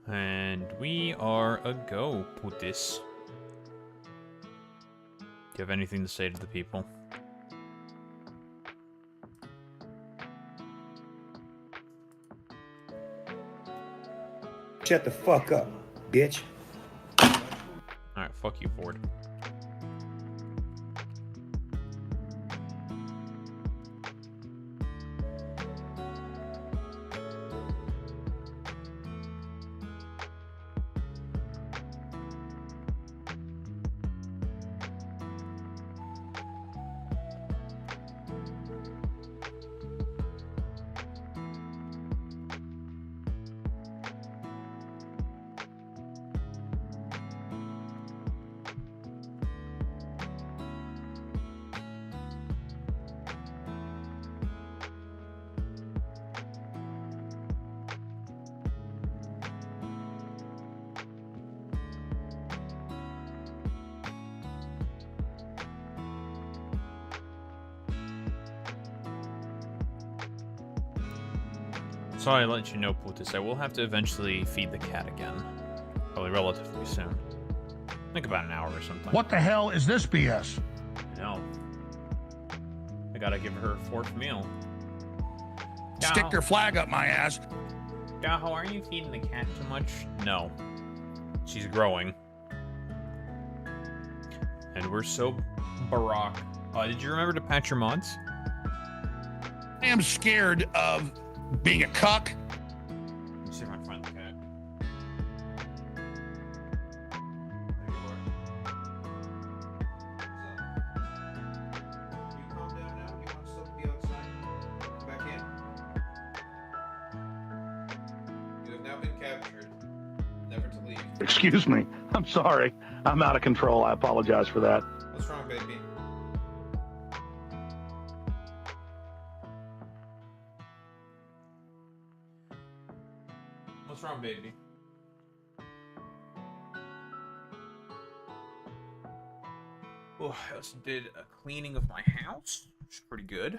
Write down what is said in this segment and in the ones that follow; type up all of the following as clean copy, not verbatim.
And we are a go, Putis. Do you have anything to say to the people? Shut the fuck up, bitch. Alright, fuck you, Ford. So I let you know, Putis, I will have to eventually feed the cat again. Probably relatively soon. I think about an hour or something. What the hell is this BS? I know. I gotta give her a fourth meal. Stick your flag up my ass. Daho, are you feeding the cat too much? No. She's growing. And we're so Barack. Did you remember to patch your mods? I am scared of being a cuck. Let me see if I can find the cat. There you are. You calm down now? You want to be outside? Come back in? You have now been captured. Never to leave. Excuse me. I'm sorry. I'm out of control. I apologize for that. What's wrong, baby? What's wrong, baby? Oh, I also did a cleaning of my house, which is pretty good.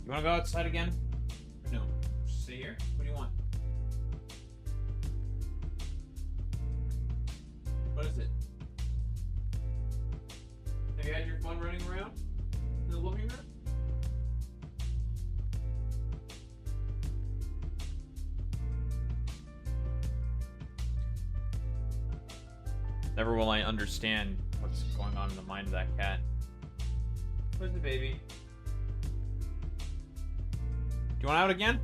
You want to go outside again? No. Just stay here? What do you want? What is it? Have you had your fun running around in the living room? Never will I understand what's going on in the mind of that cat. Where's the baby? You want out again?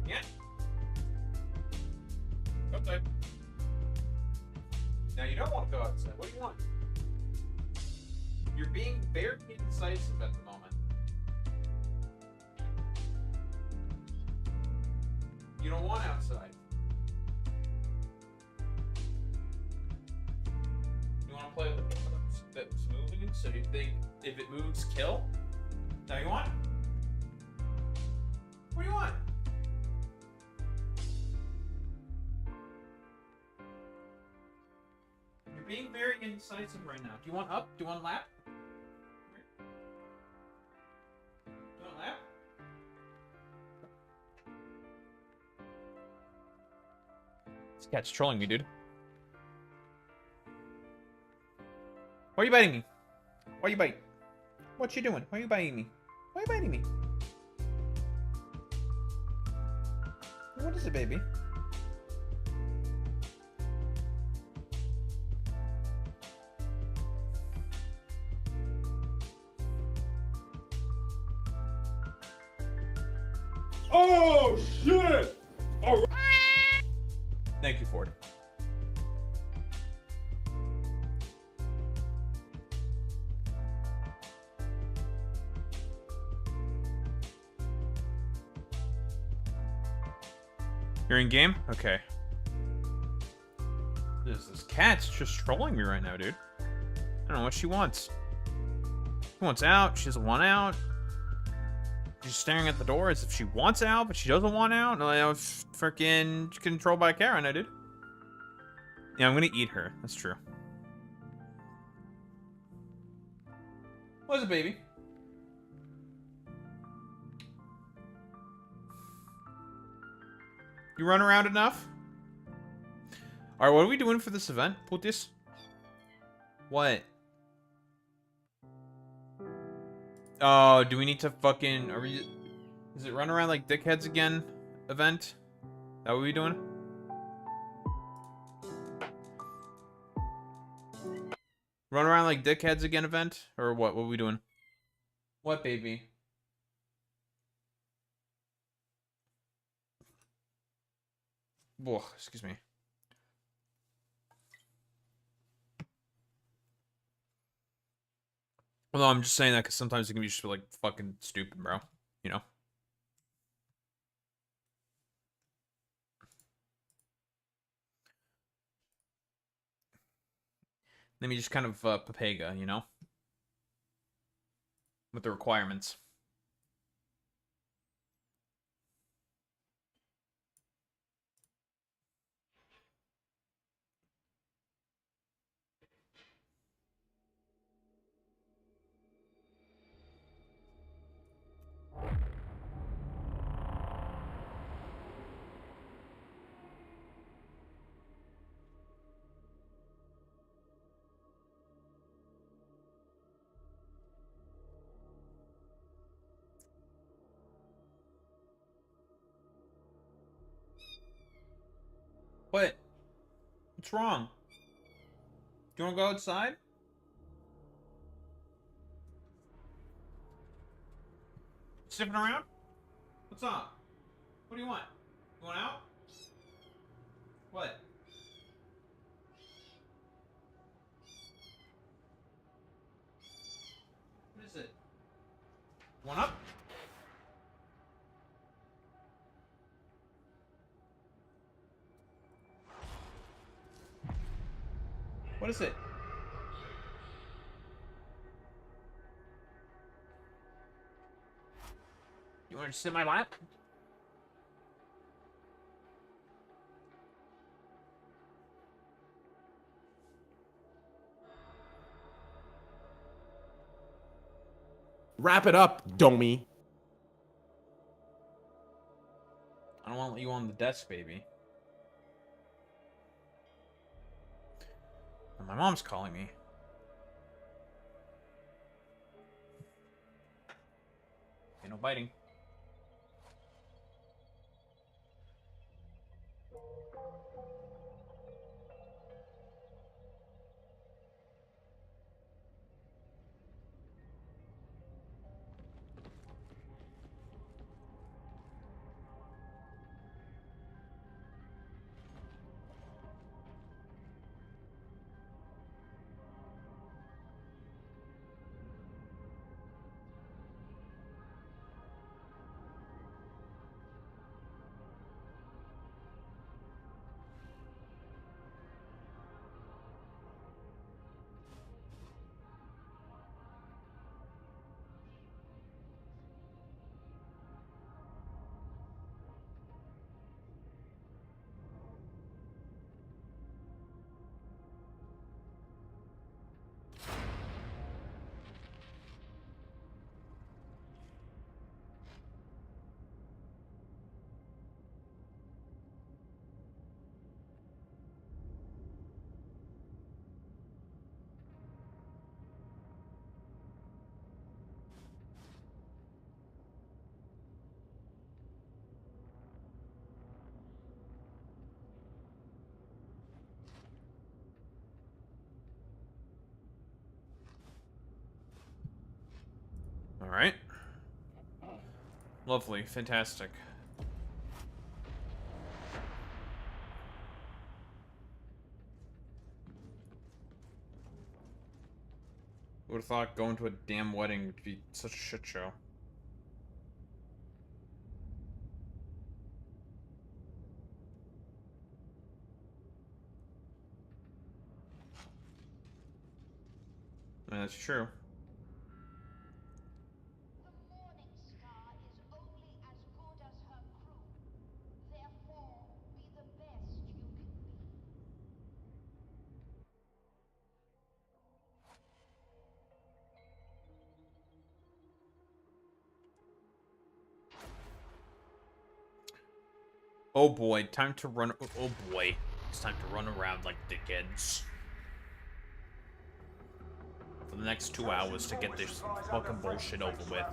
Yeah. Go outside. Now you don't want to go outside. What do you want? You're being very indecisive at the moment. You don't want outside. You want to play with the that's moving, so you think if it moves, kill? Now you want? What do you want? You're being very indecisive right now. Do you want up? Do you want lap? Do you want lap? This cat's trolling me, dude. Why are you biting me? Why are you biting? What you doing? Why are you biting me? Why are you biting me? What is it, baby? Oh shit! Oh. Thank you, Ford. You're in game? Okay. This cat's just trolling me right now, dude. I don't know what she wants. She wants out. She doesn't want out. She's staring at the door as if she wants out, but she doesn't want out. No, it's freaking controlled by a cat right now, dude. Yeah, I'm gonna eat her. That's true. What is it, baby? You run around enough? Alright, what are we doing for this event? Put this. What? Oh, do we need to fucking... Are we... Is it run around like dickheads again event? That what we doing? Run around like dickheads again event? Or what? What are we doing? What, baby? Whoa, excuse me. Although I'm just saying that because sometimes it can be just like fucking stupid, bro. You know? Let me just kind of Pepega, you know? With the requirements. What? What's wrong? Do you want to go outside? Sniffing around? What's up? What do you want? You want out? What? What is it? Want up? What is it? You want to sit in my lap? Wrap it up, Domi. I don't want you on the desk, baby. My mom's calling me. Ain't no biting. Alright. Lovely. Fantastic. Who would have thought going to a damn wedding would be such a shit show? I mean, that's true. The morning star is only as good as her crew. Therefore, be the best you can be. Oh boy, time to run. Oh boy, it's time to run around like dickheads for the next 2 hours to get this fucking bullshit over with.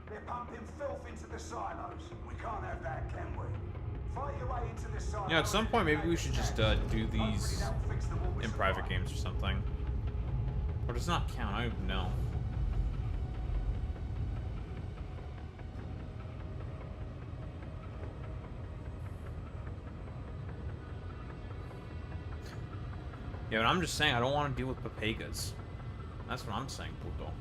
They're pumping filth into the silos. We can't have that, can we? Fight your way into the silos. Yeah, at some point maybe we should just do these in private games or something. Or does it not count? I don't even know. Yeah, but I'm just saying I don't want to deal with Pepegas. That's what I'm saying, Pluto.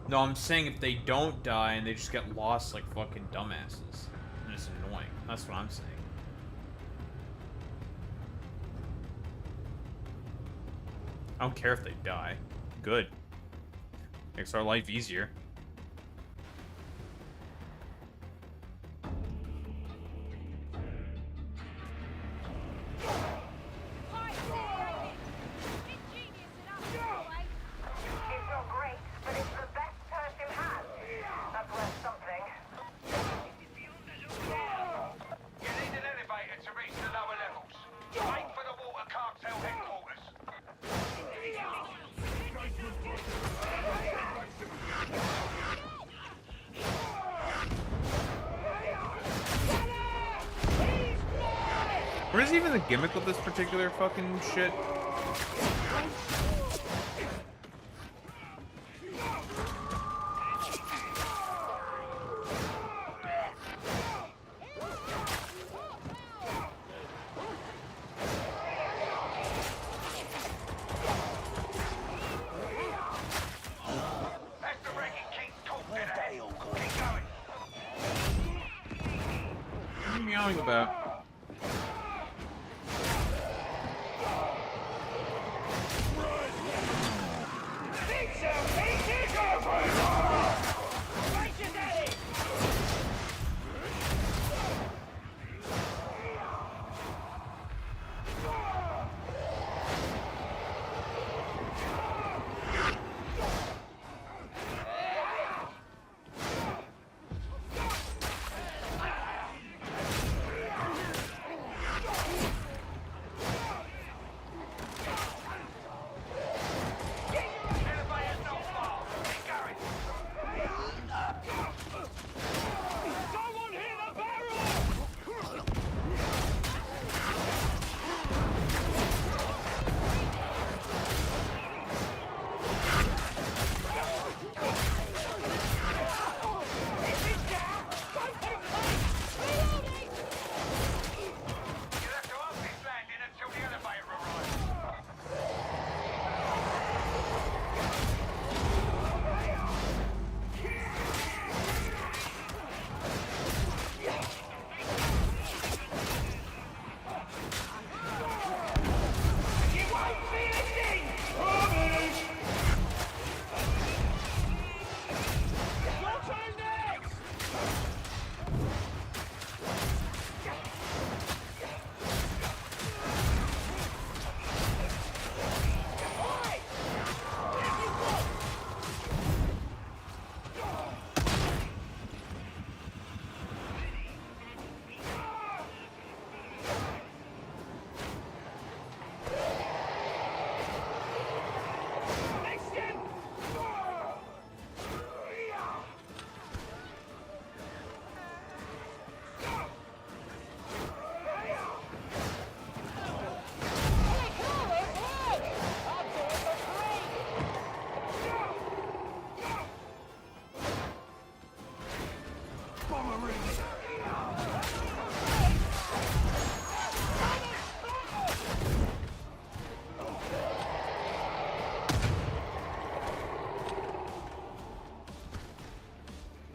No, I'm saying if they don't die and they just get lost like fucking dumbasses. And it's annoying. That's what I'm saying. I don't care if they die. Good. Makes our life easier. What is even the gimmick with this particular fucking shit? What are you meowing about?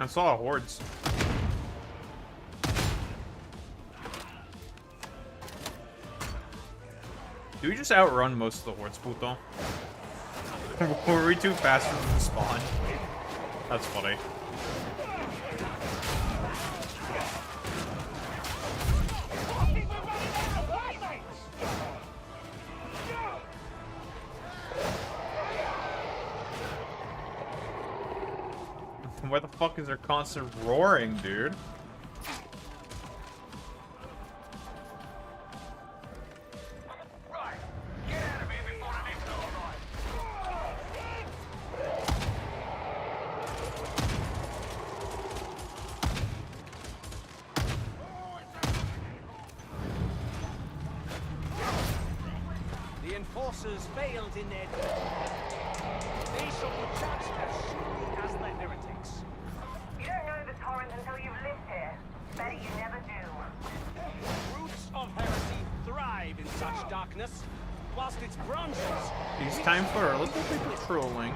I saw hordes. Do we just outrun most of the hordes, puto? Were we too fast for them to spawn? That's funny. Why the fuck is there constant roaring, dude? The enforcers failed in their duty. They shall be judged as surely as the heretics. You don't know the torrent until you've lived here. Better you never do. Roots of heresy thrive in such darkness, whilst its branches... It's time for a little bit of trolling.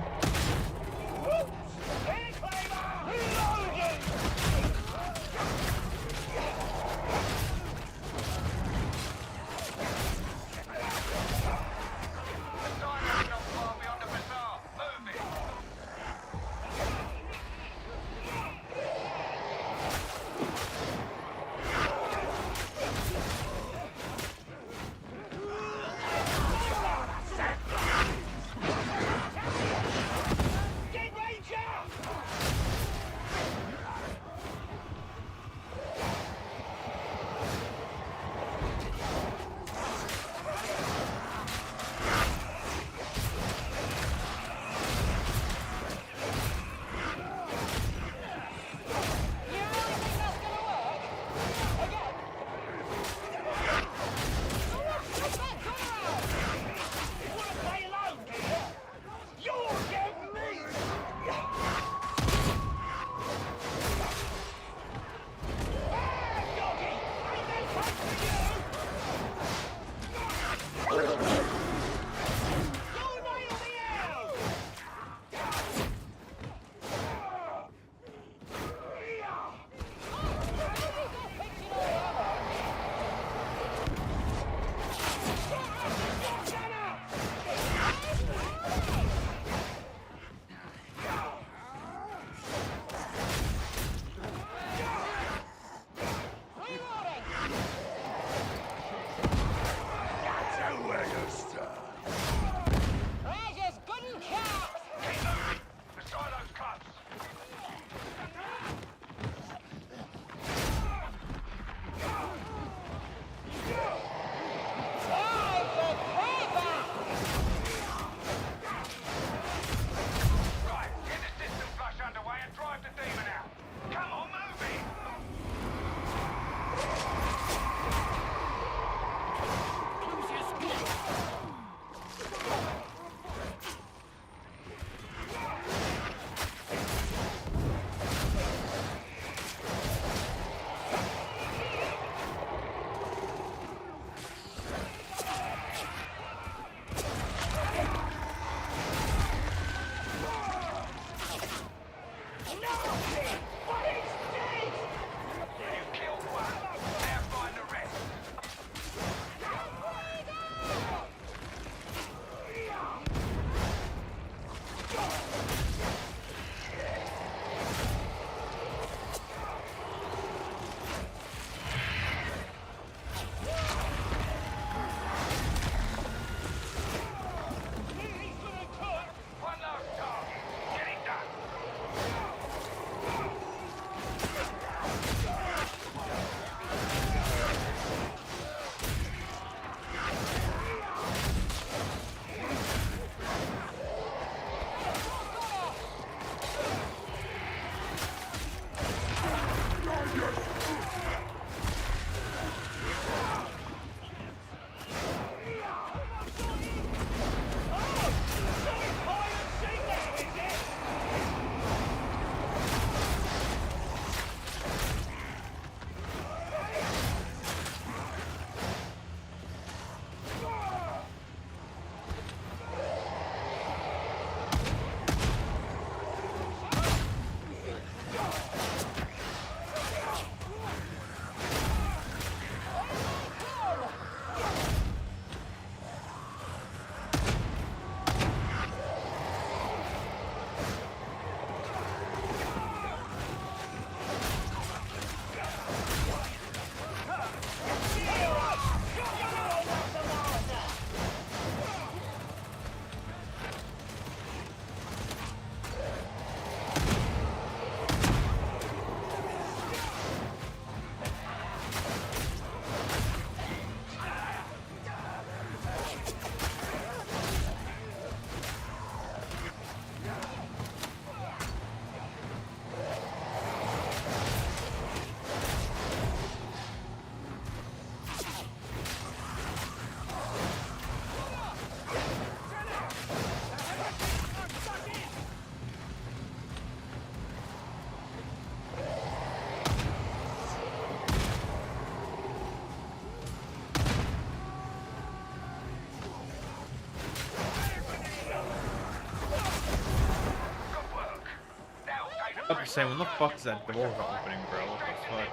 I'm just saying, when the fuck is that door opening, bro? What the fuck?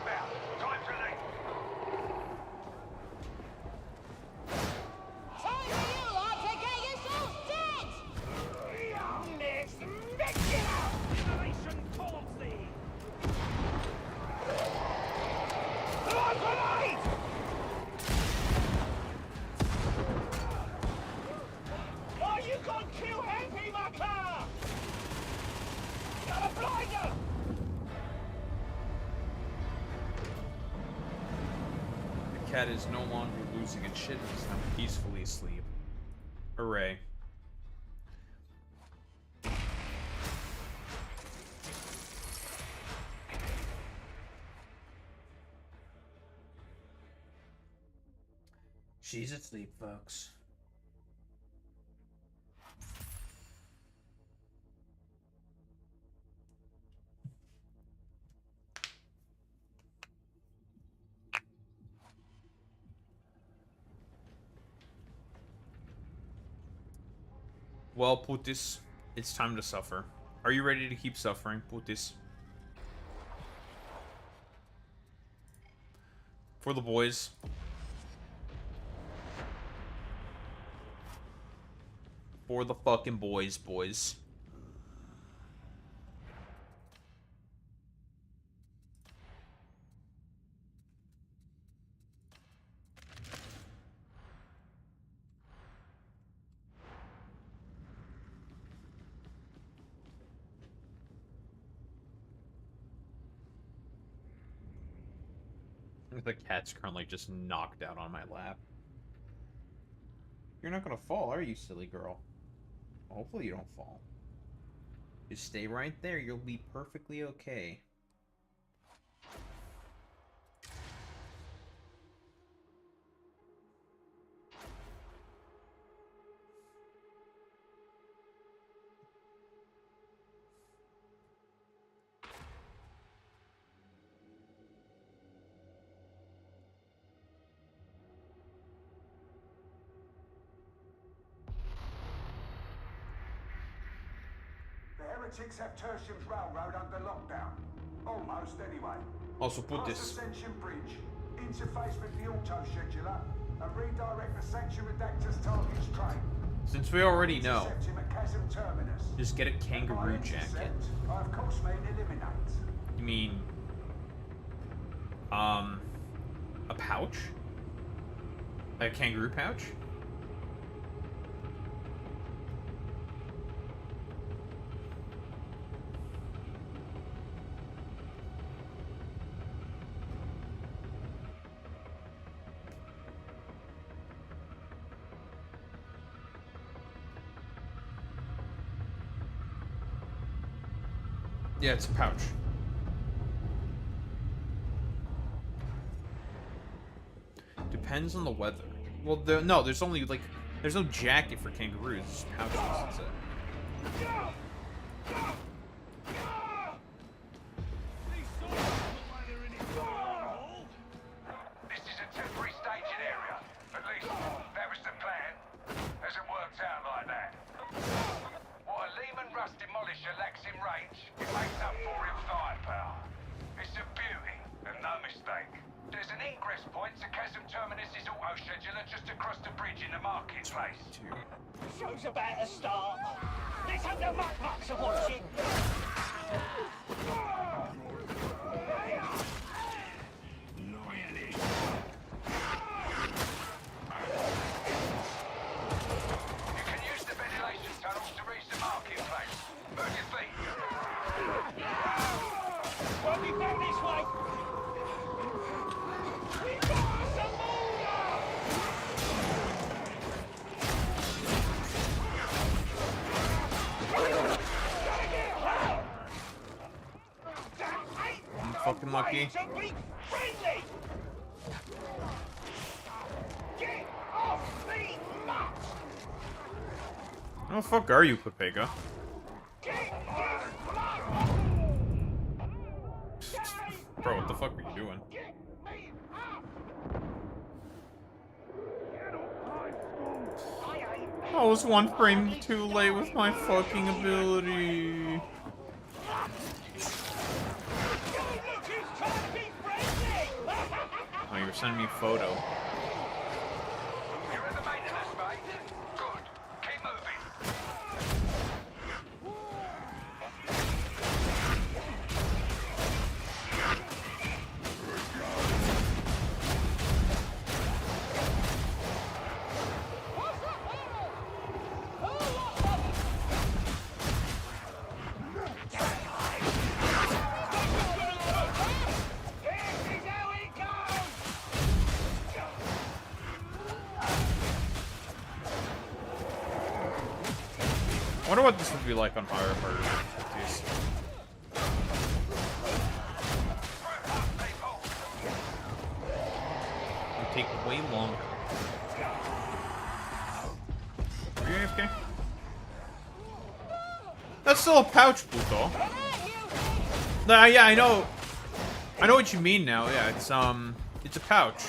Time to leave. Generation towards thee! Oh, you can't kill MPregasus! Got a blinder! The cat is no longer losing its shit and is now peacefully asleep. Hooray. She's asleep, folks. Well, Putis, it's time to suffer. Are you ready to keep suffering, Putis? For the boys. For the fucking boys, boys. The cat's currently just knocked out on my lap. You're not gonna fall, are you, silly girl? Hopefully you don't fall. Just stay right there, you'll be perfectly okay. The heretics have Tertium's railroad under lockdown. Almost, anyway. Also, put Past this. Ascension Bridge, interface with the auto-scheduler, and redirect the Sanction Redactor's target's train. Since we already know, Intercept him at Chasm Terminus. just get a By kangaroo jacket. intercept, I of course mean eliminate. You mean, a pouch? A kangaroo pouch? Yeah, it's a pouch. Depends on the weather. Well, no, there's only, like, there's no jacket for kangaroos. It's pouches, that's it. This is a temporary staging area. At least, that was the plan. Hasn't worked out like that. What a Lehman Russ demolisher lacks in range, it makes up for in firepower. It's a beauty, and no mistake. There's an ingress point to Chasm Terminus' auto-scheduler just across the bridge in the marketplace. Show's about to start. Let's have the muck-mucks are watching. You can use the ventilation tunnels to reach the marketplace. Move your feet. Won't be back this way. We got some order! I'm fucking lucky. To be friendly! Get off me, mutt! How the fuck are you, Pepega? Get this mutt! Bro, what the fuck were you doing? Get me up! I was one frame too late with my fucking ability. for sending me a photo. You're at the maintenance bay? Good. Keep moving. I wonder what this would be like on higher harder difficulties. It would take way longer. Are you AFK? That's still a pouch, Pluto. Nah, yeah, I know. I know what you mean now. Yeah, it's a pouch.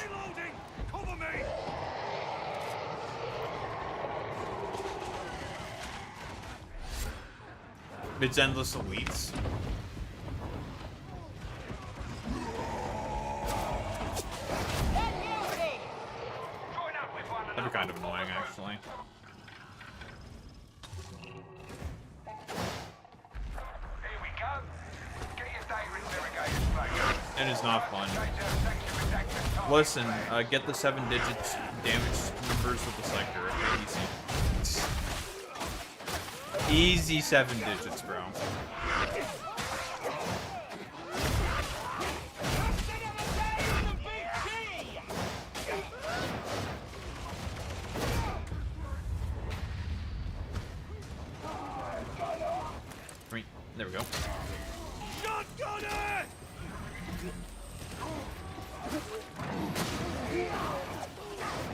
It's endless elites. That'd be kind of annoying, actually. Here we go. Get your data interrogation plate. It is not fun. Listen, get the 7 digits damage numbers with the sector. Okay, easy 7 digits, bro. There we go.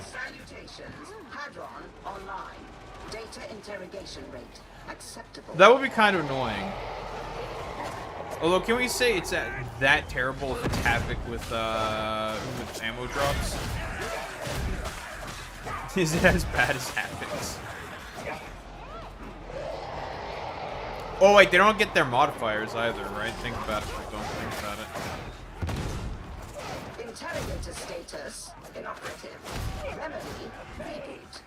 Salutations. Hadron online. Data interrogation rate acceptable. That would be kind of annoying. Although, can we say it's that terrible if it's Havoc with ammo drops? Is it as bad as Havoc's? Oh wait, they don't get their modifiers either, right? Think about it. Don't think about it. Interrogator status inoperative. Remedy reboot.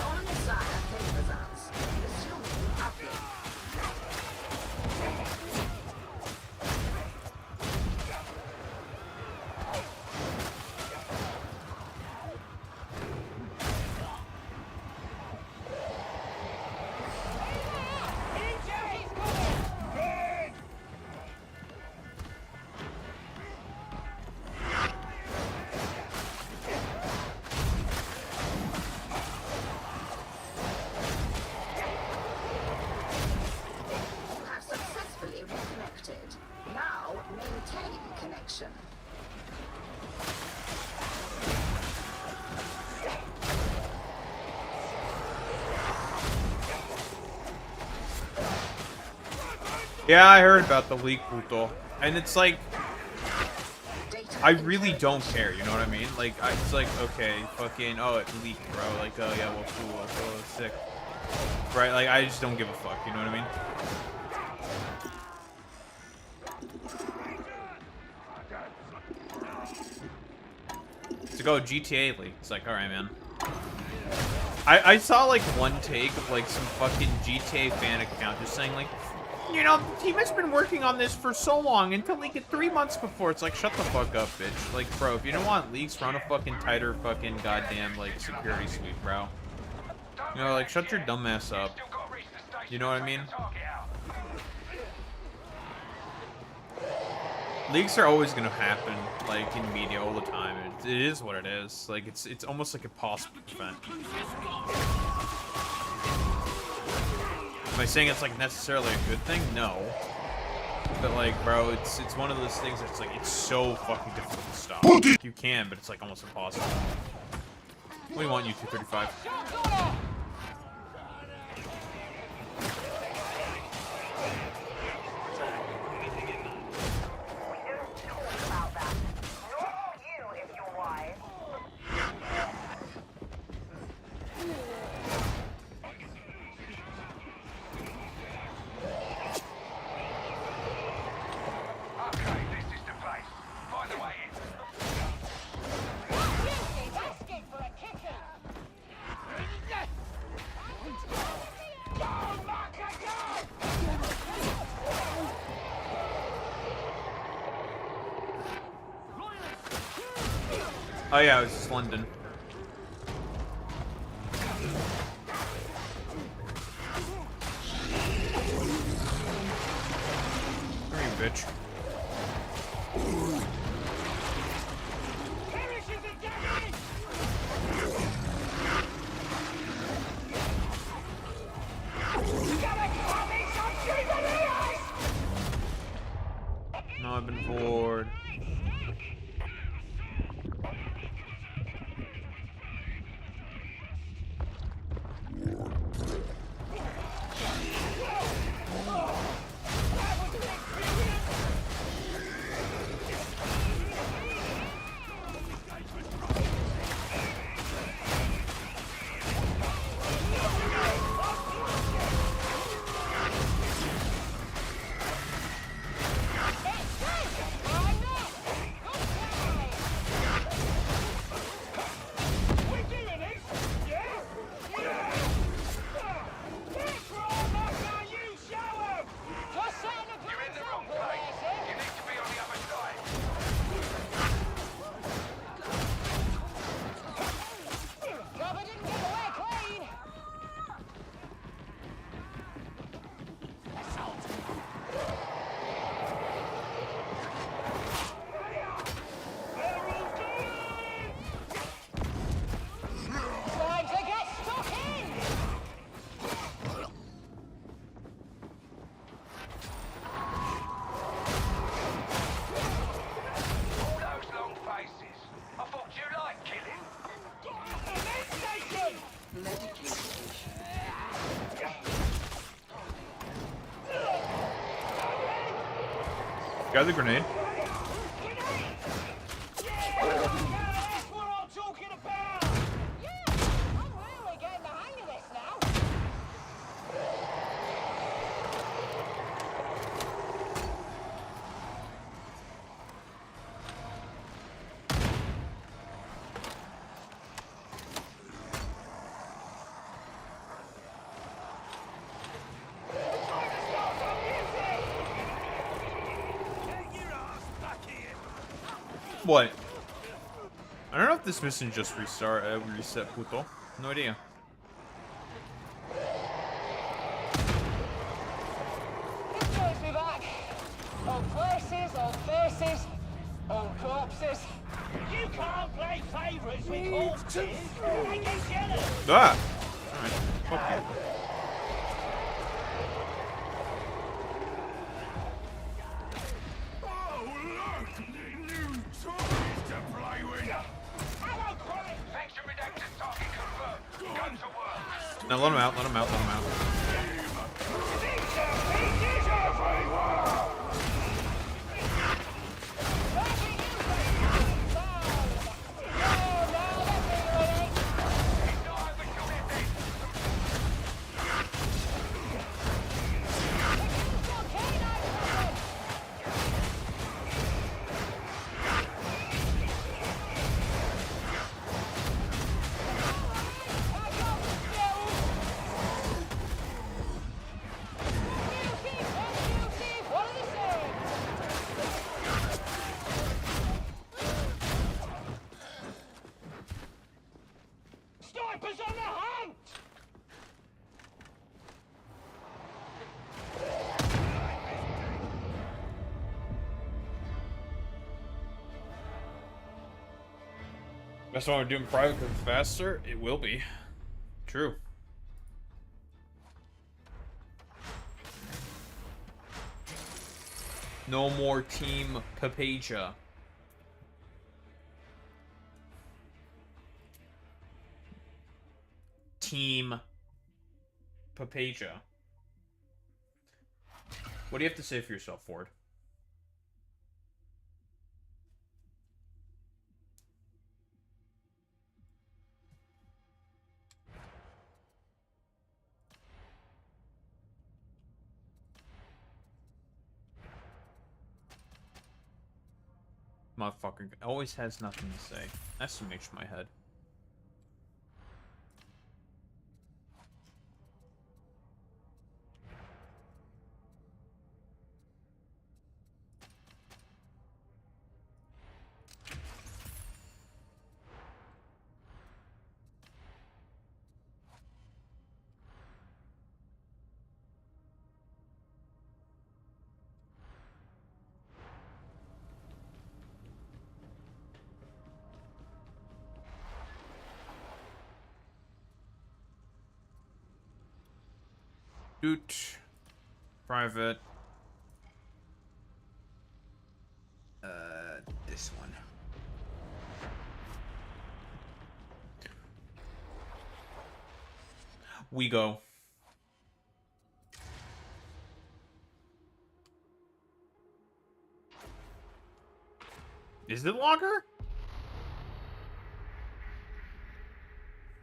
On MPregasus. Assuming uplink. Yeah, I heard about the leak, Puto. And it's like, I really don't care, you know what I mean? Like, it's like, okay, fucking, oh, it leaked, bro. Like, oh, yeah, well, cool, oh, sick. Right? Like, I just don't give a fuck, you know what I mean? To go GTA leak. It's like, alright, man. I saw, like, one take of, like, some fucking GTA fan account just saying, like, you know, the team has been working on this for so long until leak it 3 months before. It's like, shut the fuck up, bitch. Like, bro, if you don't want leaks, run a fucking tighter fucking goddamn, like, security suite, bro. You know, like, shut your dumb ass up. You know what I mean? Leaks are always gonna happen, like, in media all the time. It is what it is. Like, it's almost like impossible to prevent. Am I saying it's, like, necessarily a good thing? No. But, like, bro, it's one of those things that's, like, it's so fucking difficult to stop. Like, you can, but it's, like, almost impossible. What do you want, you 235? Oh yeah, it was just London. Come here, you bitch. No, I've been bored. Got the grenade. What? I don't know if this mission just reset puto. No idea. This takes me back. Old places, old faces, old corpses. You can't play favourites with corpses. I get jealous. Ah! Alright. Fuck you. Now let him out, let him out, let him out. That's why we're doing private because it's faster. It will be. True. No more Team Papagia. Team Papagia. What do you have to say for yourself, Ford? Motherfucker always has nothing to say. That's what makes my head. Doot. Private. This one. We go. Is it longer?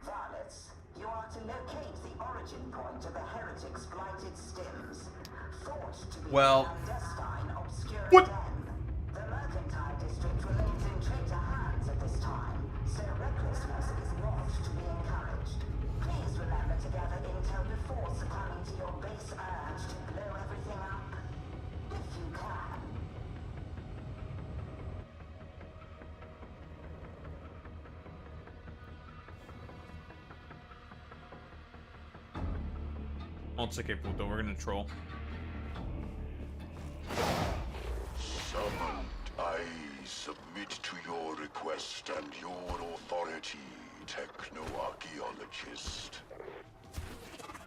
Varlets, you are to locate the origin point of the heretic's blighted stems, thought to be Well, the clandestine obscure what? den. The Mercantile district remains in traitor hands at this time, so recklessness is not to be encouraged. Please remember to gather intel before succumbing to your base urge to blow everything up. If you can. Oh, it's okay, Pluto. We're gonna troll. Summoned, I submit to your request and your authority, techno-archaeologist.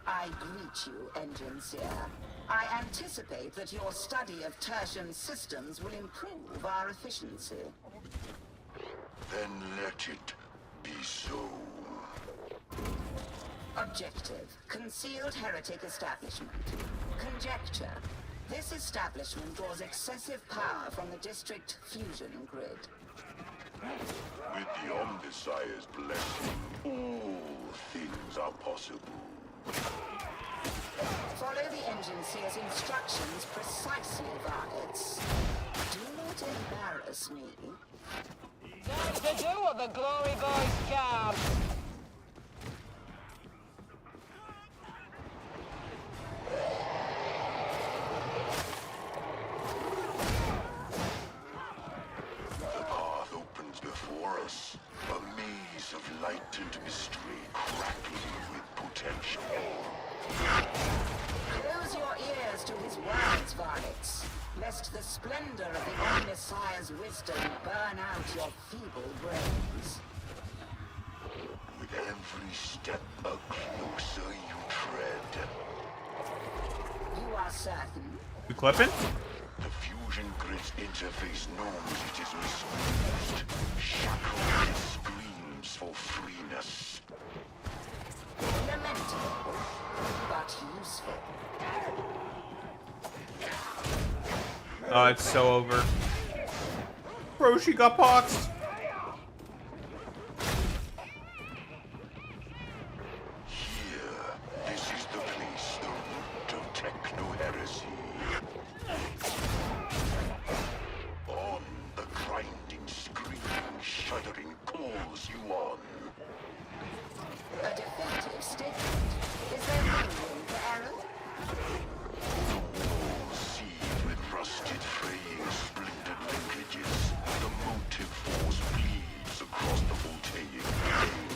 I greet you, Engine Seer. I anticipate that your study of tertian systems will improve our efficiency. Then let it be so. Objective: concealed heretic establishment. Conjecture: this establishment draws excessive power from the district fusion grid. With the Omnissiah's blessing, all things are possible. Follow the Engine Seer's instructions precisely, Varlets. Do not embarrass me. Time to do what the glory boys can. The path opens before us, a maze of light and mystery crackling with potential. Close your ears to his words, Varlets, lest the splendor of the Omnissiah's wisdom burn out your feeble brains. With every step, a closer you tread. You are certain? We clipping? The fusion grid's interface knows it is misused. Shackled, it screams for freeness. Lamentable, but useful. Oh, it's so over. Bro, she got poxed. Here, this is the place, the root of techno-heresy. On, the grinding, screaming, shuddering calls you on. A definitive statement. Is there no room for error? Walls seethe with rusted, fraying, splintered linkages. The motive force bleeds across the voltaic plane.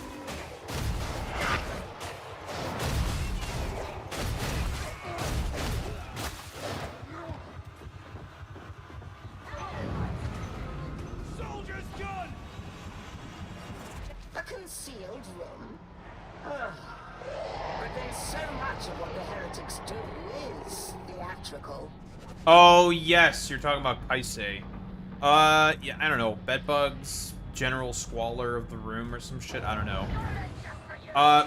A concealed room? Ugh. But then so much of what the heretics do is theatrical. Oh, yes. You're talking about Kaisei. Yeah, I don't know. Bedbugs, general squalor of the room or some shit. I don't know.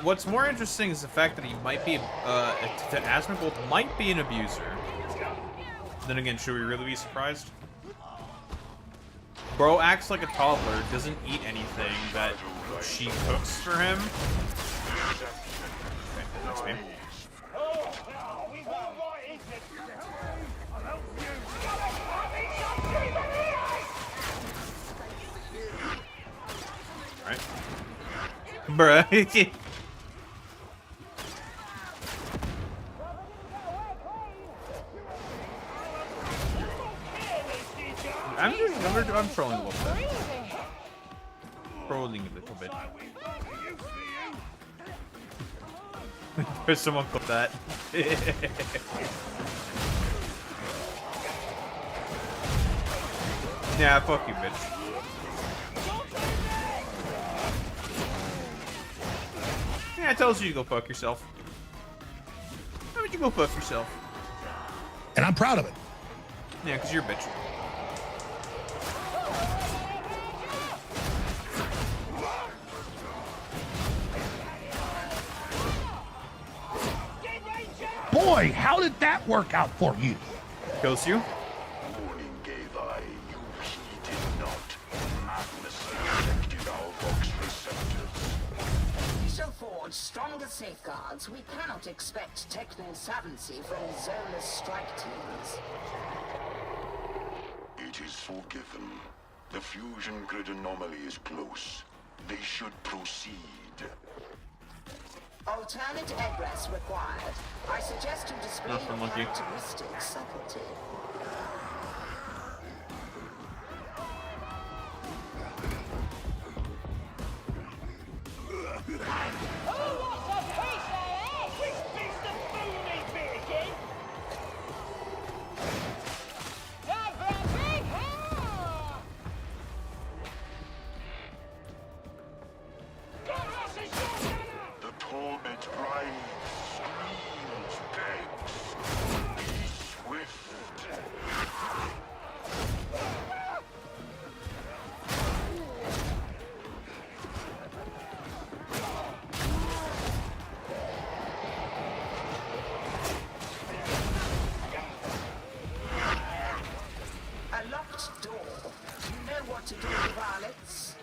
What's more interesting is the fact that he might be, that Asmongold might be an abuser. Then again, should we really be surprised? Bro acts like a toddler, doesn't eat anything that she cooks for him. Okay, that's me. Alright. Bruh. I'm trolling a little bit. Trolling a little bit. There's someone clip that. Nah, fuck you, bitch. Yeah, it tells you to go fuck yourself. you go fuck yourself? And I'm proud of it. Yeah, because you're a bitch. Boy, how did that work out for you? Kills you. Warning gave I, you heeded not. Madness infected our Vox receptors. We shall forge stronger safeguards. We cannot expect techno savancy from zoneless strike teams. It is forgiven. The fusion grid anomaly is close. They should proceed. Alternate egress required. I suggest you display Nothing, your monkey. characteristic subtlety. Oh, what's a piece there? Which beast of food is big again? Time for a big haul! Got us a shotgunner! The torment rides, screams, begs. Be swift. A locked door. You know what to do, varlets.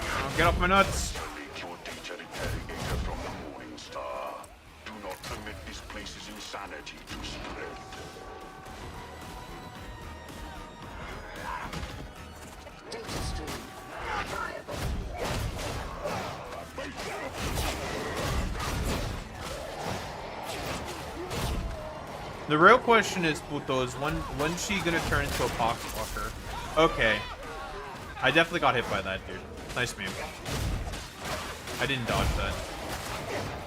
Oh, get off my nuts. Isolate your data interrogator from the Morning Star. Do not permit this place's insanity to spread. Data stream. Viable. The real question is, Puto, is when's she gonna turn into a poxwalker? Okay. I definitely got hit by that, dude. Nice move. I didn't dodge that.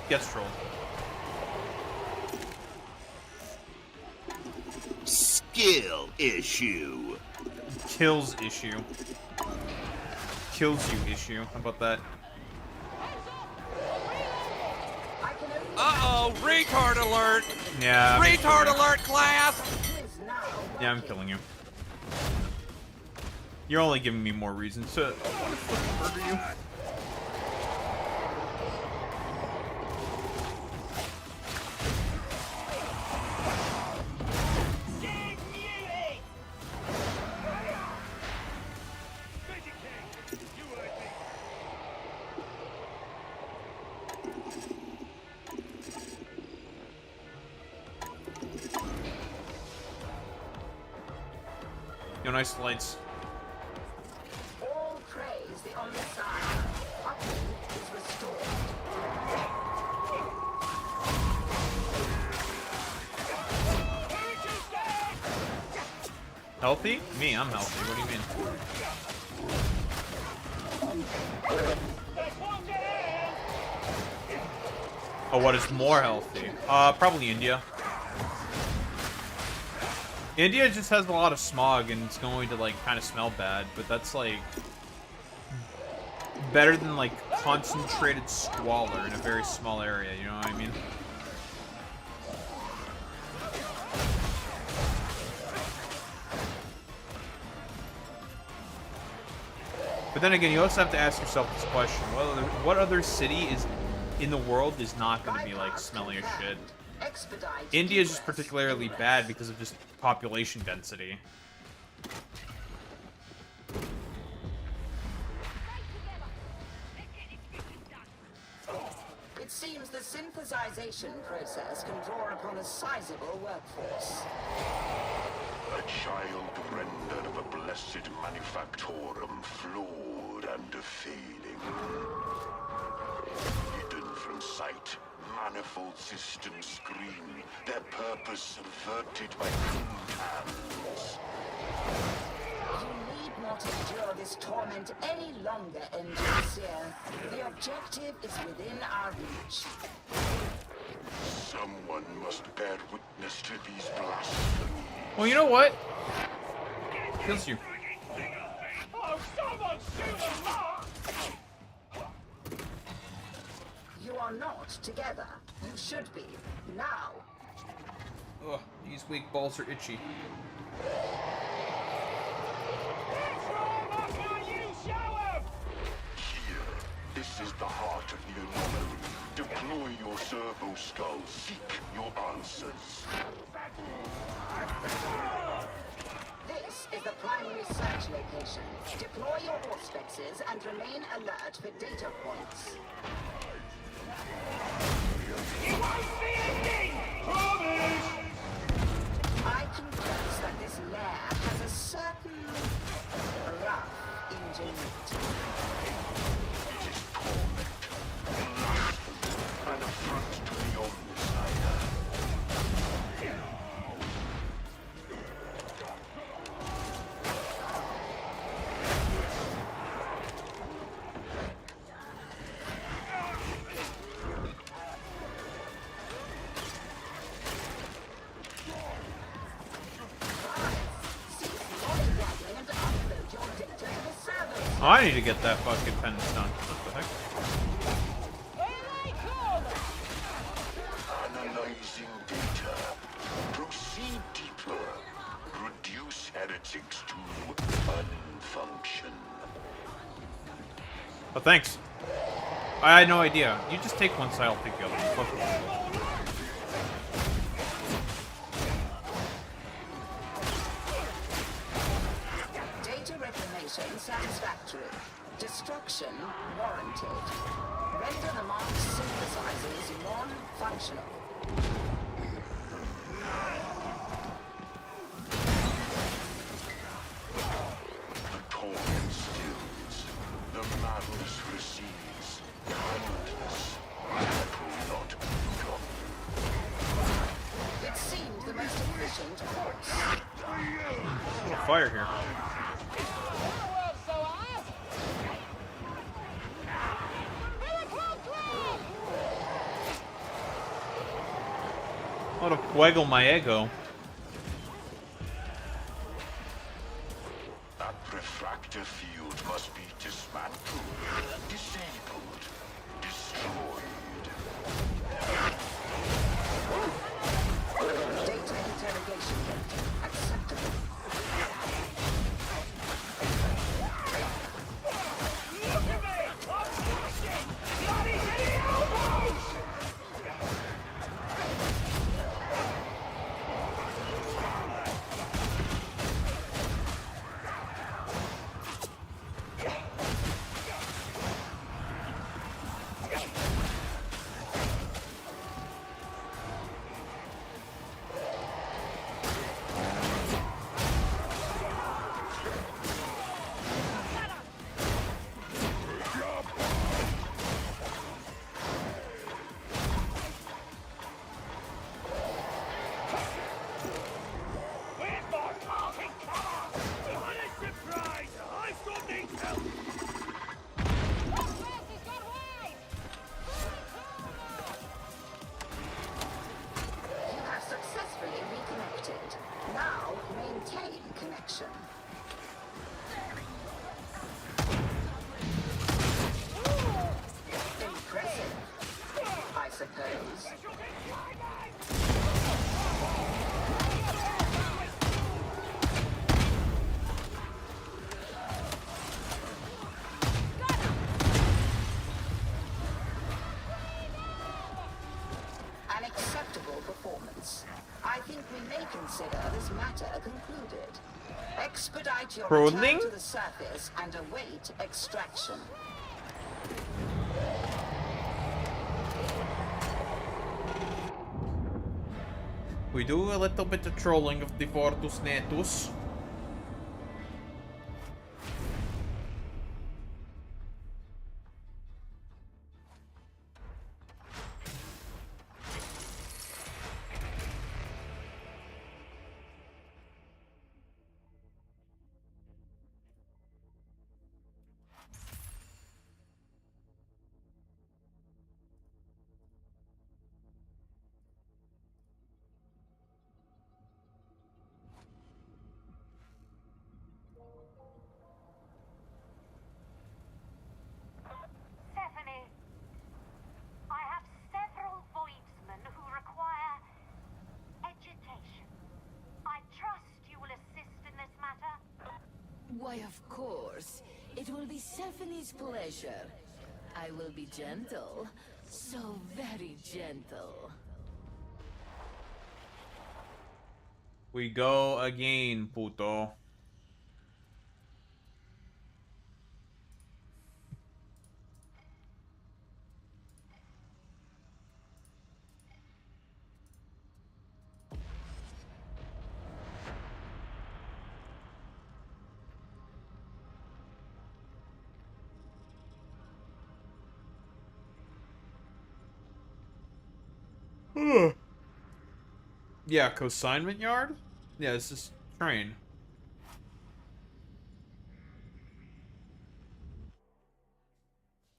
Gets trolled. Skill issue. Kills issue. Kills you issue. How about that? I can only Uh-oh, retard alert! Yeah. I'm Retard killing you. alert, class! is now. Yeah, I'm killing you. You're only giving me more reasons to want to fucking murder you. Yo, nice lights. All praise the Omnissiah. Upkeep is restored. Healthy? Me, I'm healthy. What do you mean? Oh, what is more healthy? Probably India. India just has a lot of smog and it's going to like kind of smell bad, but that's like better than like concentrated squalor in a very small area, you know what I mean? But then again, you also have to ask yourself this question: what other city is in the world is not going to be like smelly as shit? Expedite. India is just particularly bad because of just population density. It seems the synthesization process can draw upon a sizable workforce. A child rendered of a blessed manufactorum, flawed and failing. Hidden from sight, manifold systems scream, their purpose subverted by crude hands. You need not endure this torment any longer, Engineer. The objective is within our reach. Someone must bear witness to these blasphemies. Well, you know what? Kills you. Oh, someone shoot them up! You are not together. You should be. Now. Ugh, these weak balls are itchy. Here, this is the heart of the anomaly. Deploy your servo skull. Seek your answers. This is the primary search location. Deploy your auspexes and remain alert for data points. I confess that this lair has a certain rough ingenuity. It is torment, blasphemy, an affront to the Omnissiah. Oh, I need to get that fucking penance done. What the heck? Analyzing data. Proceed deeper. Reduce heretics to unfunction. Oh, thanks. I had no idea. You just take one side, I'll take the other. Fuck it. Data reclamation satisfactory. Destruction warranted. Render the marked synthesizers non-functional. The torment stills. The madness recedes. Kindness will not come. It seemed the most efficient course. A little fire here. I want to waggle my ego. That refractor field must be dismantled, disabled, destroyed. Data interrogation rate acceptable. You have successfully reconnected. Now maintain connection. Impressive, I suppose. An acceptable performance. I think we may consider this matter concluded. Expedite your Rolling. return to the surface and await extraction. We do a little bit of trolling of the Fortus Natus. Why, of course. It will be Stephanie's pleasure. I will be gentle. So very gentle. We go again, puto. Yeah, consignment yard? Yeah, this is train.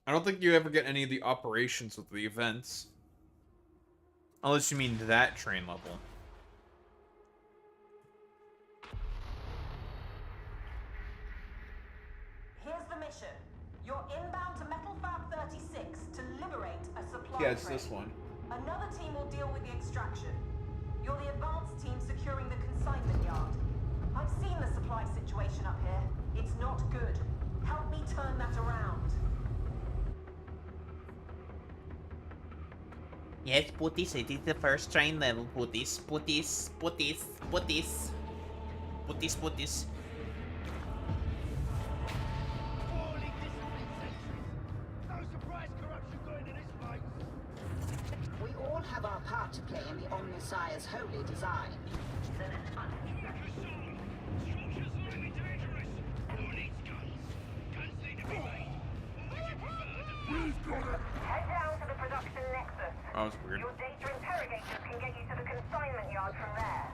I don't think you ever get any of the operations with the events. Unless you mean that train level. Here's the mission. You're inbound to Metal Fab 36 to liberate a supply Yeah, it's train. this one. Another team will deal with the extraction. You're the advanced team securing the consignment yard. I've seen the supply situation up here. It's not good. Help me turn that around. Yes, putties, it is the first train level, putties, putties, putties, putties, putties, putties. We all have our part to play in the Omnissiah's holy design. Head down to the production nexus. Oh, that's weird. Your data interrogators can get you to the consignment yard from there.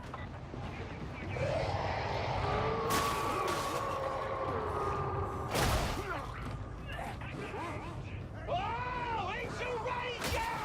Oh, it's a ranger!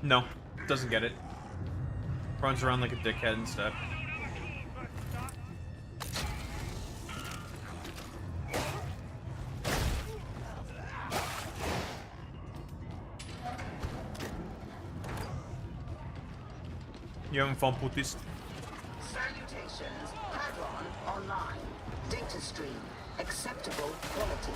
No, doesn't get it. Runs around like a dickhead instead. You having fun, putis? Salutations. Hadron online. Data stream. Acceptable quality.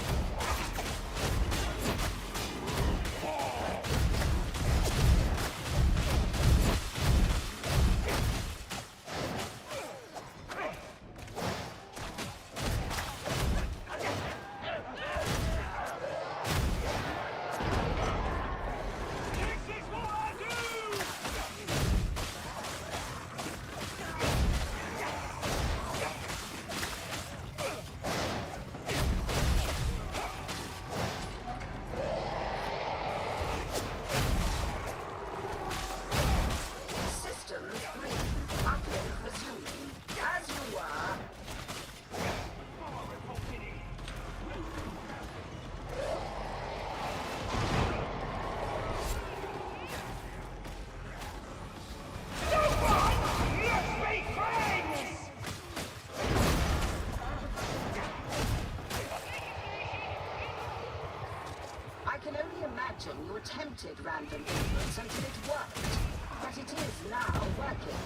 random inputs until it worked. But it is now working.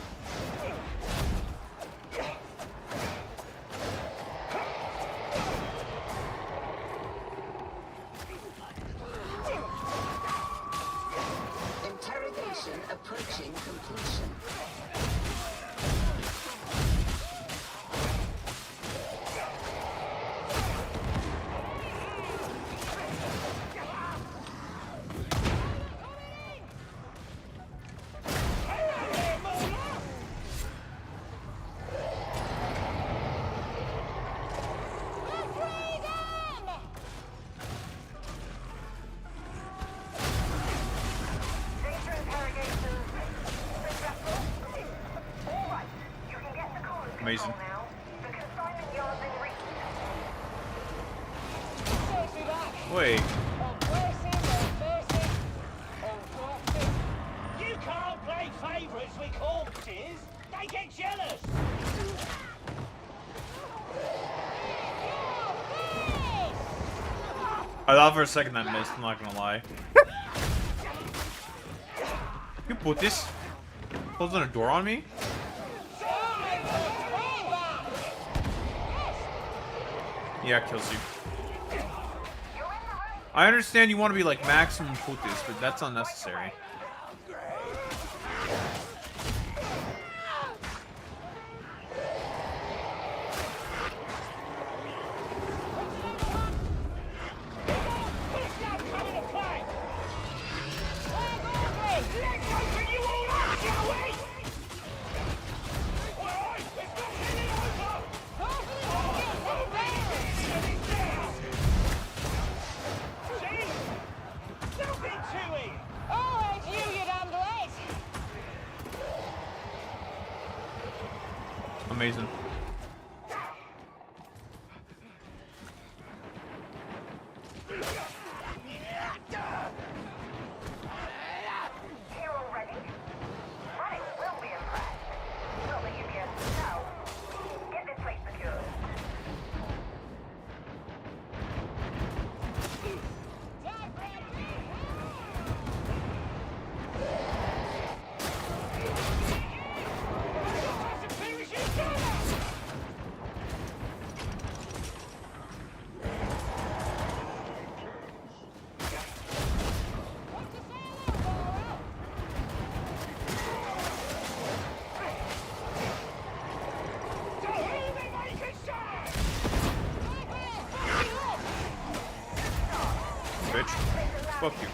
Interrogation approaching completion. Amazing. Wait. You can't play favourites with corpses. They get jealous. I thought for a second that missed, I'm not gonna lie. You put this? Closing a door on me? Yeah, it kills you. I understand you want to be like maximum put this, but that's unnecessary. Amazing. Here already? Right, we'll be impressed. Not that you'd be able to tell. Get this place secured. Bitch. Fuck you.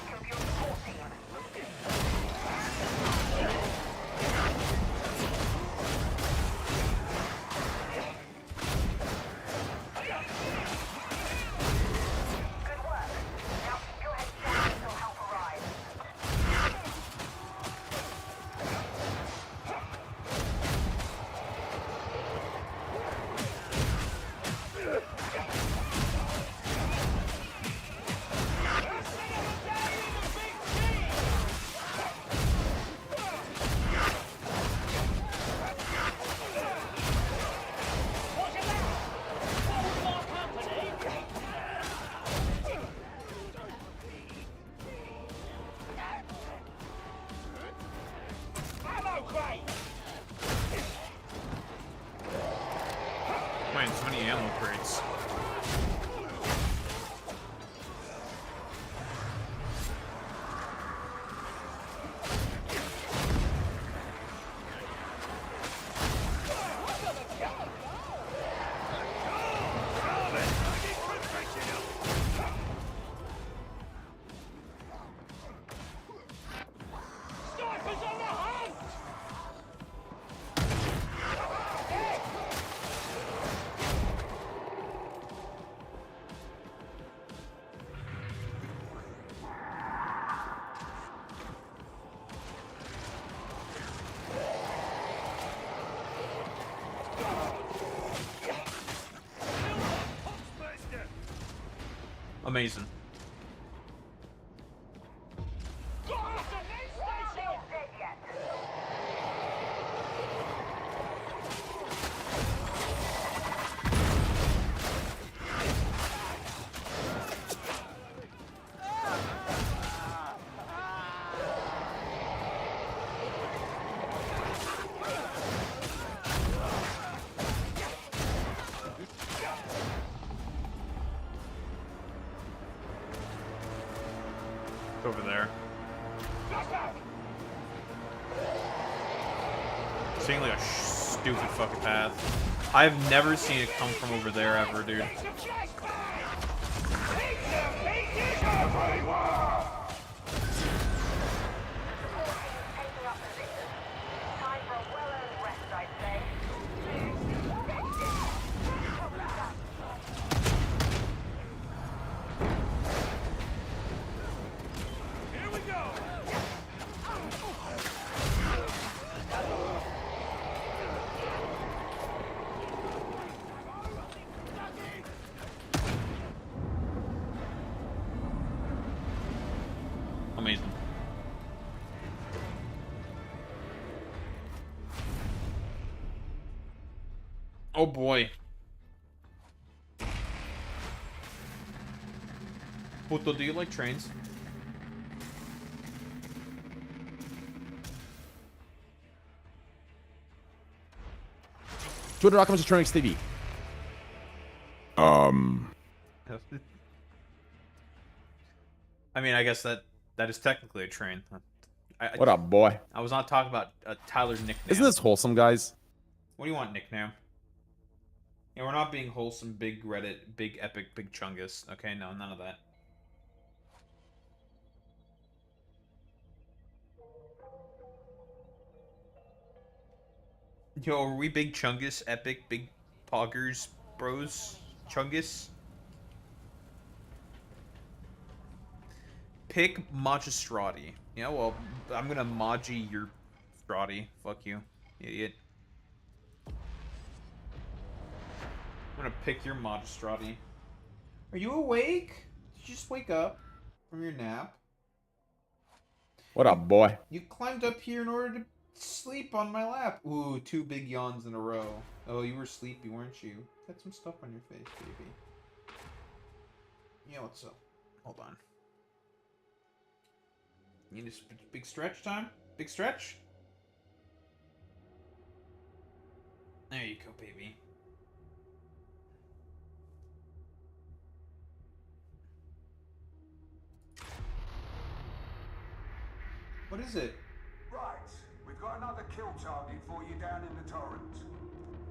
Man, so many ammo crates. Amazing. over there. Seeing like a stupid fucking path. I've never seen it come from over there ever, dude. Amazing. Oh boy. Puto, do you like trains? Twitter.com/Tronix I mean, I guess that is technically a train. What up, boy? I was not talking about Tyler's nickname. Isn't this wholesome, guys? What do you want, nickname? Yeah, we're not being wholesome, big Reddit, big epic, big chungus. Okay, no, none of that. Yo, are we big chungus, epic, big poggers, bros, chungus? Pick Magistrati. Yeah, well, I'm gonna Magi your Strati. Fuck you, idiot. I'm gonna pick your Magistrati. Are you awake? Did you just wake up from your nap? What up, boy? You climbed up here in order to sleep on my lap. Ooh, 2 big yawns in a row. Oh, you were sleepy, weren't you? Got some stuff on your face, baby. Yeah, what's up? Hold on. You need a big stretch time? Big stretch? There you go, baby. What is it? Right, we've got another kill target for you down in the torrent.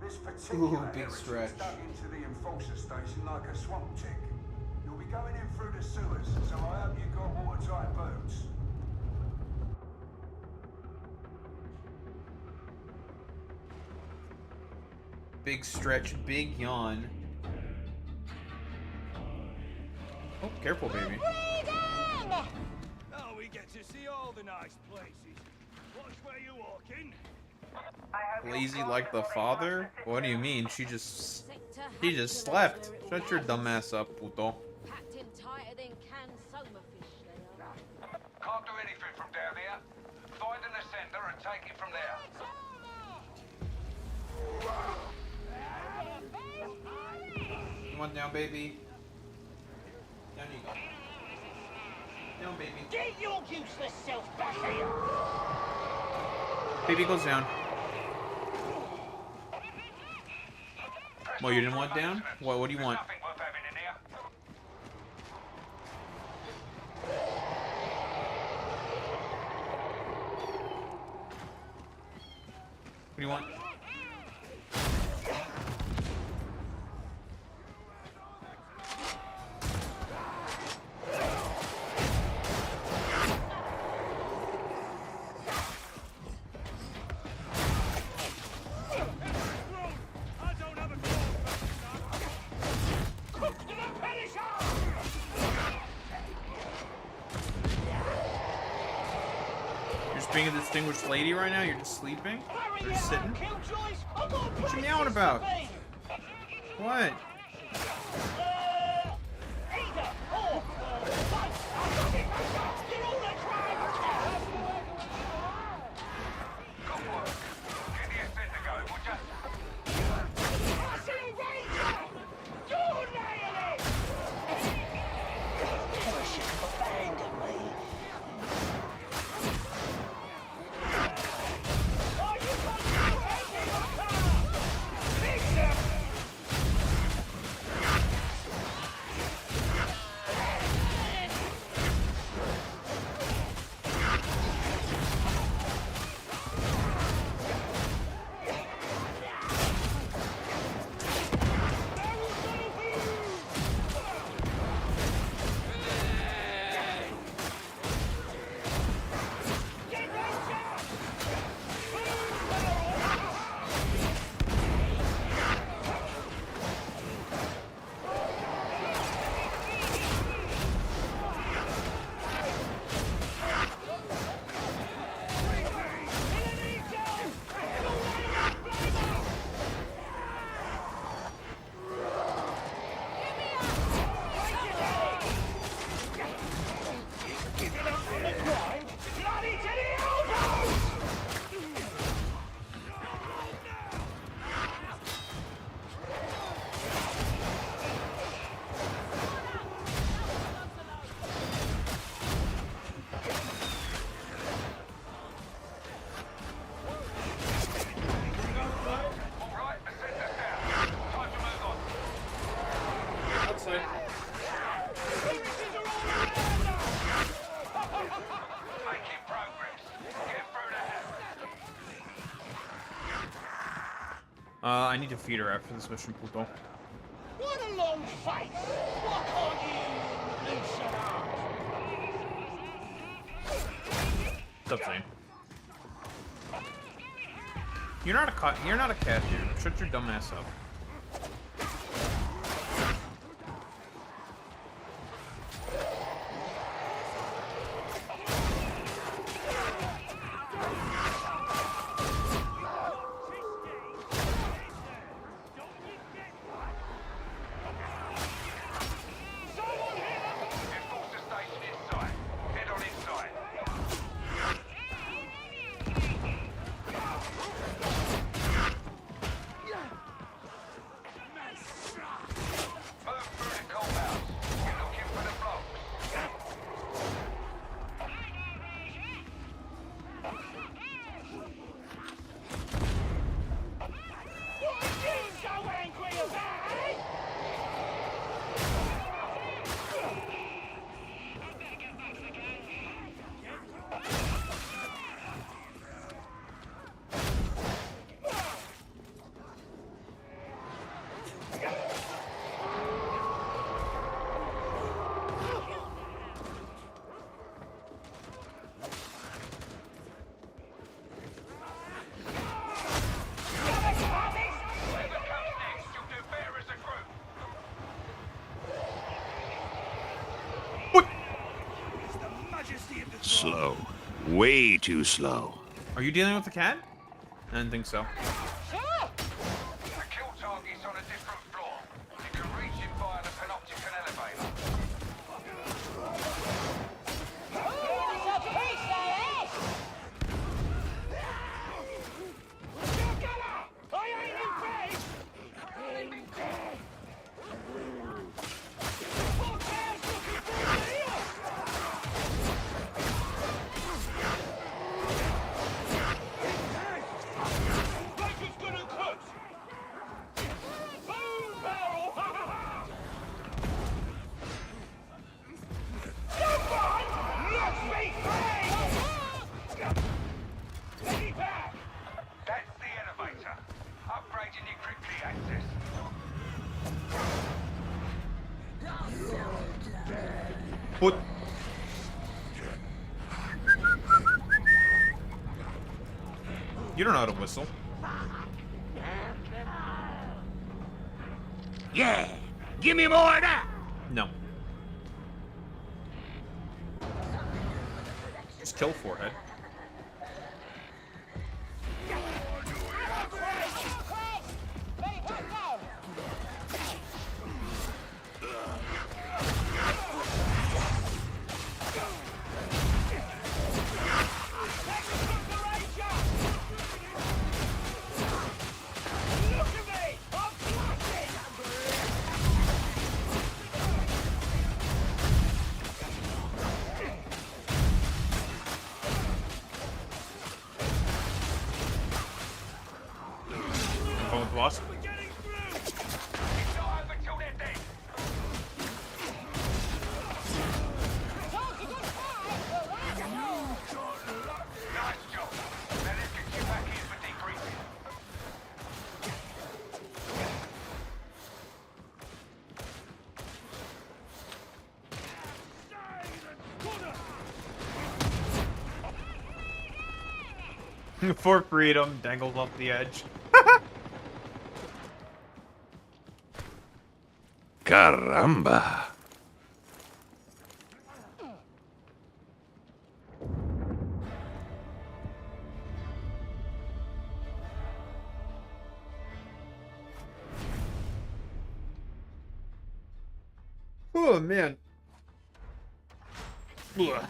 This particular big stretch. dug into the enforcer station like a swamp tick. You'll be going in through the sewers, so I hope you've got watertight boots. Big stretch, big yawn. Oh, careful, baby. Oh, we get to see all the nice places. Watch where you're walking. Lazy like the father? What do you mean? She just slept. Shut your dumb ass up, puto. Packed in tighter than canned soma fish, they are. Can't do anything from down here. Find an ascender and take it from there. Come on down, baby. Down you go. Down, baby. Get your useless self back here. Baby goes down. Well, you didn't want down? What do you want? Nothing worth having in here. What do you want? Being a distinguished lady right now? You're just sleeping? You're just sitting? What you meowing about? What? I need to feed her after this mission, Pluto. What a long face! Why can't you loosen up? What's up, Zane? You're not a cat. You're not a cat, dude. Shut your dumb ass up. Enforcer station inside. Head on inside. Move through the compounds. You're looking for the blocks. What are you so angry about, eh? Whoever comes next, you'll do better as a group. Slow. Way too slow. Are you dealing with the cat? I didn't think so. Sure. The kill target's on a different floor. You can reach it via the panopticon elevator. It's a piece of ass! I ain't in bed! What man's looking for here? Baker's gonna cook! Boom barrel! Someone let me free! Take it back! That's the elevator. Upgrading your cryptic access. What? You don't know how to whistle. Yeah. Give me more of that. No. Just kill forehead. Going with the boss. For freedom, dangles off the edge. Caramba. Oh man. Ugh.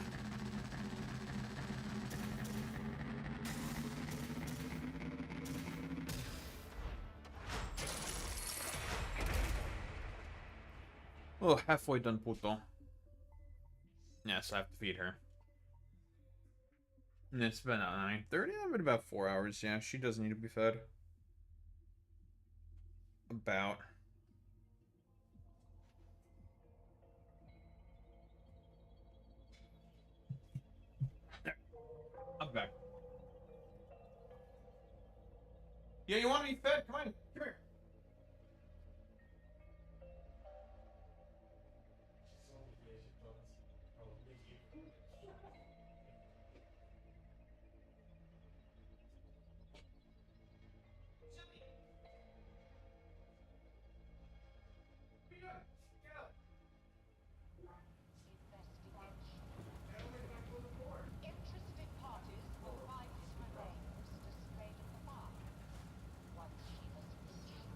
Oh, halfway done, puto. Yes, I have to feed her. And it's been 9:30. I've been about 4 hours. Yeah, she does need to be fed. About. There. I'm back. Yeah, you want to be fed? Come on. Come here. Interested parties will find his remains displayed at the bar. Once she has finished.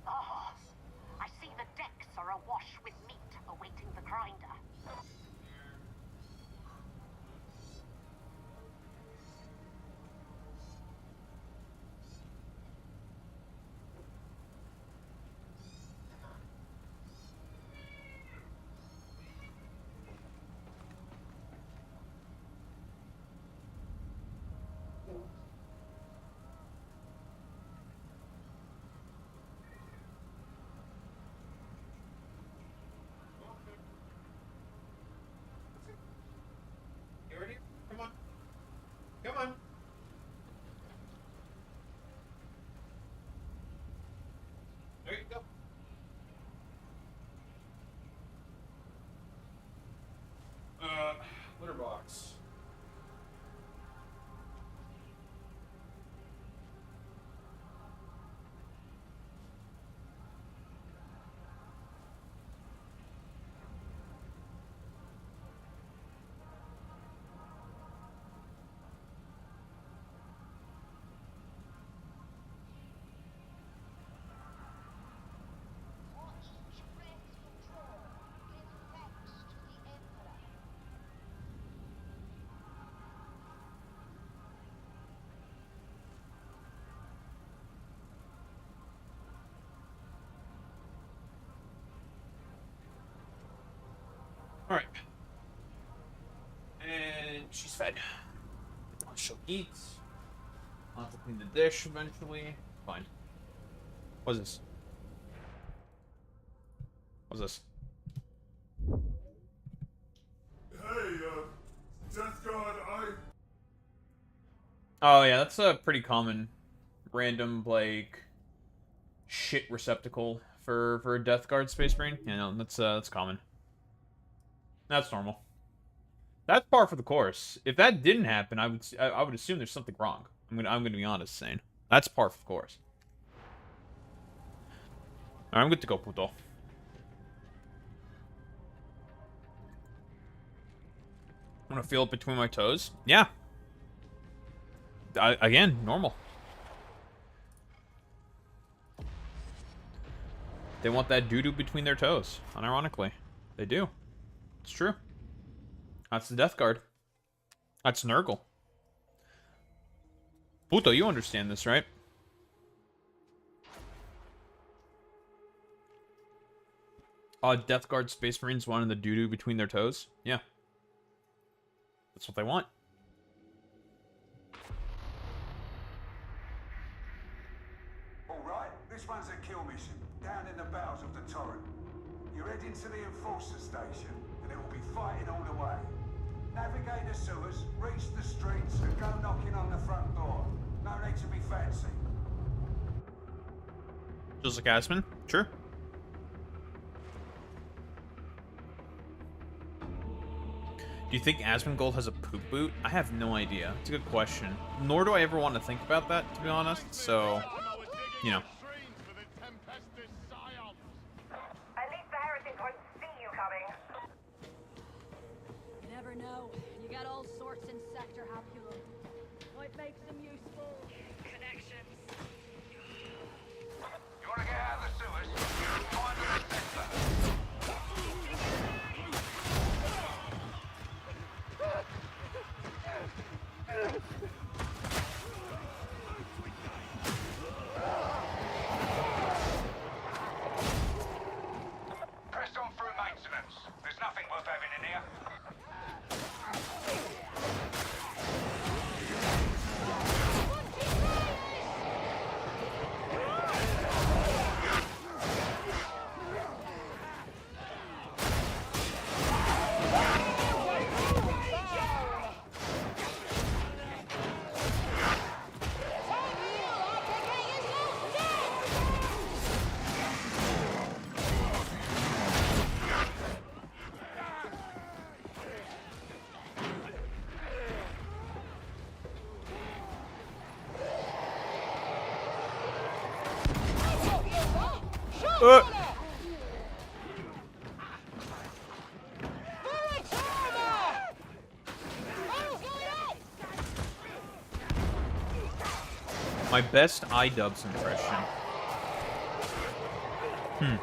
Ah, I see the decks are awash with meat awaiting the grinder. You ready? Come on. Come on. There you go. Litter box. For each breath you draw, give thanks to the Emperor. All right. And she's fed. She'll eat. I'll have to clean the dish eventually. Fine. What's this? What's this? Hey, Death Guard, Oh yeah, that's a pretty common random like shit receptacle for a Death Guard Space Marine. Yeah, no, that's common. That's normal. That's par for the course. If that didn't happen, I would assume there's something wrong. I'm gonna be honest saying that's par for the course. Alright, I'm good to go, puto. I'm gonna feel it between my toes. Yeah. Again, normal. They want that doo-doo between their toes. Unironically. They do. It's true. That's the Death Guard. That's Nurgle. Puto, you understand this, right? Death Guard Space Marines wanting the doo-doo between their toes? Yeah. That's what they want. Alright, this one's a kill mission, down in the bowels of the torrent. You're heading to the Enforcer Station, and it will be fighting all the way. Navigate the sewers, reach the streets, and go knocking on the front door. No need to be fancy. Just like Aspen? Sure. Do you think Asmongold has a poop boot? I have no idea. It's a good question. Nor do I ever want to think about that, to be honest. So, you know. At least the heretics won't see you coming. You never know. You got all sorts in Sector Hapulum. Might make some useful connections. You want to get out of the sewers? Find the sector. Press on through maintenance. There's nothing worth having in here. My best Idubbbz impression. I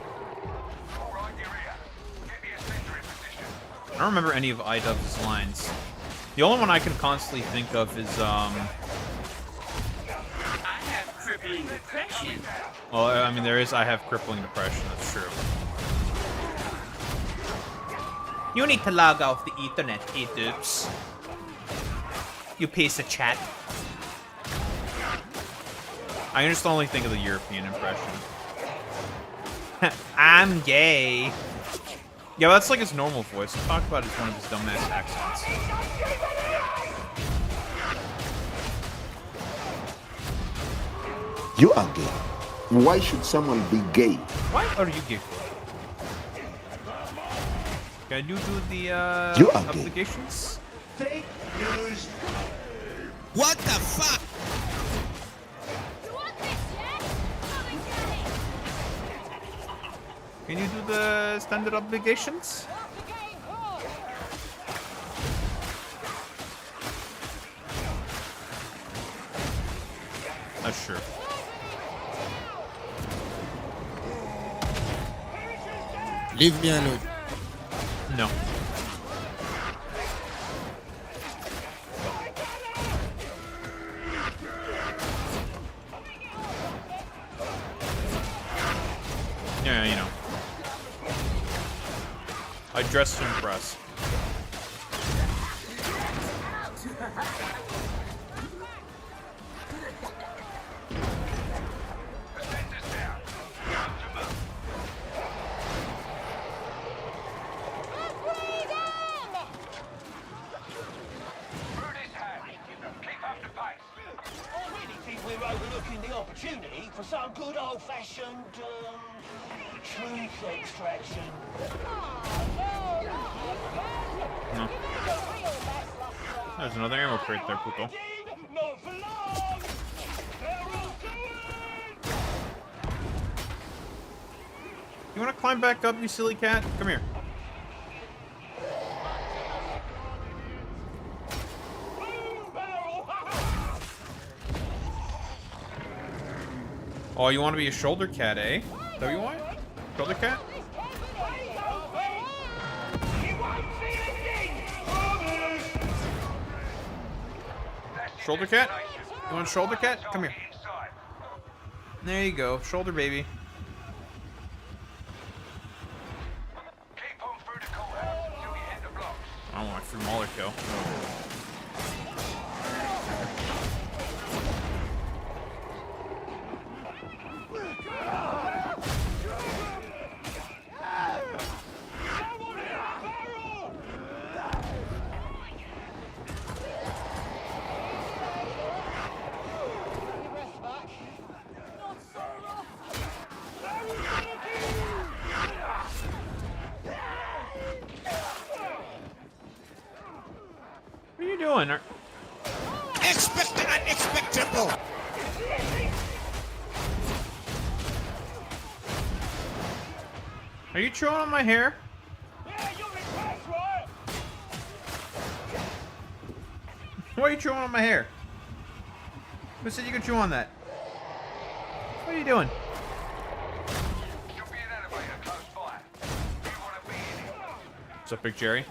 don't remember any of Idubbbz's lines. The only one I can constantly think of is, I have crippling depression. well, I mean, there is I have crippling depression, that's true. You need to log off the Ethernet, Idubbbz. You piece of chat. I can just only think of the European impression. I'm gay. Yeah, but that's like his normal voice. We'll talk about it as one of his dumbass accents. You are gay. Why should someone be gay? Why are you gay? Can you do the You are gay. obligations? Fake news. What the fuck? Can you do the standard obligations? That's true. Leave me alone. No. Yeah, you know. I dress to impress. We're overlooking the opportunity for some good old-fashioned truth extraction. No. There's another ammo crate there, Puto. Not for long. You want to climb back up, you silly cat? Come here. Oh, you want to be a shoulder cat, eh? Is that what you want? Shoulder cat? Shoulder cat? You want shoulder cat? Come here. There you go. Shoulder baby. I don't want a free Mauler kill. you doing? Expect the unexpectable. Are you chewing on my hair? Yeah, you're impressed, right? Why are you chewing on my hair? Who said you could chew on that? What are you doing? Should be an elevator close by. You want to be in it? What's up, Big Jerry?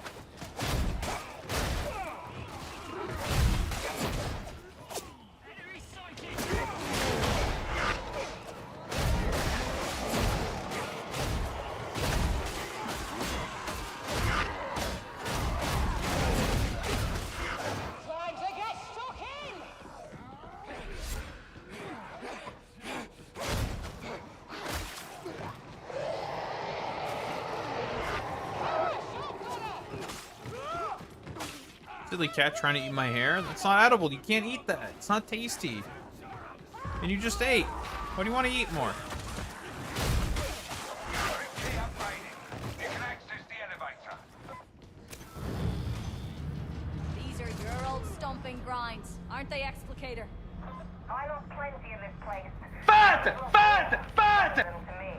Time to get stuck in! Silly cat trying to eat my hair? That's not edible. You can't eat that. It's not tasty. And you just ate. What do you want to eat more? Key upgraded. You can access the elevator. These are your old stomping grinds, aren't they, Explicator? I lost plenty in this place. Fat! Fat! Fat! To me.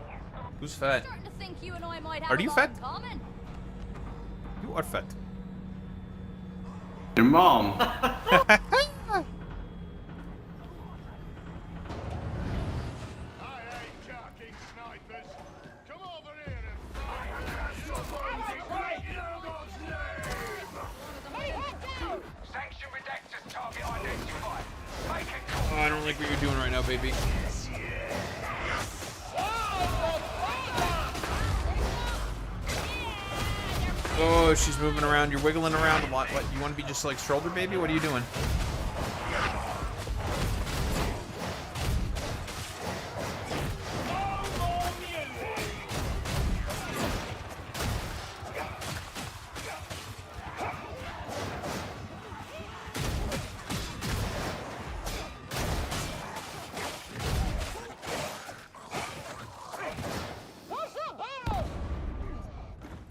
Who's fat? Starting to think you and I might have Are a you lot fat? in common. You are fat. Your mom. Sanction redactors target identified. Make it Oh, I don't like what you're doing right now, baby. Oh, she's moving around. You're wiggling around a lot. What? You want to be just like shoulder baby? What are you doing?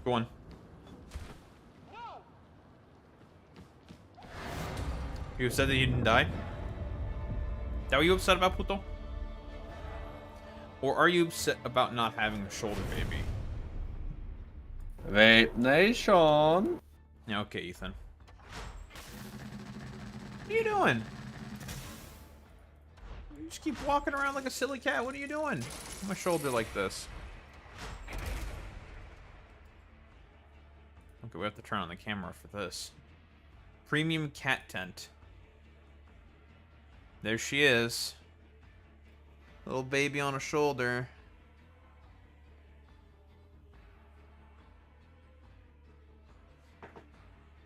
Go on. You said that you didn't die? Is that what you upset about, Puto? Or are you upset about not having a shoulder baby? Vape Nation. Yeah, okay, Ethan. What are you doing? You just keep walking around like a silly cat. What are you doing? My shoulder like this. Okay, we have to turn on the camera for this. Premium cat tent. There she is. Little baby on a shoulder.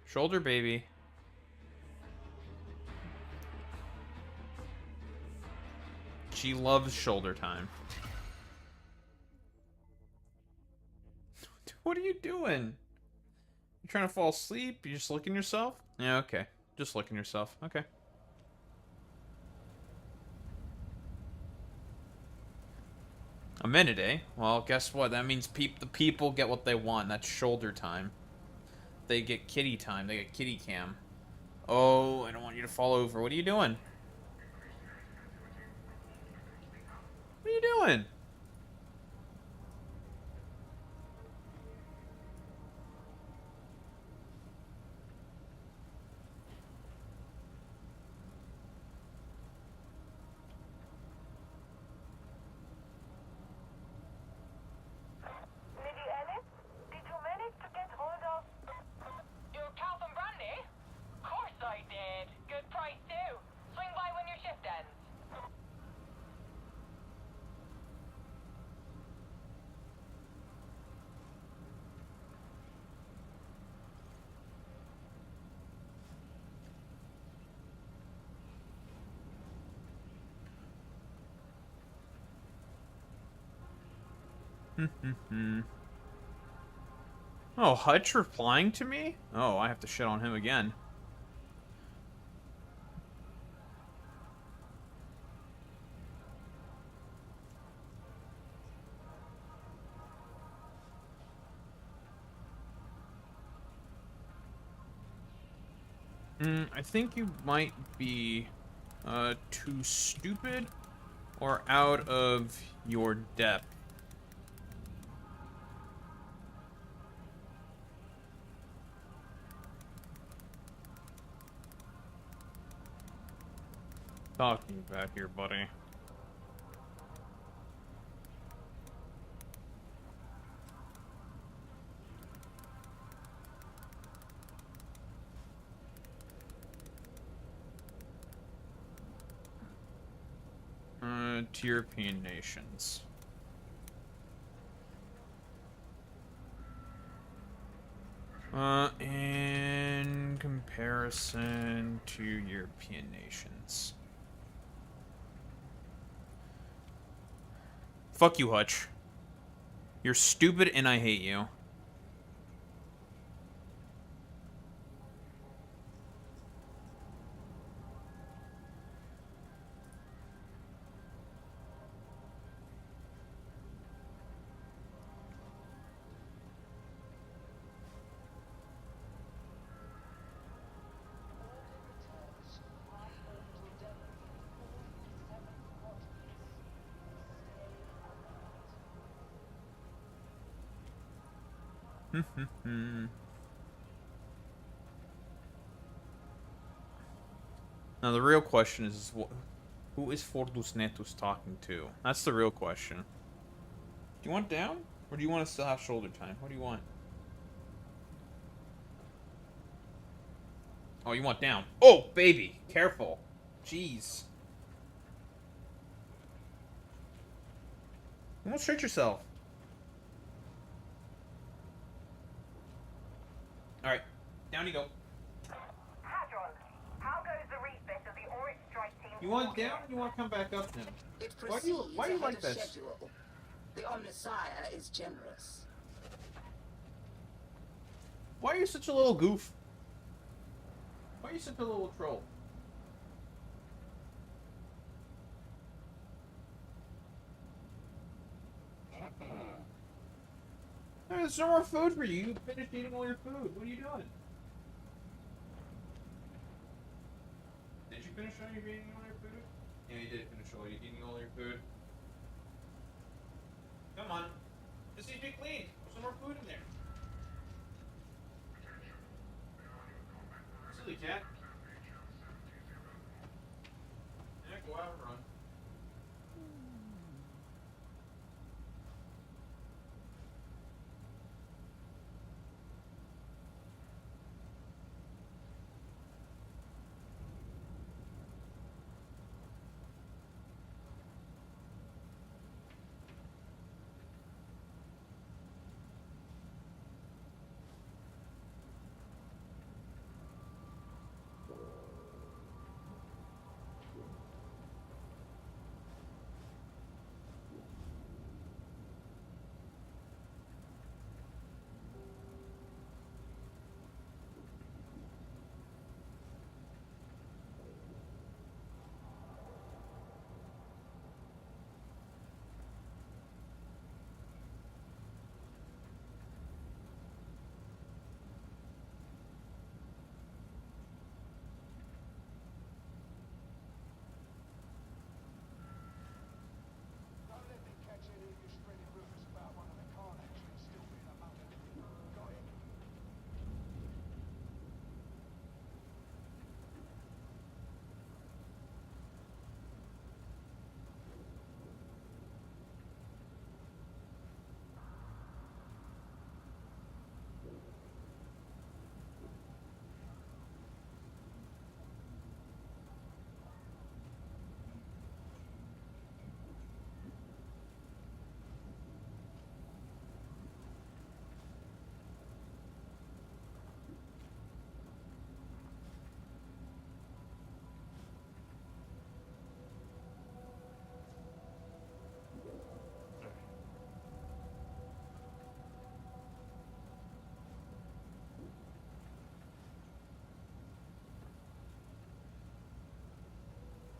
Shoulder baby. She loves shoulder time. What are you doing? You trying to fall asleep? You just looking yourself? Yeah, okay. Just looking yourself. Okay. A minute, eh? Well, guess what? That means the people get what they want. That's shoulder time. They get kitty time. They get kitty cam. Oh, I don't want you to fall over. What are you doing? What are you doing? Oh, Hutch replying to me? Oh, I have to shit on him again. I think you might be too stupid or out of your depth. Talking about here, buddy. To European nations. In comparison to European nations. Fuck you, Hutch. You're stupid and I hate you. Now the real question is, who is Fortus Netus talking to? That's the real question. Do you want down? Or do you want to still have shoulder time? What do you want? Oh, you want down. Oh, baby. Careful. Jeez. You almost hurt yourself. Alright. Down you go. Hadron, how goes the refit of the Oryx strike team? You want down or you want to come back up now? It Why do you proceeds like ahead of this? schedule. The Omnissiah is generous. Why are you such a little goof? Why are you such a little troll? There's no more food for you. You finished eating all your food. What are you doing? Did you finish all your eating all your food? Yeah, you did finish all your eating all your food. Come on. This needs to be cleaned. There's some more food in there. Silly cat. Yeah, go out and run.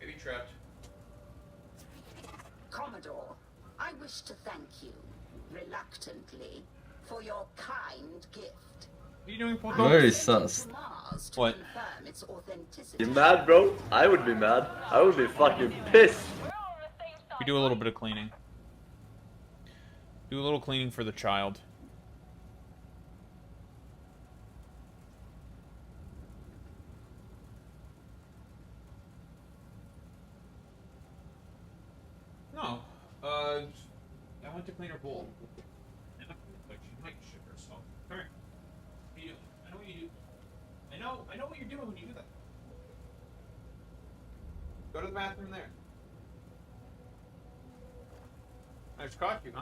Maybe trapped. Commodore, I wish to thank you, reluctantly, for your kind gift. are you doing, Poto? Very sus. What? You mad, bro? I would be mad. I would be fucking pissed. We do a little bit of cleaning. Do a little cleaning for the child. No. I went to clean her bowl. Like she might shit herself. Come here. What are you doing? I know what you do. I know what you're doing when you do that. Go to the bathroom there. I just caught you, huh?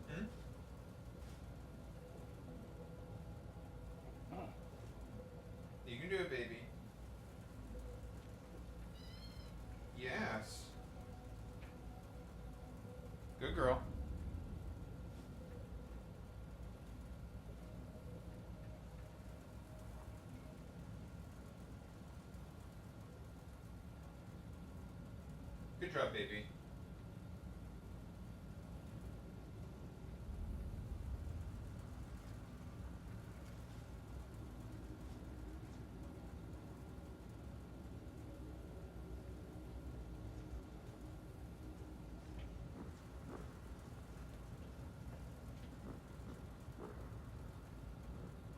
Hmm? You can do it, baby. Yes. Good girl. Good job, baby.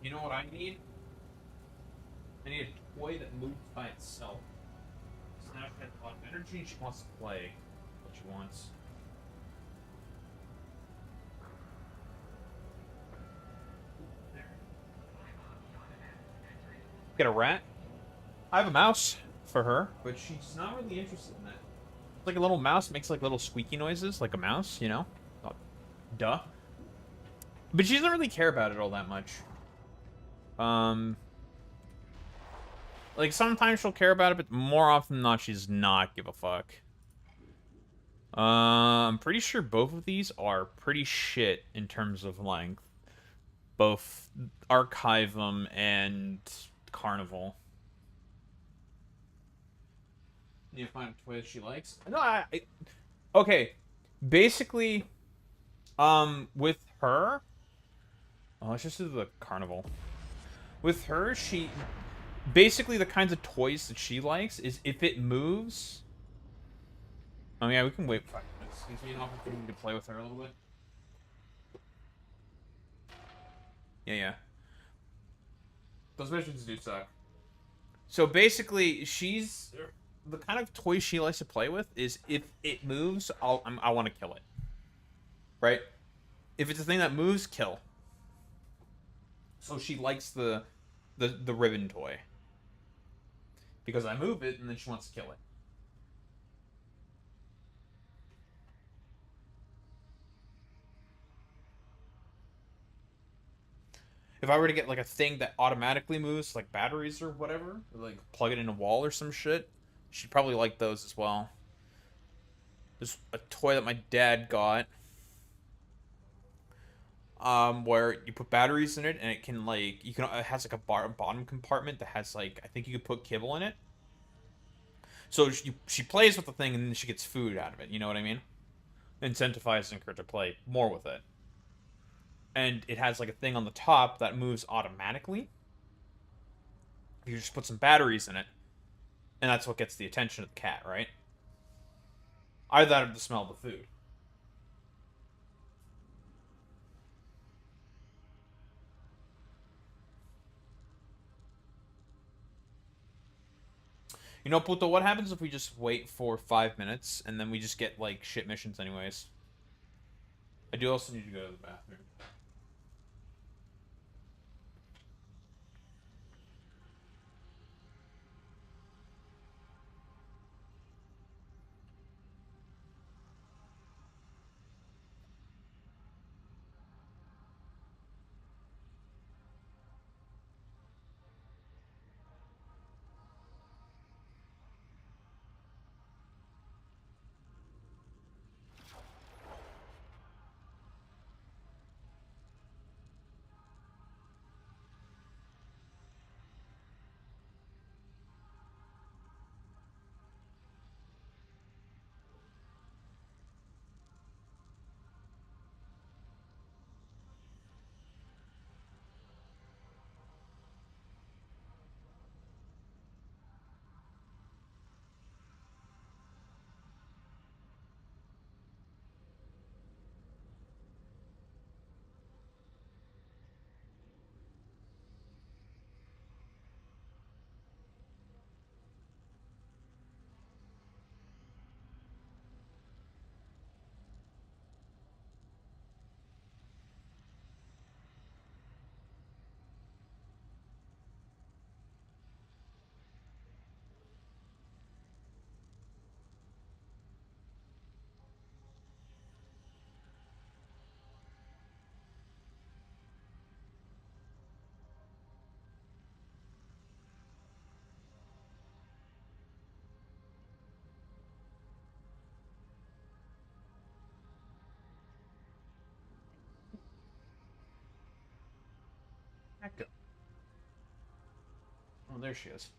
You know what I need? I need a toy that moves by itself. Snap has a lot of energy and she wants to play what she wants. There. Get a rat? I have a mouse for her, but she's not really interested in that. It's like a little mouse, makes like little squeaky noises, like a mouse, you know? Oh, duh. But she doesn't really care about it all that much. Like, sometimes she'll care about it, but more often than not, she's not give a fuck. I'm pretty sure both of these are pretty shit in terms of length. Both Archivum and Carnival. You find a toy that she likes? No, okay. Basically, with her... Oh, let's just do the Carnival. With her, she... Basically, the kinds of toys that she likes is if it moves... Oh, yeah, we can wait 5 minutes. Gives me an opportunity to play with her a little bit. Yeah. Those missions do suck. So, basically, she's... The kind of toy she likes to play with is if it moves, I want to kill it. Right? If it's a thing that moves, kill. So she likes the ribbon toy. Because I move it, and then she wants to kill it. If I were to get, like, a thing that automatically moves, like batteries or whatever, or, like, plug it in a wall or some shit, she'd probably like those as well. There's a toy that my dad got. Where you put batteries in it, and it can, like, it has, like, a bottom compartment that has, like, I think you could put kibble in it. So she plays with the thing, and then she gets food out of it, you know what I mean? Incentivizing her to play more with it. And it has, like, a thing on the top that moves automatically. You just put some batteries in it, and that's what gets the attention of the cat, right? Either that or the smell of the food. You know, Puto, what happens if we just wait for 5 minutes and then we just get, like, shit missions anyways? I do also need to go to the bathroom. Oh, there she is.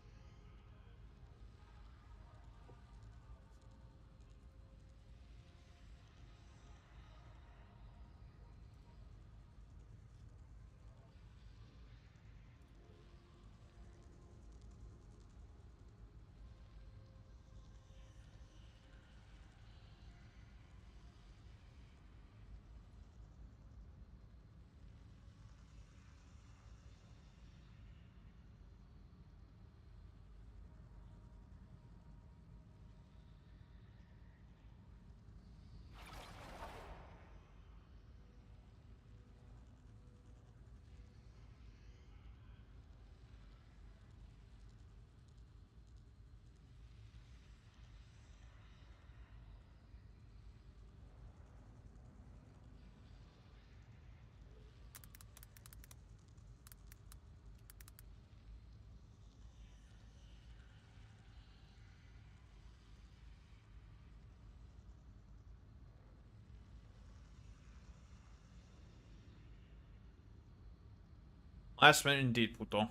Last minute indeed, puto.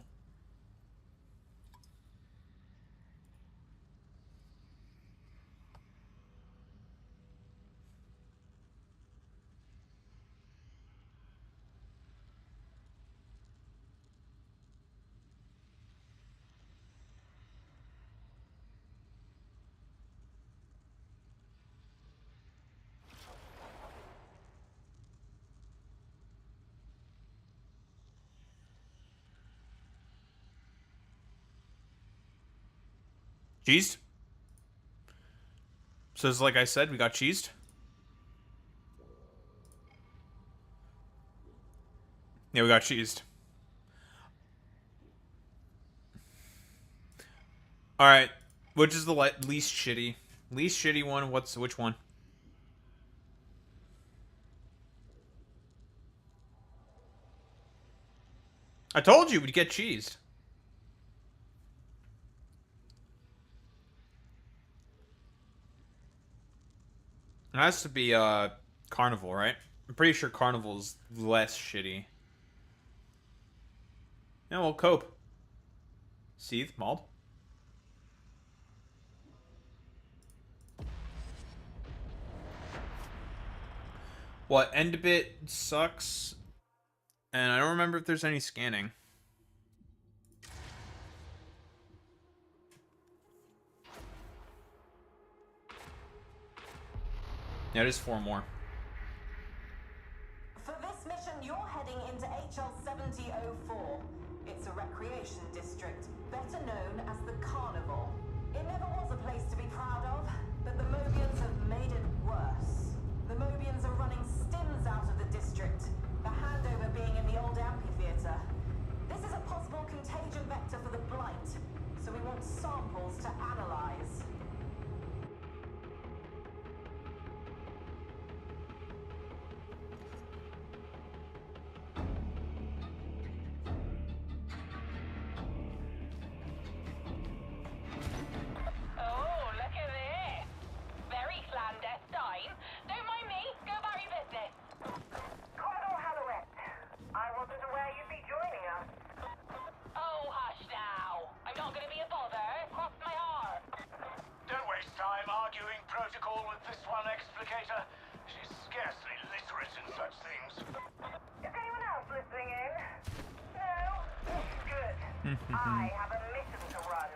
Cheesed? So it's like I said, we got cheesed. Yeah, we got cheesed. Alright. Which is the least shitty? Least shitty one, which one? I told you we'd get cheesed. It has to be Carnival, right? I'm pretty sure Carnival's less shitty. Yeah, we'll cope. Seethe, mauled. What, end a bit sucks. And I don't remember if there's any scanning. Yeah, it is 4 more. For this mission, you're heading into HL 7004. It's a recreation district, better known as the Carnival. It never was a place to be proud of, but the Mobians have made it worse. The Mobians are running stims out of the district, the handover being in the old amphitheater. This is a possible contagion vector for the Blight, so we want samples to analyze. I have a mission to run.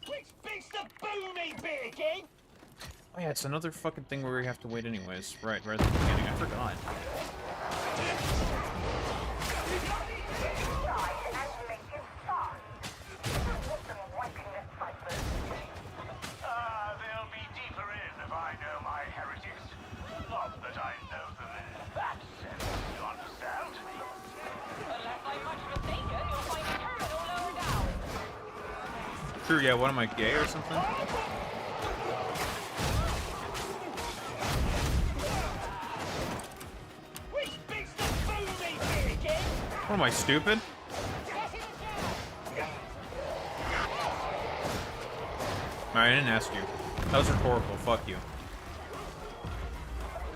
Which bit's the boomy bit again? Oh yeah, it's another fucking thing where we have to wait anyways. Right at the beginning. I forgot. They'll be deeper in if I know my heretics. Not that I know them in that sense, you understand? Unless I'm much mistaken, you'll find a terminal lower down. True, yeah, what am I, gay or something? Which bit's the boomy bit again? What am I, stupid? Alright, I didn't ask you. That was rhetorical, fuck you.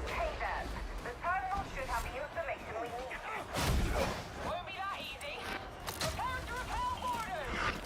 Hey there. The terminal should have the information we need. Won't be that easy. Prepare to repel borders.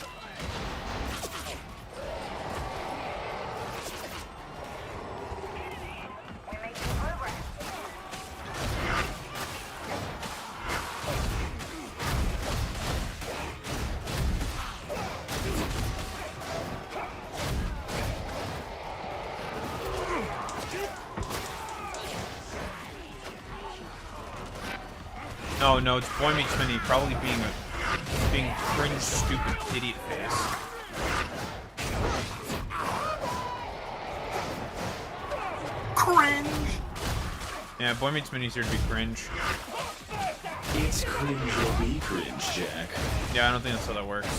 Oh no, it's Boy Meets Mini probably being cringe, stupid idiot face. Cringe! Yeah, Boy Meets Mini's here to be cringe. It's cringe or be cringe, Jack. Yeah, I don't think that's how that works.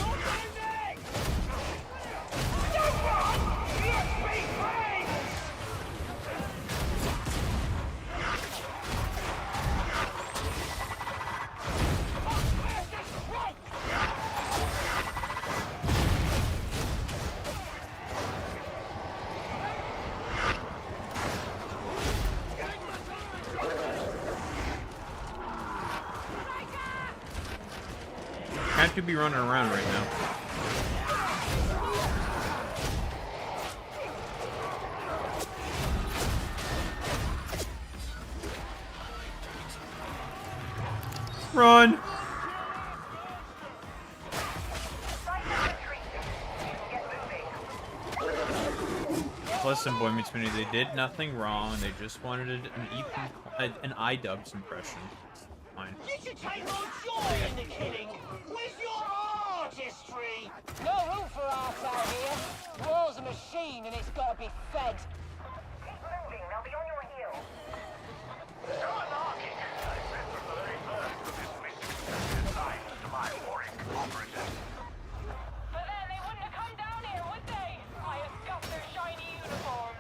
Can't you be running around right now? Run! Listen, Boy Meets Mini, they did nothing wrong. They just wanted an Idubbbz impression. It's fine. You should take more joy in the killing. Where's your artistry? No room for art out here. War's a machine and it's got to be fed. Keep moving, they'll be on your heels. But then they wouldn't have come down here, would they? I have got their shiny uniforms.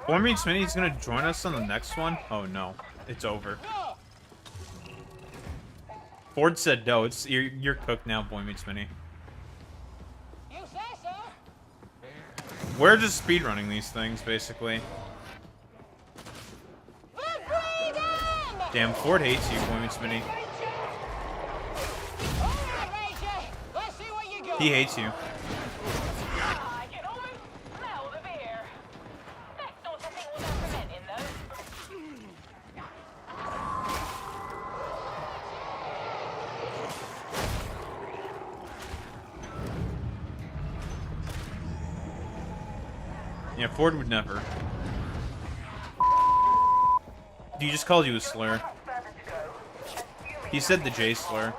Boy Meets Mini is gonna join us on the next one? Oh no, it's over. Ford said no. It's you're cooked now, Boy Meets Mini. You say so? We're just speedrunning these things, basically. Damn, Ford hates you, Boy Meets Mini. He hates you. Yeah, Ford would never. He just called you a slur. He said the J slur.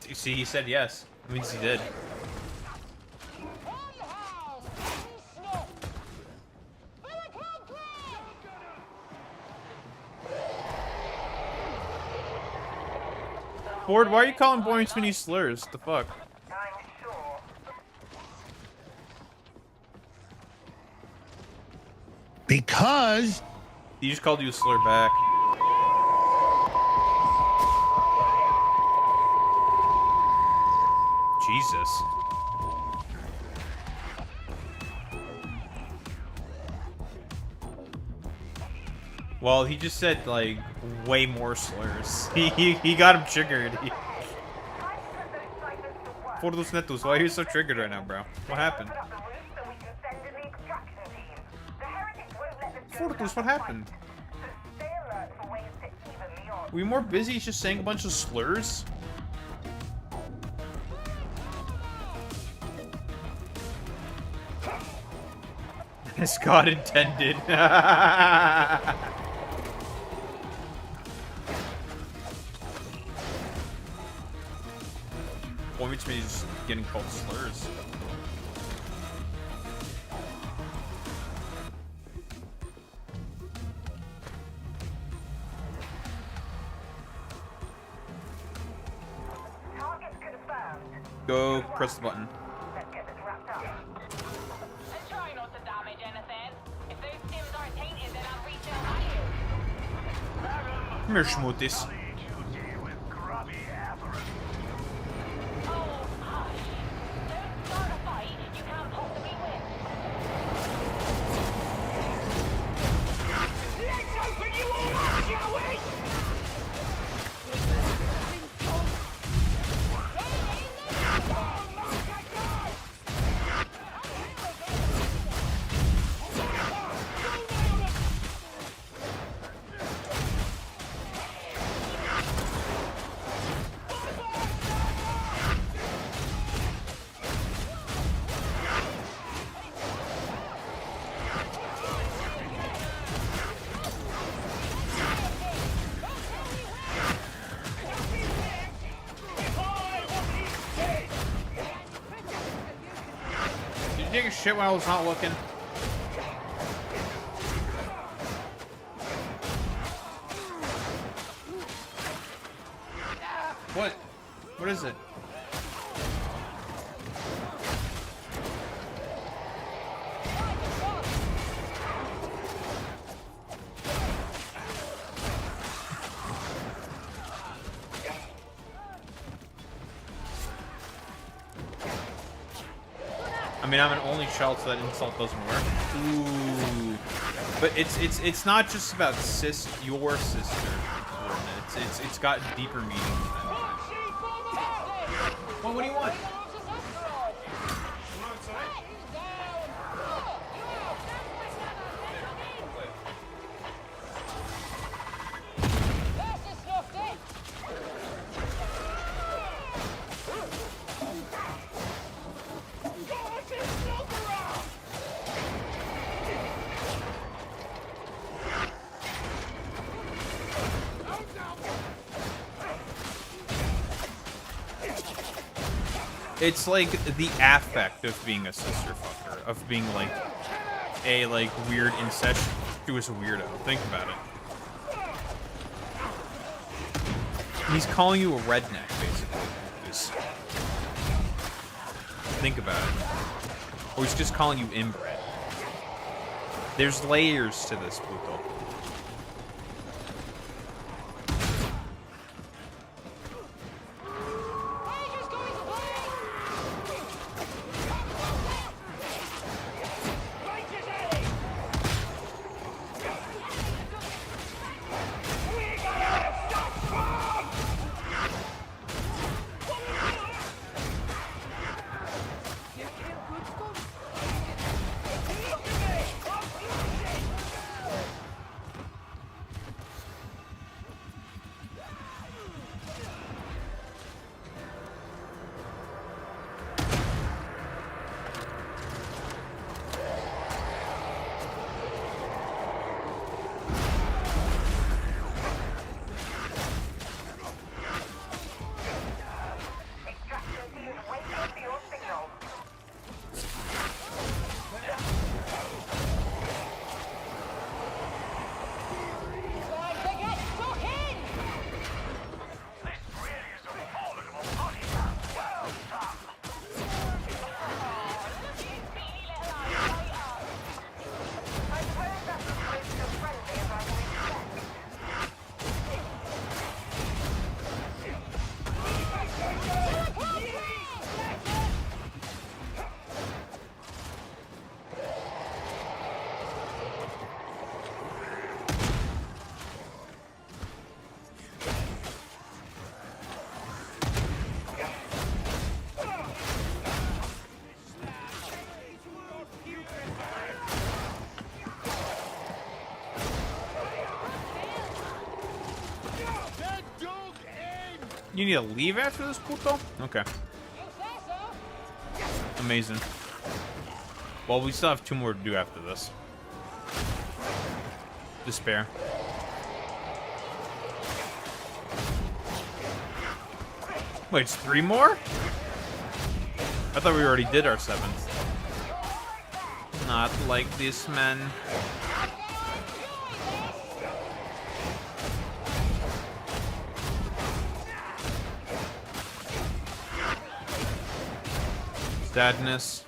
You see, he said yes. That means he did. Ford, why are you calling Boy Meets Mini slurs? What the fuck? Because he just called you a slur back. Jesus. Well, he just said like way more slurs. He got him triggered. For those netos, why are you so triggered right now, bro? What happened? Fortus, what happened? Were you more busy just saying a bunch of slurs? As God intended. Boy Meets Mini is getting called slurs. Go press the button. Let's get this wrapped up. And try not to damage anything. If those stims aren't tainted, then I'll resell value. Come here, schmooties. you take a shit while I was not looking? What? What is it? I mean, I'm an only child, so that insult doesn't work. Ooh. But it's not just about your sister. It's got deeper meaning than that. Well, what do you want? It's like the affect of being a sister fucker, of being like a weird incestuous weirdo. Think about it. He's calling you a redneck, basically. Think about it. Or he's just calling you inbred. There's layers to this, Pluto. You need to leave after this, Pluto? Okay. Amazing. Well, we still have 2 more to do after this. Despair. Wait, it's 3 more? I thought we already did our 7th. Not like this, man. Sadness.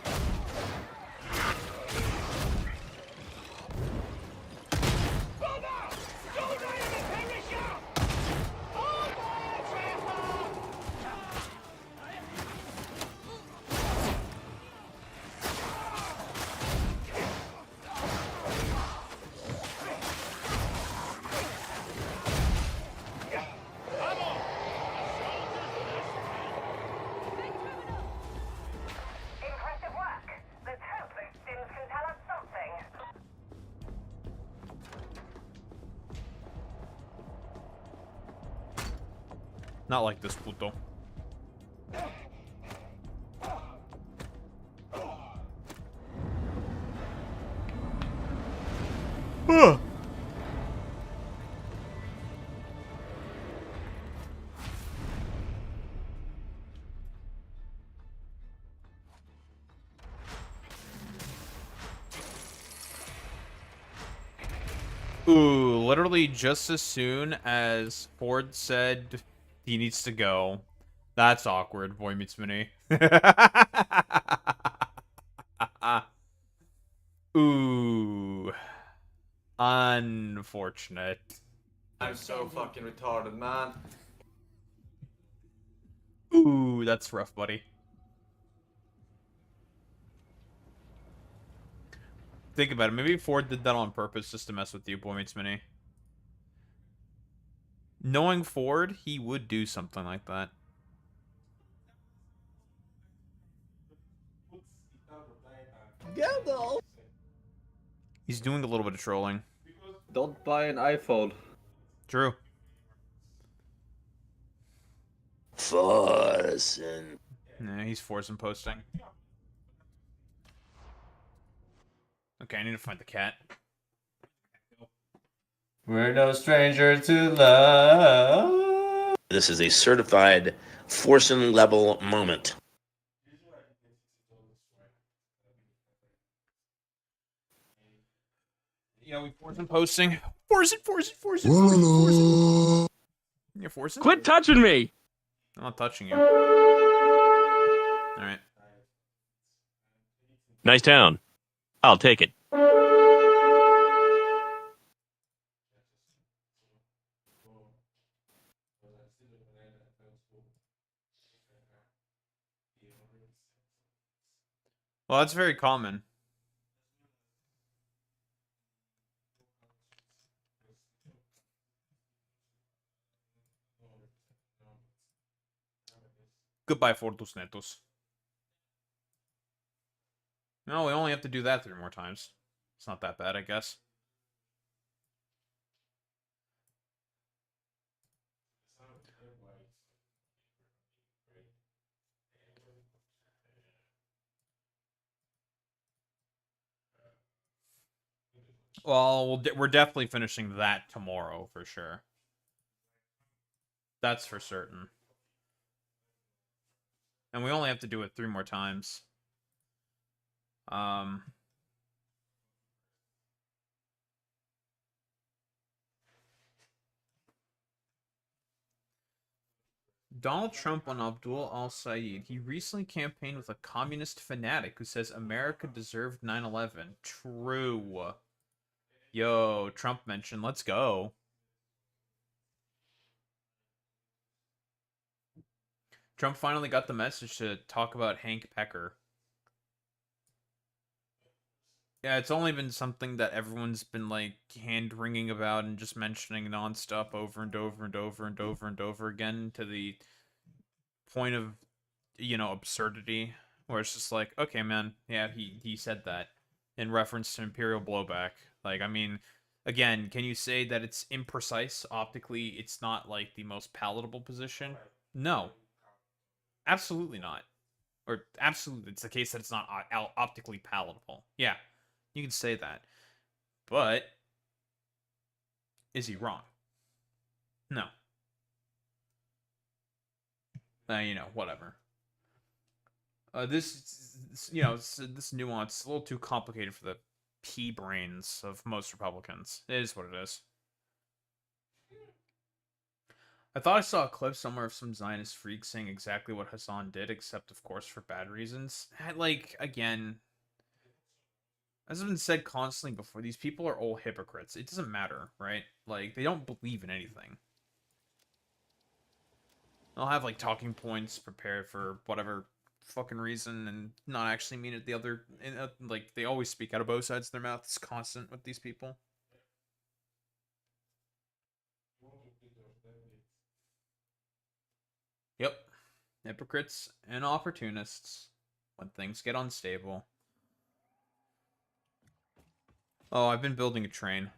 Not like this, Pluto. Ooh, literally just as soon as Ford said he needs to go. That's awkward, Boy Meets Mini. Ooh. Unfortunate. I'm so fucking retarded, man. Ooh, that's rough, buddy. Think about it. Maybe Ford did that on purpose just to mess with you, Boy Meets Mini. Knowing Ford, he would do something like that. Gandalf! He's doing a little bit of trolling. Don't buy an iPhone. True. Forcing. Yeah, he's forcing posting. Okay, I need to find the cat. We're no stranger to love. This is a certified forcing level moment. Yeah, we forcing posting. Force it, force it, force it, force it, force it. You're forcing? Quit touching me! I'm not touching you. Alright. Nice town. I'll take it. Well, that's very common. Goodbye, Fortus Netos. No, we only have to do that 3 more times. It's not that bad, I guess. Well, we're definitely finishing that tomorrow, for sure. That's for certain. And we only have to do it 3 more times. Donald Trump on Abdul al-Sayed. He recently campaigned with a communist fanatic who says America deserved 9/11. True. Yo, Trump mentioned, let's go. Trump finally got the message to talk about Hank Pecker. Yeah, it's only been something that everyone's been, like, hand-wringing about and just mentioning nonstop over and over and over and over and over again to the point of, you know, absurdity, where it's just like, okay, man, yeah, he said that in reference to Imperial blowback. Like, I mean, again, can you say that it's imprecise? Optically, it's not, like, the most palatable position? No. Absolutely not. Or, absolutely, it's the case that it's not optically palatable. Yeah. You can say that. But is he wrong? No. You know, whatever. This nuance is a little too complicated for the pea brains of most Republicans. It is what it is. I thought I saw a clip somewhere of some Zionist freak saying exactly what Hasan did, except, of course, for bad reasons. Like, again, as has been said constantly before, these people are all hypocrites. It doesn't matter, right? Like, they don't believe in anything. They'll have, like, talking points prepared for whatever fucking reason and not actually mean it the other... like, they always speak out of both sides of their mouth. It's constant with these people. Yep. Hypocrites and opportunists when things get unstable. Oh, I've been building a train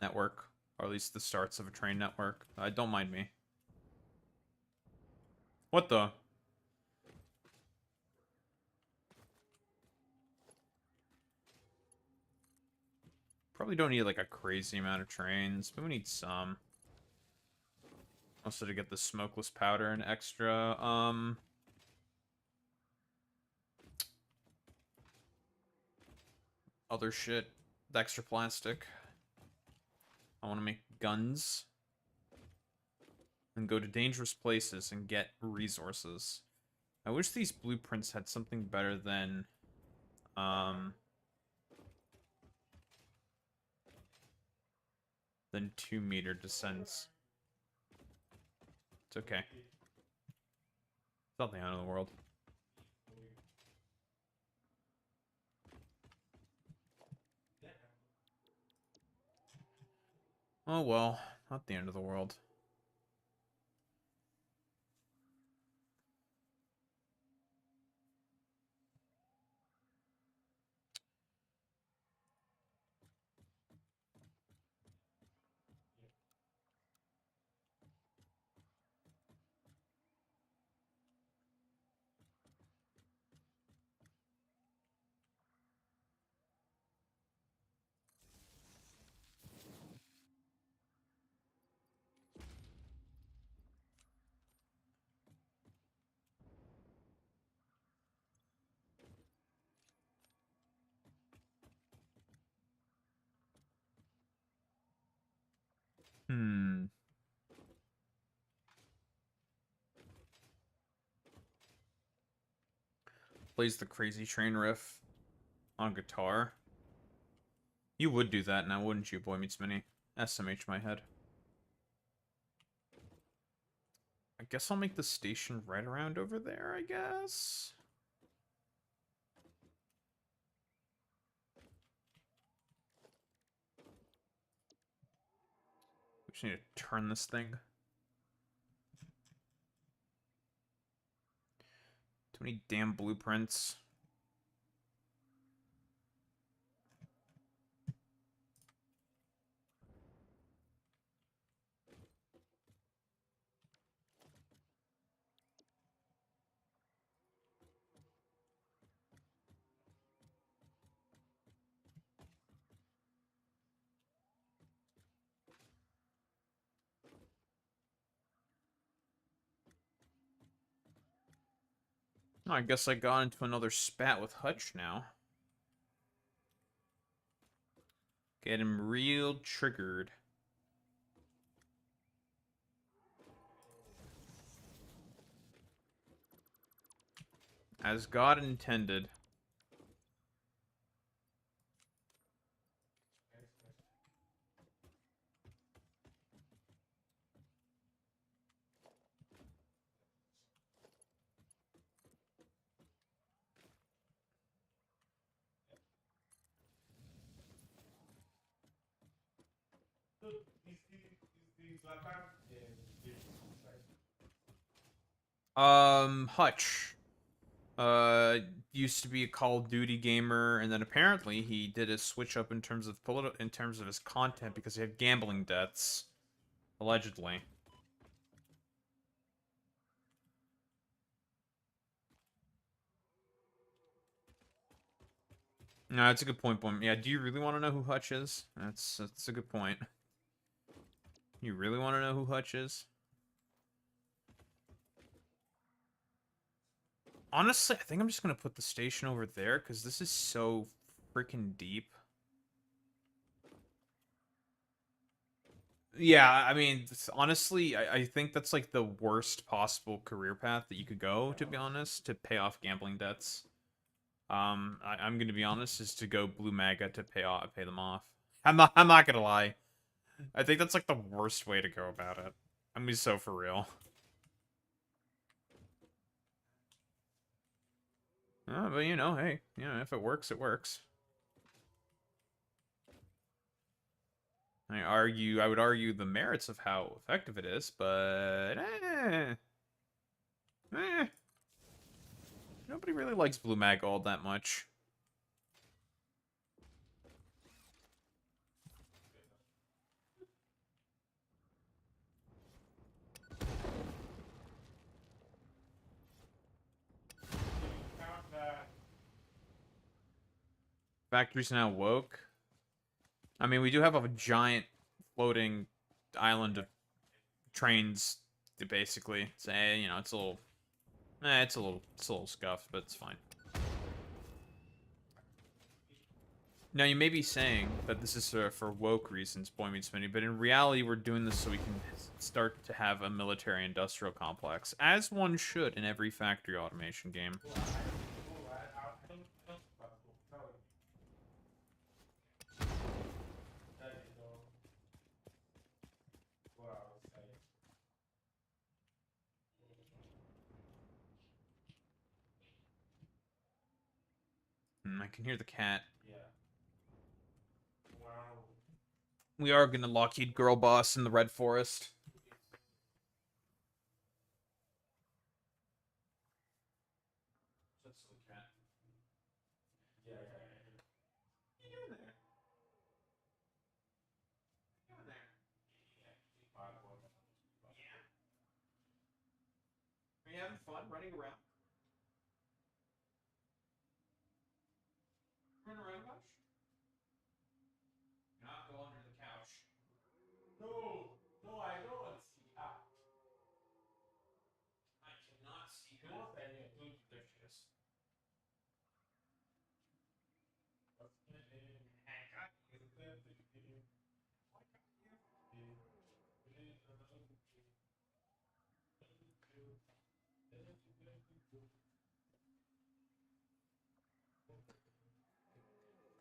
network, or at least the starts of a train network. Don't mind me. What the? Probably don't need like a crazy amount of trains, but we need some. Also to get the smokeless powder and extra, other shit. The extra plastic. I want to make guns. And go to dangerous places and get resources. I wish these blueprints had something better than... 2-meter descents. It's okay. It's not the end of the world. Oh well, not the end of the world. Plays the Crazy Train riff on guitar. You would do that now, wouldn't you, Boy Meets Mini? SMH my head. I guess I'll make the station right around over there, I guess? We just need to turn this thing. Too many damn blueprints. I guess I got into another spat with Hutch now. Get him real triggered. As God intended. Hutch. Used to be a Call of Duty gamer, and then apparently he did a switch up in terms of his content because he had gambling debts, allegedly. No, that's a good point, Boom. Yeah, do you really want to know who Hutch is? That's a good point. You really want to know who Hutch is? Honestly, I think I'm just going to put the station over there, because this is so freaking deep. Yeah, I mean, honestly, I think that's like the worst possible career path that you could go, to be honest, to pay off gambling debts. I'm going to be honest, is to go Blue Maga to pay them off. I'm not going to lie. I think that's like the worst way to go about it. I'm be so for real. But you know, hey, you know, if it works, it works. I would argue the merits of how effective it is, but nobody really likes Blue Mag all that much. Factory's now woke. I mean, we do have a giant floating island of trains to basically say, you know, it's a little, it's a little scuffed, but it's fine. Now, you may be saying that this is for woke reasons, Boy Meets Mini, but in reality, we're doing this so we can start to have a military-industrial complex, as one should in every factory automation game. I can hear the cat. We are gonna Lockheed girl boss in the Red Forest. That's the cat. Yeah. What are you doing there? What are you doing there? Yeah. Are you having fun running around? Running around much? Not go under the couch. No, I don't see how. I cannot see how. There she is.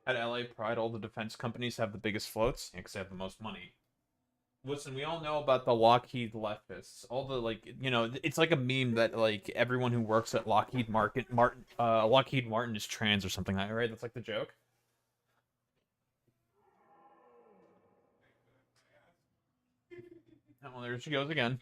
At LA Pride, all the defense companies have the biggest floats, because they have the most money. Listen, we all know about the Lockheed leftists. All the, like, you know, it's like a meme that, like, everyone who works at Lockheed Martin is trans or something like that, right? That's like the joke. Oh, well, there she goes again.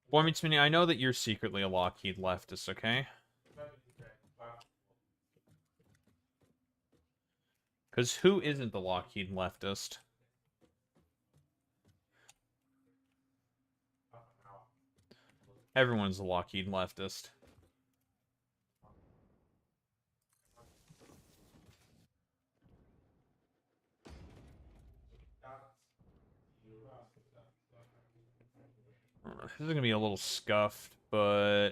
Boy Meets Mini, I know that you're secretly a Lockheed leftist, okay? Because who isn't the Lockheed leftist? Everyone's a Lockheed leftist. This is gonna be a little scuffed, but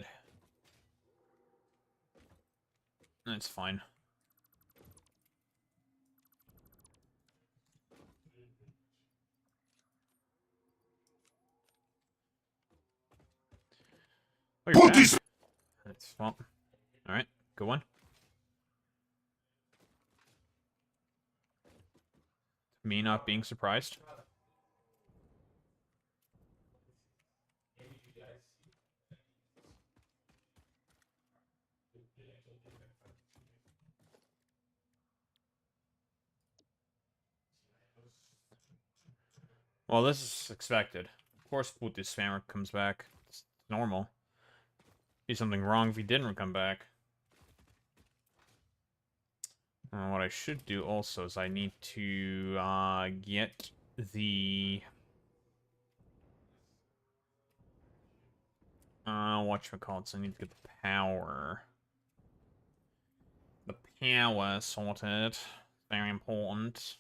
that's fine. Oh, you're back. That's fun. All right, good one. Me not being surprised. Well, this is expected. Of course, this spammer comes back. It's normal. Be something wrong if he didn't come back. What I should do also is I need to get the whatchamacallit, so I need to get the power. The power sorted. Very important.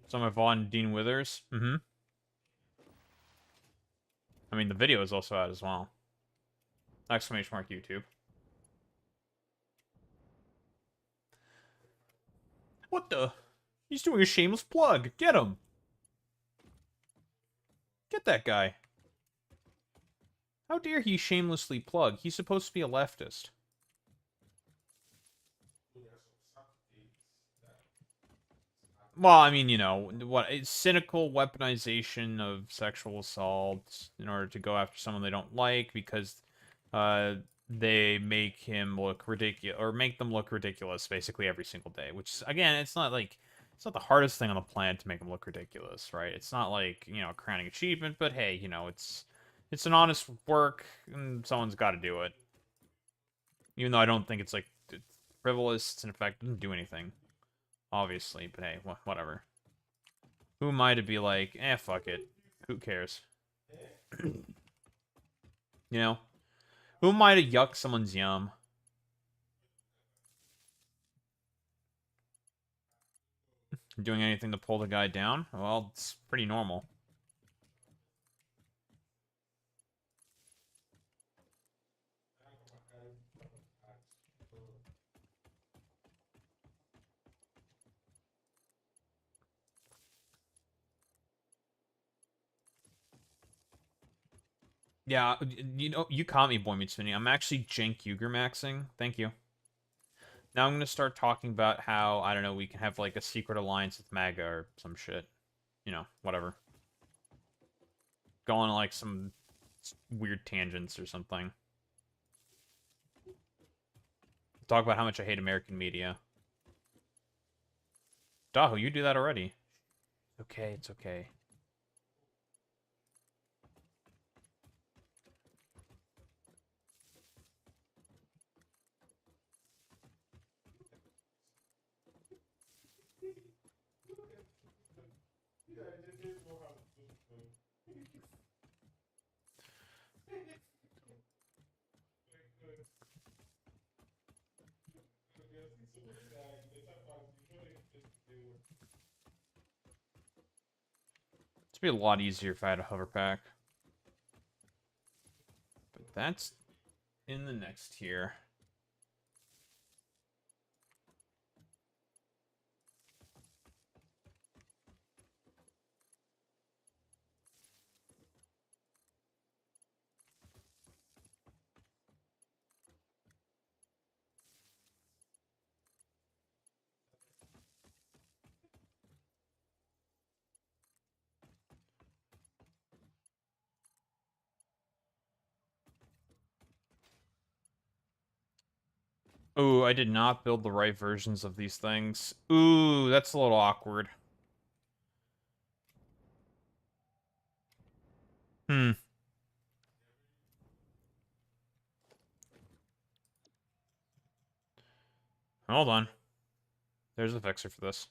Some of Von Dean Withers. I mean, the video is also out as well. Exclamation mark YouTube. What the? He's doing a shameless plug. Get him. Get that guy. How dare he shamelessly plug? He's supposed to be a leftist. Well, I mean, you know, what, it's cynical weaponization of sexual assault in order to go after someone they don't like because they make him look ridiculous, or make them look ridiculous basically every single day, which, again, it's not the hardest thing on the planet to make them look ridiculous, right? It's not like, you know, a crowning achievement, but hey, you know, it's an honest work, and someone's got to do it. Even though I don't think it's, like, it's frivolous, it's in effect, doesn't do anything. Obviously, but hey, whatever. Who am I to be like, fuck it. Who cares? You know? Who am I to yuck someone's yum? Doing anything to pull the guy down? Well, it's pretty normal. Yeah, you know, you caught me, Boy Meets Finny. I'm actually Jank Uger maxing. Thank you. Now I'm going to start talking about how, I don't know, we can have, like, a secret alliance with MAGA or some shit. You know, whatever. Go on, like, some weird tangents or something. Talk about how much I hate American media. Daho, you do that already. Okay, it's okay. It'd be a lot easier if I had a hover pack. But that's in the next tier. Ooh, I did not build the right versions of these things. Ooh, that's a little awkward. Hmm. Hold on. There's a fixer for this.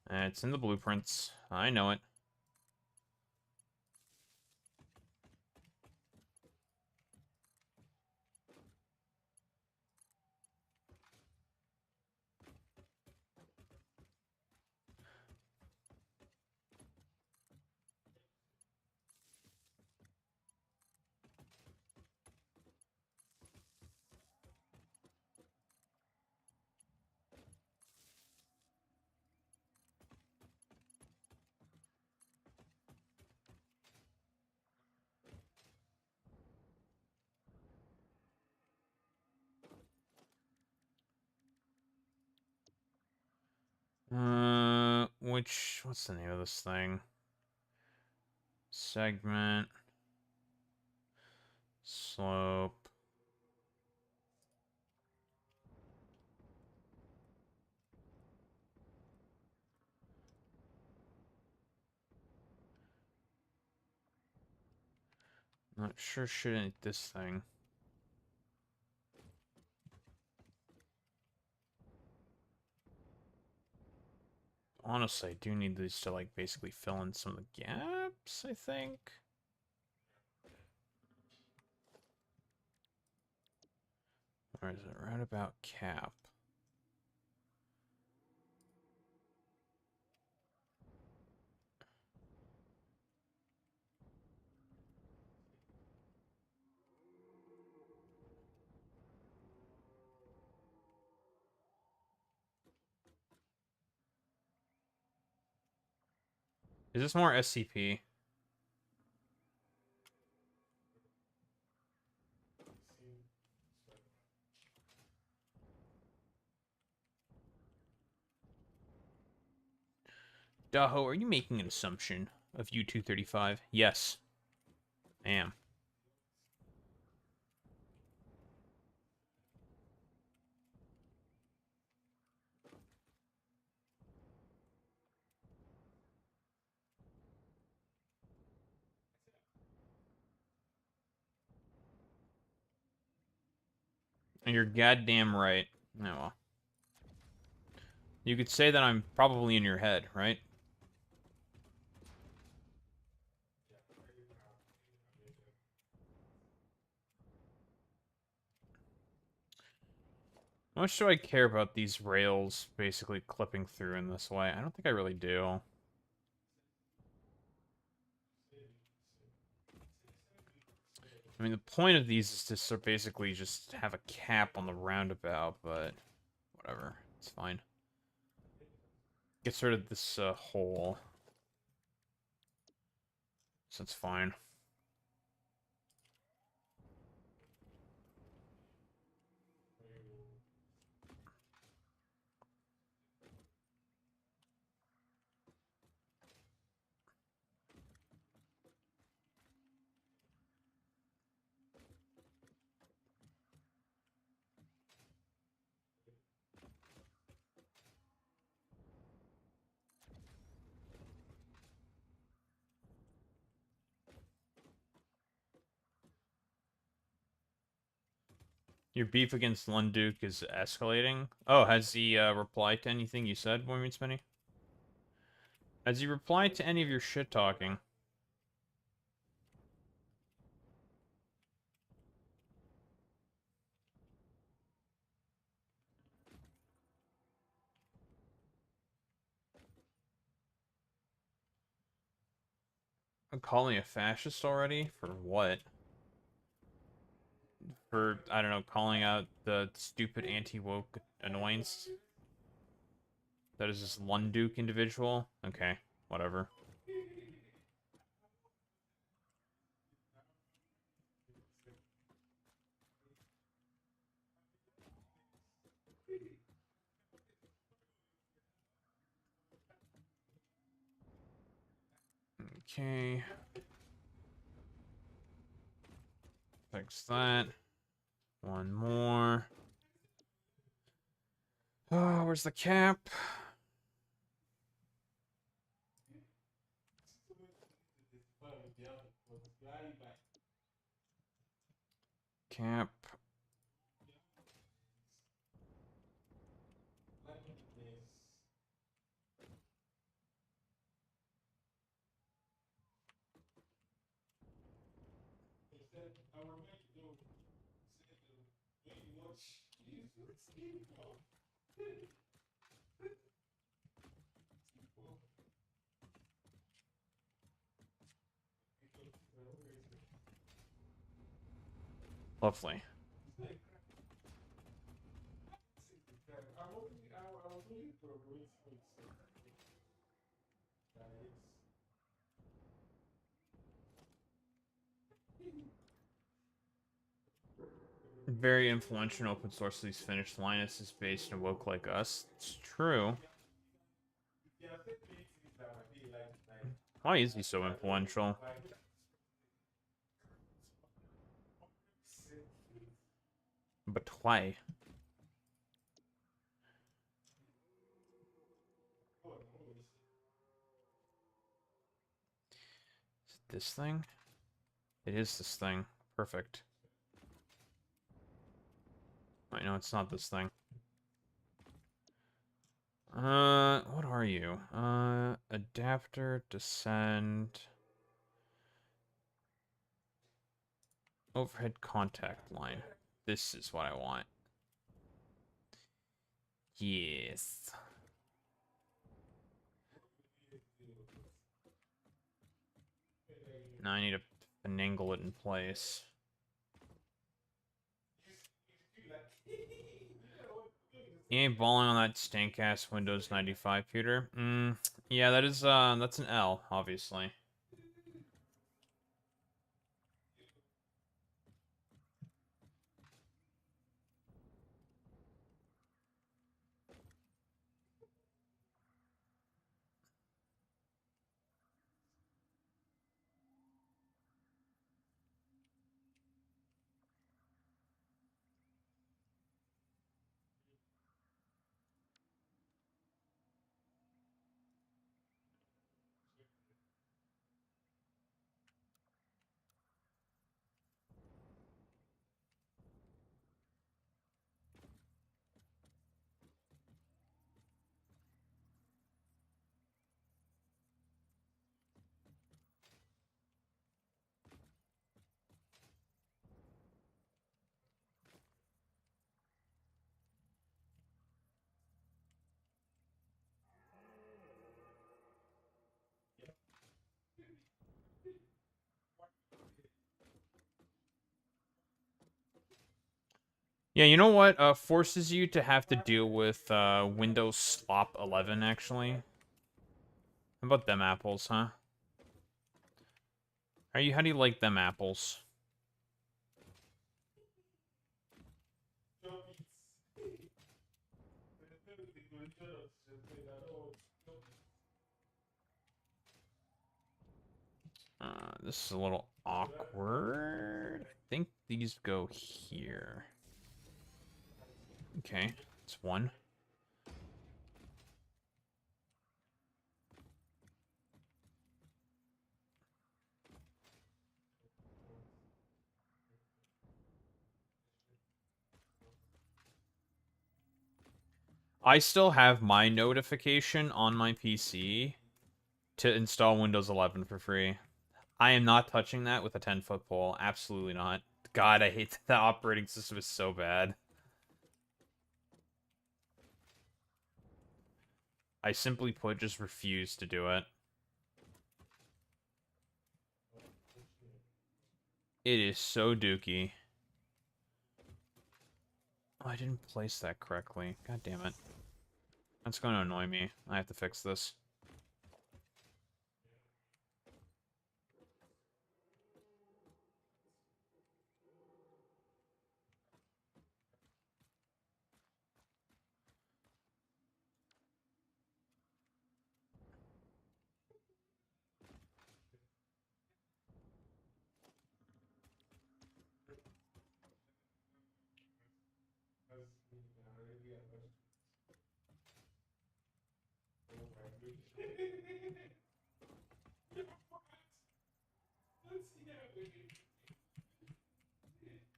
It's in the blueprints. I know it. What's the name of this thing? Segment. Slope. Not sure shouldn't this thing. Honestly, I do need these to, like, basically fill in some of the gaps, I think. Or is it right about cap? Is this more SCP? Daho, are you making an assumption of U-235? Yes. I am. And you're goddamn right. Oh, well. You could say that I'm probably in your head, right? How much do I care about these rails basically clipping through in this way? I don't think I really do. I mean, the point of these is to sort of basically just have a cap on the roundabout, but whatever. It's fine. Get rid of this hole. So it's fine. Your beef against Lunduke is escalating. Oh, has he replied to anything you said, Women Spinny? Has he replied to any of your shit talking? I'm calling a fascist already? For what? For, I don't know, calling out the stupid anti-woke annoyance? That is this Lunduke individual? Okay, whatever. Okay. Fix that. One more. Oh, where's the cap? Cap. Lovely. Very influential in open source. These finished Linus is based on woke like us. It's true. Why is he so influential? But why? Is it this thing? It is this thing. Perfect. Wait, no, it's not this thing. What are you? Adapter, descend. Overhead contact line. This is what I want. Yes. Now I need to finagle it in place. You ain't balling on that stank-ass Windows 95 computer? Yeah, that is, that's an L, obviously. Yeah, you know what forces you to have to deal with Windows Slop 11, actually? How about them apples, huh? How do you like them apples? This is a little awkward. I think these go here. Okay, it's one. I still have my notification on my PC to install Windows 11 for free. I am not touching that with a 10-foot pole. Absolutely not. God, I hate that operating system is so bad. I simply put just refuse to do it. It is so dookie. Oh, I didn't place that correctly. God damn it. That's going to annoy me. I have to fix this.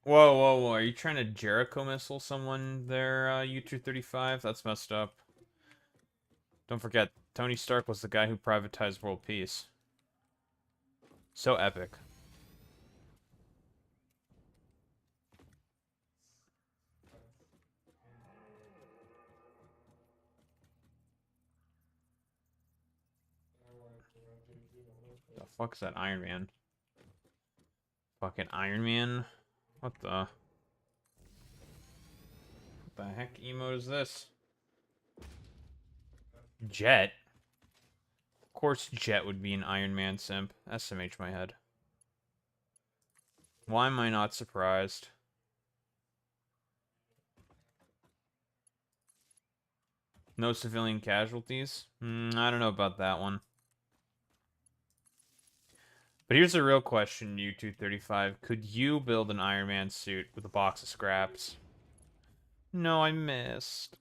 Whoa, whoa, whoa. Are you trying to Jericho missile someone there, U-235? That's messed up. Don't forget, Tony Stark was the guy who privatized world peace. So epic. The fuck's that Iron Man? Fucking Iron Man? What the heck emote is this? Jet? Of course Jet would be an Iron Man simp. SMH my head. Why am I not surprised? No civilian casualties? I don't know about that one. But here's a real question, U-235. Could you build an Iron Man suit with a box of scraps? No, I missed.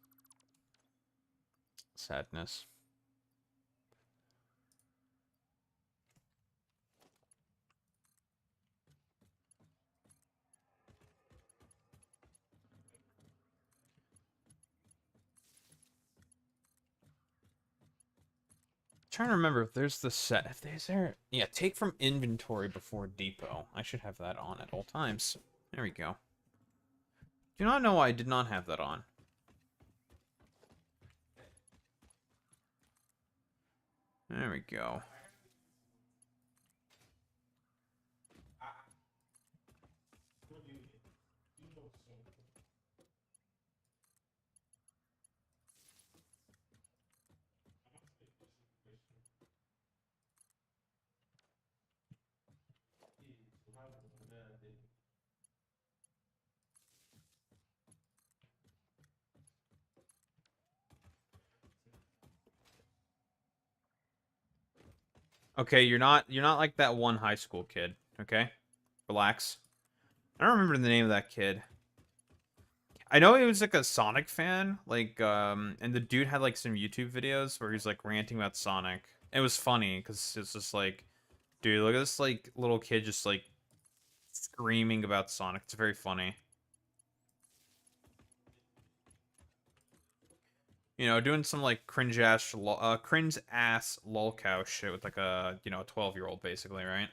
Sadness. Trying to remember if there's the set. If there's there, yeah, take from inventory before depot. I should have that on at all times. There we go. Do not know why I did not have that on. There we go. Okay, you're not like that one high school kid, okay? Relax. I don't remember the name of that kid. I know he was like a Sonic fan, like and the dude had like some YouTube videos where he's like ranting about Sonic. It was funny cuz it's just like, dude, look at this like little kid just like screaming about Sonic. It's very funny. You know, doing some like cringe ass lolcow shit with like a, you know, a 12-year-old basically, right?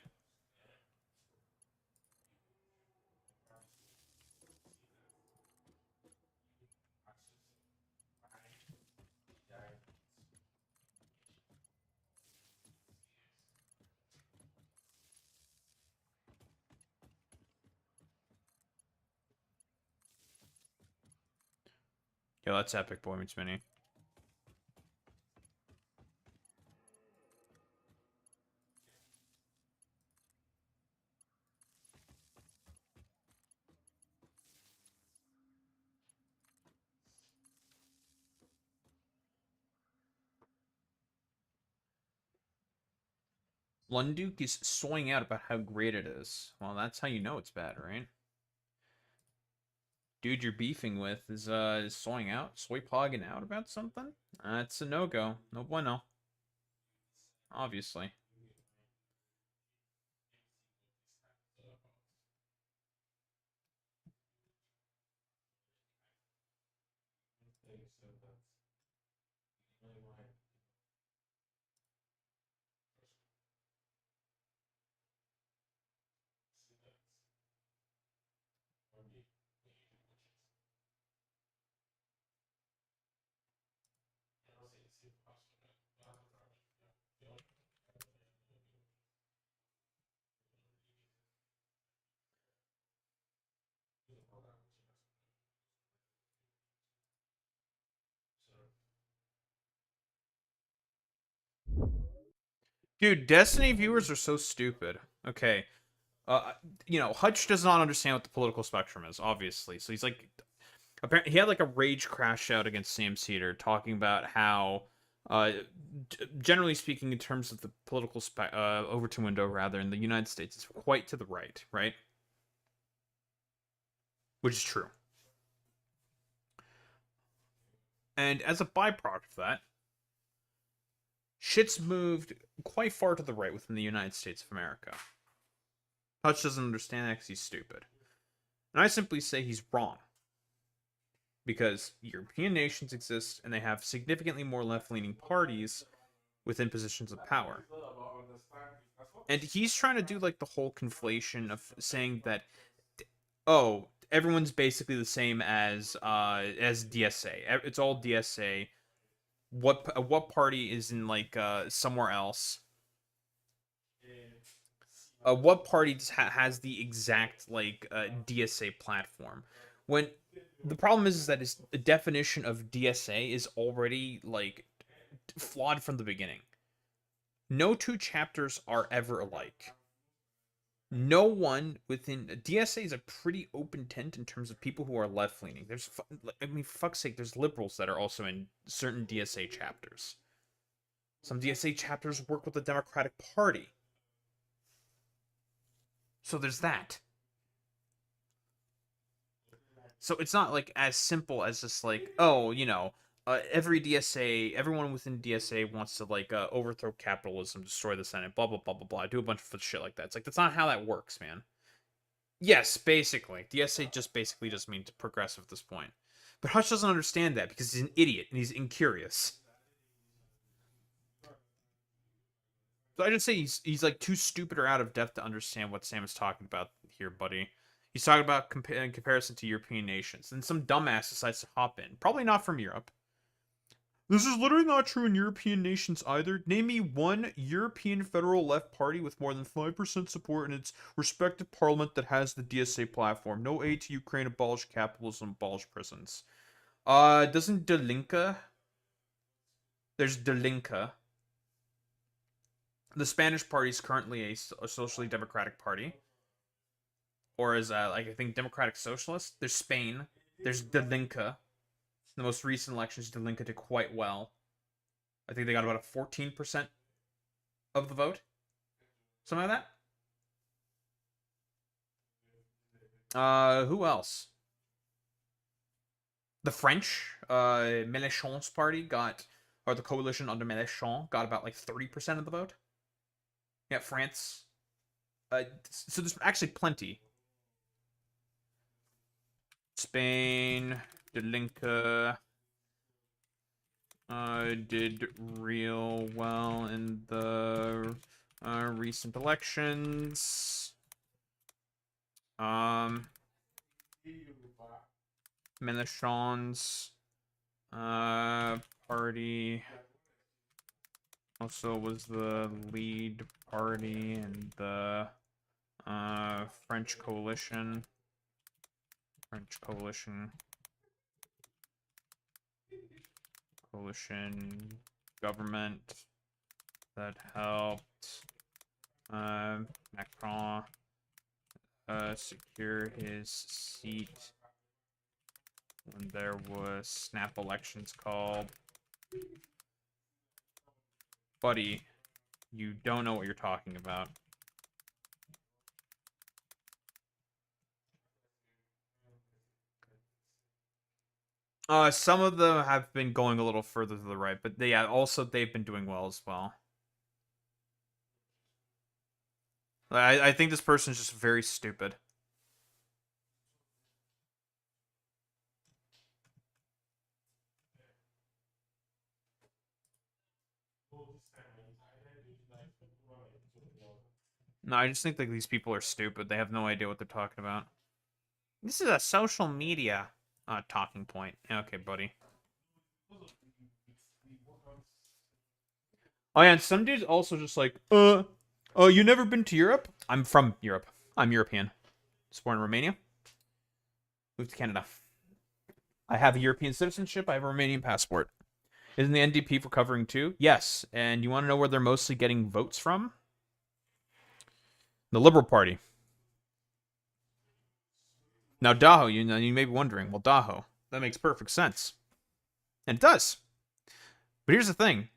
Yo, that's epic, Boy Meets Mini. Lunduke is soying out about how great it is. Well, that's how you know it's bad, right? Dude you're beefing with is soying out, soy pogging out about something? That's a no-go. No bueno. Obviously. Dude, Destiny viewers are so stupid. Okay. You know, Hutch does not understand what the political spectrum is, obviously. So he's like, apparently he had like a rage crash out against Sam Cedar, talking about how, generally speaking, in terms of the political Overton window, rather, in the United States, it's quite to the right? Which is true. And as a byproduct of that, shit's moved quite far to the right within the United States of America. Hutch doesn't understand that because he's stupid. And I simply say he's wrong. Because European nations exist, and they have significantly more left-leaning parties within positions of power. And he's trying to do, like, the whole conflation of saying that, oh, everyone's basically the same as DSA. It's all DSA. What party is in, like, somewhere else? What party has the exact, like, DSA platform? When the problem is that his definition of DSA is already, like, flawed from the beginning. No two chapters are ever alike. No one within DSA is a pretty open tent in terms of people who are left-leaning. There's, I mean, for fuck's sake, there's liberals that are also in certain DSA chapters. Some DSA chapters work with the Democratic Party. So there's that. So it's not like as simple as just like, oh, you know, everyone within DSA wants to like overthrow capitalism, destroy the Senate, blah blah blah blah blah, do a bunch of shit like that. It's like that's not how that works, man. Yes, basically, DSA just means progressive at this point. But Hutch doesn't understand that because he's an idiot and he's incurious. So I just say he's like too stupid or out of depth to understand what Sam is talking about here, buddy. He's talking about in comparison to European nations. And some dumbass decides to hop in. Probably not from Europe. This is literally not true in European nations either. Name me one European federal left party with more than 5% support in its respective parliament that has the DSA platform. No aid to Ukraine, abolish capitalism, abolish prisons. Doesn't De Linke... There's De Linke. The Spanish party is currently a socially democratic party. Or as, like, I think Democratic Socialist. There's Spain. There's De Linke. The most recent elections, De Linke did quite well. I think they got about a 14% of the vote. Something like that. Who else? The French, Mélenchon's party got, or the coalition under Mélenchon got about like 30% of the vote. Yeah, France. So there's actually plenty. Spain, De Linke did real well in the recent elections. Mélenchon's party also was the lead party in the French coalition. coalition government that helped Macron secure his seat when there was snap elections called. Buddy, you don't know what you're talking about. Some of them have been going a little further to the right, but also they've been doing well as well. I think this person is just very stupid. No, I just think that these people are stupid. They have no idea what they're talking about. This is a social media talking point. Okay, buddy. Oh yeah, and some dude's also just like, oh, you never been to Europe? I'm from Europe. I'm European. Was born in Romania. Moved to Canada. I have a European citizenship. I have a Romanian passport. Isn't the NDP recovering too? Yes. And you want to know where they're mostly getting votes from? The Liberal Party. Now, Daho, you may be wondering, well, Daho, that makes perfect sense. And it does. But here's the thing.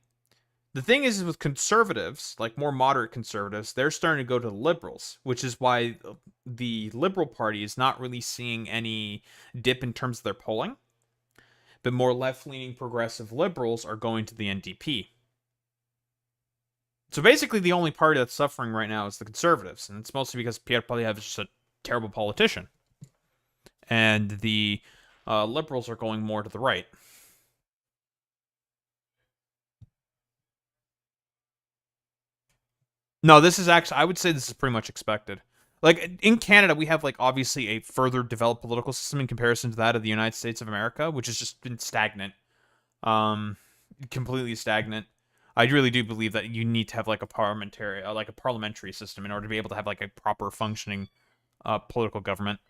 The thing is with conservatives, like more moderate conservatives, they're starting to go to the liberals, which is why the Liberal Party is not really seeing any dip in terms of their polling. But more left-leaning progressive liberals are going to the NDP. So basically the only party that's suffering right now is the conservatives, and it's mostly because Pierre Poilievre is just a terrible politician. And the liberals are going more to the right. No, this is actually, I would say this is pretty much expected. Like, in Canada, we have, like, obviously a further developed political system in comparison to that of the United States of America, which has just been stagnant. Completely stagnant. I really do believe that you need to have, like, a parliamentary system in order to be able to have, like, a proper functioning political government.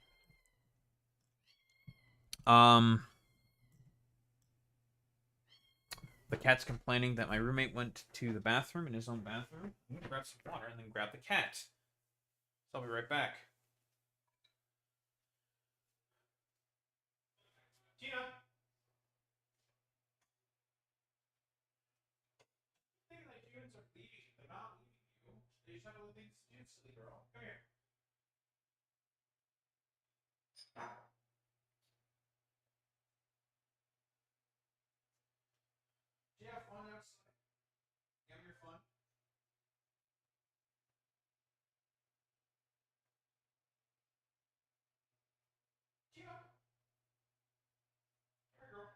The cat's complaining that my roommate went to the bathroom, in his own bathroom. I'm gonna grab some water and then grab the cat. So I'll be right back. Gina! I think like humans are leaving. They're not leaving you. They just have other things to do, silly girl. Come here. Do you have fun outside? You have your fun? Gina! Here, girl.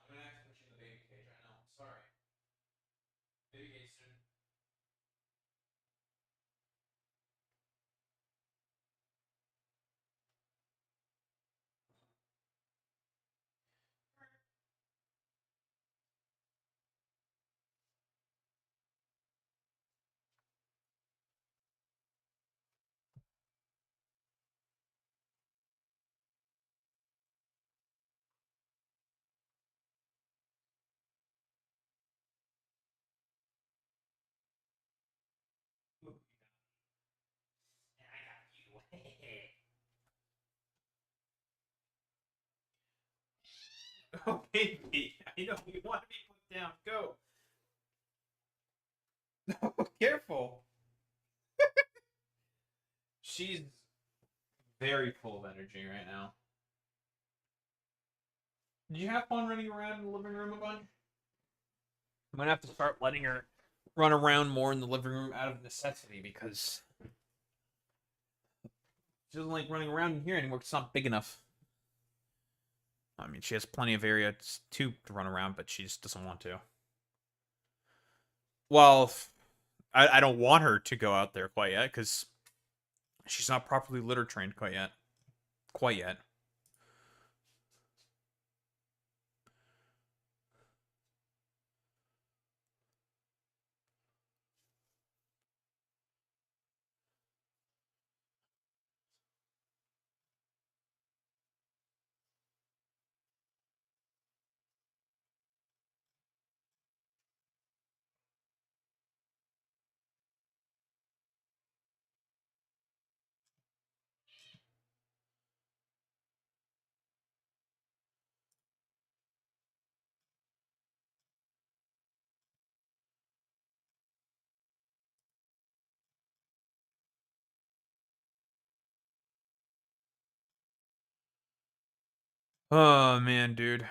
I'm gonna have to put you in the baby cage, I know. Sorry. Baby cage soon. Oh, baby. I know you want to be put down. Go. No, careful. She's very full of energy right now. Did you have fun running around in the living room a bunch? I'm going to have to start letting her run around more in the living room out of necessity because she doesn't like running around in here anymore because it's not big enough. I mean, she has plenty of area to run around, but she just doesn't want to. Well, I don't want her to go out there quite yet, because she's not properly litter trained quite yet. Quite yet. Oh, man, dude.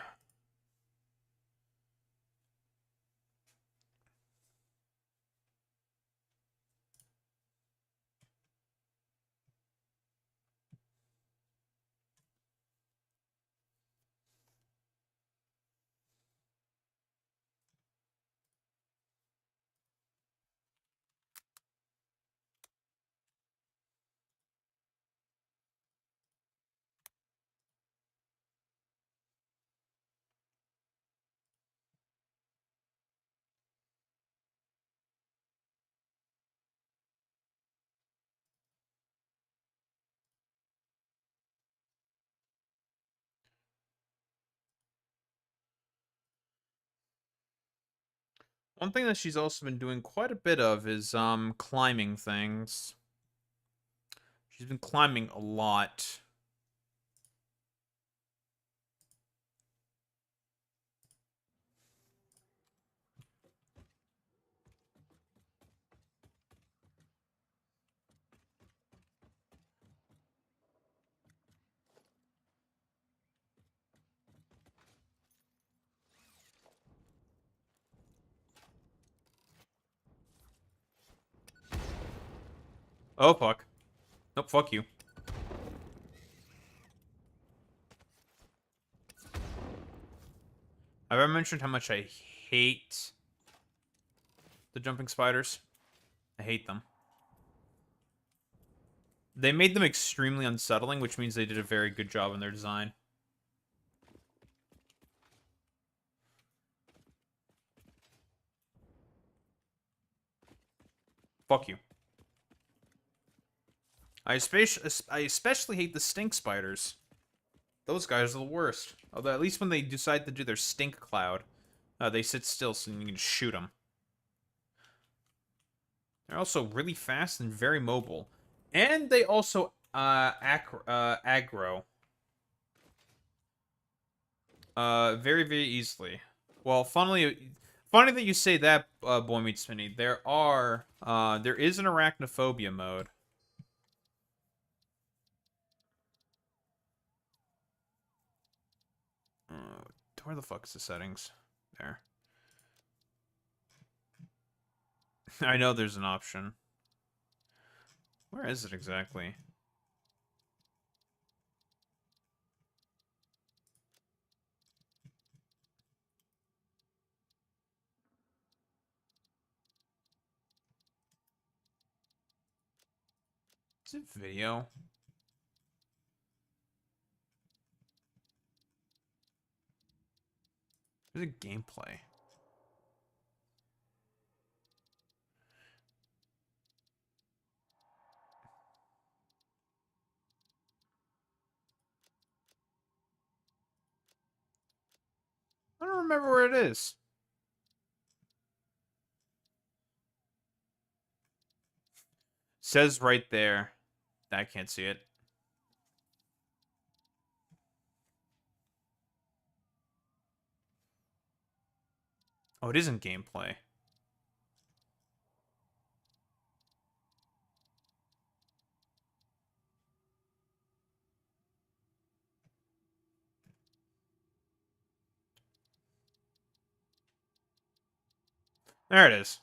One thing that she's also been doing quite a bit of is climbing things. She's been climbing a lot. Oh, fuck. Nope, fuck you. Have I ever mentioned how much I hate the jumping spiders? I hate them. They made them extremely unsettling, which means they did a very good job in their design. Fuck you. I especially hate the stink spiders. Those guys are the worst. Although at least when they decide to do their stink cloud, they sit still so you can shoot them. They're also really fast and very mobile. And they also aggro. Very, very easily. Well, funny that you say that, Boy Meets Spinny. There is an arachnophobia mode. Where the fuck is the settings? There. I know there's an option. Where is it exactly? Is it video? Is it gameplay? I don't remember where it is. Says right there. I can't see it. Oh, it isn't gameplay. There it is.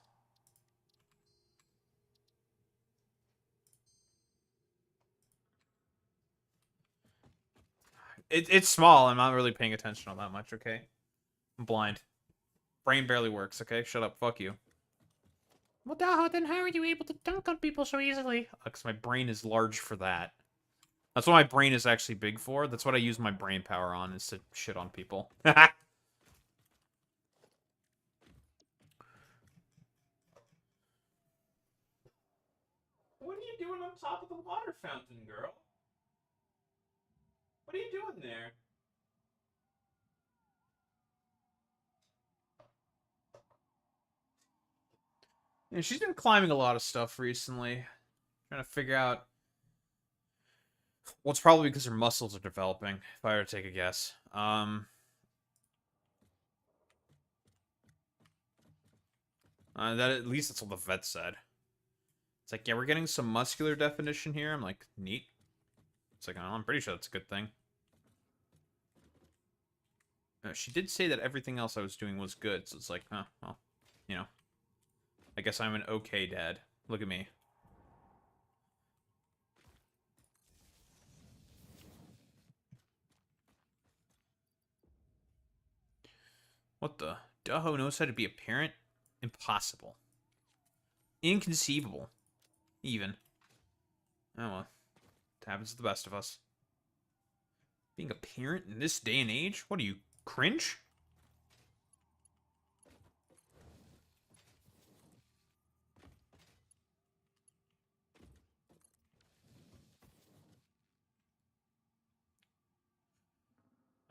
It's small. I'm not really paying attention all that much, okay? I'm blind. Brain barely works, okay? Shut up. Fuck you. Well, duh, then how are you able to dunk on people so easily? Because my brain is large for that. That's what my brain is actually big for. That's what I use my brain power on, is to shit on people. What are you doing on top of the water fountain, girl? What are you doing there? Yeah, she's been climbing a lot of stuff recently. Trying to figure out... Well, it's probably because her muscles are developing, if I were to take a guess. That at least that's what the vet said. It's like, yeah, we're getting some muscular definition here. I'm like, neat. It's like, oh, I'm pretty sure that's a good thing. She did say that everything else I was doing was good, so it's like, huh, well, you know. I guess I'm an okay dad. Look at me. What the? Doho knows how to be a parent? Impossible. Inconceivable. Even. Oh well. It happens to the best of us. Being a parent in this day and age? What are you, cringe?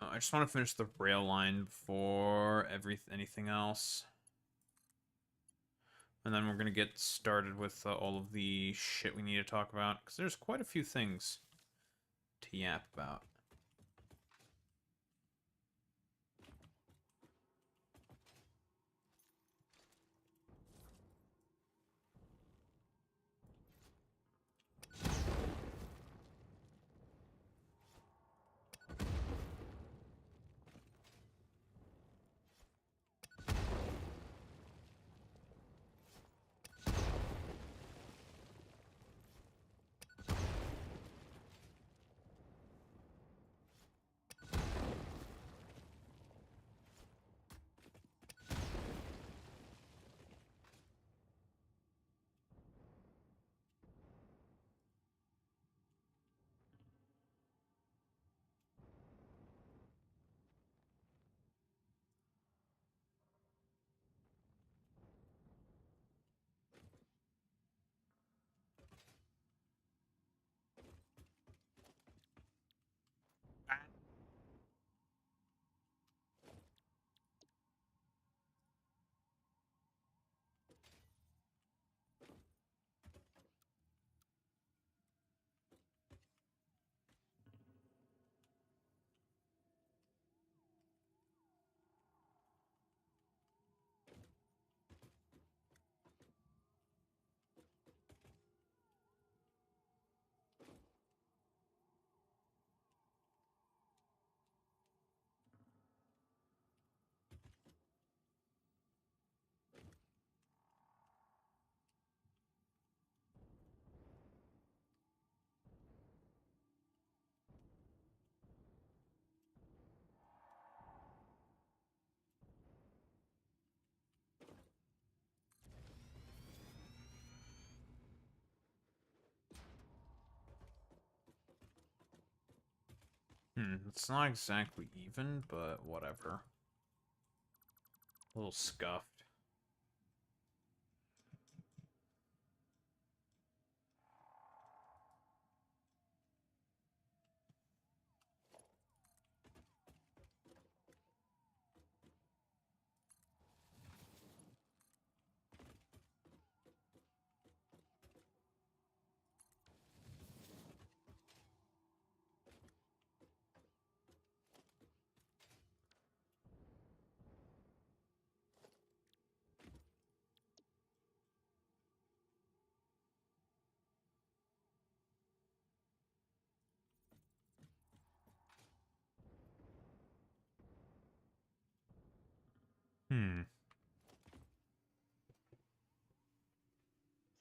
Oh, I just want to finish the rail line before anything else. And then we're going to get started with all of the shit we need to talk about. Because there's quite a few things to yap about. It's not exactly even, but whatever. A little scuffed.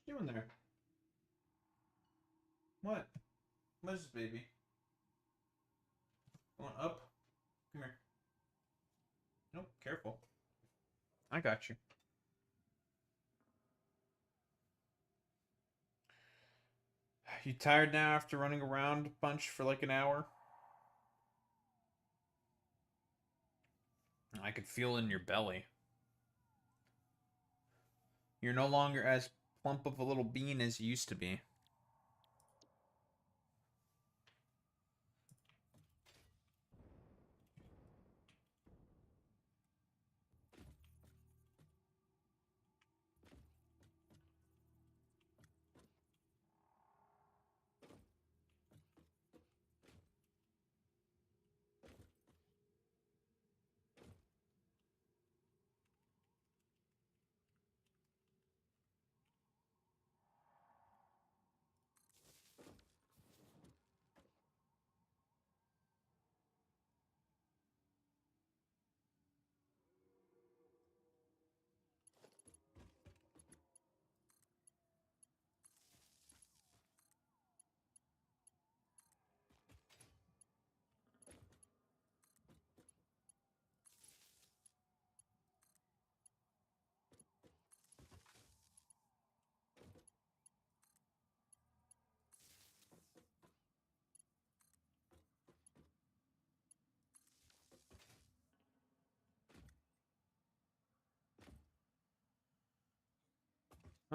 What you doing there? What? What is this, baby? Going up? Come here. Nope, careful. I got you. You tired now after running around a bunch for like an hour? I could feel it in your belly. You're no longer as plump of a little bean as you used to be.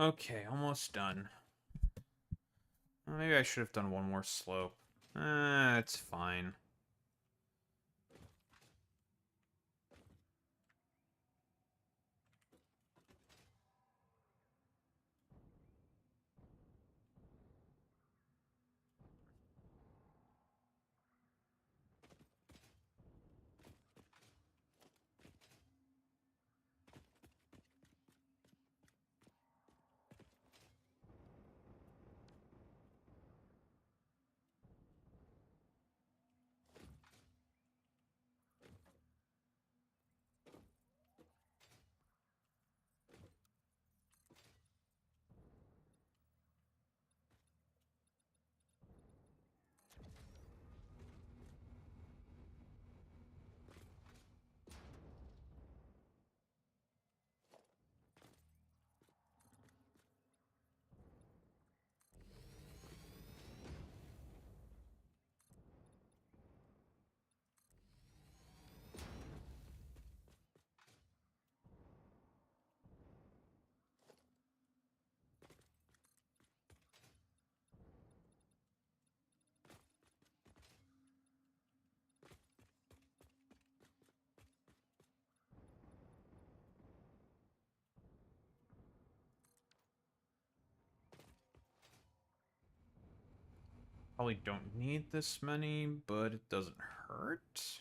Okay, almost done. Maybe I should have done one more slope. It's fine. Probably don't need this many, but it doesn't hurt.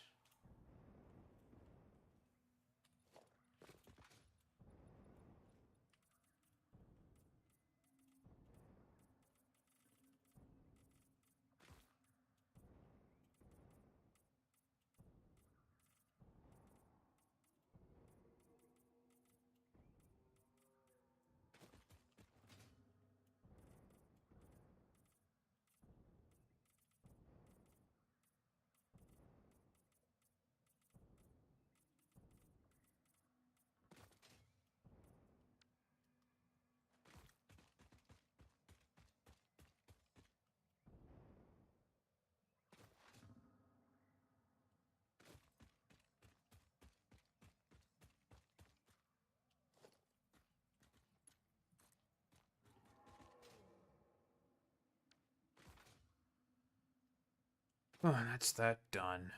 Oh, that's that done.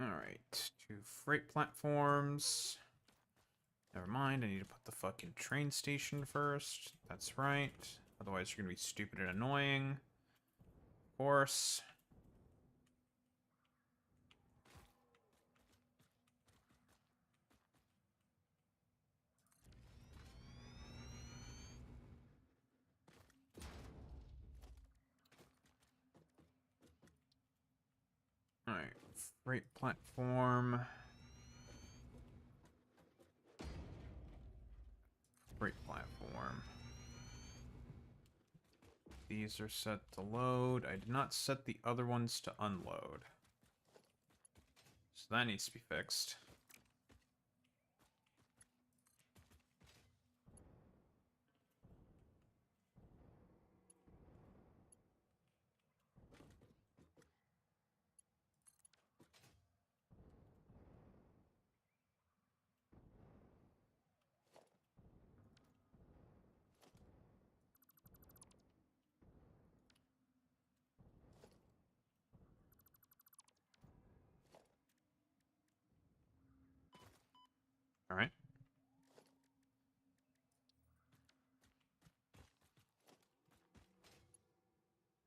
Alright, 2 freight platforms. Never mind, I need to put the fucking train station first. That's right. Otherwise you're gonna be stupid and annoying. Of course. Alright, freight platform. Freight platform. These are set to load. I did not set the other ones to unload. So that needs to be fixed. Alright.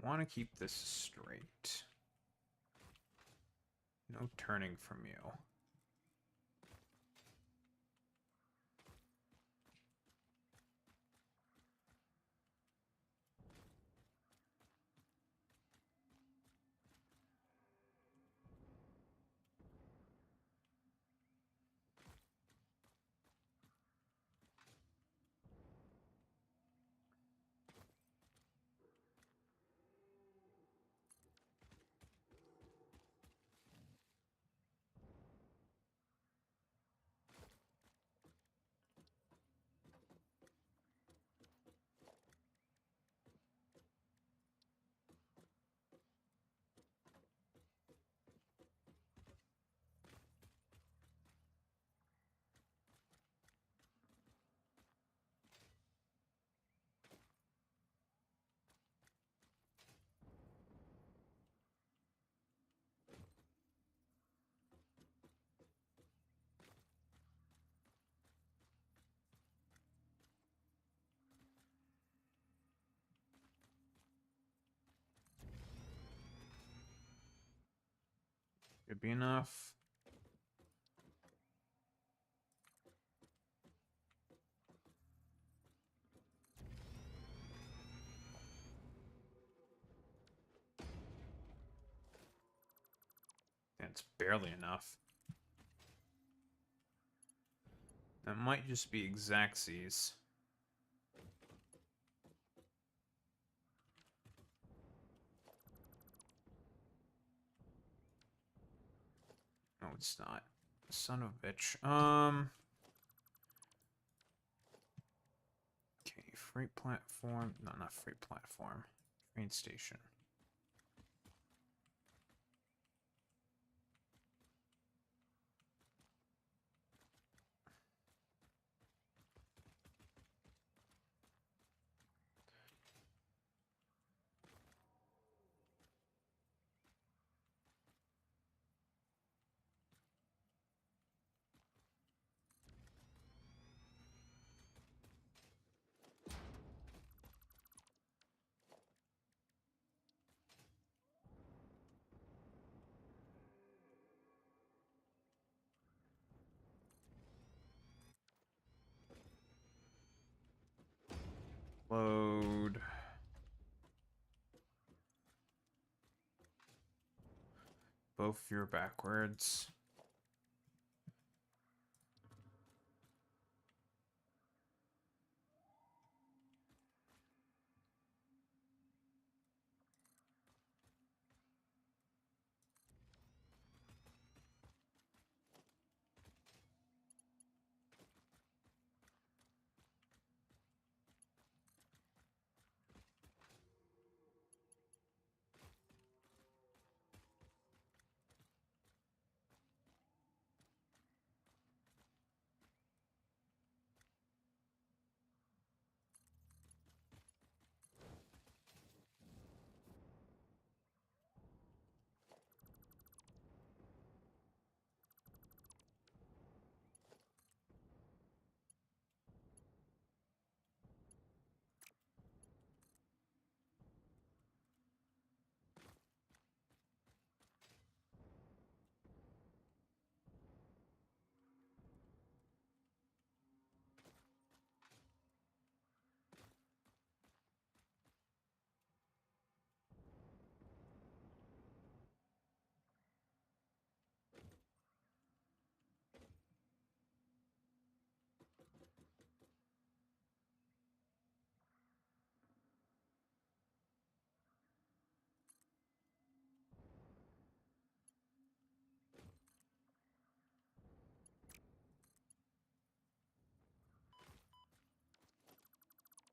Want to keep this straight. No turning from you. Could be enough. It's barely enough. That might just be Exacxies. No, it's not. Son of a bitch. Okay, freight platform. No, not freight platform. Train station. Load. Both you're backwards.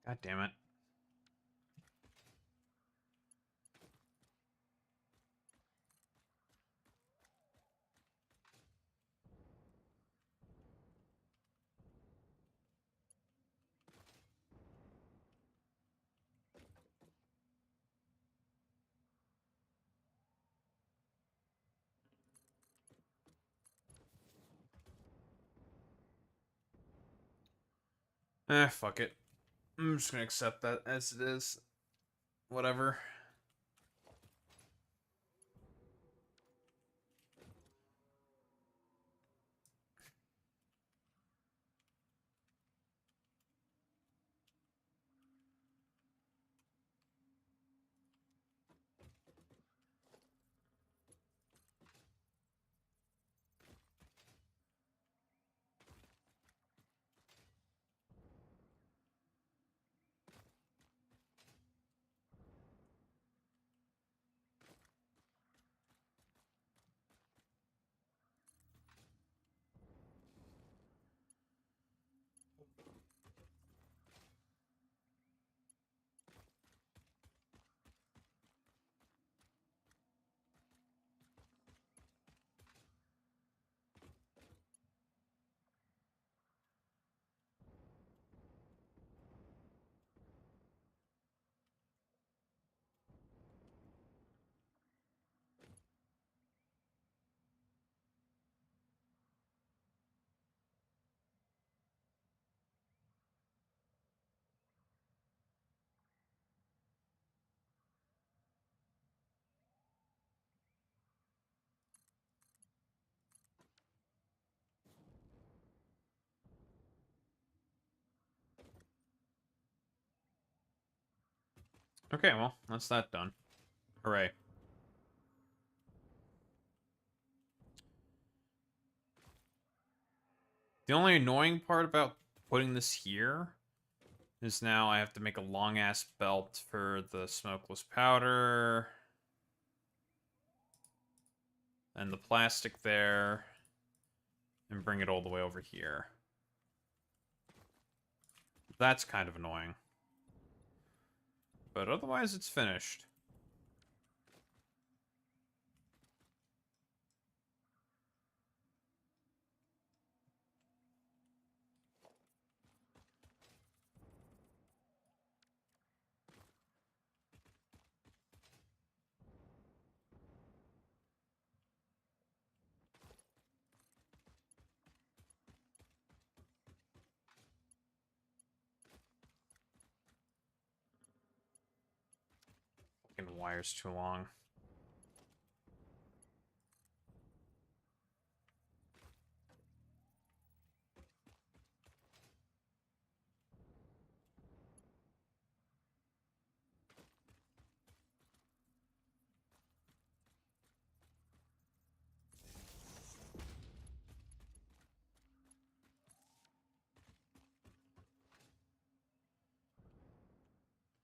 God damn it. Fuck it. I'm just gonna accept that as it is. Whatever. Okay, well, that's that done. Hooray. The only annoying part about putting this here is now I have to make a long-ass belt for the smokeless powder. And the plastic there. And bring it all the way over here. That's kind of annoying. But otherwise, it's finished. Fucking wire's too long.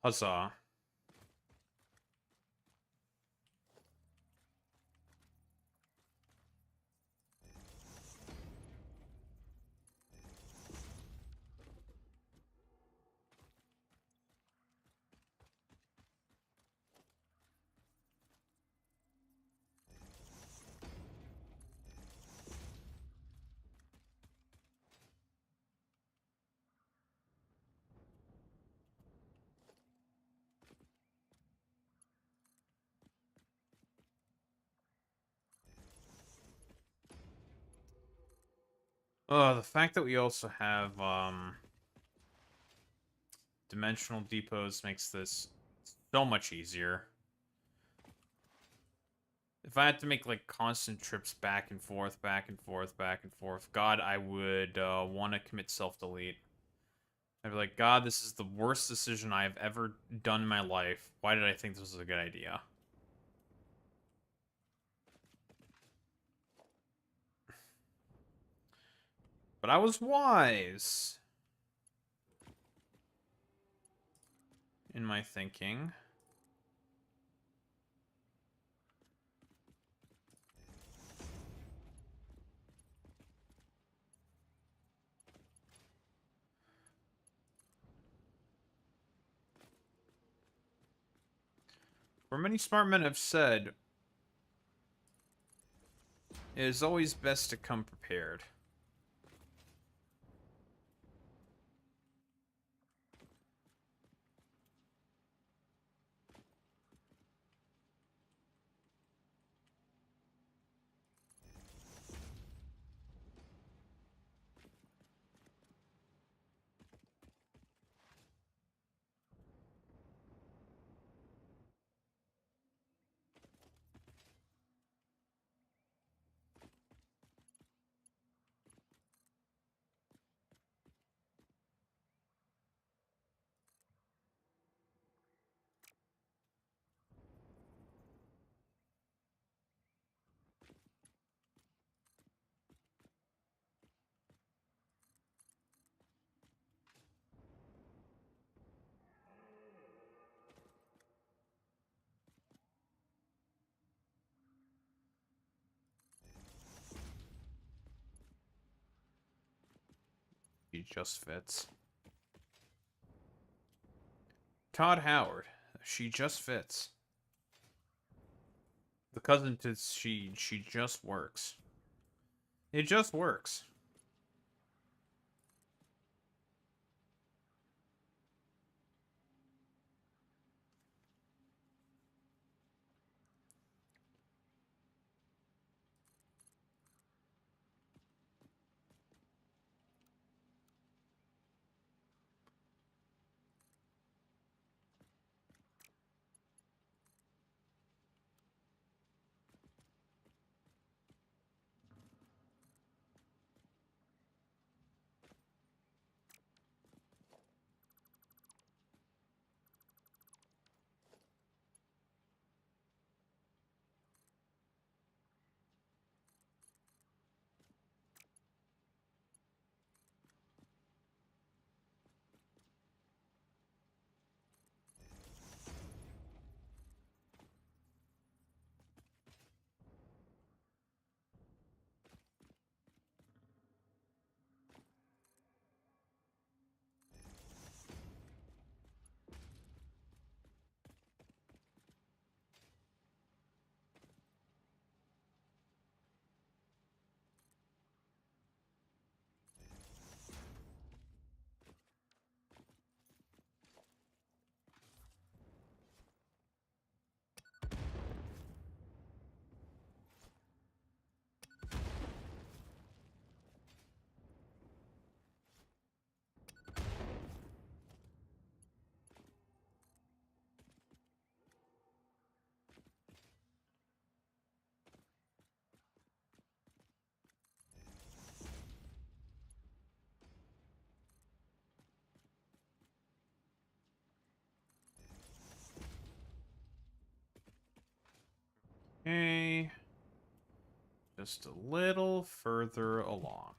Huzzah. The fact that we also have, dimensional depots makes this so much easier. If I had to make, like, constant trips back and forth, back and forth, back and forth, God, I would, want to commit self-delete. I'd be like, God, this is the worst decision I have ever done in my life. Why did I think this was a good idea? But I was wise in my thinking. For many smart men have said, it is always best to come prepared. She just fits. Todd Howard. She just fits. The cousin to she just works. It just works. Just a little further along.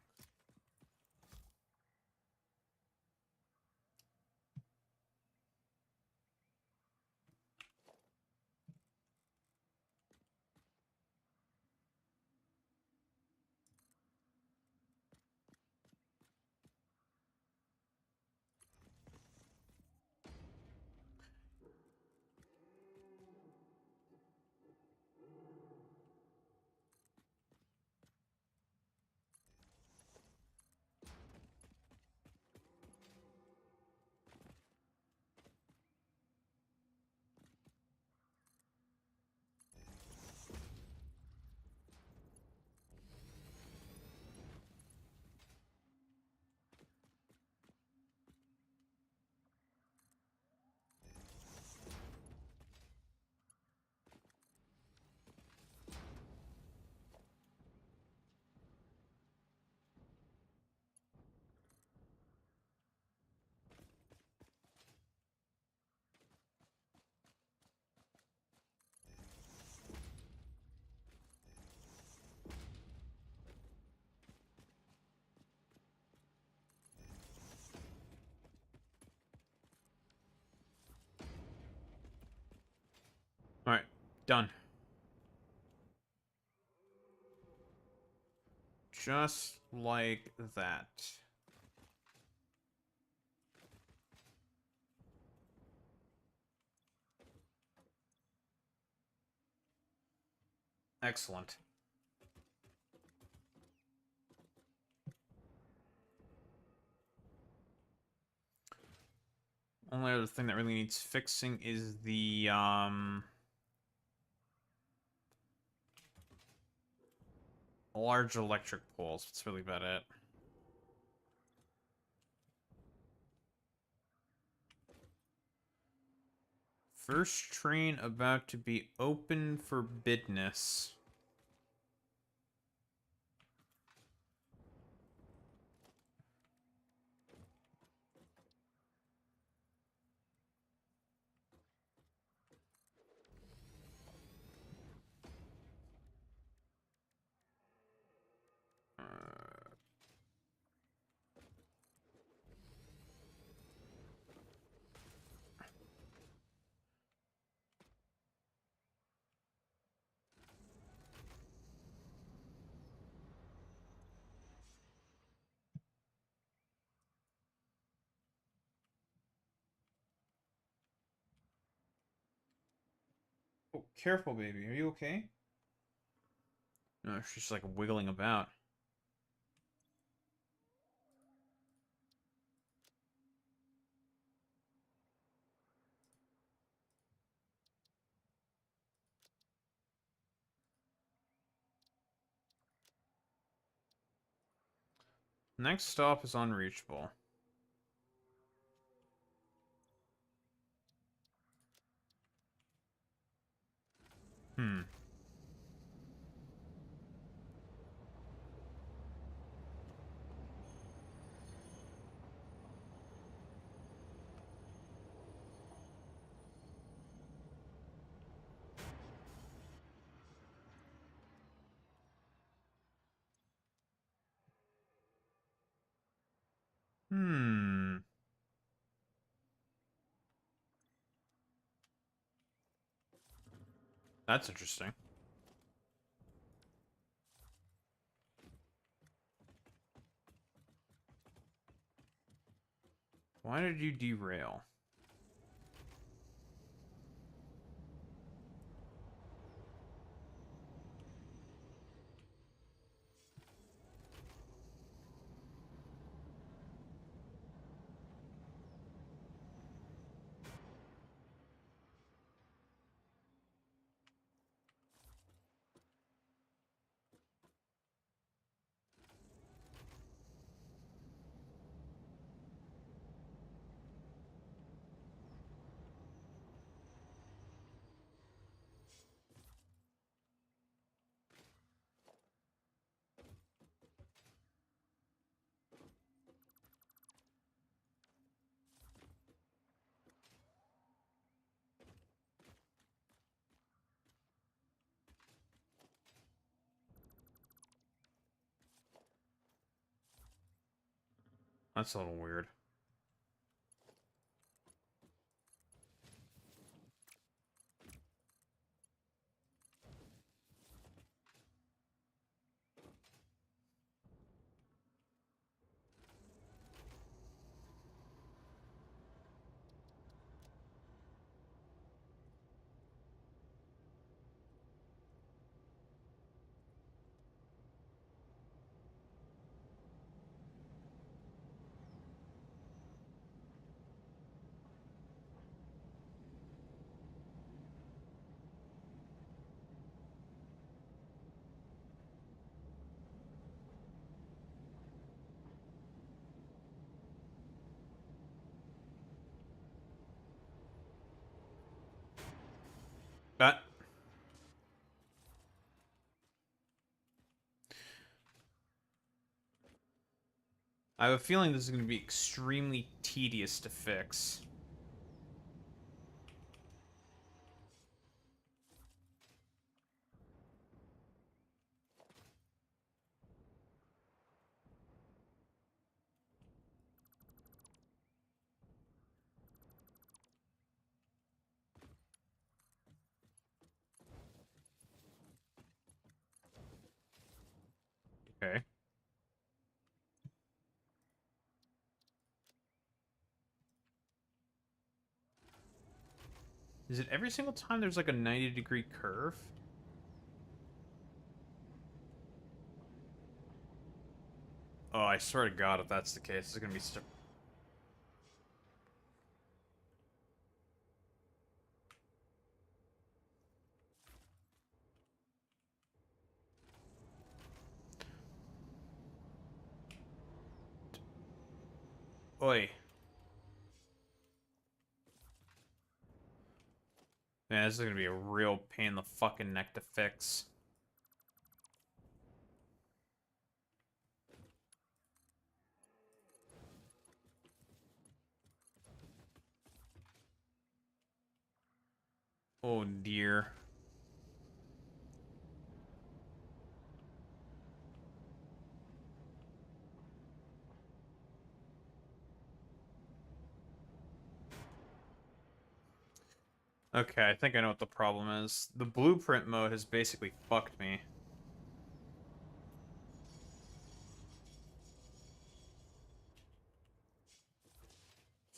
Alright, done. Just like that. Excellent. Only other thing that really needs fixing is the, large electric poles. That's really about it. First train about to be open for business. Oh, careful, baby. Are you okay? No, she's just like wiggling about. Next stop is unreachable. Hmm. Hmm. That's interesting. Why did you derail? That's a little weird. That. I have a feeling this is going to be extremely tedious to fix. Okay. Is it every single time there's like a 90-degree curve? Oh, I swear to God, if that's the case, it's gonna be Oi. Man, this is gonna be a real pain in the fucking neck to fix. Oh dear. Okay, I think I know what the problem is. The blueprint mode has basically fucked me.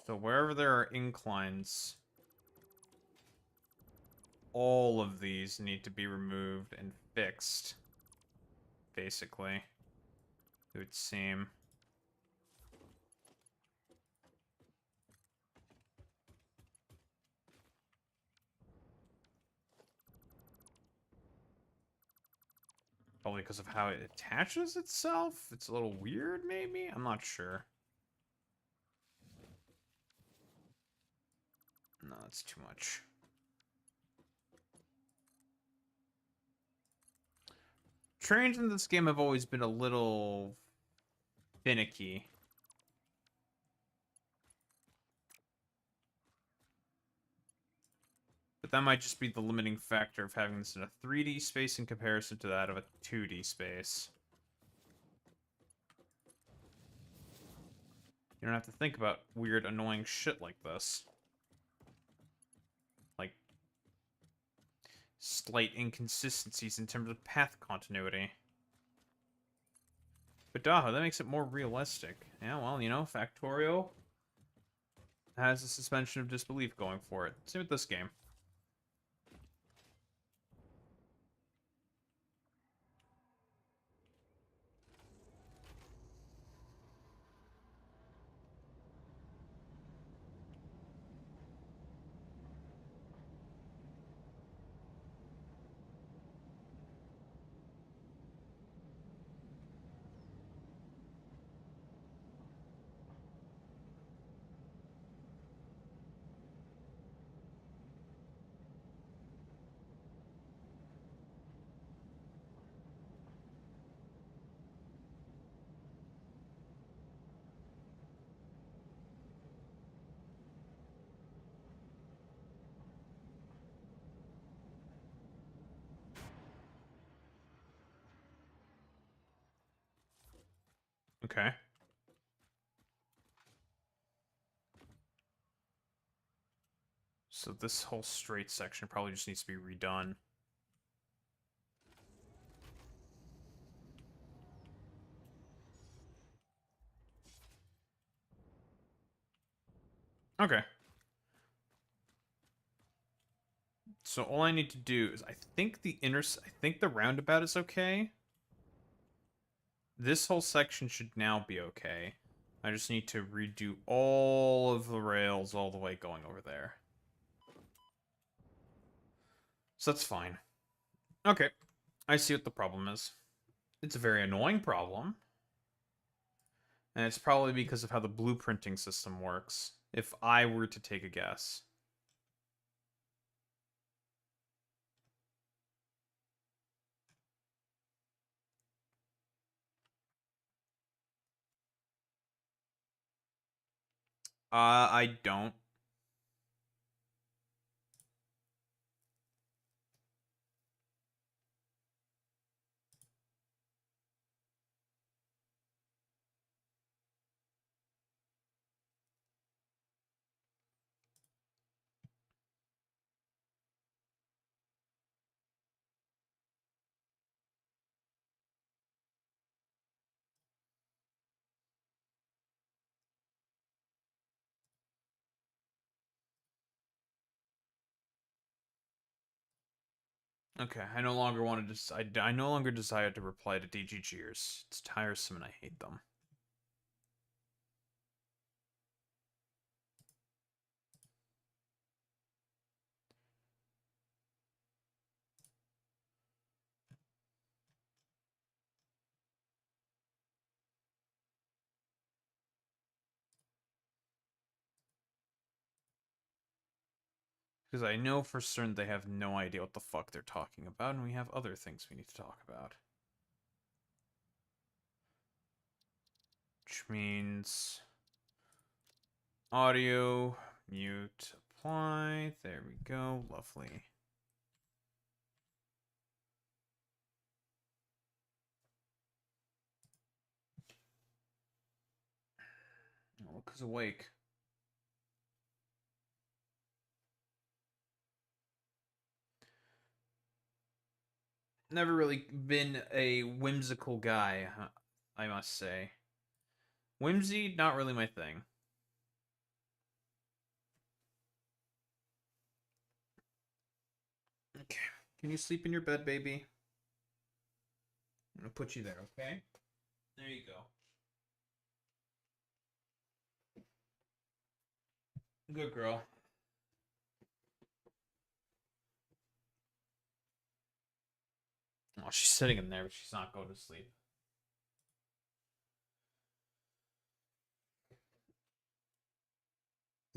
So wherever there are inclines, all of these need to be removed and fixed. Basically, it would seem. Probably because of how it attaches itself. It's a little weird, maybe? I'm not sure. No, that's too much. Trains in this game have always been a little finicky. But that might just be the limiting factor of having this in a 3D space in comparison to that of a 2D space. You don't have to think about weird, annoying shit like this. Like, slight inconsistencies in terms of path continuity. But Daho, that makes it more realistic. Yeah, well, you know, Factorio has a suspension of disbelief going for it. Same with this game. Okay. So this whole straight section probably just needs to be redone. Okay. So all I need to do is I think the roundabout is okay. This whole section should now be okay. I just need to redo all of the rails all the way going over there. So that's fine. Okay. I see what the problem is. It's a very annoying problem. And it's probably because of how the blueprinting system works, if I were to take a guess. I don't. Okay, I no longer want to decide. I no longer desire to reply to DGGers. It's tiresome and I hate them. Because I know for certain they have no idea what the fuck they're talking about, and we have other things we need to talk about. Which means... audio, mute, apply. There we go. Lovely. Look who's awake. Never really been a whimsical guy, I must say. Whimsy, not really my thing. Okay. Can you sleep in your bed, baby? I'm gonna put you there, okay? There you go. Good girl. Oh, she's sitting in there, but she's not going to sleep.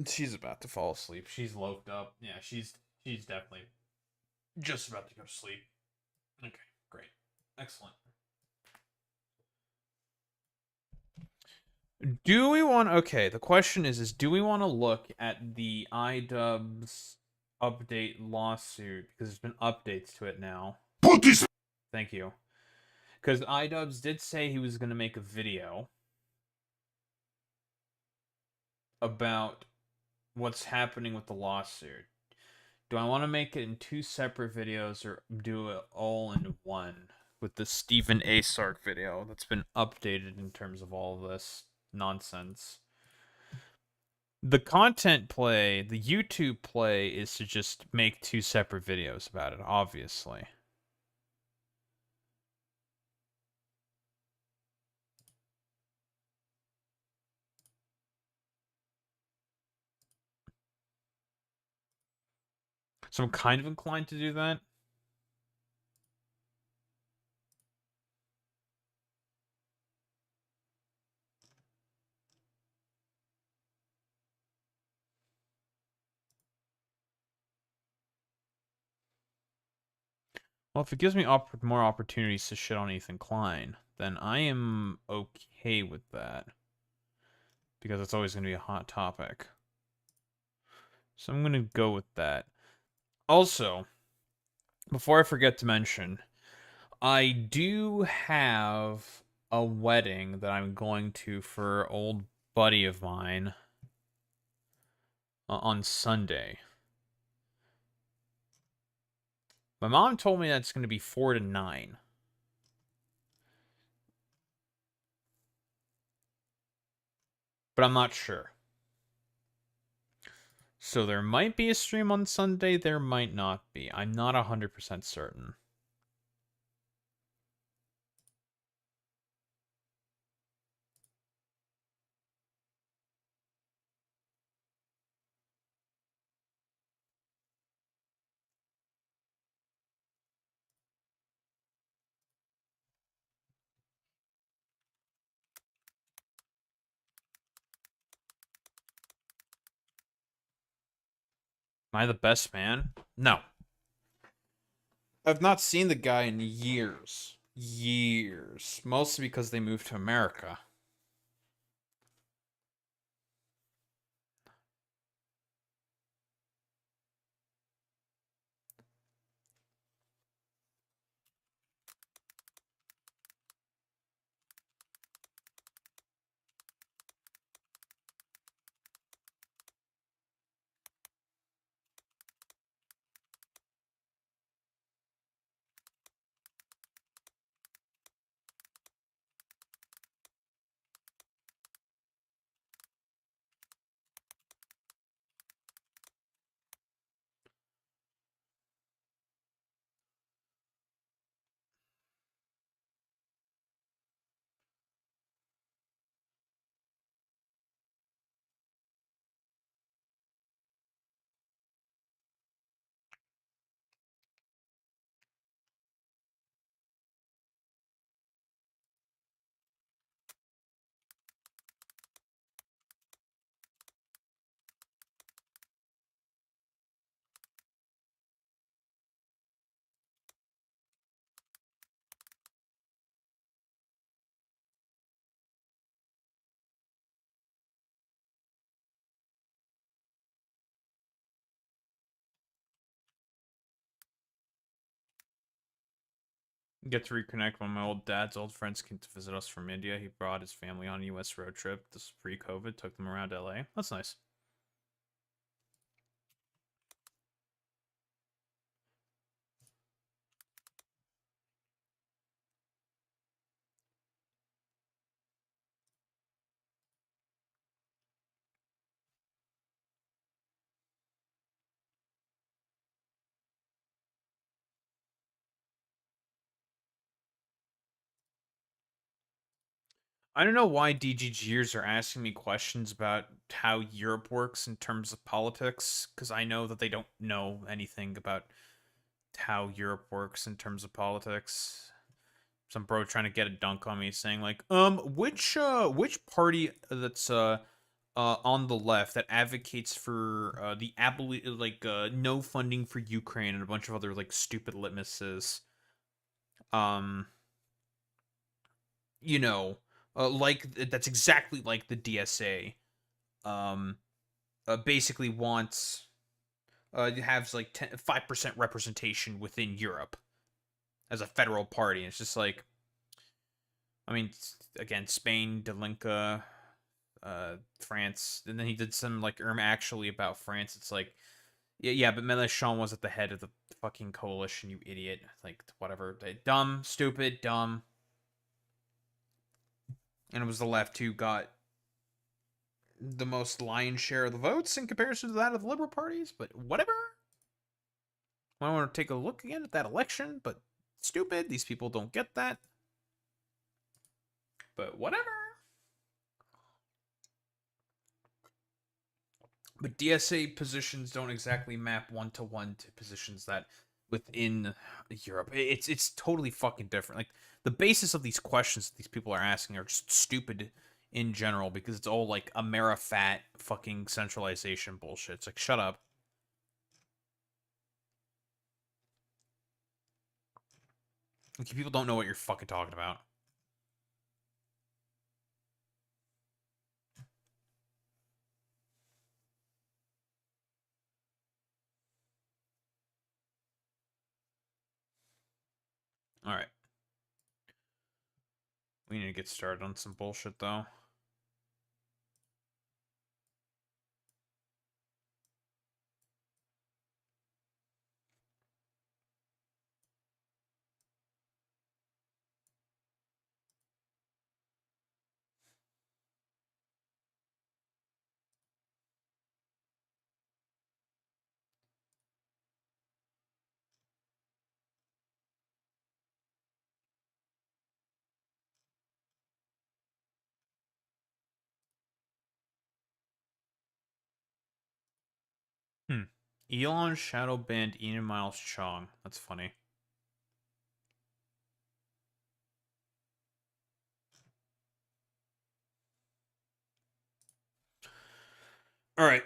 She's about to fall asleep. She's loafed up. Yeah, she's definitely just about to go to sleep. Okay, great. Excellent. Do we want... okay, the question is do we want to look at the Idubbbz update lawsuit? Because there's been updates to it now. Put this... Thank you. Because Idubbbz did say he was going to make a video about what's happening with the lawsuit. Do I want to make it in 2 separate videos or do it all in one with the Stephen A. Sark video that's been updated in terms of all of this nonsense? The content play, the YouTube play, is to just make 2 separate videos about it, obviously. So I'm kind of inclined to do that. Well, if it gives me more opportunities to shit on Ethan Klein, then I am okay with that. Because it's always going to be a hot topic. So I'm going to go with that. Also, before I forget to mention, I do have a wedding that I'm going to for an old buddy of mine on Sunday. My mom told me that it's going to be 4 to 9. But I'm not sure. So there might be a stream on Sunday, there might not be. I'm not 100% certain. Am I the best man? No. I've not seen the guy in years. Years. Mostly because they moved to America. Get to reconnect when my old dad's old friends came to visit us from India. He brought his family on a US road trip. This was pre-COVID. Took them around LA. That's nice. I don't know why DGGers are asking me questions about how Europe works in terms of politics, because I know that they don't know anything about how Europe works in terms of politics. Some bro trying to get a dunk on me saying like, which party that's on the left that advocates for the no funding for Ukraine and a bunch of other like stupid litmuses, you know, that's exactly like the DSA, basically wants has like 5% representation within Europe as a federal party. And it's just like, I mean, again, Spain, Delinka, France, and then he did some like actually about France. It's like, yeah, but Mélenchon was at the head of the fucking coalition, you idiot. Like, whatever. Dumb, stupid, dumb. And it was the left who got the most lion's share of the votes in comparison to that of the liberal parties, but whatever. I want to take a look again at that election, but stupid. These people don't get that. But whatever. But DSA positions don't exactly map one-to-one to positions that within Europe. It's totally fucking different. Like, the basis of these questions that these people are asking are just stupid in general, because it's all like Amerifat fucking centralization bullshit. It's like, shut up. Like, people don't know what you're fucking talking about. Alright. We need to get started on some bullshit, though. Elon shadow banned Ian Miles Chong. That's funny. All right.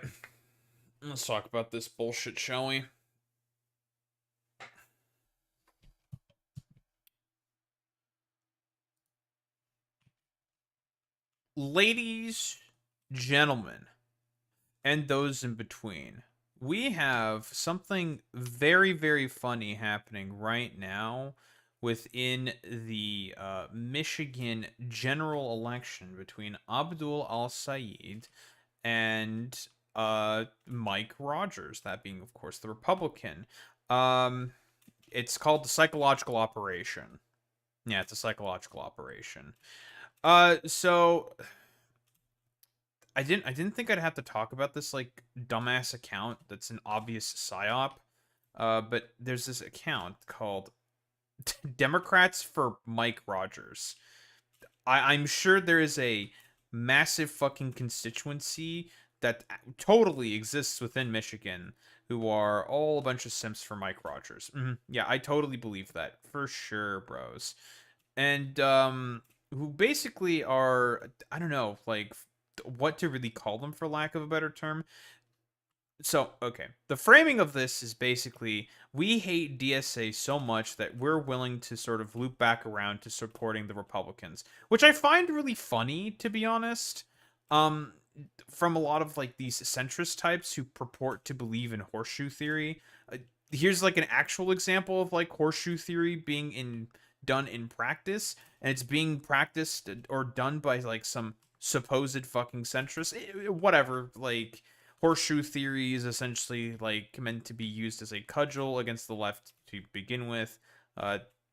Let's talk about this bullshit, shall we? Ladies, gentlemen, and those in between, we have something very, very funny happening right now within the Michigan general election between Abdul Al-Sayed and Mike Rogers, that being, of course, the Republican. It's called the psychological operation. Yeah, it's a psychological operation. So I didn't think I'd have to talk about this like dumbass account that's an obvious psyop. But there's this account called Democrats for Mike Rogers. I'm sure there is a massive fucking constituency that totally exists within Michigan who are all a bunch of simps for Mike Rogers. Yeah, I totally believe that for sure, bros. And who basically are, I don't know, like what to really call them for lack of a better term. So, okay. The framing of this is basically we hate DSA so much that we're willing to sort of loop back around to supporting the Republicans, which I find really funny, to be honest. From a lot of like these centrist types who purport to believe in horseshoe theory. Here's like an actual example of like horseshoe theory being done in practice, and it's being practiced or done by like some supposed fucking centrist. Whatever, like horseshoe theory is essentially like meant to be used as a cudgel against the left to begin with.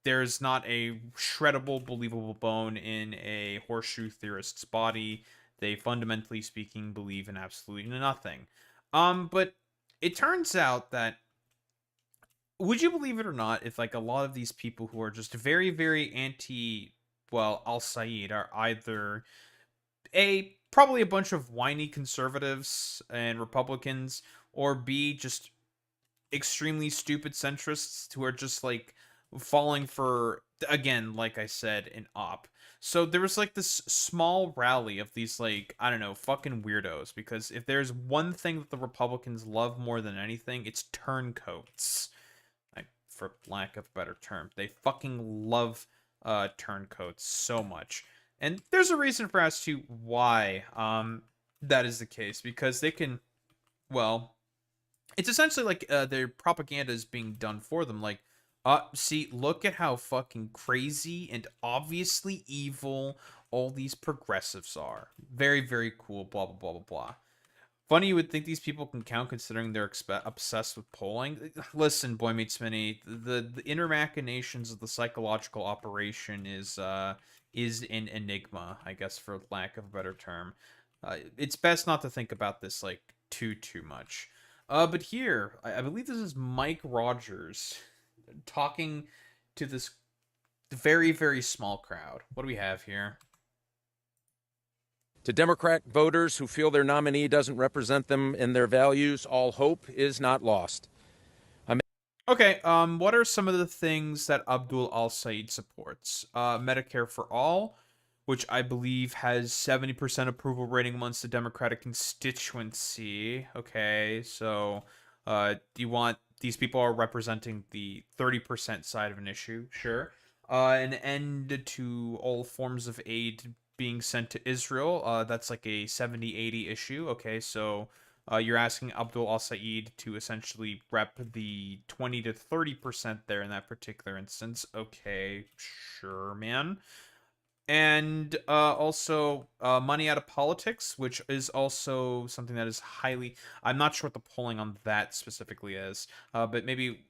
There's not a shreddable, believable bone in a horseshoe theorist's body. They, fundamentally speaking, believe in absolutely nothing. But it turns out that, would you believe it or not, if like a lot of these people who are just very, very anti, well, Al-Sayed are either probably a bunch of whiny conservatives and Republicans, or B, just extremely stupid centrists who are just like falling for, again, like I said, an op. So there was like this small rally of these like, I don't know, fucking weirdos, because if there's one thing that the Republicans love more than anything, it's turncoats. For lack of a better term, they fucking love turncoats so much. And there's a reason for as to why that is the case, because they can, well, it's essentially like their propaganda is being done for them. Like, see, look at how fucking crazy and obviously evil all these progressives are. Very, very cool, blah, blah, blah, blah, blah. Funny you would think these people can count considering they're obsessed with polling. Listen, Boy Meets Mini, the inner machinations of the psychological operation is an enigma, I guess, for lack of a better term. It's best not to think about this like too much. But here, I believe this is Mike Rogers talking to this very, very small crowd. What do we have here? To Democrat voters who feel their nominee doesn't represent them in their values, all hope is not lost. Okay, what are some of the things that Abdul Al-Sayed supports? Medicare for all, which I believe has 70% approval rating amongst the Democratic constituency. Okay, so do you want, these people are representing the 30% side of an issue, sure. An end to all forms of aid being sent to Israel, that's like a 70-80 issue. Okay, so you're asking Abdul Al-Sayed to essentially rep the 20 to 30% there in that particular instance. Okay, sure, man. And also money out of politics, which is also something that is highly, I'm not sure what the polling on that specifically is, but maybe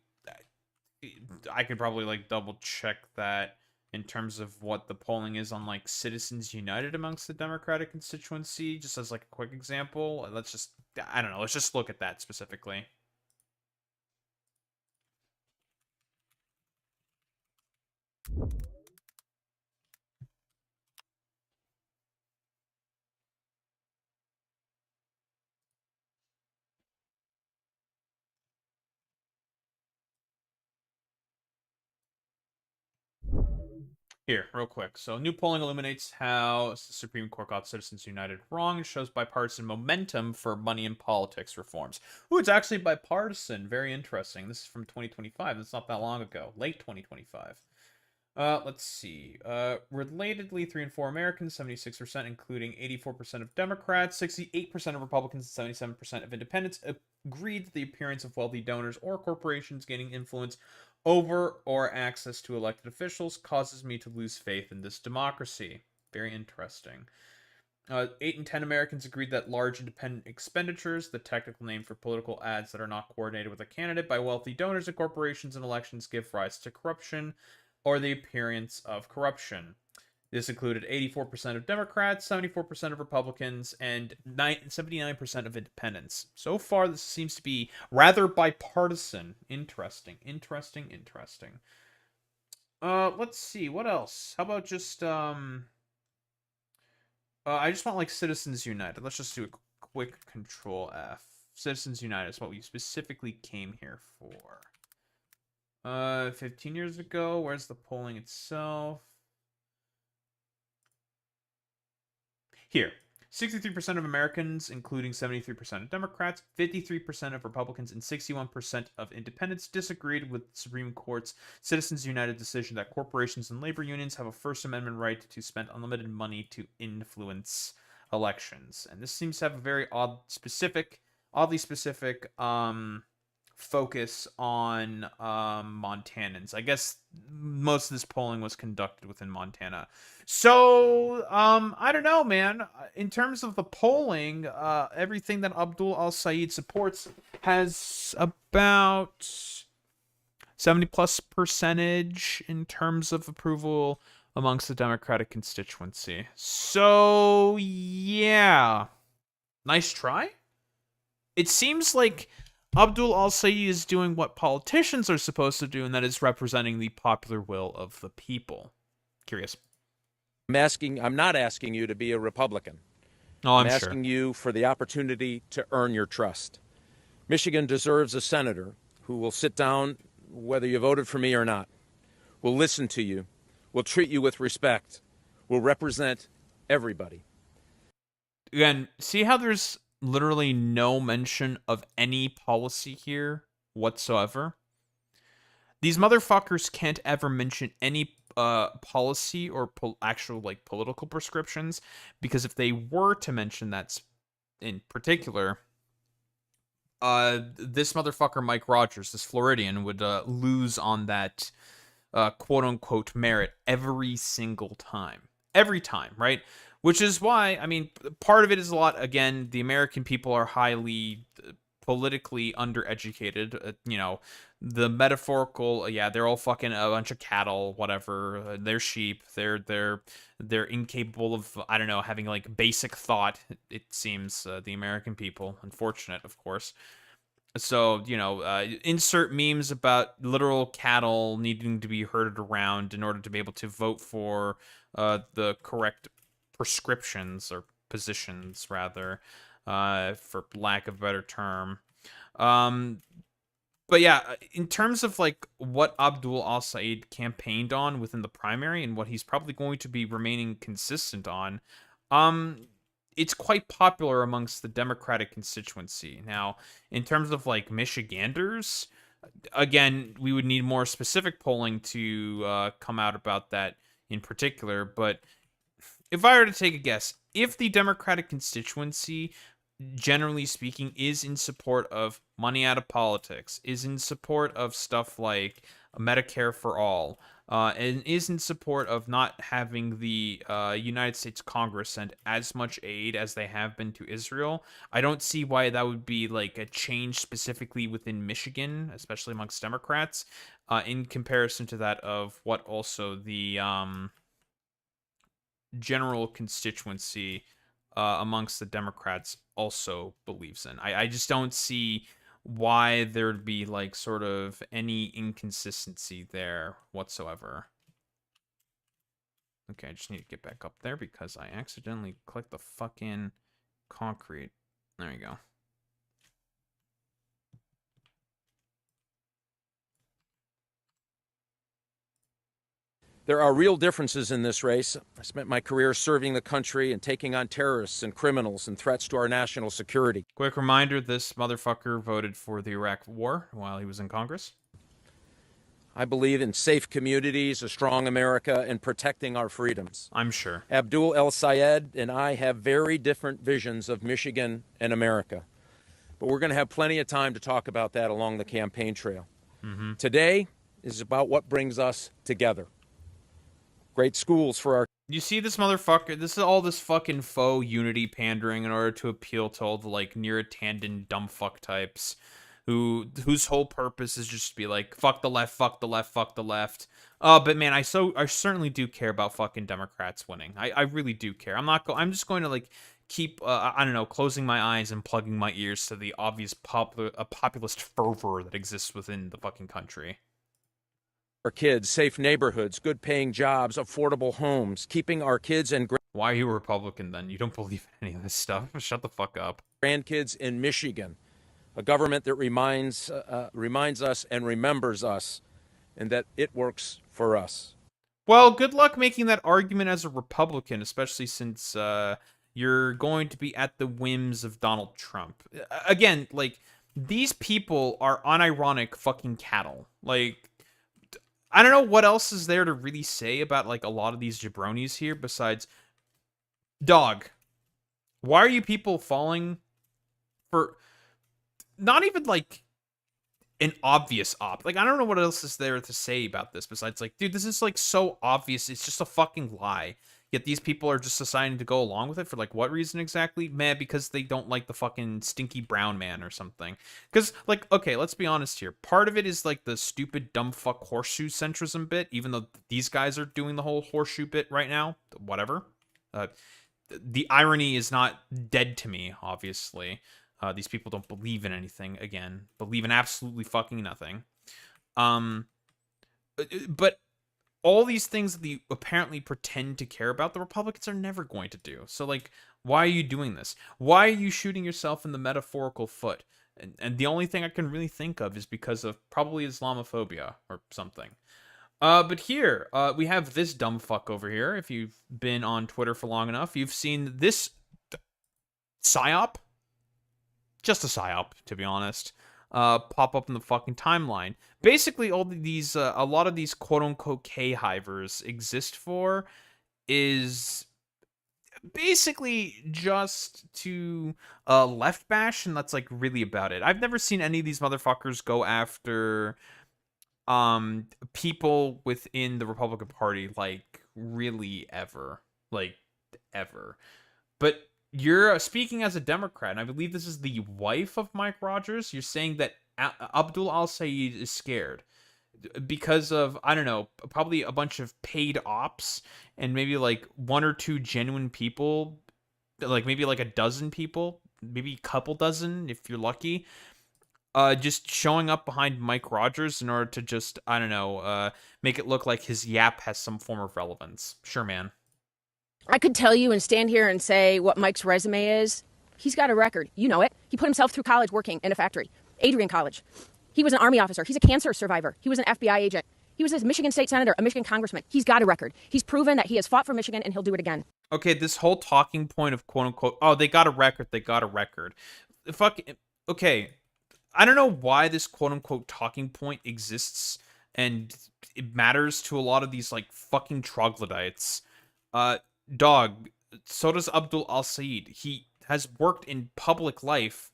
I could probably like double check that in terms of what the polling is on like Citizens United amongst the Democratic constituency, just as like a quick example. Let's just, I don't know, let's just look at that specifically. Here, real quick. So, new polling illuminates how the Supreme Court got Citizens United wrong and shows bipartisan momentum for money in politics reforms. Ooh, it's actually bipartisan. Very interesting. This is from 2025. That's not that long ago. Late 2025. Let's see. Relatedly, 3 in 4 Americans, 76%, including 84% of Democrats, 68% of Republicans, and 77% of Independents agreed that the appearance of wealthy donors or corporations gaining influence over or access to elected officials causes me to lose faith in this democracy. Very interesting. 8 in 10 Americans agreed that large independent expenditures, the technical name for political ads that are not coordinated with a candidate by wealthy donors and corporations in elections, give rise to corruption or the appearance of corruption. This included 84% of Democrats, 74% of Republicans, and 79% of Independents. So far, this seems to be rather bipartisan. Interesting. Let's see. What else? How about just, I just want, like, Citizens United. Let's just do a quick Control F. Citizens United is what we specifically came here for. 15 years ago, where's the polling itself? Here, 63% of Americans, including 73% of Democrats, 53% of Republicans, and 61% of Independents disagreed with the Supreme Court's Citizens United decision that corporations and labor unions have a First Amendment right to spend unlimited money to influence elections. And this seems to have a very oddly specific focus on Montanans. I guess most of this polling was conducted within Montana. So, I don't know, man. In terms of the polling, everything that Abdul al-Sayed supports has about 70+% in terms of approval amongst the Democratic constituency. So, yeah. Nice try. It seems like Abdul al-Sayed is doing what politicians are supposed to do, and that is representing the popular will of the people. Curious. I'm not asking you to be a Republican. Oh, I'm asking you for the opportunity to earn your trust. Michigan deserves a senator who will sit down, whether you voted for me or not, will listen to you, will treat you with respect, will represent everybody. Again, see how there's literally no mention of any policy here whatsoever? These motherfuckers can't ever mention any policy or actual, like, political prescriptions, because if they were to mention that in particular, this motherfucker Mike Rogers, this Floridian, would lose on that quote-unquote merit every single time. Every time, right? Which is why, I mean, part of it is a lot, again, the American people are highly politically undereducated. You know, the metaphorical, yeah, they're all fucking a bunch of cattle, whatever. They're sheep. They're incapable of, I don't know, having, like, basic thought, it seems, the American people. Unfortunate, of course. So, you know, insert memes about literal cattle needing to be herded around in order to be able to vote for the correct prescriptions or positions, rather, for lack of a better term. But yeah, in terms of, like, what Abdul al-Sayed campaigned on within the primary and what he's probably going to be remaining consistent on, it's quite popular amongst the Democratic constituency. Now, in terms of, like, Michiganders, again, we would need more specific polling to come out about that in particular, but if I were to take a guess, if the Democratic constituency, generally speaking, is in support of money out of politics, is in support of stuff like Medicare for all, and is in support of not having the United States Congress send as much aid as they have been to Israel, I don't see why that would be, like, a change specifically within Michigan, especially amongst Democrats, in comparison to that of what also the general constituency amongst the Democrats also believes in. I just don't see why there'd be, like, sort of any inconsistency there whatsoever. Okay, I just need to get back up there because I accidentally clicked the fucking concrete. There you go. There are real differences in this race. I spent my career serving the country and taking on terrorists and criminals and threats to our national security. Quick reminder, this motherfucker voted for the Iraq War while he was in Congress. I believe in safe communities, a strong America, and protecting our freedoms. I'm sure. Abdul El Sayed and I have very different visions of Michigan and America. But we're going to have plenty of time to talk about that along the campaign trail. Mm-hmm. Today is about what brings us together. Great schools for our... You see this motherfucker, this is all this fucking faux unity pandering in order to appeal to all the, like, Neratandon dumb fuck types whose whole purpose is just to be like, fuck the left, fuck the left, fuck the left. But man, I certainly do care about fucking Democrats winning. I really do care. I'm just going to, like, keep, I don't know, closing my eyes and plugging my ears to the obvious populist fervor that exists within the fucking country. Our kids, safe neighborhoods, good paying jobs, affordable homes, keeping our kids and why are you a Republican then? You don't believe in any of this stuff. Shut the fuck up. Grandkids in Michigan, a government that reminds us and remembers us, and that it works for us. Well, good luck making that argument as a Republican, especially since you're going to be at the whims of Donald Trump. Again, like, these people are unironic fucking cattle. Like, I don't know what else is there to really say about, like, a lot of these jabronis here besides, dog, why are you people falling for not even, like, an obvious op? Like, I don't know what else is there to say about this besides, like, dude, this is, like, so obvious. It's just a fucking lie. Yet these people are just deciding to go along with it for, like, what reason exactly? Man, because they don't like the fucking stinky brown man or something. Because, like, okay, let's be honest here. Part of it is, like, the stupid dumb fuck horseshoe centrism bit, even though these guys are doing the whole horseshoe bit right now. Whatever. The irony is not dead to me, obviously. These people don't believe in anything, again. Believe in absolutely fucking nothing. But all these things that they apparently pretend to care about, the Republicans are never going to do. So, like, why are you doing this? Why are you shooting yourself in the metaphorical foot? And the only thing I can really think of is because of probably Islamophobia or something. But here, we have this dumb fuck over here. If you've been on Twitter for long enough, you've seen this Psyop. Just a Psyop, to be honest. Pop up in the fucking timeline. Basically, all these, a lot of these quote-unquote K-hivers exist for is basically just to left bash, and that's, like, really about it. I've never seen any of these motherfuckers go after people within the Republican Party, like, really ever. Like, ever. But you're speaking as a Democrat, and I believe this is the wife of Mike Rogers. You're saying that Abdul Al Sayed is scared because of, I don't know, probably a bunch of paid ops and maybe like one or two genuine people, like maybe like a dozen people, maybe a couple dozen if you're lucky, just showing up behind Mike Rogers in order to just, I don't know, make it look like his yap has some form of relevance. Sure, man. I could tell you and stand here and say what Mike's resume is. He's got a record. You know it. He put himself through college working in a factory. Adrian College. He was an Army officer. He's a cancer survivor. He was an FBI agent. He was a Michigan state senator, a Michigan congressman. He's got a record. He's proven that he has fought for Michigan and he'll do it again. Okay, this whole talking point of quote unquote, oh, they got a record, they got a record. Fuck, okay. I don't know why this quote unquote talking point exists and it matters to a lot of these like fucking troglodytes. Dog, so does Abdul Al Sayed. He has worked in public life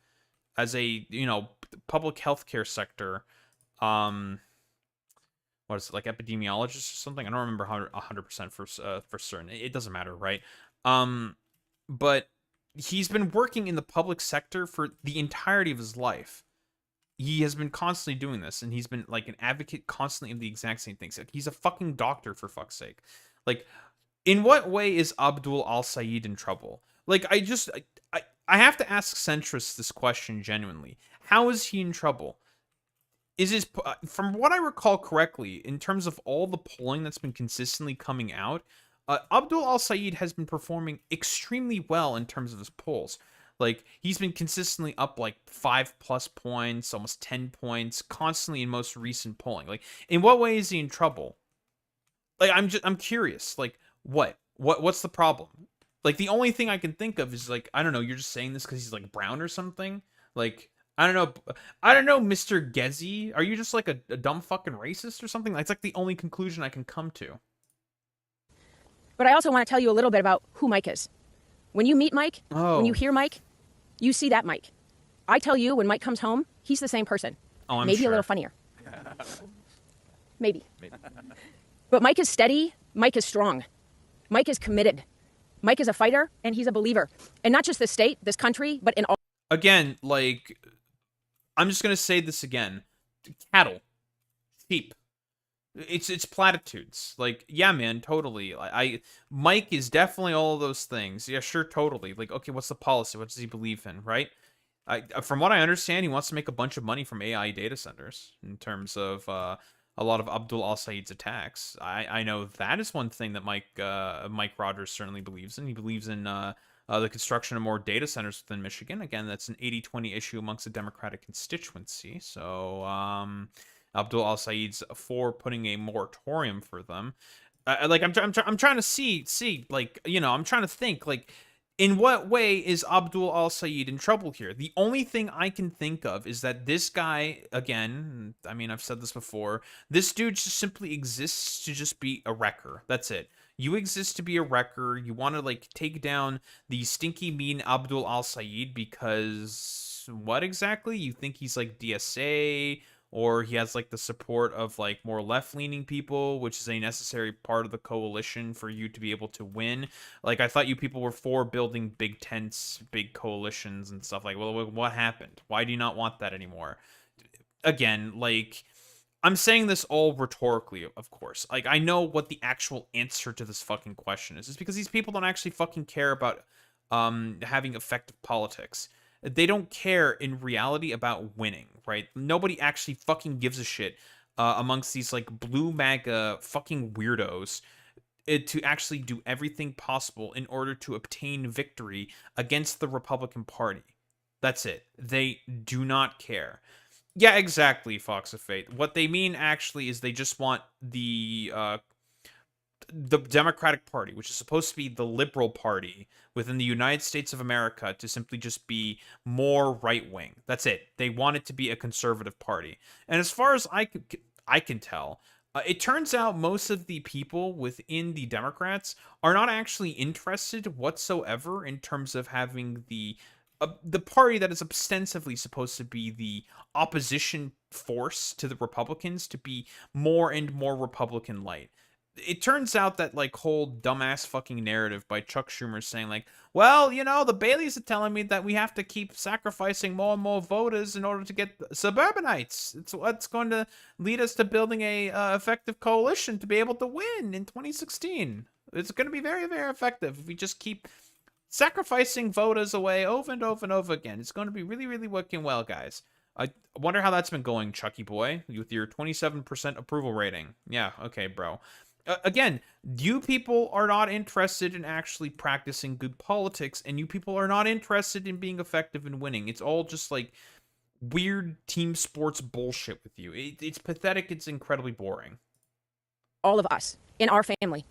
as a, you know, public healthcare sector. What is it, like epidemiologist or something? I don't remember 100% for certain. It doesn't matter, right? But he's been working in the public sector for the entirety of his life. He has been constantly doing this, and he's been like an advocate constantly of the exact same things. Like, he's a fucking doctor, for fuck's sake. Like, in what way is Abdul Al Sayed in trouble? Like, I have to ask centrists this question genuinely. How is he in trouble? Is his, from what I recall correctly, in terms of all the polling that's been consistently coming out, Abdul Al Sayed has been performing extremely well in terms of his polls. Like, he's been consistently up like 5+ points, almost 10 points, constantly in most recent polling. Like, in what way is he in trouble? Like, I'm curious. Like, what's the problem? Like, the only thing I can think of is, like, I don't know, you're just saying this because he's, like, brown or something? Like, I don't know, Mr. Gezi. Are you just, like, a dumb fucking racist or something? That's, like, the only conclusion I can come to. But I also want to tell you a little bit about who Mike is. When you meet Mike, when you hear Mike, you see that Mike. I tell you, when Mike comes home, he's the same person. Oh, I'm Maybe sure. a little funnier. Maybe. But Mike is steady. Mike is strong. Mike is committed. Mike is a fighter, and he's a believer. And not just this state, this country, but in all... Again, like, I'm just going to say this again. Cattle. Sheep. It's platitudes. Like, yeah, man, totally. Mike is definitely all of those things. Yeah, sure, totally. Like, okay, what's the policy? What does he believe in, right? From what I understand, he wants to make a bunch of money from AI data centers in terms of a lot of Abdul Al-Said's attacks. I know that is one thing that Mike Rogers certainly believes in. He believes in the construction of more data centers within Michigan. Again, that's an 80-20 issue amongst the Democratic constituency. So Abdul Al-Said's for putting a moratorium for them. Like I'm trying to see like, you know, I'm trying to think like, in what way is Abdul Al-Said in trouble here? The only thing I can think of is that this guy, again, I mean, I've said this before, this dude just simply exists to just be a wrecker. That's it. You exist to be a wrecker. You want to, like, take down the stinky, mean Abdul Al-Said because what exactly? You think he's, like, DSA, or he has, like, the support of, like, more left-leaning people, which is a necessary part of the coalition for you to be able to win. Like, I thought you people were for building big tents, big coalitions and stuff. Like, well, what happened? Why do you not want that anymore? Again, like, I'm saying this all rhetorically, of course. Like, I know what the actual answer to this fucking question is. It's because these people don't actually fucking care about having effective politics. They don't care in reality about winning, right? Nobody actually fucking gives a shit amongst these, like, blue MAGA fucking weirdos to actually do everything possible in order to obtain victory against the Republican Party. That's it. They do not care. Yeah, exactly, Fox of Fate. What they mean actually is they just want the Democratic Party, which is supposed to be the liberal party within the United States of America, to simply just be more right-wing. That's it. They want it to be a conservative party. And as far as I can tell, it turns out most of the people within the Democrats are not actually interested whatsoever in terms of having the party that is ostensibly supposed to be the opposition force to the Republicans to be more and more Republican light. It turns out that, like, whole dumbass fucking narrative by Chuck Schumer saying, like, well, you know, the Baileys are telling me that we have to keep sacrificing more and more voters in order to get suburbanites. It's what's going to lead us to building a effective coalition to be able to win in 2016. It's going to be very, very effective if we just keep sacrificing voters away over and over and over again. It's going to be really, really working well, guys. I wonder how that's been going, Chucky boy, with your 27% approval rating. Yeah, okay, bro. Again, you people are not interested in actually practicing good politics, and you people are not interested in being effective and winning. It's all just, like, weird team sports bullshit with you. It's pathetic. It's incredibly boring. All of us, in our family.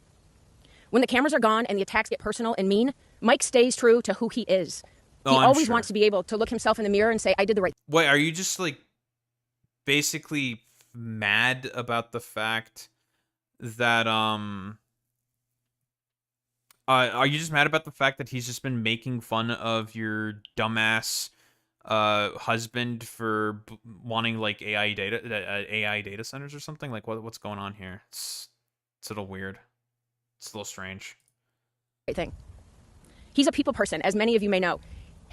When the cameras are gone and the attacks get personal and mean, Mike stays true to who he is. He always wants to be able to look himself in the mirror and say, I did the right thing. Wait, are you just, like, basically mad about the fact that are you just mad about the fact that he's just been making fun of your dumbass husband for wanting, like, AI data centers or something? Like, what's going on here? It's a little weird. It's a little strange. Thing. He's a people person, as many of you may know.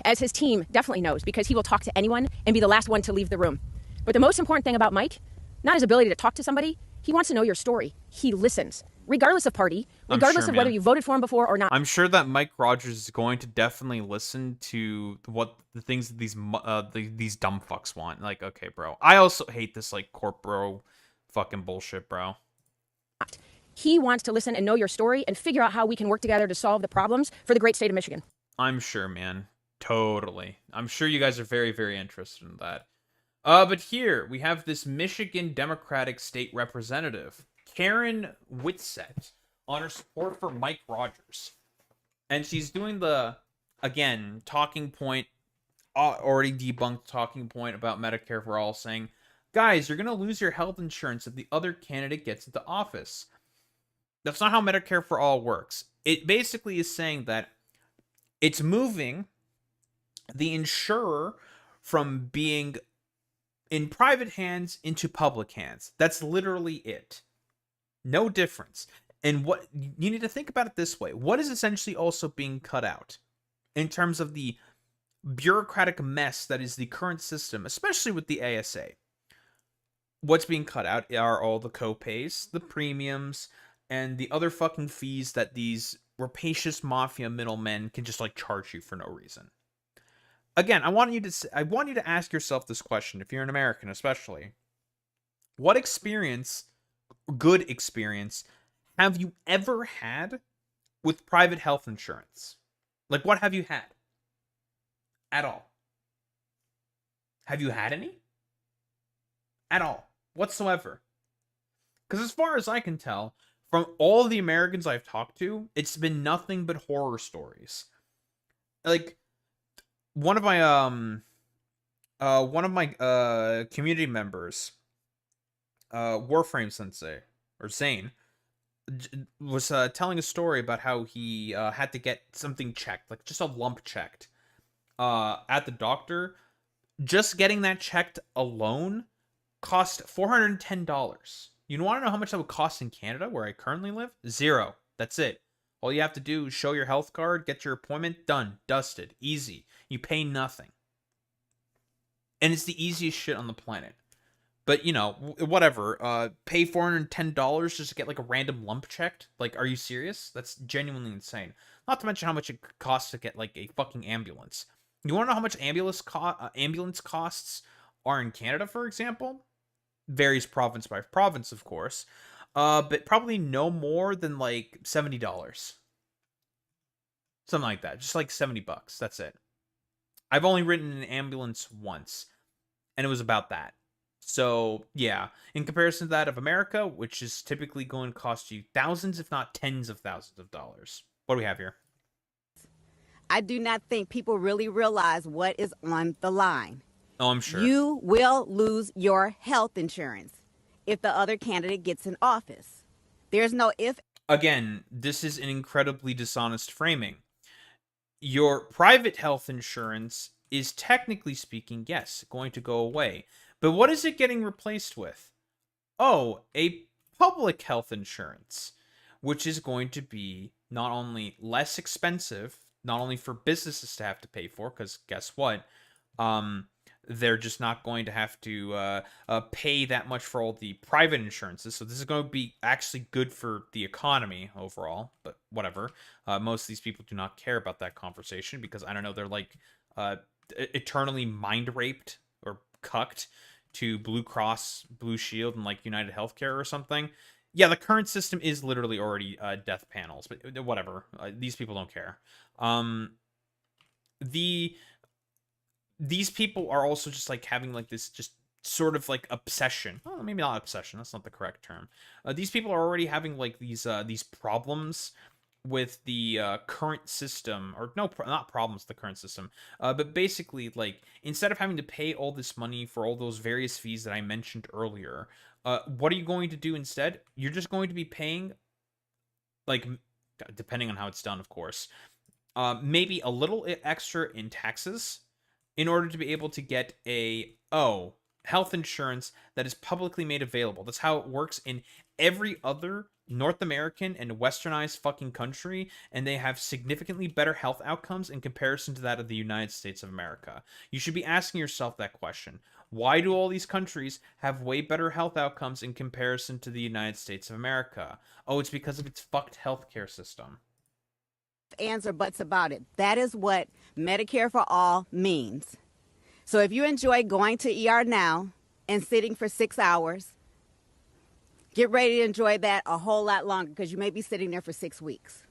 As his team definitely knows, because he will talk to anyone and be the last one to leave the room. But the most important thing about Mike, not his ability to talk to somebody, he wants to know your story. He listens, regardless of party, regardless of whether you voted for him before or not. I'm sure that Mike Rogers is going to definitely listen to what the things that these dumb fucks want. Like, okay, bro. I also hate this, like, corporo fucking bullshit, bro. He wants to listen and know your story and figure out how we can work together to solve the problems for the great state of Michigan. I'm sure, man. Totally. I'm sure you guys are very, very interested in that. But here, we have this Michigan Democratic State Representative Karen Whitsett on her support for Mike Rogers. And she's doing the, again, talking point, already debunked talking point about Medicare for All, saying, guys, you're going to lose your health insurance if the other candidate gets into office. That's not how Medicare for All works. It basically is saying that it's moving the insurer from being in private hands into public hands. That's literally it. No difference. And what you need to think about it this way. What is essentially also being cut out in terms of the bureaucratic mess that is the current system, especially with the ASA? What's being cut out are all the co-pays, the premiums, and the other fucking fees that these rapacious mafia middlemen can just like charge you for no reason. Again, I want you to ask yourself this question, if you're an American especially. What experience, good experience, have you ever had with private health insurance? Like, what have you had? At all? Have you had any? At all. Whatsoever. Because as far as I can tell, from all the Americans I've talked to, it's been nothing but horror stories. Like, one of my community members, Warframe Sensei, or Zane, was telling a story about how he had to get something checked, like just a lump checked, at the doctor. Just getting that checked alone cost $410. You want to know how much that would cost in Canada, where I currently live? $0. That's it. All you have to do is show your health card, get your appointment, done, dusted, easy. You pay nothing. And it's the easiest shit on the planet. But, you know, whatever. Pay $410 just to get, like, a random lump checked? Like, are you serious? That's genuinely insane. Not to mention how much it costs to get, like, a fucking ambulance. You want to know how much ambulance costs are in Canada, for example? Varies province by province, of course. But probably no more than, like, $70. Something like that. Just, like, $70. That's it. I've only ridden an ambulance once. And it was about that. So, yeah. In comparison to that of America, which is typically going to cost you thousands, if not tens of thousands of dollars. What do we have here? I do not think people really realize what is on the line. Oh, I'm sure. You will lose your health insurance if the other candidate gets in office. There's no if. Again, this is an incredibly dishonest framing. Your private health insurance is, technically speaking, yes, going to go away. But what is it getting replaced with? Oh, a public health insurance, which is going to be not only less expensive, not only for businesses to have to pay for, because guess what? They're just not going to have to pay that much for all the private insurances. So this is going to be actually good for the economy overall, but whatever. Most of these people do not care about that conversation because, I don't know, they're like eternally mind raped or cucked to Blue Cross, Blue Shield, and like United Healthcare or something. Yeah, the current system is literally already death panels, but whatever. These people don't care. These people are also just like having like this just sort of like obsession. Oh, maybe not obsession. That's not the correct term. These people are already having like these problems with the current system, or no, not problems with the current system, but basically like instead of having to pay all this money for all those various fees that I mentioned earlier, what are you going to do instead? You're just going to be paying, like, depending on how it's done, of course, maybe a little extra in taxes in order to be able to get a health insurance that is publicly made available. That's how it works in every other North American and westernized fucking country, and they have significantly better health outcomes in comparison to that of the United States of America. You should be asking yourself that question. Why do all these countries have way better health outcomes in comparison to the United States of America? Oh, it's because of its fucked healthcare system. Ands or buts about it. That is what Medicare for All means. So if you enjoy going to ER now and sitting for 6 hours, get ready to enjoy that a whole lot longer, because you may be sitting there for 6 weeks.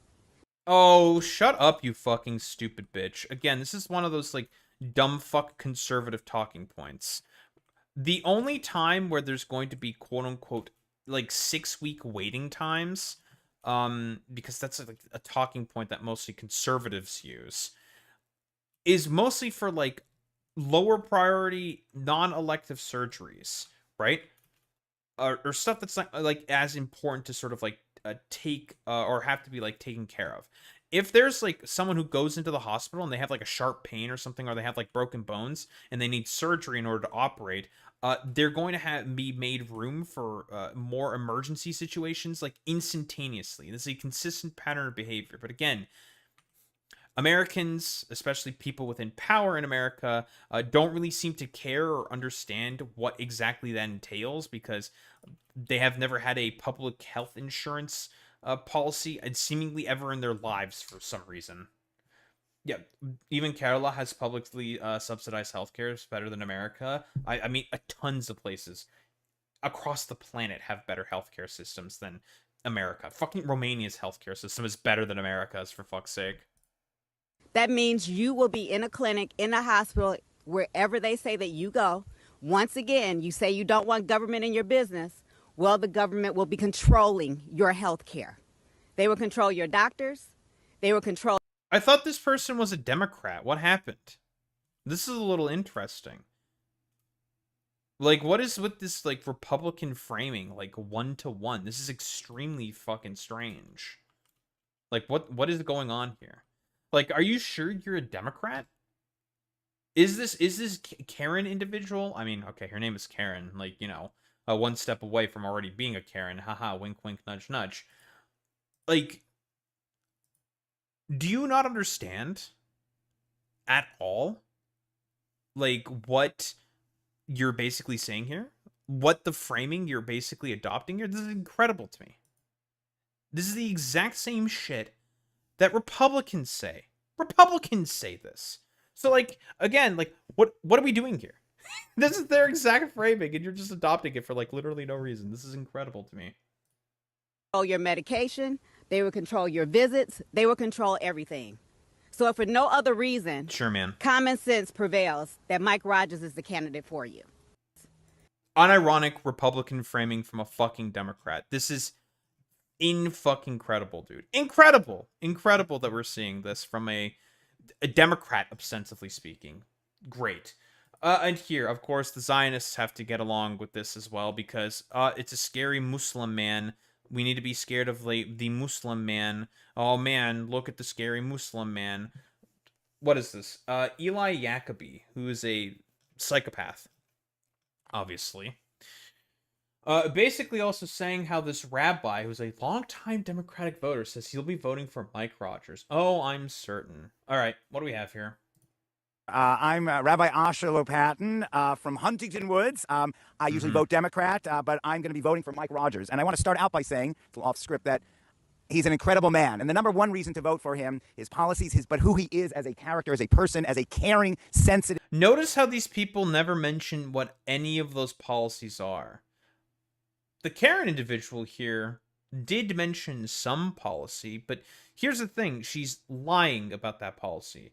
Oh, shut up, you fucking stupid bitch. Again, this is one of those, like, dumb fuck conservative talking points. The only time where there's going to be quote-unquote like 6-week waiting times, because that's like a talking point that mostly conservatives use, is mostly for like lower priority non-elective surgeries, right? Or stuff that's not like as important to sort of like take or have to be like taken care of. If there's like someone who goes into the hospital and they have like a sharp pain or something, or they have like broken bones and they need surgery in order to operate, they're going to be made room for more emergency situations like instantaneously. This is a consistent pattern of behavior. But again, Americans, especially people within power in America, don't really seem to care or understand what exactly that entails, because they have never had a public health insurance policy and seemingly ever in their lives for some reason. Yeah, even Kerala has publicly subsidized healthcare. It's better than America. I mean, tons of places across the planet have better healthcare systems than America. Fucking Romania's healthcare system is better than America's, for fuck's sake. That means you will be in a clinic, in a hospital, wherever they say that you go. Once again, you say you don't want government in your business. Well, the government will be controlling your health care. They will control your doctors. They will control... I thought this person was a Democrat. What happened? This is a little interesting. Like, what is with this, like, Republican framing? Like, 1-to-1. This is extremely fucking strange. Like, what is going on here? Like, are you sure you're a Democrat? Is this Karen individual? I mean, okay, her name is Karen. Like, you know, one step away from already being a Karen. Haha, wink, wink, nudge, nudge. Like, do you not understand at all, like, what you're basically saying here? What the framing you're basically adopting here? This is incredible to me. This is the exact same shit that Republicans say. Republicans say this. So, like, again, like, what are we doing here? This is their exact framing, and you're just adopting it for, like, literally no reason. This is incredible to me. Control your medication. They will control your visits. They will control everything. So if for no other reason, sure, man, common sense prevails that Mike Rogers is the candidate for you. Unironic Republican framing from a fucking Democrat. This is fucking credible, dude. Incredible that we're seeing this from a Democrat, ostensibly speaking. Great. And here, of course, the Zionists have to get along with this as well, because it's a scary Muslim man. We need to be scared of the Muslim man. Oh man, look at the scary Muslim man. What is this? Eli Yacobi, who is a psychopath, obviously. Basically also saying how this rabbi, who's a longtime Democratic voter, says he'll be voting for Mike Rogers. Oh, I'm certain. All right, what do we have here? I'm Rabbi Asher Lopatin from Huntington Woods. I usually vote Democrat, but I'm going to be voting for Mike Rogers. And I want to start out by saying, it's off script, that he's an incredible man. And the number one reason to vote for him, his policies, but who he is as a character, as a person, as a caring, sensitive... Notice how these people never mention what any of those policies are. The Karen individual here did mention some policy, but here's the thing. She's lying about that policy.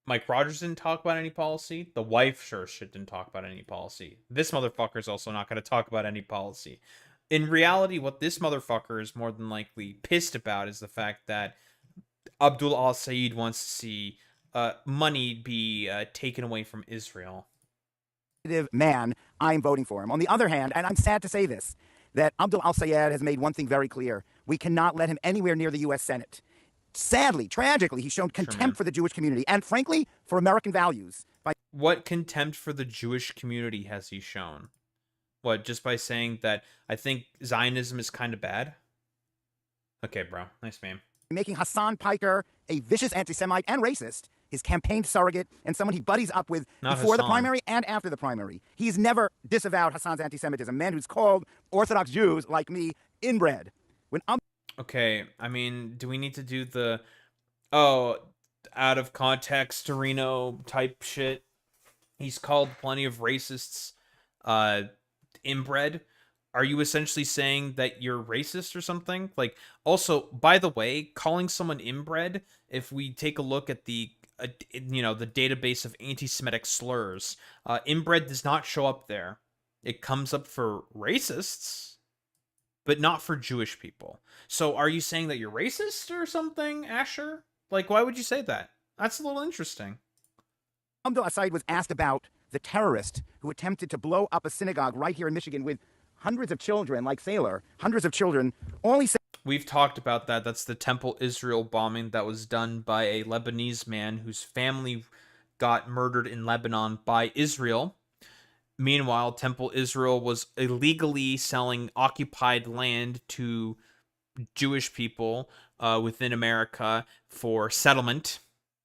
Mike Rogers didn't talk about any policy. The wife sure shit didn't talk about any policy. This motherfucker's also not going to talk about any policy. In reality, what this motherfucker is more than likely pissed about is the fact that Abdul al-Sayed wants to see money be taken away from Israel. Man, I'm voting for him. On the other hand, and I'm sad to say this, that Abdul al-Sayed has made one thing very clear. We cannot let him anywhere near the U.S. Senate. Sadly, tragically, he's shown contempt for the Jewish community and, frankly, for American values. What contempt for the Jewish community has he shown? What, just by saying that I think Zionism is kind of bad? Okay, bro. Nice man. Making Hasan Piker a vicious anti-Semite and racist, his campaign surrogate, and someone he buddies up with before the primary and after the primary. He's never disavowed Hasan's anti-Semitism, a man who's called Orthodox Jews, like me, inbred. Okay, I mean, do we need to do the, out of context Torino type shit? He's called plenty of racists inbred. Are you essentially saying that you're racist or something? Like, also, by the way, calling someone inbred, if we take a look at the, the database of anti-Semitic slurs, inbred does not show up there. It comes up for racists, but not for Jewish people. So are you saying that you're racist or something, Asher? Like, why would you say that? That's a little interesting. Abdul Assaid was asked about the terrorist who attempted to blow up a synagogue right here in Michigan with hundreds of children, like Sailor, hundreds of children. All he said. We've talked about that. That's the Temple Israel bombing that was done by a Lebanese man whose family got murdered in Lebanon by Israel. Meanwhile, Temple Israel was illegally selling occupied land to Jewish people within America for settlement,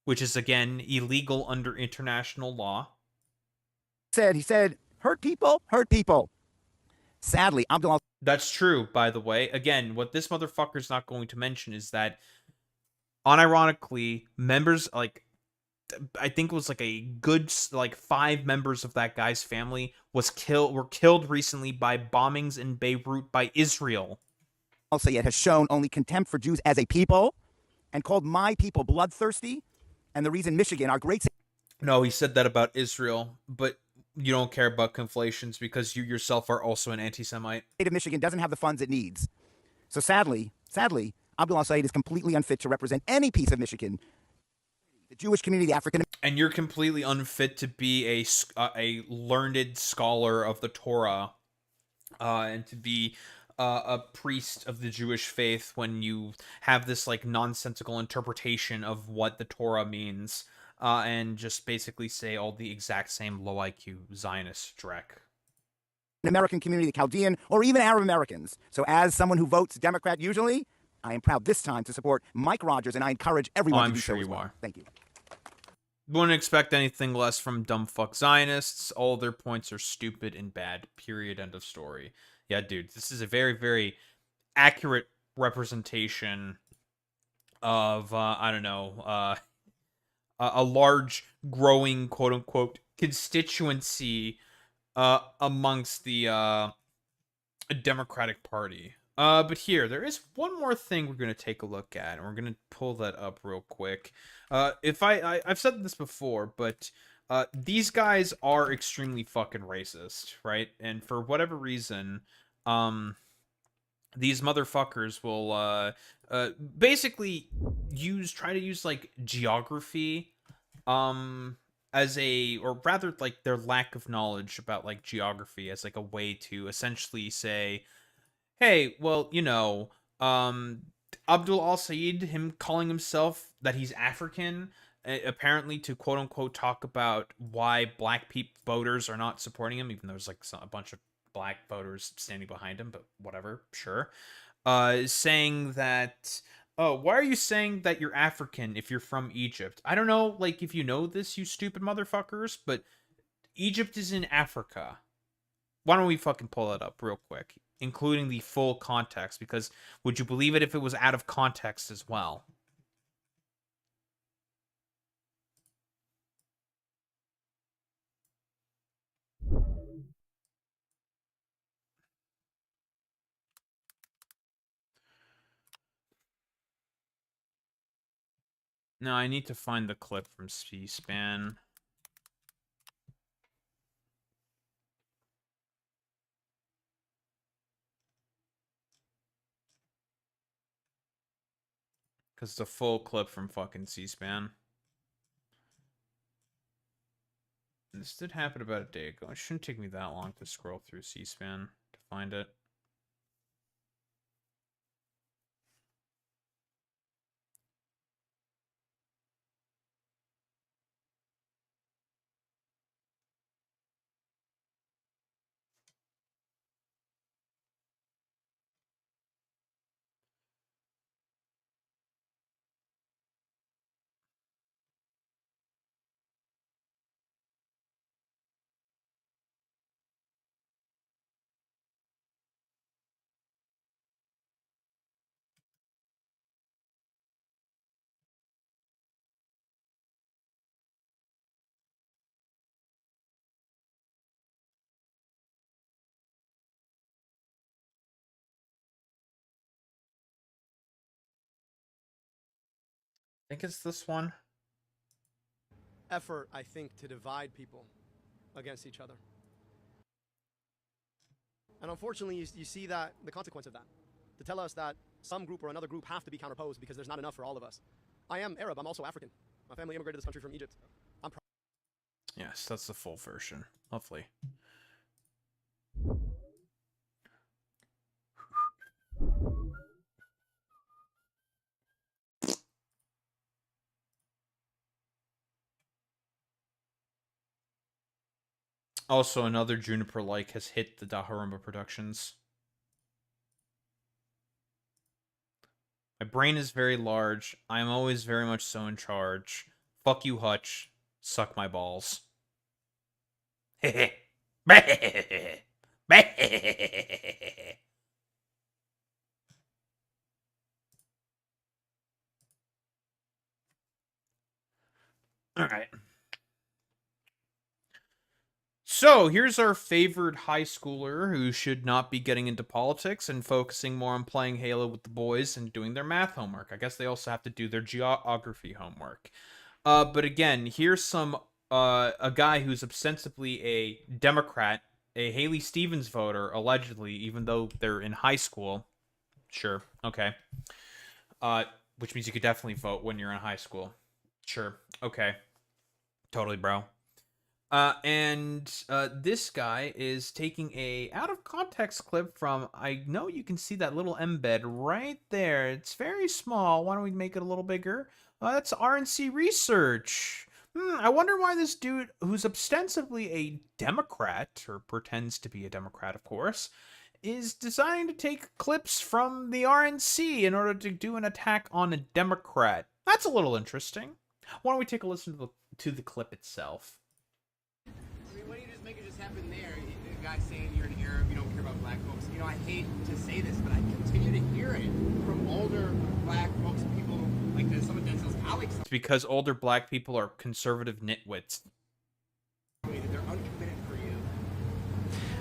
which is, again, illegal under international law. He said, hurt people, hurt people. Sadly, Abdul. That's true, by the way. Again, what this motherfucker's not going to mention is that, unironically, members, like, I think it was like a good, like, 5 members of that guy's family were killed recently by bombings in Beirut by Israel. Also, yet has shown only contempt for Jews as a people and called my people bloodthirsty. And the reason Michigan, our great... No, he said that about Israel, but you don't care about conflations because you yourself are also an anti-Semite. State of Michigan doesn't have the funds it needs. So sadly, Abdul Assaid is completely unfit to represent any piece of Michigan. The Jewish community, the African... And you're completely unfit to be a learned scholar of the Torah and to be a priest of the Jewish faith when you have this, like, nonsensical interpretation of what the Torah means. And just basically say all the exact same low IQ Zionist dreck. American community, the Chaldean, or even Arab Americans. So as someone who votes Democrat usually, I am proud this time to support Mike Rogers, and I encourage everyone to do so as well. Thank you. Wouldn't expect anything less from dumb fuck Zionists. All their points are stupid and bad. Period. End of story. Yeah, dude, this is a very, very accurate representation of, I don't know, a large, growing, quote-unquote, constituency amongst the Democratic Party. But here, there is one more thing we're going to take a look at, and we're going to pull that up real quick. I've said this before, but these guys are extremely fucking racist, right? And for whatever reason, these motherfuckers will basically try to use, like, geography as a, or rather, like, their lack of knowledge about, like, geography as, like, a way to essentially say, hey, well, you know, Abdul Al-Sayed, him calling himself that he's African, apparently to quote-unquote talk about why black voters are not supporting him, even though there's, like, a bunch of black voters standing behind him, but whatever, sure. Saying that, oh, why are you saying that you're African if you're from Egypt? I don't know, like, if you know this, you stupid motherfuckers, but Egypt is in Africa. Why don't we fucking pull it up real quick, including the full context, because would you believe it if it was out of context as well? No, I need to find the clip from C-SPAN. Because it's a full clip from fucking C-SPAN. This did happen about a day ago. It shouldn't take me that long to scroll through C-SPAN to find it. I think it's this one. Effort, I think, to divide people against each other. And unfortunately, you see that the consequence of that. To tell us that some group or another group have to be counterposed because there's not enough for all of us. I am Arab. I'm also African. My family immigrated to this country from Egypt. Yes, that's the full version. Lovely. Also, another Juniper-like has hit the Daharumba Productions. My brain is very large. I am always very much so in charge. Fuck you, Hutch. Suck my balls. Alright. So, here's our favorite high schooler who should not be getting into politics and focusing more on playing Halo with the boys and doing their math homework. I guess they also have to do their geography homework. But again, here's some a guy who's ostensibly a Democrat, a Haley Stevens voter, allegedly, even though they're in high school. Sure, okay. Which means you could definitely vote when you're in high school. Sure, okay. Totally, bro. This guy is taking a out-of-context clip from, I know you can see that little embed right there. It's very small. Why don't we make it a little bigger? That's RNC research. I wonder why this dude, who's ostensibly a Democrat, or pretends to be a Democrat, of course, is deciding to take clips from the RNC in order to do an attack on a Democrat. That's a little interesting. Why don't we take a listen to the clip itself? I mean, why don't you just make it just happen there? The guy saying you're an Arab, you don't care about black folks. You know, I hate to say this, but I continue to hear it from older black folks, people like some of Denzel's colleagues. It's because older black people are conservative nitwits. They're uncommitted for you.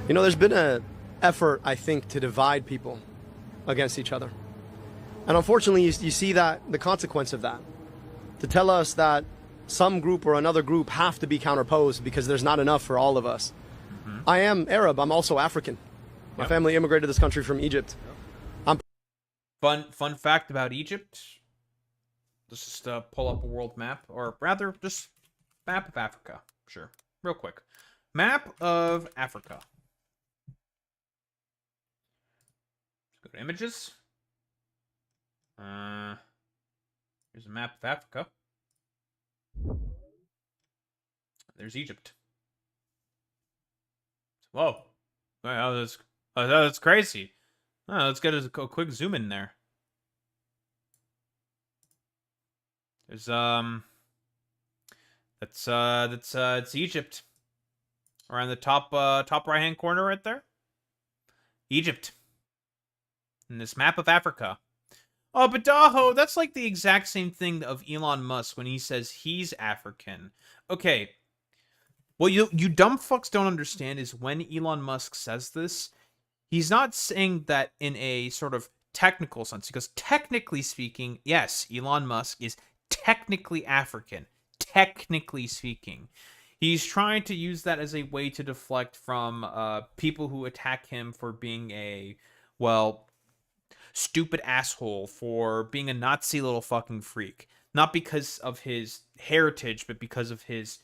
You know, there's been an effort, I think, to divide people against each other. And unfortunately, you see that the consequence of that. To tell us that some group or another group have to be counterposed because there's not enough for all of us. I am Arab. I'm also African. My family immigrated to this country from Egypt. Fun fact about Egypt. Let's just pull up a world map, or rather, just map of Africa. Sure, real quick. Map of Africa. Go to images. Here's a map of Africa. There's Egypt. Whoa. Wow, that's crazy. Let's get a quick zoom in there. There's it's Egypt. Around the top right hand corner right there. Egypt. In this map of Africa. Oh, but Daho, that's like the exact same thing of Elon Musk when he says he's African. Okay. What you dumb fucks don't understand is when Elon Musk says this, he's not saying that in a sort of technical sense. Because technically speaking, yes, Elon Musk is technically African. Technically speaking. He's trying to use that as a way to deflect from people who attack him for being a, well, stupid asshole, for being a Nazi little fucking freak. Not because of his heritage, but because of his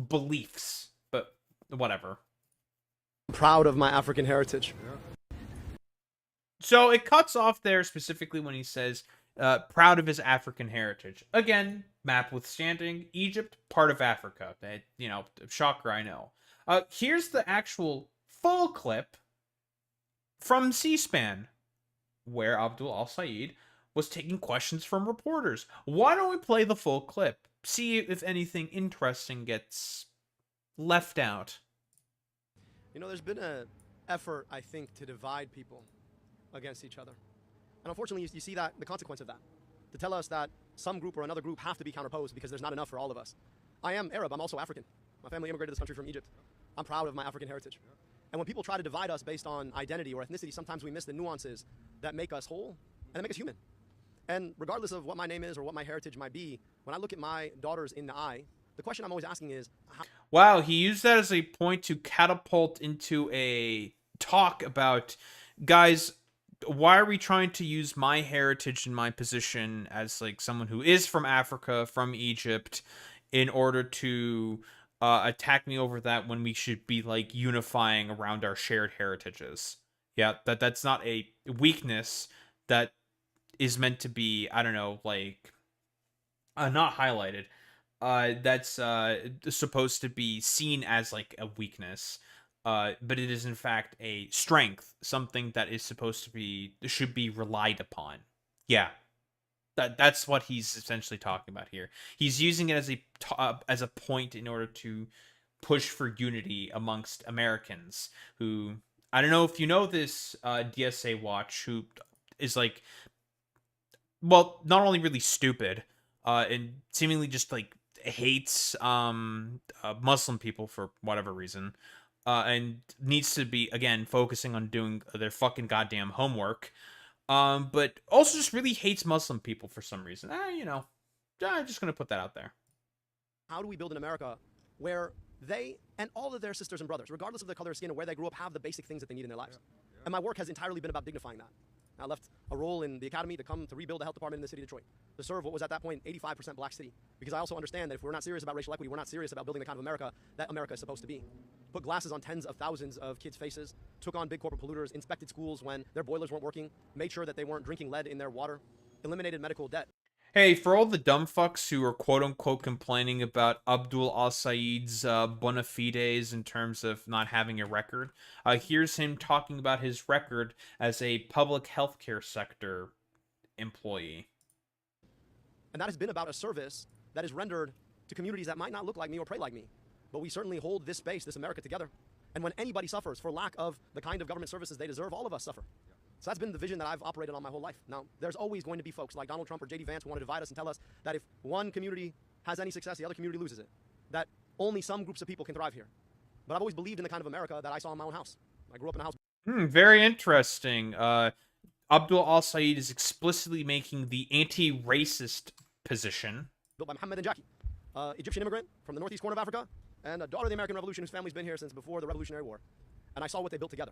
beliefs. But whatever. I'm proud of my African heritage. So it cuts off there specifically when he says, proud of his African heritage. Again, map withstanding, Egypt, part of Africa. You know, shocker, I know. Here's the actual full clip from C-SPAN, where Abdul Al-Sayed was taking questions from reporters. Why don't we play the full clip? See if anything interesting gets left out. You know, there's been an effort, I think, to divide people against each other. And unfortunately, you see that the consequence of that. To tell us that some group or another group have to be counterposed because there's not enough for all of us. I am Arab. I'm also African. My family immigrated to this country from Egypt. I'm proud of my African heritage. And when people try to divide us based on identity or ethnicity, sometimes we miss the nuances that make us whole and that make us human. And regardless of what my name is or what my heritage might be, when I look at my daughters in the eye, the question I'm always asking is... Wow, he used that as a point to catapult into a talk about, guys, why are we trying to use my heritage and my position as like someone who is from Africa, from Egypt, in order to attack me over that when we should be like unifying around our shared heritages? Yeah, that's not a weakness that is meant to be, I don't know, like not highlighted. That's supposed to be seen as like a weakness. But it is in fact a strength, something that is supposed to be, should be relied upon. Yeah, that's what he's essentially talking about here. He's using it as a point in order to push for unity amongst Americans who, I don't know if you know this, DSA Watch, who is like, well, not only really stupid, and seemingly just like hates Muslim people for whatever reason, and needs to be, again, focusing on doing their fucking goddamn homework, but also just really hates Muslim people for some reason. You know, I'm just gonna put that out there. How do we build an America where they and all of their sisters and brothers, regardless of the color of skin or where they grew up, have the basic things that they need in their lives? And my work has entirely been about dignifying that. I left a role in the academy to come to rebuild the health department in the city of Detroit, to serve what was at that point 85% black city. Because I also understand that if we're not serious about racial equity, we're not serious about building the kind of America that America is supposed to be. Put glasses on tens of thousands of kids' faces, took on big corporate polluters, inspected schools when their boilers weren't working, made sure that they weren't drinking lead in their water, eliminated medical debt. Hey, for all the dumb fucks who are quote-unquote complaining about Abdul Al-Said's bona fides in terms of not having a record, here's him talking about his record as a public healthcare sector employee. And that has been about a service that is rendered to communities that might not look like me or pray like me. But we certainly hold this space, this America, together. And when anybody suffers for lack of the kind of government services they deserve, all of us suffer. So that's been the vision that I've operated on my whole life. Now, there's always going to be folks like Donald Trump or J.D. Vance who want to divide us and tell us that if one community has any success, the other community loses it. That only some groups of people can thrive here. But I've always believed in the kind of America that I saw in my own house. I grew up in a house. Very interesting. Abdul Al-Said is explicitly making the anti-racist position. Built by Mohammed and Jackie, Egyptian immigrant from the northeast corner of Africa, and a daughter of the American Revolution whose family's been here since before the Revolutionary War. And I saw what they built together.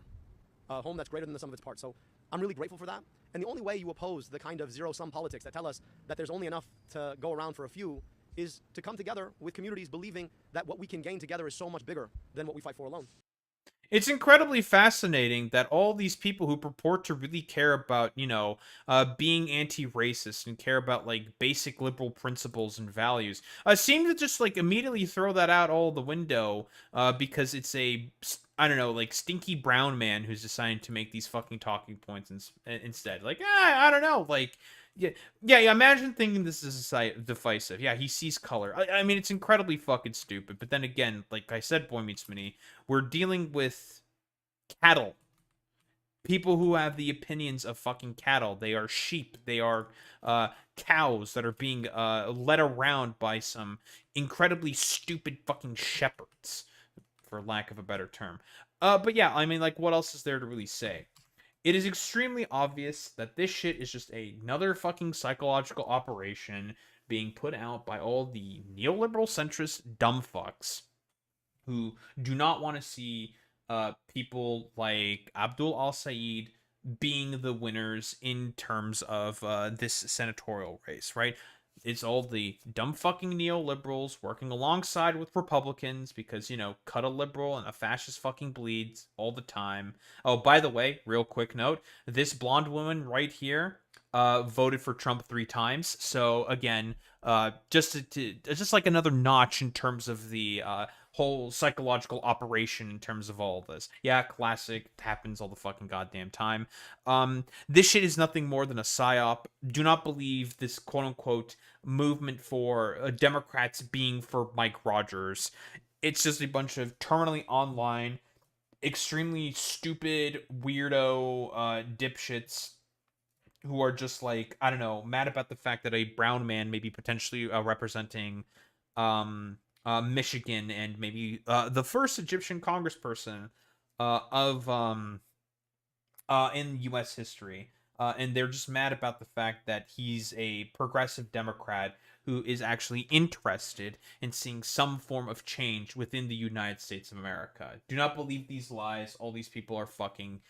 A home that's greater than the sum of its parts. So I'm really grateful for that. And the only way you oppose the kind of zero-sum politics that tell us that there's only enough to go around for a few is to come together with communities believing that what we can gain together is so much bigger than what we fight for alone. It's incredibly fascinating that all these people who purport to really care about, you know, being anti-racist and care about, like, basic liberal principles and values, seem to just, like, immediately throw that out all the window, because it's a, I don't know, like, stinky brown man who's deciding to make these fucking talking points instead. Like, I don't know, like, yeah, imagine thinking this is divisive. Yeah, he sees color. I mean, it's incredibly fucking stupid. But then again, like I said, Boy Meets Mini, we're dealing with cattle. People who have the opinions of fucking cattle. They are sheep. They are cows that are being led around by some incredibly stupid fucking shepherds, for lack of a better term. But yeah, I mean, like, what else is there to really say? It is extremely obvious that this shit is just another fucking psychological operation being put out by all the neoliberal centrist dumb fucks who do not want to see people like Abdul Al-Said being the winners in terms of this senatorial race, right? It's all the dumb fucking neoliberals working alongside with Republicans because, you know, cut a liberal and a fascist fucking bleeds all the time. Oh, by the way, real quick note, this blonde woman right here voted for Trump 3 times. So again, just like another notch in terms of the whole psychological operation in terms of all of this. Yeah, classic. Happens all the fucking goddamn time. This shit is nothing more than a psyop. Do not believe this quote-unquote movement for Democrats being for Mike Rogers. It's just a bunch of terminally online, extremely stupid, weirdo dipshits who are just like, I don't know, mad about the fact that a brown man may be potentially representing Michigan and maybe the first Egyptian congressperson in U.S. history. And they're just mad about the fact that he's a progressive Democrat who is actually interested in seeing some form of change within the United States of America. Do not believe these lies. All these people are fucking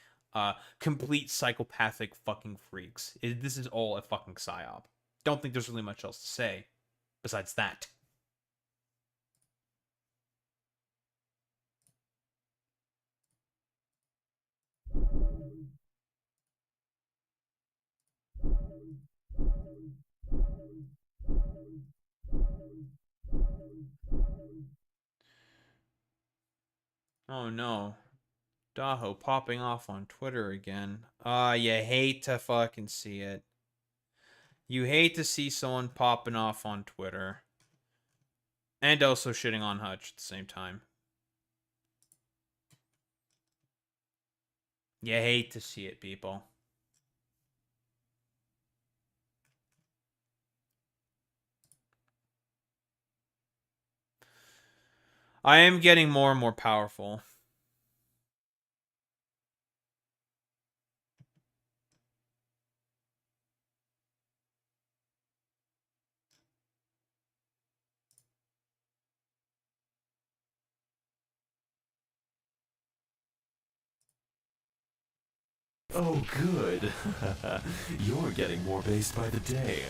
complete psychopathic fucking freaks. This is all a fucking psyop. Don't think there's really much else to say besides that. Oh no. Daho popping off on Twitter again. You hate to fucking see it. You hate to see someone popping off on Twitter. And also shitting on Hutch at the same time. You hate to see it, people. I am getting more and more powerful. Oh, good. You're getting more based by the day.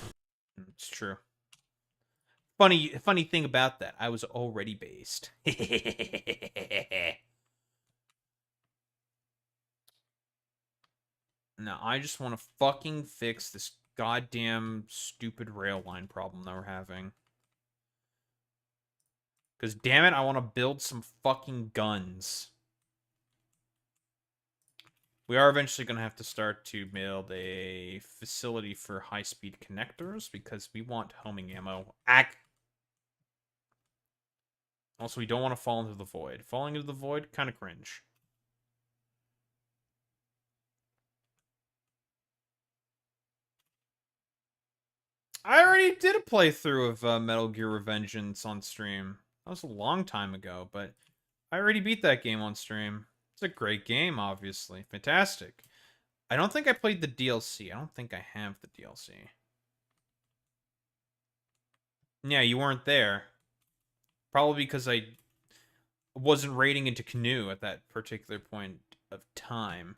It's true. Funny thing about that, I was already based. Now, I just want to fucking fix this goddamn stupid rail line problem that we're having. Because, damn it, I want to build some fucking guns. We are eventually going to have to start to build a facility for high-speed connectors because we want homing ammo. Also, we don't want to fall into the void. Falling into the void, kind of cringe. I already did a playthrough of Metal Gear Revengeance on stream. That was a long time ago, but I already beat that game on stream. It's a great game, obviously. Fantastic. I don't think I played the DLC. I don't think I have the DLC. Yeah, you weren't there. Probably because I wasn't raiding into Canoe at that particular point of time.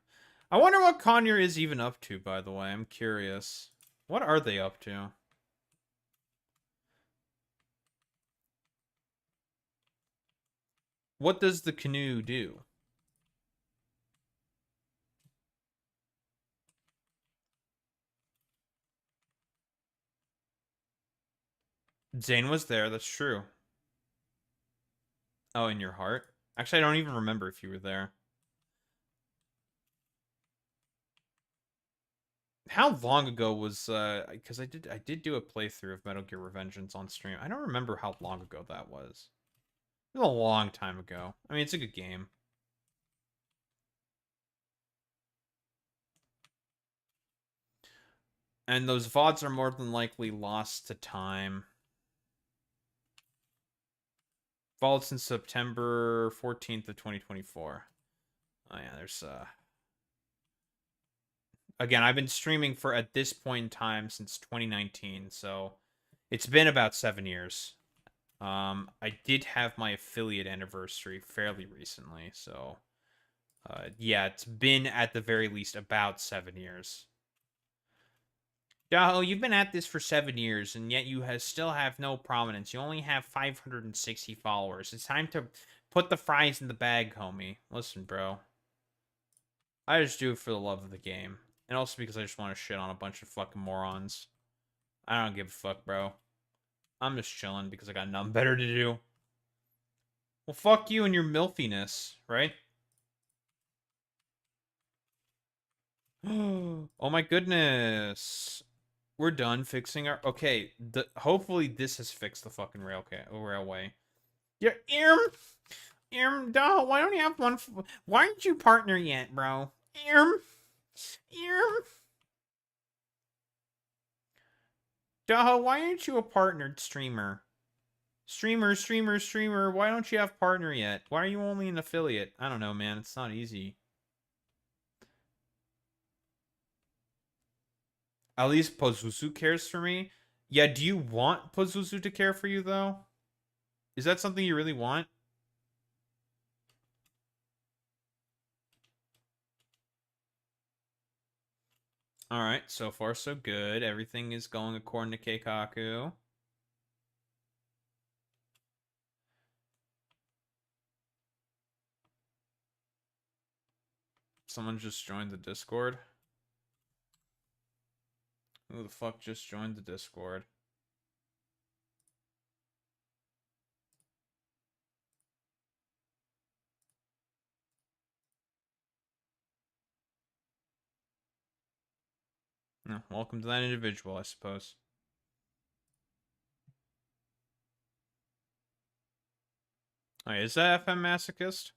I wonder what Conyer is even up to, by the way. I'm curious. What are they up to? What does the Canoe do? Zane was there, that's true. Oh, in your heart? Actually, I don't even remember if you were there. How long ago was because I did do a playthrough of Metal Gear Revengeance on stream. I don't remember how long ago that was. It was a long time ago. I mean, it's a good game. And those VODs are more than likely lost to time. Followed since September 14th of 2024. Oh yeah, there's again, I've been streaming for at this point in time since 2019, so it's been about 7 years. I did have my affiliate anniversary fairly recently, so yeah, it's been at the very least about 7 years. Daho, you've been at this for 7 years, and yet you still have no prominence. You only have 560 followers. It's time to put the fries in the bag, homie. Listen, bro. I just do it for the love of the game. And also because I just want to shit on a bunch of fucking morons. I don't give a fuck, bro. I'm just chilling because I got nothing better to do. Well, fuck you and your milfiness, right? Oh my goodness. We're done fixing our... Okay, hopefully this has fixed the fucking railway. Yeah, Daho, why don't you have one... Why aren't you partner yet, bro? Daho, why aren't you a partnered streamer? Streamer, why don't you have partner yet? Why are you only an affiliate? I don't know, man. It's not easy. At least Pozuzu cares for me. Yeah, do you want Pazuzu to care for you, though? Is that something you really want? Alright, so far so good. Everything is going according to Keikaku. Someone just joined the Discord. Who the fuck just joined the Discord? No, welcome to that individual, I suppose. Oh, is that FM Masochist?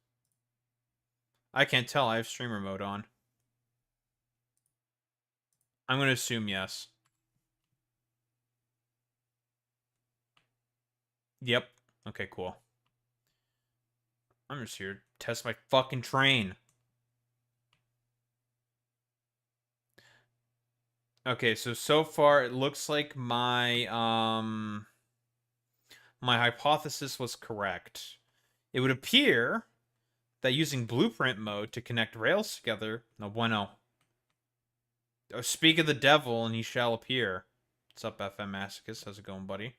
I can't tell. I have streamer mode on. I'm going to assume yes. Yep. Okay, cool. I'm just here to test my fucking train. Okay, so far it looks like my my hypothesis was correct. It would appear that using blueprint mode to connect rails together, no bueno. Speak of the devil and he shall appear. What's up, FM Masochist? How's it going, buddy?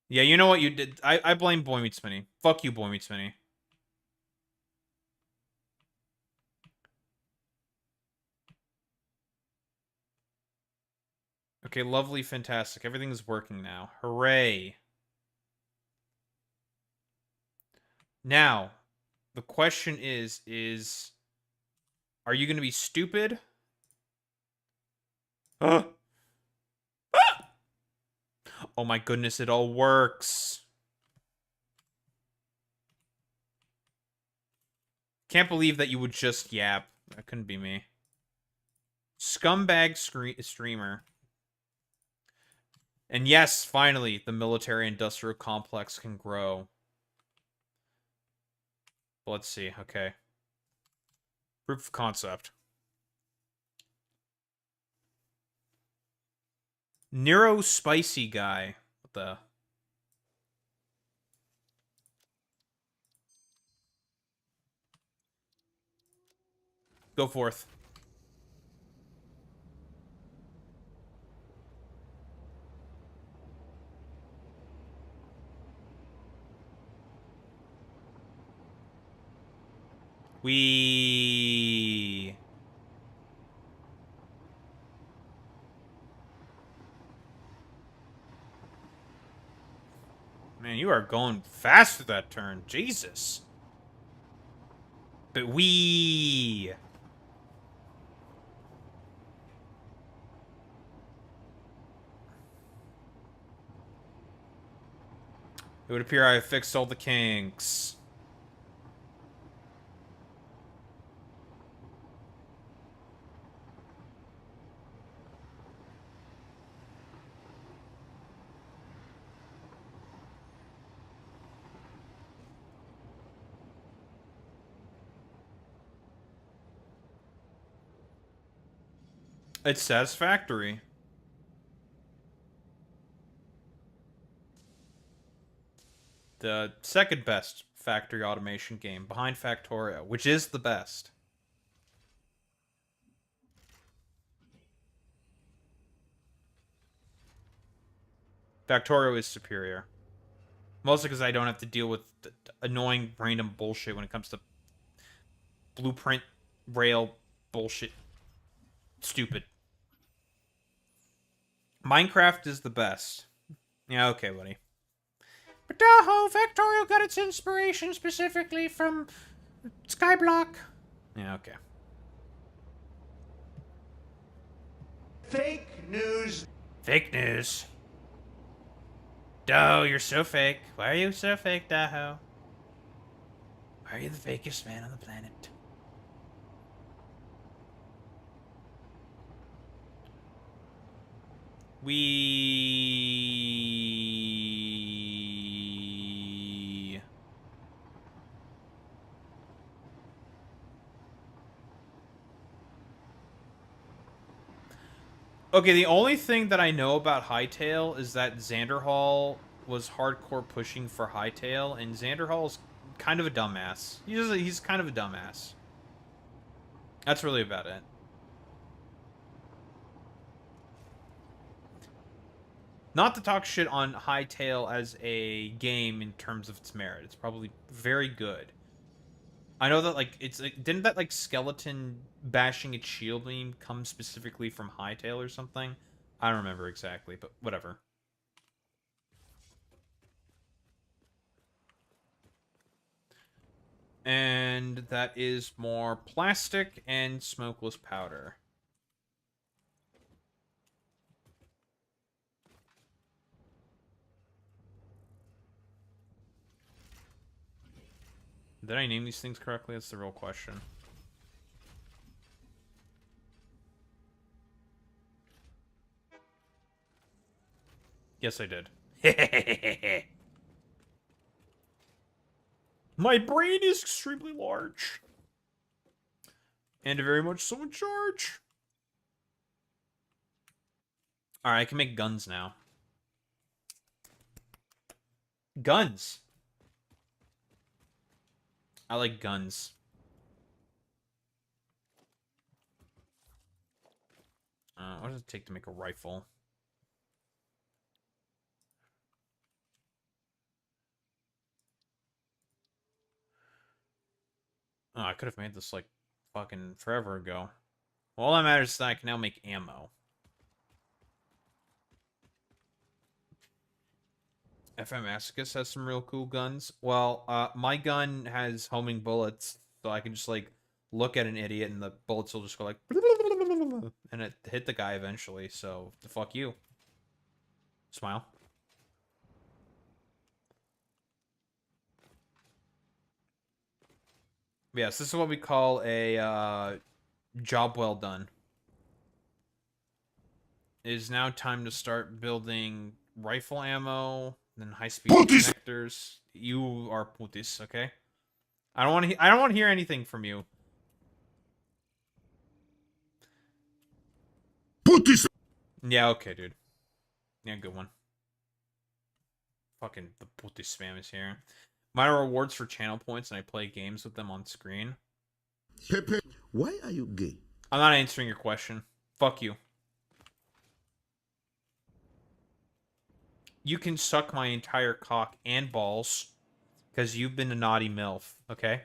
Yeah, you know what you did? I blame Boy Meets Mini. Fuck you, Boy Meets Mini. Okay, lovely, fantastic. Everything's working now. Hooray. Now, the question is are you going to be stupid? Oh my goodness, it all works. Can't believe that you would just yap. That couldn't be me. Scumbag streamer. And yes, finally, the military-industrial complex can grow. Let's see. Okay. Proof of concept. Nero Spicy Guy. What the... Go forth. We... Man, you are going fast with that turn. Jesus. But we... It would appear I have fixed all the kinks. It's satisfactory. The second best factory automation game, behind Factorio, which is the best. Factorio is superior. Mostly because I don't have to deal with annoying random bullshit when it comes to blueprint rail bullshit. Stupid. Minecraft is the best. Yeah, okay, buddy. But Factorio got its inspiration specifically from Skyblock. Yeah, okay. Fake news. Fake news. Doh, you're so fake. Why are you so fake, Daho? Why are you the fakest man on the planet? We... Okay, the only thing that I know about Hightail is that Xanderhall was hardcore pushing for Hightail, and Xanderhall's kind of a dumbass. He's kind of a dumbass. That's really about it. Not to talk shit on Hightail as a game in terms of its merit. It's probably very good. I know that, like, it's like, didn't that, like, skeleton bashing its shield beam come specifically from Hightail or something? I don't remember exactly, but whatever. And that is more plastic and smokeless powder. Did I name these things correctly? That's the real question. Yes, I did. My brain is extremely large. And very much so in charge. Alright, I can make guns now. Guns! I like guns. What does it take to make a rifle? Oh, I could have made this, like, fucking forever ago. Well, all that matters is that I can now make ammo. MPregasus has some real cool guns. Well, my gun has homing bullets, so I can just, like, look at an idiot and the bullets will just go like... and it hit the guy eventually, so fuck you. Smile. Yes, this is what we call a job well done. It is now time to start building rifle ammo, then high-speed connectors. You are putis, okay? I don't want to hear anything from you. Putis. Yeah, okay, dude. Yeah, good one. Fucking the putis spam is here. My rewards for channel points, and I play games with them on screen. Pepe, why are you gay? I'm not answering your question. Fuck you. You can suck my entire cock and balls, because you've been a naughty MILF, okay?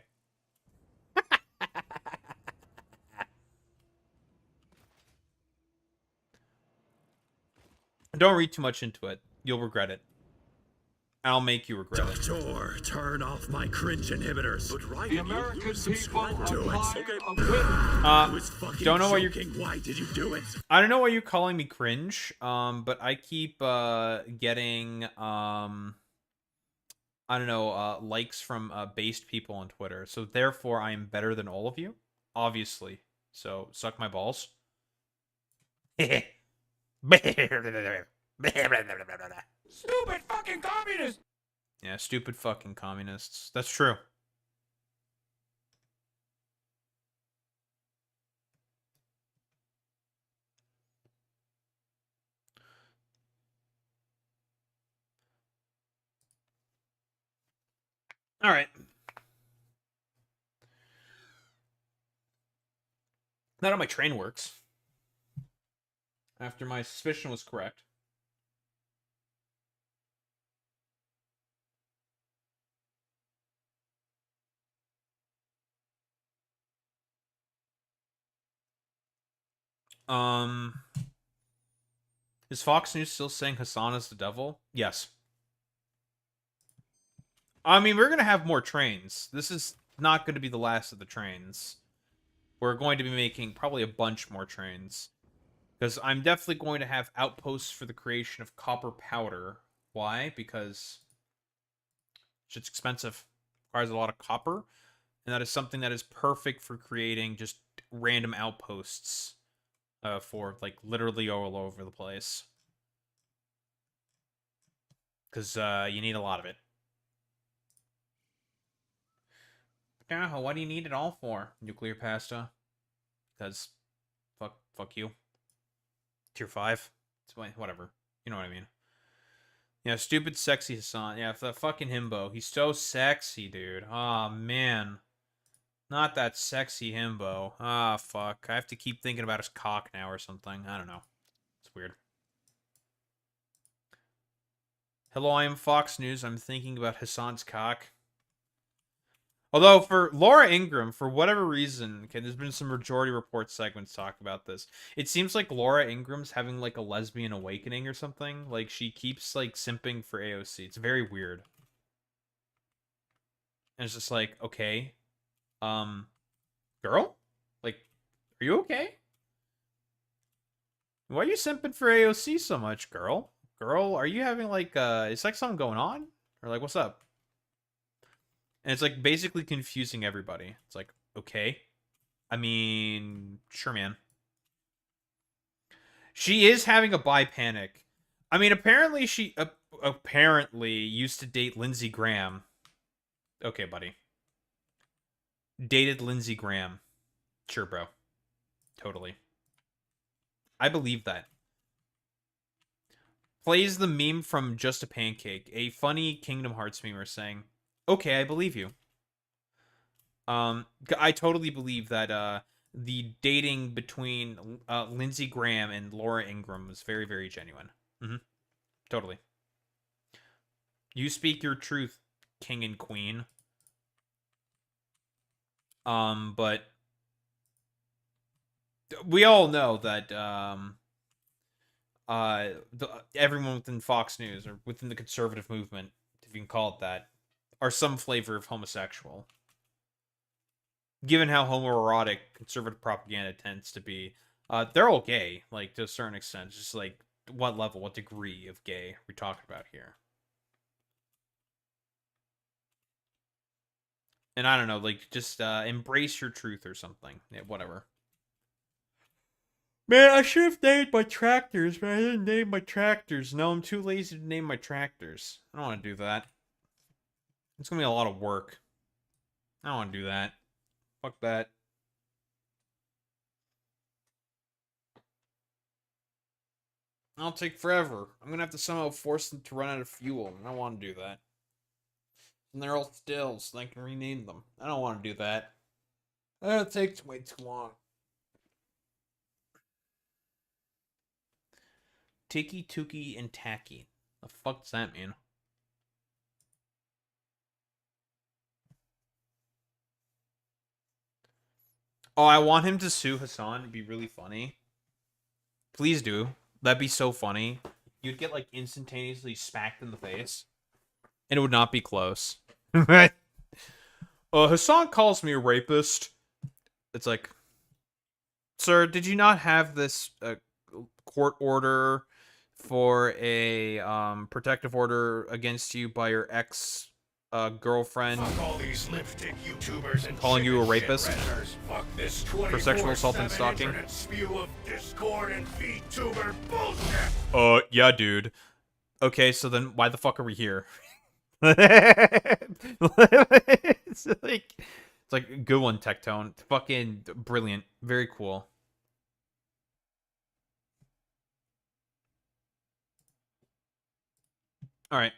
Don't read too much into it. You'll regret it. I'll make you regret it. Doctor, turn off my cringe inhibitors. But right, The American people are tired of Don't know why you're... Why did you do it? I don't know why you're calling me cringe, but I keep getting I don't know, likes from based people on Twitter. So therefore I am better than all of you, obviously. So suck my balls. Stupid fucking communists! Yeah, stupid fucking communists. That's true. All right. Not how my train works. After my suspicion was correct. Is Fox News still saying Hasan is the devil? Yes. I mean, we're going to have more trains. This is not going to be the last of the trains. We're going to be making probably a bunch more trains. Because I'm definitely going to have outposts for the creation of copper powder. Why? Because shit's expensive. Requires a lot of copper. And that is something that is perfect for creating just random outposts. For, like, literally all over the place. Because you need a lot of it. Yeah, what do you need it all for? Nuclear pasta? Because fuck you. Tier 5. It's whatever. You know what I mean. Yeah, stupid sexy Hasan. Yeah, the fucking himbo. He's so sexy, dude. Oh, man. Not that sexy himbo. Ah, fuck. I have to keep thinking about his cock now or something. I don't know. It's weird. Hello, I am Fox News. I'm thinking about Hasan's cock. Although, for Laura Ingraham, for whatever reason, okay, there's been some Majority Report segments talk about this. It seems like Laura Ingram's having, like, a lesbian awakening or something. Like, she keeps, like, simping for AOC. It's very weird. And it's just like, okay. Girl? Like, are you okay? Why are you simping for AOC so much, girl? Girl, are you having, like, is like something going on? Or, like, what's up? And it's, like, basically confusing everybody. It's like, okay. I mean, sure, man. She is having a bi panic. I mean, apparently she apparently used to date Lindsey Graham. Okay, buddy. Dated Lindsey Graham. Sure, bro. Totally. I believe that. Plays the meme from Just a Pancake. A funny Kingdom Hearts memer saying, okay, I believe you. I totally believe that the dating between Lindsey Graham and Laura Ingraham was very, very genuine. Totally. You speak your truth, king and queen. But we all know that everyone within Fox News or within the conservative movement, if you can call it that, are some flavor of homosexual. Given how homoerotic conservative propaganda tends to be, they're all gay, like, to a certain extent. It's just like, what level, what degree of gay are we talking about here? And I don't know, like, just embrace your truth or something. Yeah, whatever. Man, I should have named my tractors, but I didn't name my tractors. No, I'm too lazy to name my tractors. I don't want to do that. It's going to be a lot of work. I don't want to do that. Fuck that. I'll take forever. I'm going to have to somehow force them to run out of fuel. I don't want to do that. And they're all still, so I can rename them. I don't want to do that. That'll take way too long. Tiki, Tuki, and Tacky. The fuck does that mean? Oh, I want him to sue Hasan. It'd be really funny. Please do. That'd be so funny. You'd get, like, instantaneously smacked in the face. And it would not be close. Hasan calls me a rapist. It's like, sir, did you not have this court order for a protective order against you by your ex girlfriend? Fuck all these lipstick YouTubers and calling you a rapist Fuck this for sexual assault and stalking. Spew of discord and VTuber bullshit. Yeah, dude. Okay, so then why the fuck are we here? It's like good one, Tectone. Fucking brilliant. Very cool. All right.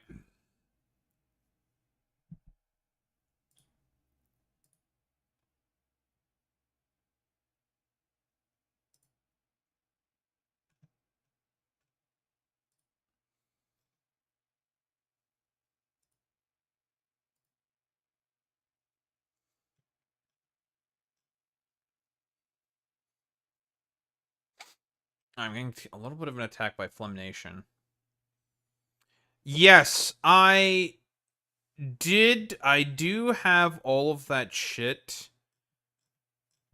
I'm getting a little bit of an attack by Flem Nation. Yes, I do have all of that shit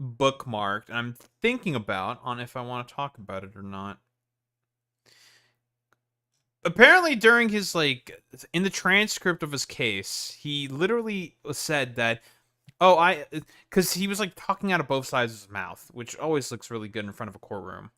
bookmarked. And I'm thinking about on if I want to talk about it or not. Apparently during his, like, in the transcript of his case, he literally said that, because he was, like, talking out of both sides of his mouth, which always looks really good in front of a courtroom.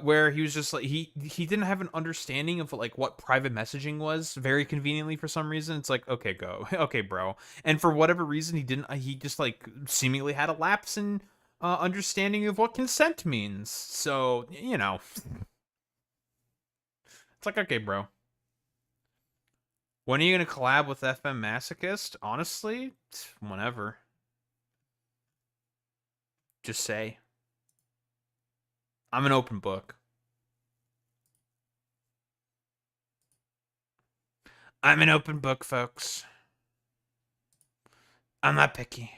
Where he was just like, he didn't have an understanding of, like, what private messaging was, very conveniently for some reason. It's like, okay, go. Okay, bro. And for whatever reason, he just, like, seemingly had a lapse in understanding of what consent means. So, you know. It's like, okay, bro. When are you going to collab with FM Masochist? Honestly, whenever. Just say. I'm an open book. I'm an open book, folks. I'm not picky.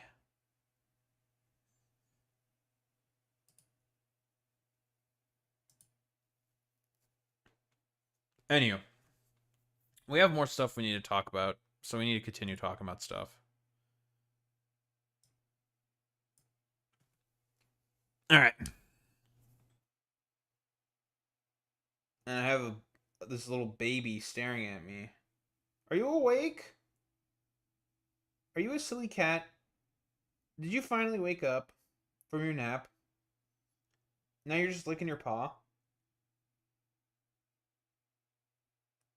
Anywho. We have more stuff we need to talk about, so we need to continue talking about stuff. Alright. And I have this little baby staring at me. Are you awake? Are you a silly cat? Did you finally wake up from your nap? Now you're just licking your paw?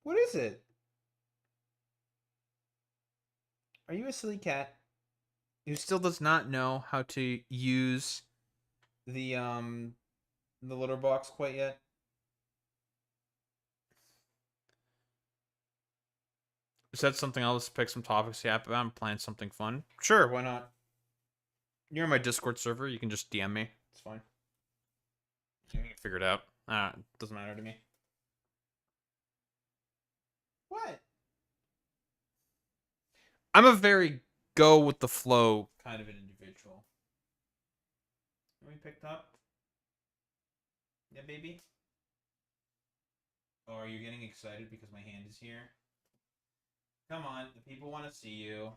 What is it? Are you a silly cat who still does not know how to use the litter box quite yet? Is that something I'll just pick some topics to yap about and plan something fun? Sure, why not? You're in my Discord server, you can just DM me. It's fine. You can figure it out. It doesn't matter to me. What? I'm a very go with the flow kind of an individual. Are we picked up? Yeah, baby? Oh, are you getting excited because my hand is here? Come on, the people want to see you.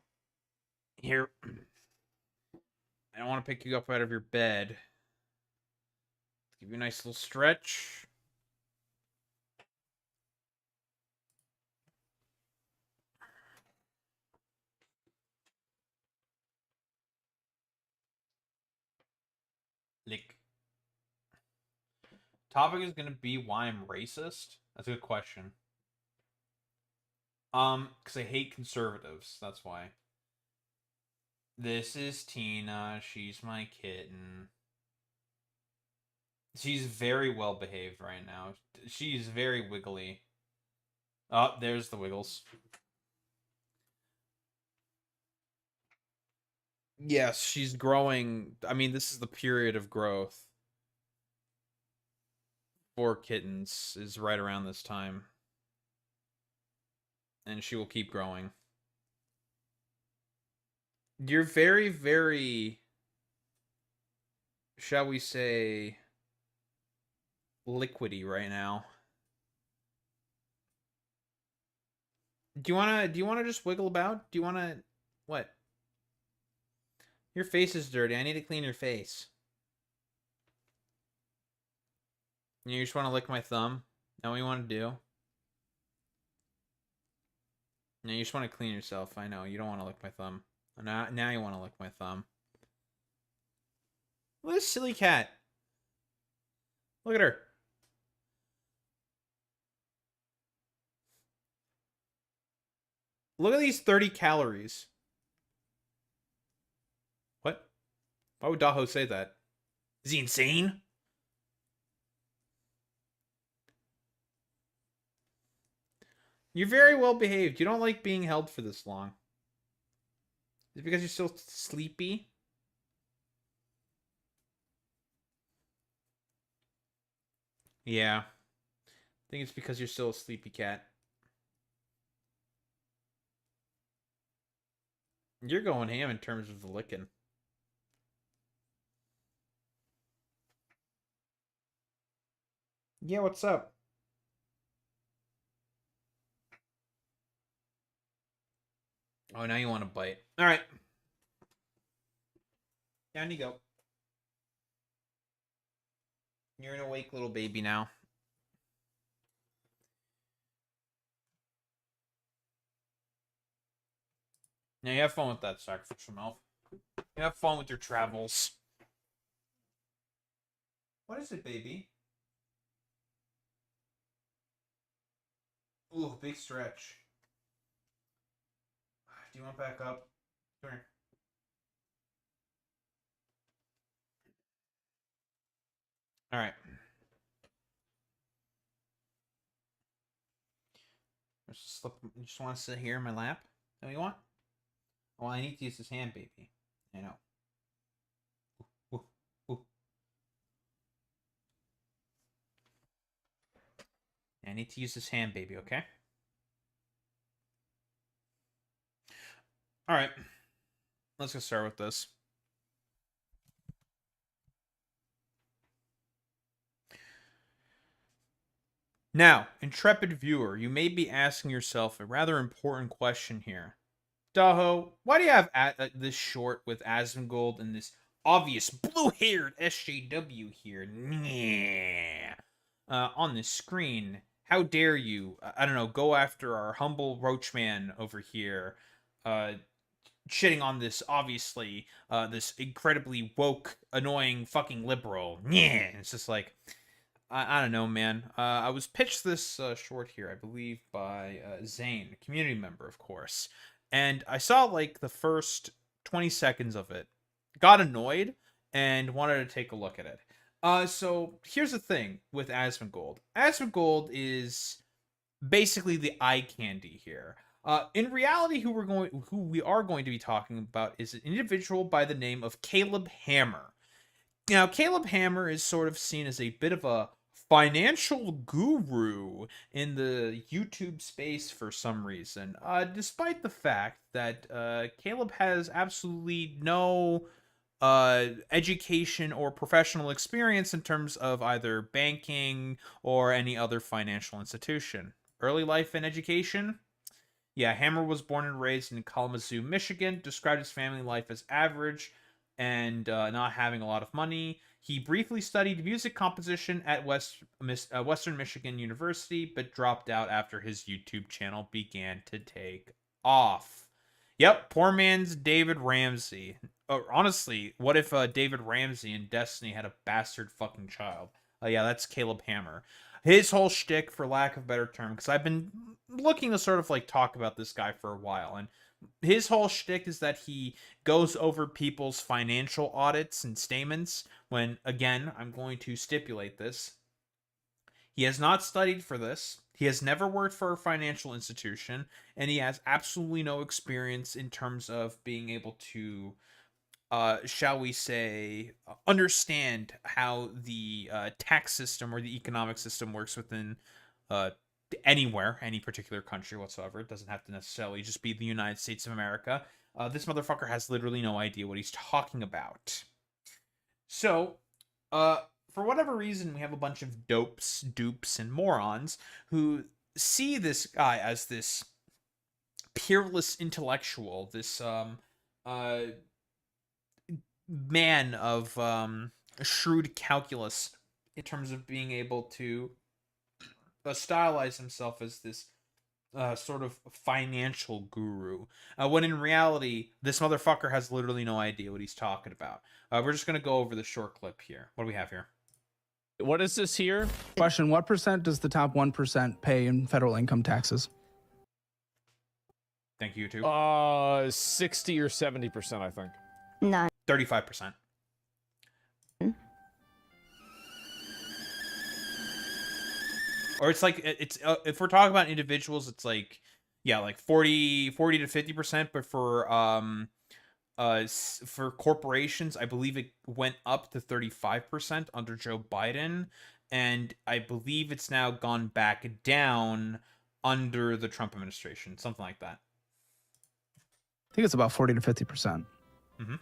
Here. I don't want to pick you up out of your bed. Give you a nice little stretch. Lick. Topic is gonna be why I'm racist. That's a good question. Because I hate conservatives. That's why. This is Tina. She's my kitten. She's very well behaved right now. She's very wiggly. Oh, there's the wiggles. Yes, she's growing. I mean, this is the period of growth for kittens, is right around this time. And she will keep growing. You're very, very, shall we say, liquidy right now. Do you wanna just wiggle about? Do you wanna what? Your face is dirty. I need to clean your face. You just wanna lick my thumb? That what you wanna do? No, you just wanna clean yourself. I know, you don't wanna lick my thumb. Now you wanna lick my thumb. Look at this silly cat. Look at her. Look at these 30 calories. What? Why would Daho say that? Is he insane? You're very well behaved. You don't like being held for this long. Is it because you're still sleepy? Yeah. I think it's because you're still a sleepy cat. You're going ham in terms of the licking. Yeah, what's up? Oh, now you want to bite. All right. Down you go. You're an awake little baby now. Now you have fun with that sacrificial mouth. You have fun with your travels. What is it, baby? Ooh, big stretch. Do you want back up? Come here. All right. You just want to sit here in my lap? Is that what you want? Well, I need to use this hand, baby. I know. Ooh, ooh, ooh. I need to use this hand, baby, okay? All right. Let's get started with this. Now, intrepid viewer, you may be asking yourself a rather important question here. Daho, why do you have this short with Asmongold and this obvious blue-haired SJW here? On the screen. How dare you, I don't know, go after our humble Roachman over here, shitting on this, obviously, this incredibly woke, annoying fucking liberal. It's just like, I don't know, man. I was pitched this short here, I believe, by Zane, a community member, of course. And I saw, like, the first 20 seconds of it, got annoyed, and wanted to take a look at it. So, here's the thing with Asmongold. Asmongold is basically the eye candy here. In reality, who we are going to be talking about is an individual by the name of Caleb Hammer. Now, Caleb Hammer is sort of seen as a bit of a financial guru in the YouTube space for some reason, despite the fact that Caleb has absolutely no education or professional experience in terms of either banking or any other financial institution. Early life and education? Yeah, Hammer was born and raised in Kalamazoo, Michigan, described his family life as average and not having a lot of money. He briefly studied music composition at Western Michigan University, but dropped out after his YouTube channel began to take off. Yep, poor man's David Ramsey. Honestly, what if David Ramsey in Destiny had a bastard fucking child? Yeah, that's Caleb Hammer. His whole shtick, for lack of a better term, because I've been looking to sort of like talk about this guy for a while, and his whole shtick is that he goes over people's financial audits and statements when, again, I'm going to stipulate this. He has not studied for this. He has never worked for a financial institution, and he has absolutely no experience in terms of being able to, shall we say, understand how the tax system or the economic system works within anywhere, any particular country whatsoever. It doesn't have to necessarily just be the United States of America. This motherfucker has literally no idea what he's talking about. So, for whatever reason, we have a bunch of dupes, and morons who see this guy as this peerless intellectual, this man of shrewd calculus in terms of being able to stylize himself as this sort of financial guru, when in reality, this motherfucker has literally no idea what he's talking about. We're just going to go over the short clip here. What do we have here? What is this here? Question, what percent does the top 1% pay in federal income taxes? Thank you, too. 60 or 70%, I think. None. 35%. Or it's like, it's if we're talking about individuals, it's like, yeah, like 40 to 50%, but for corporations, I believe it went up to 35% under Joe Biden, and I believe it's now gone back down under the Trump administration, something like that. I think it's about 40 to 50%. Mm-hmm.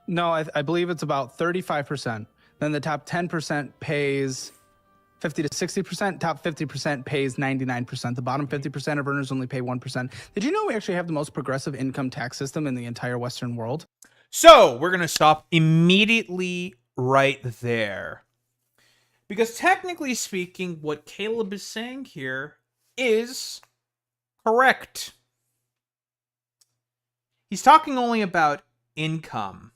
No, I believe it's about 35%. Then the top 10% pays 50 to 60%. Top 50% pays 99%. The bottom 50% of earners only pay 1%. Did you know we actually have the most progressive income tax system in the entire Western world? So we're going to stop immediately right there. Because technically speaking, what Caleb is saying here is correct. He's talking only about income.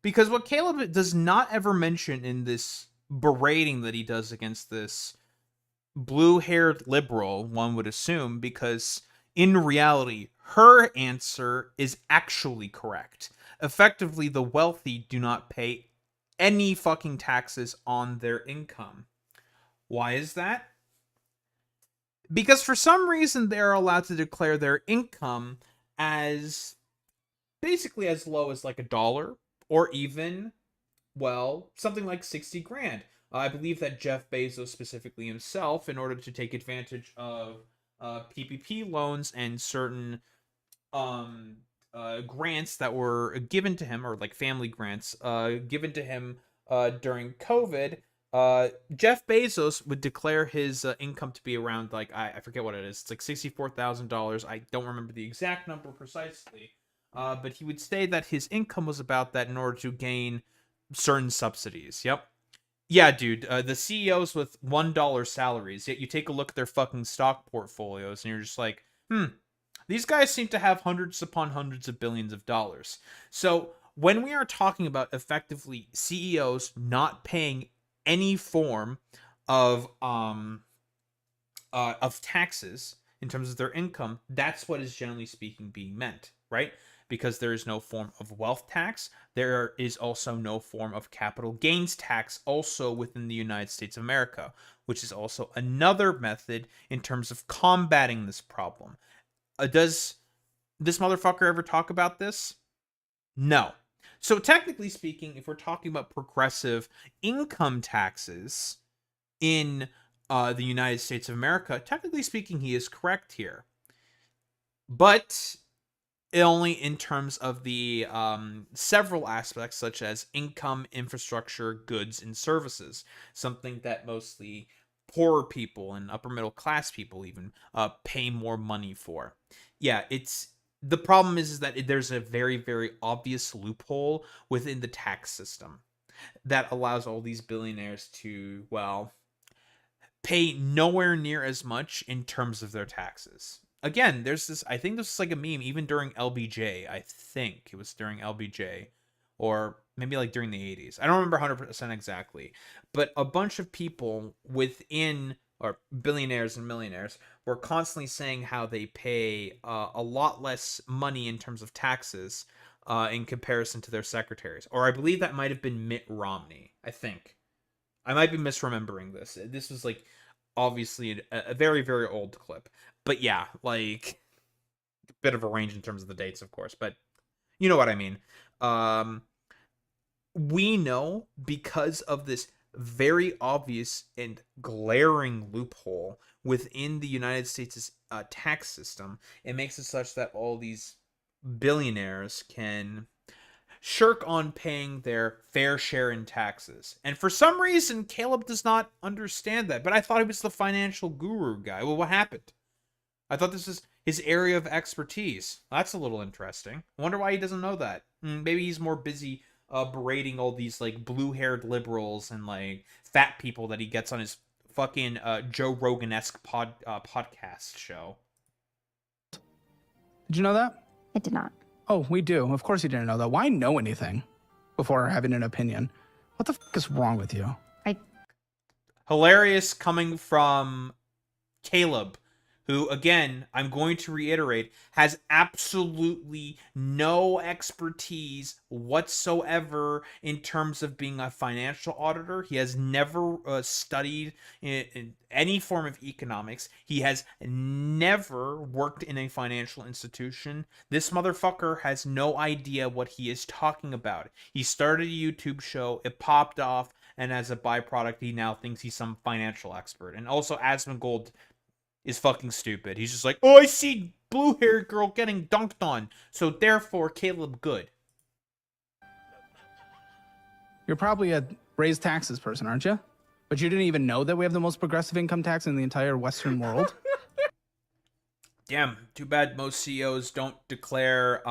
Because what Caleb does not ever mention in this berating that he does against this blue-haired liberal, one would assume, because in reality, her answer is actually correct. Effectively, the wealthy do not pay any fucking taxes on their income. Why is that? Because for some reason they're allowed to declare their income as basically as low as like $1 or even, well, something like 60 grand. I believe that Jeff Bezos specifically himself, in order to take advantage of PPP loans and certain grants that were given to him, or like family grants given to him during COVID, Jeff Bezos would declare his income to be around, like, I forget what it is. It's like $64,000. I don't remember the exact number precisely. But he would say that his income was about that in order to gain certain subsidies. Yep. Yeah, dude. The CEOs with $1 salaries, yet you take a look at their fucking stock portfolios and you're just like, these guys seem to have hundreds upon hundreds of billions of dollars. So when we are talking about effectively CEOs not paying any form of taxes in terms of their income, that's what is generally speaking being meant, right? Because there is no form of wealth tax. There is also no form of capital gains tax also within the United States of America, which is also another method in terms of combating this problem. Does this motherfucker ever talk about this? No. So technically speaking, if we're talking about progressive income taxes in the United States of America, technically speaking, he is correct here. But only in terms of the several aspects such as income, infrastructure, goods, and services. Something that mostly poorer people and upper middle class people even pay more money for. Yeah, the problem is that there's a very, very obvious loophole within the tax system that allows all these billionaires to, well, pay nowhere near as much in terms of their taxes. Again, there's this, I think this is like a meme, even during LBJ. I think it was during LBJ, or maybe like during the 80s. I don't remember 100% exactly. But a bunch of people within, or billionaires and millionaires, were constantly saying how they pay a lot less money in terms of taxes in comparison to their secretaries. Or I believe that might have been Mitt Romney, I think. I might be misremembering this. This was like obviously a very, very old clip. But yeah, like a bit of a range in terms of the dates, of course. But you know what I mean. We know because of this very obvious and glaring loophole within the United States' tax system, it makes it such that all these billionaires can shirk on paying their fair share in taxes. And for some reason, Caleb does not understand that. But I thought he was the financial guru guy. Well, what happened? I thought this is his area of expertise. That's a little interesting. I wonder why he doesn't know that. Maybe he's more busy berating all these like blue-haired liberals and like fat people that he gets on his fucking Joe Rogan-esque podcast show. Did you know that? I did not. Oh, we do. Of course you didn't know that. Why know anything before having an opinion? What the fuck is wrong with you? Hilarious coming from Caleb, who, again, I'm going to reiterate, has absolutely no expertise whatsoever in terms of being a financial auditor. He has never studied in any form of economics. He has never worked in a financial institution. This motherfucker has no idea what he is talking about. He started a YouTube show, it popped off, and as a byproduct, he now thinks he's some financial expert. And also, Asmongold is fucking stupid. He's just like, oh, I see blue-haired girl getting dunked on, so therefore Caleb good. You're probably a raised taxes person, aren't you? But you didn't even know that we have the most progressive income tax in the entire Western world? Damn, too bad most CEOs don't declare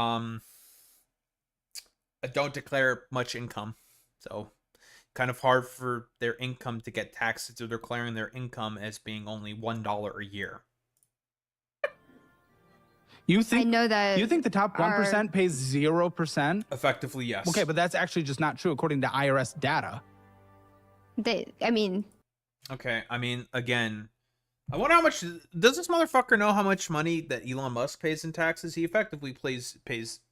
much income. So kind of hard for their income to get taxed. So they're declaring their income as being only $1 a year. You think? I know that. You think the top 1% pays 0%? Effectively, yes. Okay, but that's actually just not true according to IRS data. Okay, I mean, again, I wonder how much. Does this motherfucker know how much money that Elon Musk pays in taxes? He effectively pays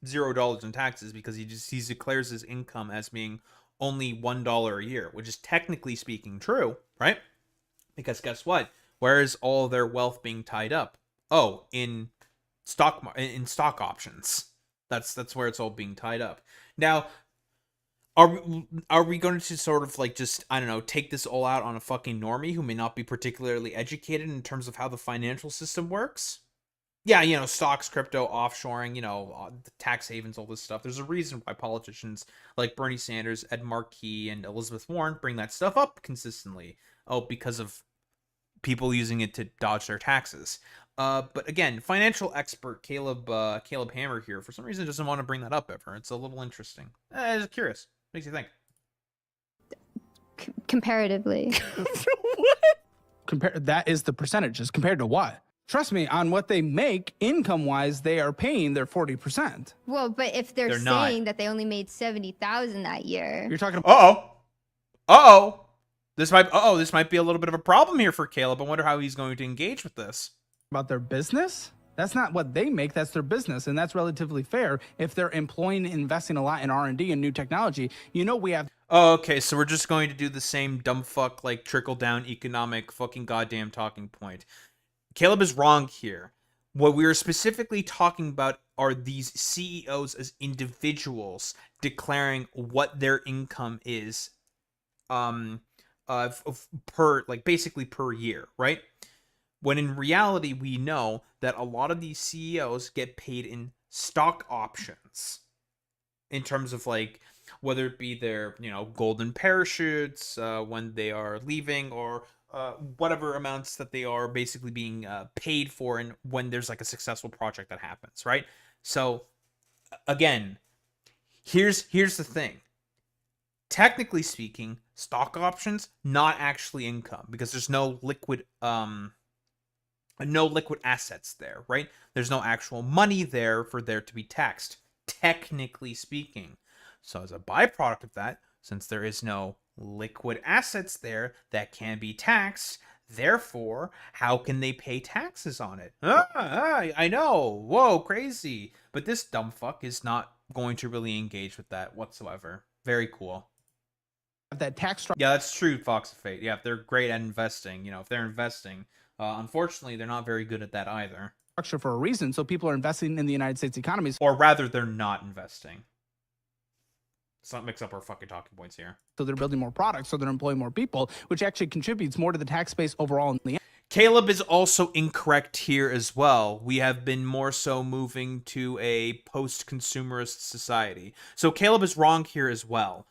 $0 in taxes because he declares his income as being only $1 a year, which is technically speaking true, right? Because guess what? Where is all their wealth being tied up? Oh, in stock options. That's where it's all being tied up. Now, are we going to sort of like just, I don't know, take this all out on a fucking normie who may not be particularly educated in terms of how the financial system works? Yeah, you know, stocks, crypto, offshoring, you know, tax havens, all this stuff. There's a reason why politicians like Bernie Sanders, Ed Markey, and Elizabeth Warren bring that stuff up consistently. Oh, because of people using it to dodge their taxes. But again, financial expert Caleb Hammer here, for some reason, doesn't want to bring that up ever. It's a little interesting. Just curious. Makes you think. Comparatively. What? That is the percentages. Compared to what? Trust me, on what they make income-wise, they are paying their 40%. Well, but if they're not. saying that they only made 70,000 that year. You're talking about... This might be a little bit of a problem here for Caleb. I wonder how he's going to engage with this. About their business? That's not what they make, that's their business, and that's relatively fair if they're employing and investing a lot in R&D and new technology. You know, we have... Oh, okay, so we're just going to do the same dumb fuck, like, trickle-down economic fucking goddamn talking point. Caleb is wrong here. What we are specifically talking about are these CEOs as individuals declaring what their income is basically per year, right? When in reality, we know that a lot of these CEOs get paid in stock options in terms of like whether it be their, you know, golden parachutes when they are leaving, or whatever amounts that they are basically being paid for, and when there's like a successful project that happens, right? So again, here's the thing. Technically speaking, stock options not actually income, because there's no liquid assets there, right? There's no actual money there for there to be taxed, technically speaking. So as a byproduct of that, since there is no liquid assets there that can be taxed, therefore, how can they pay taxes on it? I know. Whoa, crazy. But this dumb fuck is not going to really engage with that whatsoever. Very cool. That tax structure. Yeah, that's true, Fox of Fate. Yeah, if they're great at investing, you know, if they're investing, unfortunately, they're not very good at that either. Structure for a reason, so people are investing in the United States economy. Or rather, they're not investing. Let's not mix up our fucking talking points here. So they're building more products, so they're employing more people, which actually contributes more to the tax base overall in the end. Caleb is also incorrect here as well. We have been more so moving to a post-consumerist society. So Caleb is wrong here as well.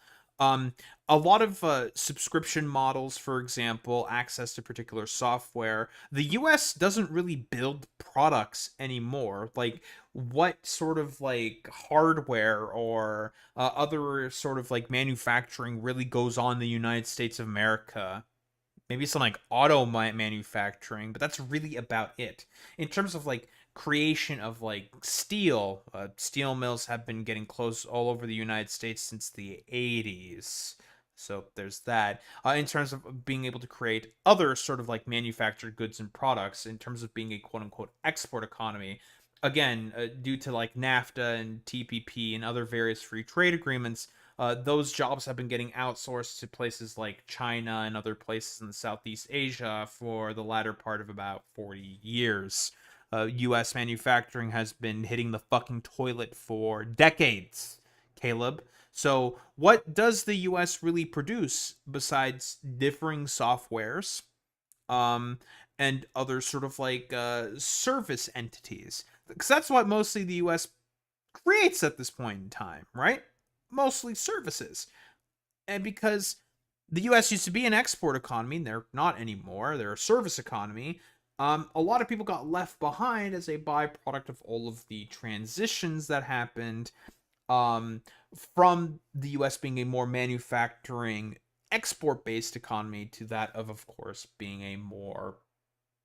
A lot of subscription models, for example, access to particular software, the US doesn't really build products anymore. Like, what sort of like hardware or other sort of like manufacturing really goes on in the United States of America? Maybe some like auto manufacturing, but that's really about it. In terms of like creation of like steel mills have been getting close all over the United States since the 80s. So there's that. In terms of being able to create other sort of like manufactured goods and products, in terms of being a quote unquote export economy, again, due to like NAFTA and TPP and other various free trade agreements, those jobs have been getting outsourced to places like China and other places in Southeast Asia for the latter part of about 40 years. U.S. manufacturing has been hitting the fucking toilet for decades, Caleb. So what does the U.S. really produce besides differing softwares and other sort of like service entities? Because that's what mostly the U.S. creates at this point in time, right? Mostly services. And because the U.S. used to be an export economy, they're not anymore. They're a service economy. A lot of people got left behind as a byproduct of all of the transitions that happened from the U.S. being a more manufacturing, export-based economy to that of course, being a more,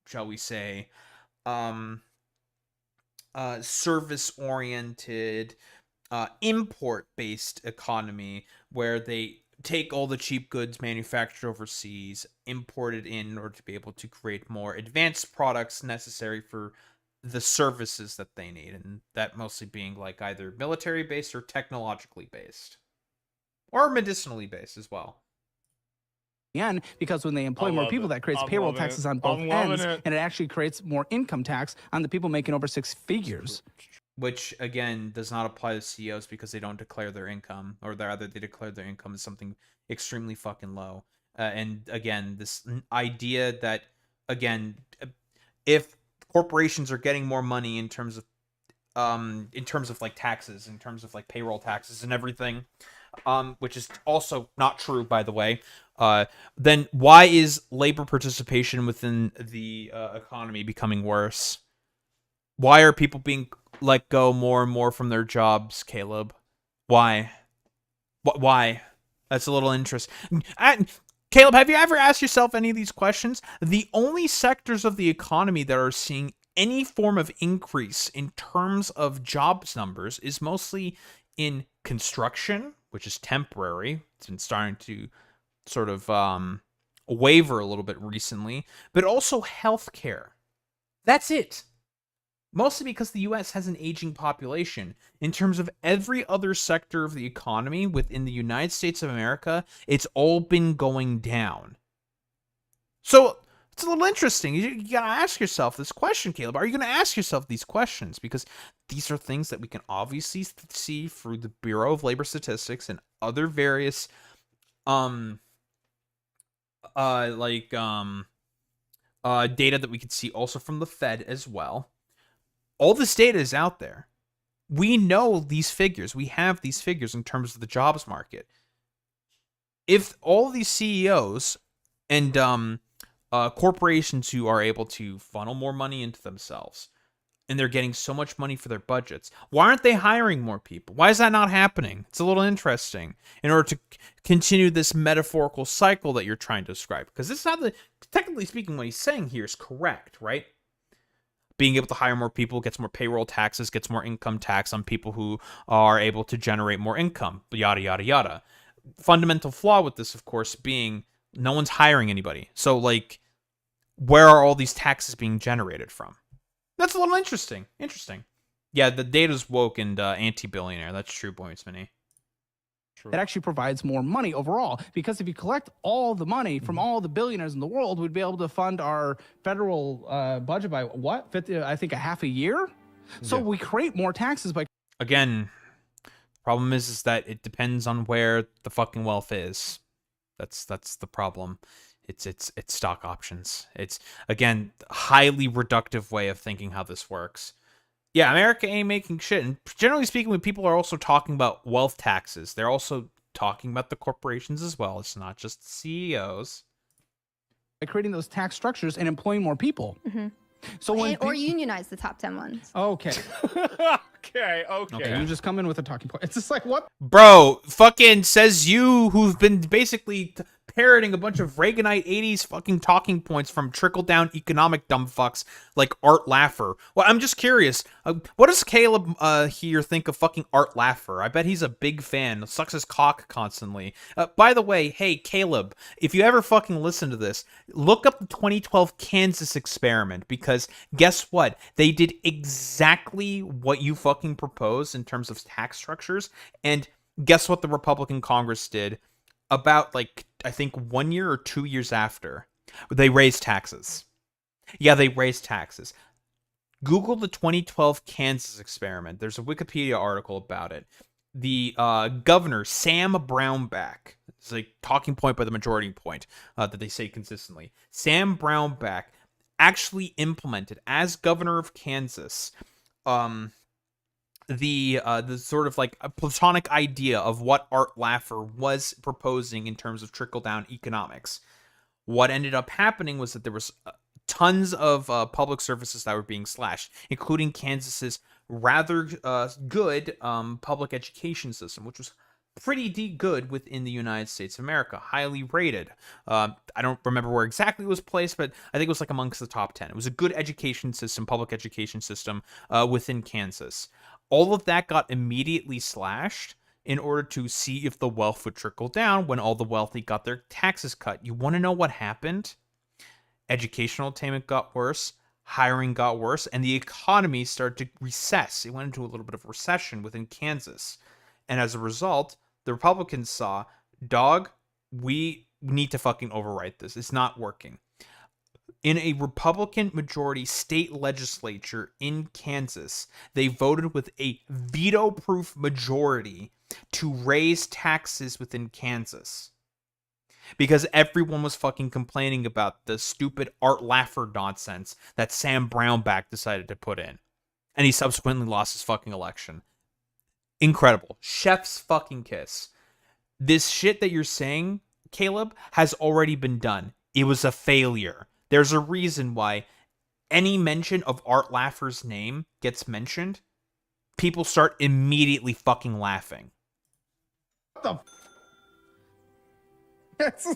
shall we say, service-oriented, import-based economy, where they take all the cheap goods manufactured overseas, imported in order to be able to create more advanced products necessary for the services that they need, and that mostly being like either military based or technologically based. or medicinally based as well. Again, because when they employ more people, that creates payroll taxes on both ends, and it actually creates more income tax on the people making over 6 figures. Which, again, does not apply to CEOs because they don't declare their income, or rather, they declare their income as something extremely fucking low. And again, this idea that, again, if corporations are getting more money in terms of like taxes, in terms of like payroll taxes and everything, which is also not true, by the way, then why is labor participation within the economy becoming worse? Why are people being let go more and more from their jobs, Caleb? Why? Why? That's a little interesting. Caleb, have you ever asked yourself any of these questions? The only sectors of the economy that are seeing any form of increase in terms of jobs numbers is mostly in construction, which is temporary. It's been starting to sort of waver a little bit recently, but also healthcare. That's it. Mostly because the U.S. has an aging population. In terms of every other sector of the economy within the United States of America, it's all been going down. So it's a little interesting. You gotta ask yourself this question, Caleb. Are you gonna ask yourself these questions? Because these are things that we can obviously see through the Bureau of Labor Statistics and other various data that we could see also from the Fed as well. All this data is out there. We know these figures. We have these figures in terms of the jobs market. If all these CEOs and corporations who are able to funnel more money into themselves, and they're getting so much money for their budgets, why aren't they hiring more people? Why is that not happening? It's a little interesting in order to continue this metaphorical cycle that you're trying to describe. Because this is how technically speaking, what he's saying here is correct, right? Being able to hire more people gets more payroll taxes, gets more income tax on people who are able to generate more income, yada, yada, yada. Fundamental flaw with this, of course, being no one's hiring anybody. So, like, where are all these taxes being generated from? That's a little interesting. Yeah, the data's woke and anti-billionaire. That's true, Boys Mini. It actually provides more money overall, because if you collect all the money from all the billionaires in the world, we'd be able to fund our federal budget by what? 50, I think a half a year. So we create more taxes by. Again, problem is that it depends on where the fucking wealth is. That's the problem. It's stock options. It's, again, a highly reductive way of thinking how this works. Yeah, America ain't making shit. And generally speaking, when people are also talking about wealth taxes, they're also talking about the corporations as well. It's not just the CEOs. By creating those tax structures and employing more people. Mm-hmm. So when or unionize the top 10 ones. Okay. Okay. You just come in with a talking point. It's just like, what? Bro, fucking says you who've been basically parroting a bunch of Reaganite 80s fucking talking points from trickle-down economic dumb fucks like Art Laffer. Well, I'm just curious. What does Caleb here think of fucking Art Laffer? I bet he's a big fan. Sucks his cock constantly. By the way, hey, Caleb, if you ever fucking listen to this, look up the 2012 Kansas experiment, because guess what? They did exactly what you fucking proposed in terms of tax structures, and guess what the Republican Congress did? About, like, I think 1 year or 2 years after, they raised taxes. Yeah, they raised taxes. Google the 2012 Kansas experiment. There's a Wikipedia article about it. The governor, Sam Brownback, it's a talking point by the majority point that they say consistently. Sam Brownback actually implemented, as governor of Kansas, the sort of like a platonic idea of what Art Laffer was proposing in terms of trickle-down economics. What ended up happening was that there was tons of public services that were being slashed, including Kansas's rather good public education system, which was pretty good within the United States of America, highly rated. I don't remember where exactly it was placed, but I think it was like amongst the top 10. It was a good education system, public education system within Kansas. All of that got immediately slashed in order to see if the wealth would trickle down when all the wealthy got their taxes cut. You want to know what happened? Educational attainment got worse, hiring got worse, and the economy started to recess. It went into a little bit of recession within Kansas. And as a result, the Republicans saw, dog, we need to fucking overwrite this. It's not working. In a Republican majority state legislature in Kansas, they voted with a veto-proof majority to raise taxes within Kansas. Because everyone was fucking complaining about the stupid Art Laffer nonsense that Sam Brownback decided to put in. And he subsequently lost his fucking election. Incredible. Chef's fucking kiss. This shit that you're saying, Caleb, has already been done. It was a failure. There's a reason why any mention of Art Laffer's name gets mentioned. People start immediately fucking laughing.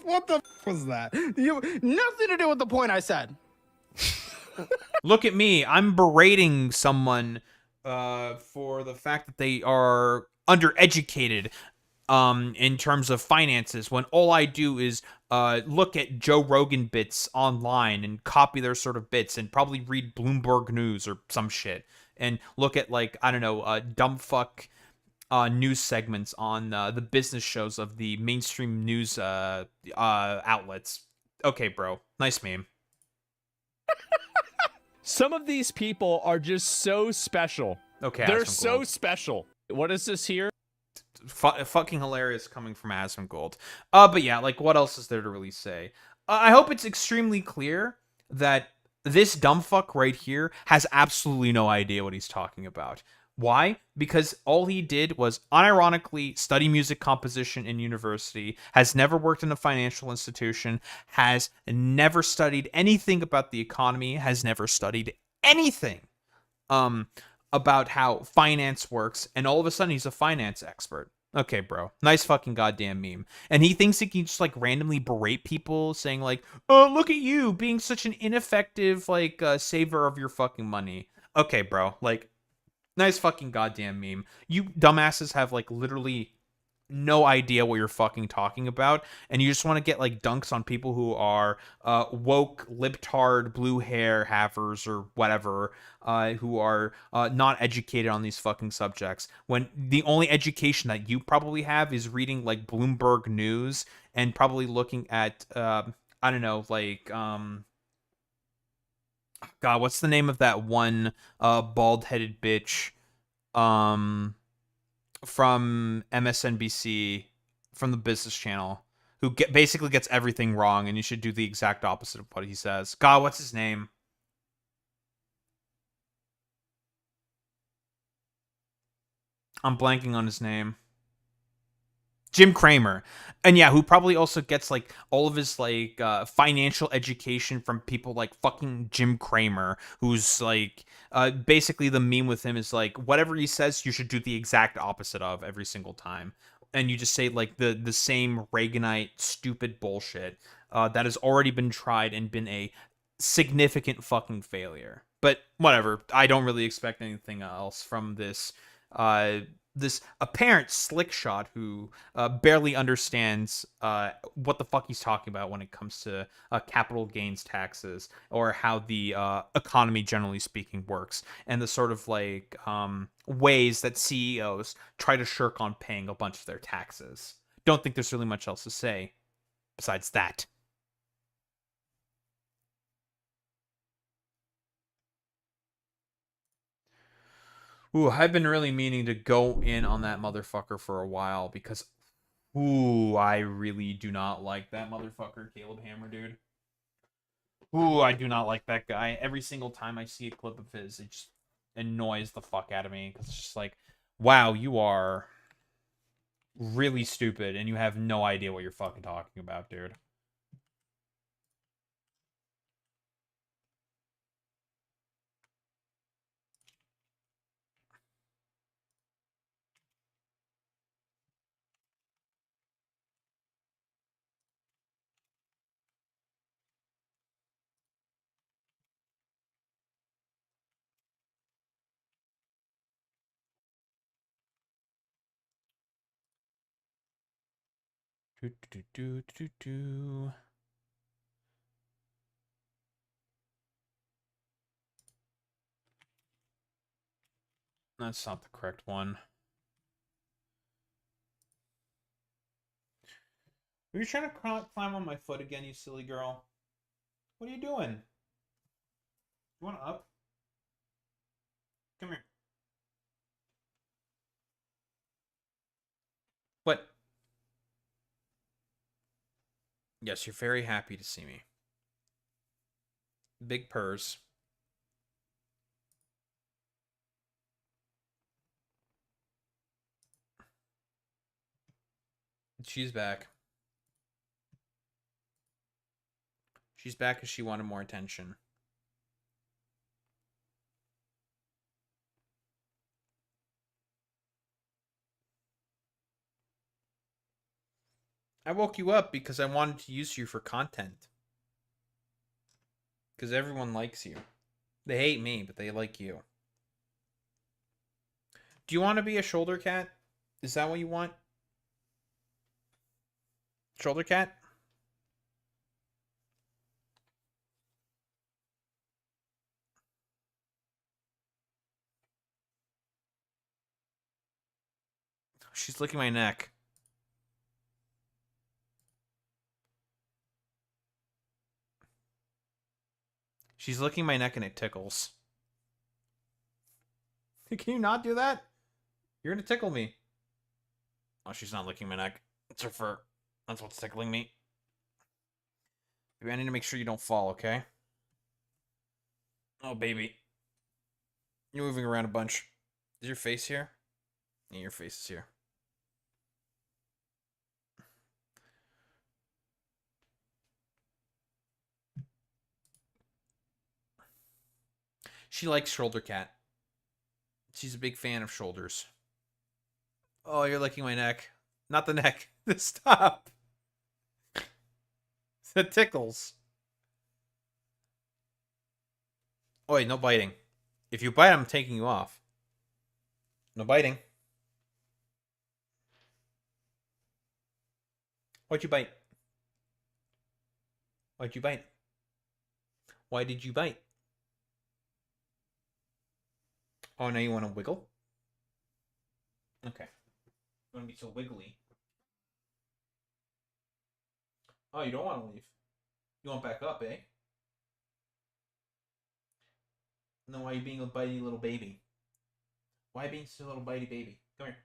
What the was that? Nothing to do with the point I said. Look at me. I'm berating someone for the fact that they are undereducated in terms of finances, when all I do is look at Joe Rogan bits online and copy their sort of bits and probably read Bloomberg News or some shit and look at, like, I don't know, dumb fuck news segments on the business shows of the mainstream news outlets. Okay, bro. Nice meme. Some of these people are just so special. Okay, they're Asmongold. so special. What is this here? Fucking hilarious coming from Asmongold. But yeah, like, what else is there to really say? I hope it's extremely clear that this dumb fuck right here has absolutely no idea what he's talking about. Why? Because all he did was unironically study music composition in university, has never worked in a financial institution, has never studied anything about the economy, has never studied anything about how finance works, and all of a sudden he's a finance expert. Okay, bro. Nice fucking goddamn meme. And he thinks he can just, like, randomly berate people, saying, like, oh, look at you being such an ineffective, like, saver of your fucking money. Okay, bro. Like, nice fucking goddamn meme. You dumbasses have, like, literally no idea what you're fucking talking about, and you just want to get, like, dunks on people who are woke, libtard, blue hair havers or whatever, who are not educated on these fucking subjects, when the only education that you probably have is reading, like, Bloomberg News and probably looking at I don't know, like, God, what's the name of that one bald-headed bitch from MSNBC, from the Business Channel, who basically gets everything wrong, and you should do the exact opposite of what he says. God, what's his name? I'm blanking on his name. Jim Cramer. And yeah, who probably also gets, like, all of his, like, financial education from people like fucking Jim Cramer, who's, like, basically the meme with him is, like, whatever he says, you should do the exact opposite of every single time. And you just say, like, the same Reaganite stupid bullshit that has already been tried and been a significant fucking failure. But whatever. I don't really expect anything else from this this apparent slick shot who barely understands what the fuck he's talking about when it comes to capital gains taxes, or how the economy, generally speaking, works, and the sort of, like, ways that CEOs try to shirk on paying a bunch of their taxes. Don't think there's really much else to say besides that. Ooh, I've been really meaning to go in on that motherfucker for a while, because, ooh, I really do not like that motherfucker, Caleb Hammer, dude. Ooh, I do not like that guy. Every single time I see a clip of his, it just annoys the fuck out of me, because it's just like, wow, you are really stupid, and you have no idea what you're fucking talking about, dude. Do. That's not the correct one. Are you trying to climb on my foot again, you silly girl? What are you doing? You want up? Come here. What? Yes, you're very happy to see me. Big purrs. She's back. She's back because she wanted more attention. I woke you up because I wanted to use you for content. Because everyone likes you. They hate me, but they like you. Do you want to be a shoulder cat? Is that what you want? Shoulder cat? She's licking my neck. She's licking my neck and it tickles. Can you not do that? You're gonna tickle me. Oh, she's not licking my neck. It's her fur. That's what's tickling me. Maybe I need to make sure you don't fall, okay? Oh, baby. You're moving around a bunch. Is your face here? Yeah, your face is here. She likes shoulder cat. She's a big fan of shoulders. Oh, you're licking my neck. Not the neck. Stop. The tickles. Oh, wait, no biting. If you bite, I'm taking you off. No biting. Why'd you bite? Why'd you bite? Why did you bite? Oh, now you want to wiggle? Okay. You want to be so wiggly. Oh, you don't want to leave. You want back up, eh? No, why are you being a bitey little baby? Why are you being such a little bitey baby? Come here.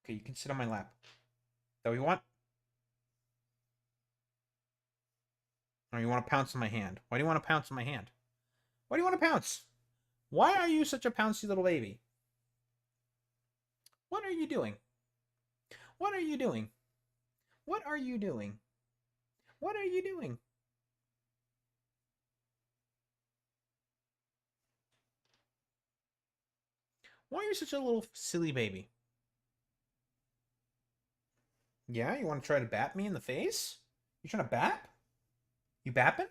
Okay, you can sit on my lap. Is that what you want? Or you want to pounce on my hand? Why do you want to pounce on my hand? Why do you want to pounce? Why are you such a pouncy little baby? What are you doing? What are you doing? What are you doing? What are you doing? Why are you such a little silly baby? Yeah, you want to try to bat me in the face? You trying to bat? You bapping?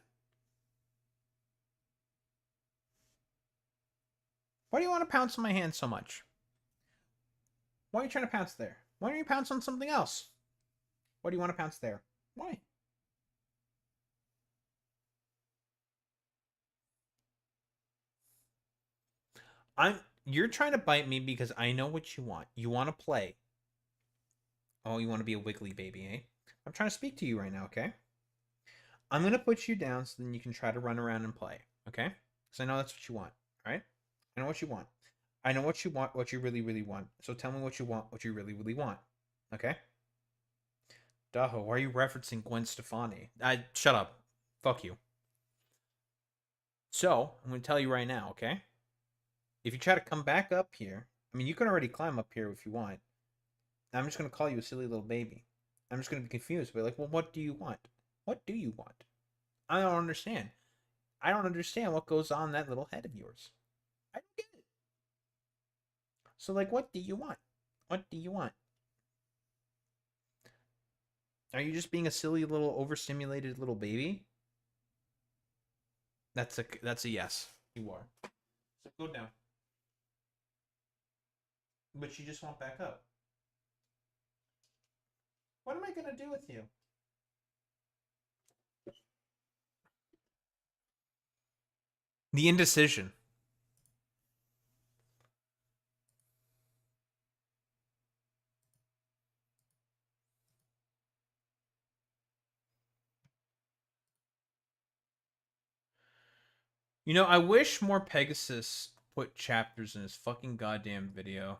Why do you want to pounce on my hand so much? Why are you trying to pounce there? Why don't you pounce on something else? Why do you want to pounce there? Why? You're trying to bite me because I know what you want. You want to play. Oh, you want to be a wiggly baby, eh? I'm trying to speak to you right now, okay? I'm going to put you down so then you can try to run around and play, okay? Because I know that's what you want, all right? I know what you want. I know what you want, what you really, really want. So tell me what you want, what you really, really want, okay? Daho, why are you referencing Gwen Stefani? Shut up. Fuck you. So, I'm going to tell you right now, okay? If you try to come back up here, I mean, you can already climb up here if you want. I'm just going to call you a silly little baby. I'm just going to be confused. But like, well, what do you want? What do you want? I don't understand. I don't understand what goes on in that little head of yours. I don't get it. So, like, what do you want? What do you want? Are you just being a silly little overstimulated little baby? That's a yes. You are. So go down. But you just want back up. What am I gonna do with you? The indecision. You know, I wish Morepegasus put chapters in his fucking goddamn video.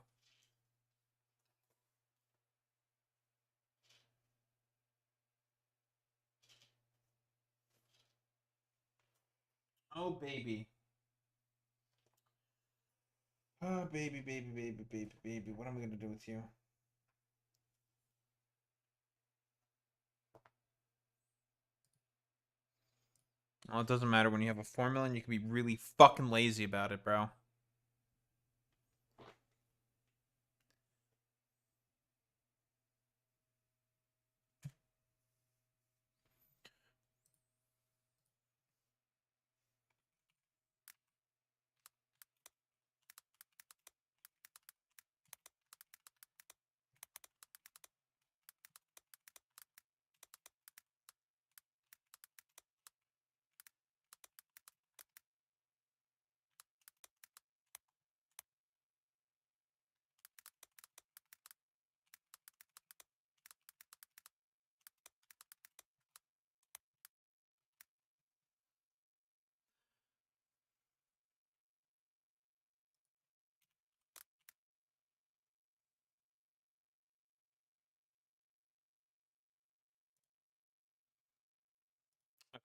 Oh, baby. Oh, baby, baby, baby, baby, baby. What am I gonna do with you? Oh, it doesn't matter when you have a 4 million. You can be really fucking lazy about it, bro.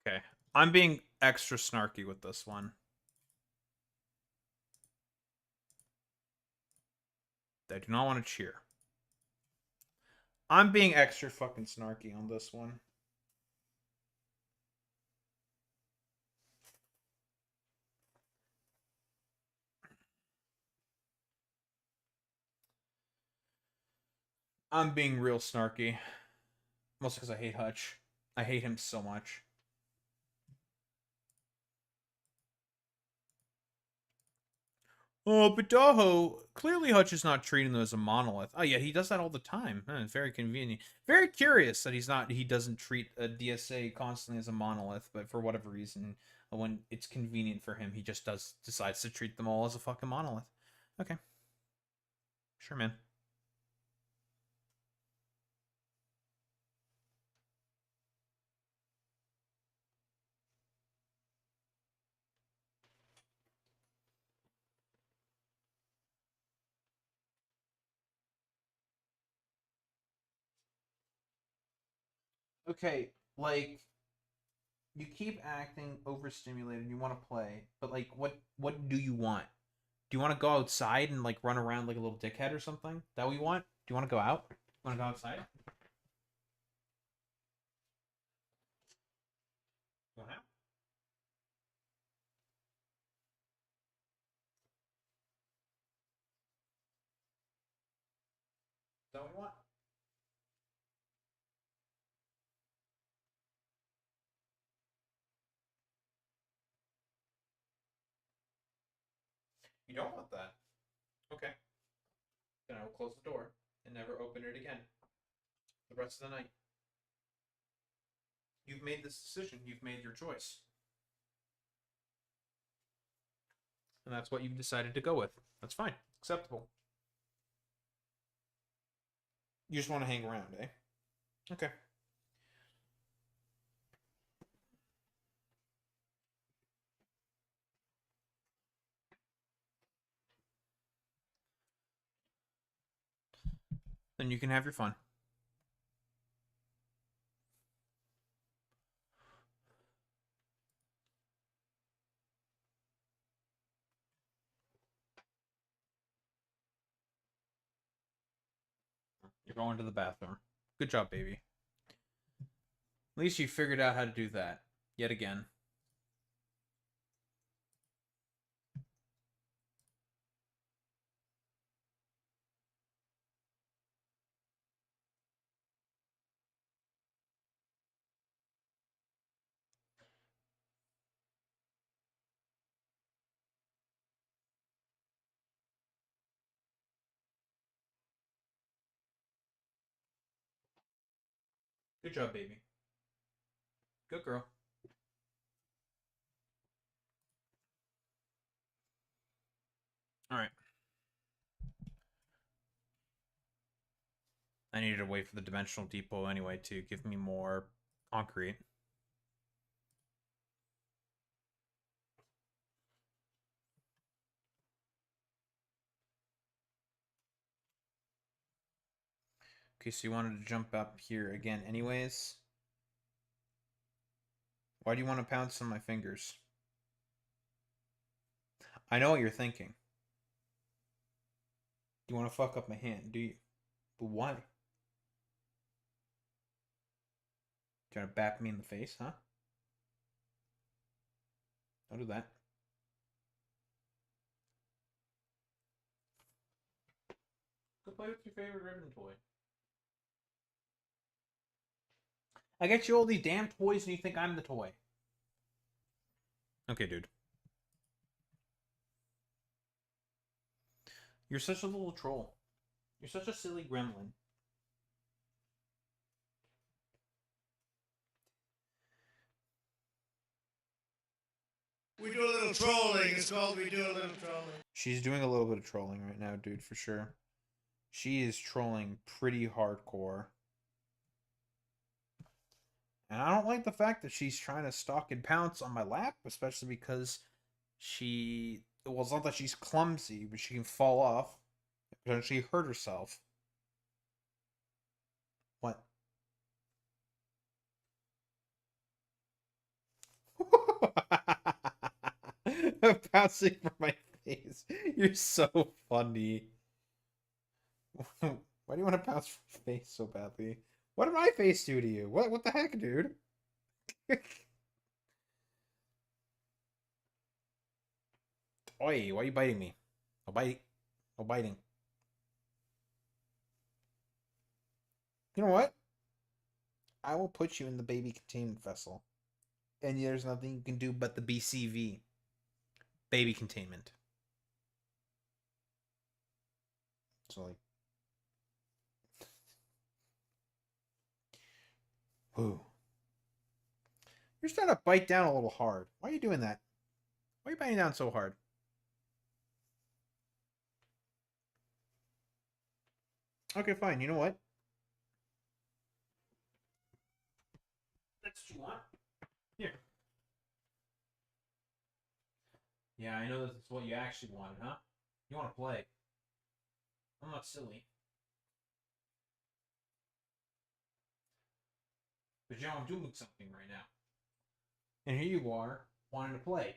Okay. I'm being extra snarky with this one. They do not want to cheer. I'm being extra fucking snarky on this one. I'm being real snarky. Mostly because I hate Hutch. I hate him so much. Oh, but Doho, clearly Hutch is not treating them as a monolith. Oh yeah, he does that all the time. It's very convenient. Very curious that he doesn't treat a DSA constantly as a monolith, but for whatever reason, when it's convenient for him, he just decides to treat them all as a fucking monolith. Okay. Sure, man. Okay, like, you keep acting overstimulated, you want to play, but like, what do you want? Do you want to go outside and like run around like a little dickhead or something? That what you want? Do you want to go out? Want to go outside? Go out. Is that what you want? You don't want that. Okay. Then I will close the door and never open it again. The rest of the night. You've made this decision. You've made your choice. And that's what you've decided to go with. That's fine. Acceptable. You just want to hang around, eh? Okay. Then you can have your fun. You're going to the bathroom. Good job, baby. At least you figured out how to do that. Yet again. Good job, baby. Good girl. Alright. I needed to wait for the dimensional depot anyway to give me more concrete. Okay, so you wanted to jump up here again anyways? Why do you want to pounce on my fingers? I know what you're thinking. You want to fuck up my hand, do you? But why? Do you want to bap me in the face, huh? Don't do that. Go play with your favorite ribbon toy. I get you all these damn toys and you think I'm the toy. Okay, dude. You're such a little troll. You're such a silly gremlin. We do a little trolling. It's called we do a little trolling. She's doing a little bit of trolling right now, dude, for sure. She is trolling pretty hardcore. And I don't like the fact that she's trying to stalk and pounce on my lap, especially because she... Well, it's not that she's clumsy, but she can fall off and potentially hurt herself. What? Bouncing for my face. You're so funny. Why do you want to bounce for your face so badly? What did my face do to you? What the heck, dude? Oi, why are you biting me? No bite. No biting. You know what? I will put you in the baby containment vessel. And there's nothing you can do but the BCV. Baby containment. So, like... Whew. You're starting to bite down a little hard. Why are you doing that? Why are you biting down so hard? Okay, fine. You know what? That's what you want. Here. Yeah, I know this is what you actually wanted, huh? You want to play. I'm not silly. But you know, I'm doing something right now. And here you are, wanting to play.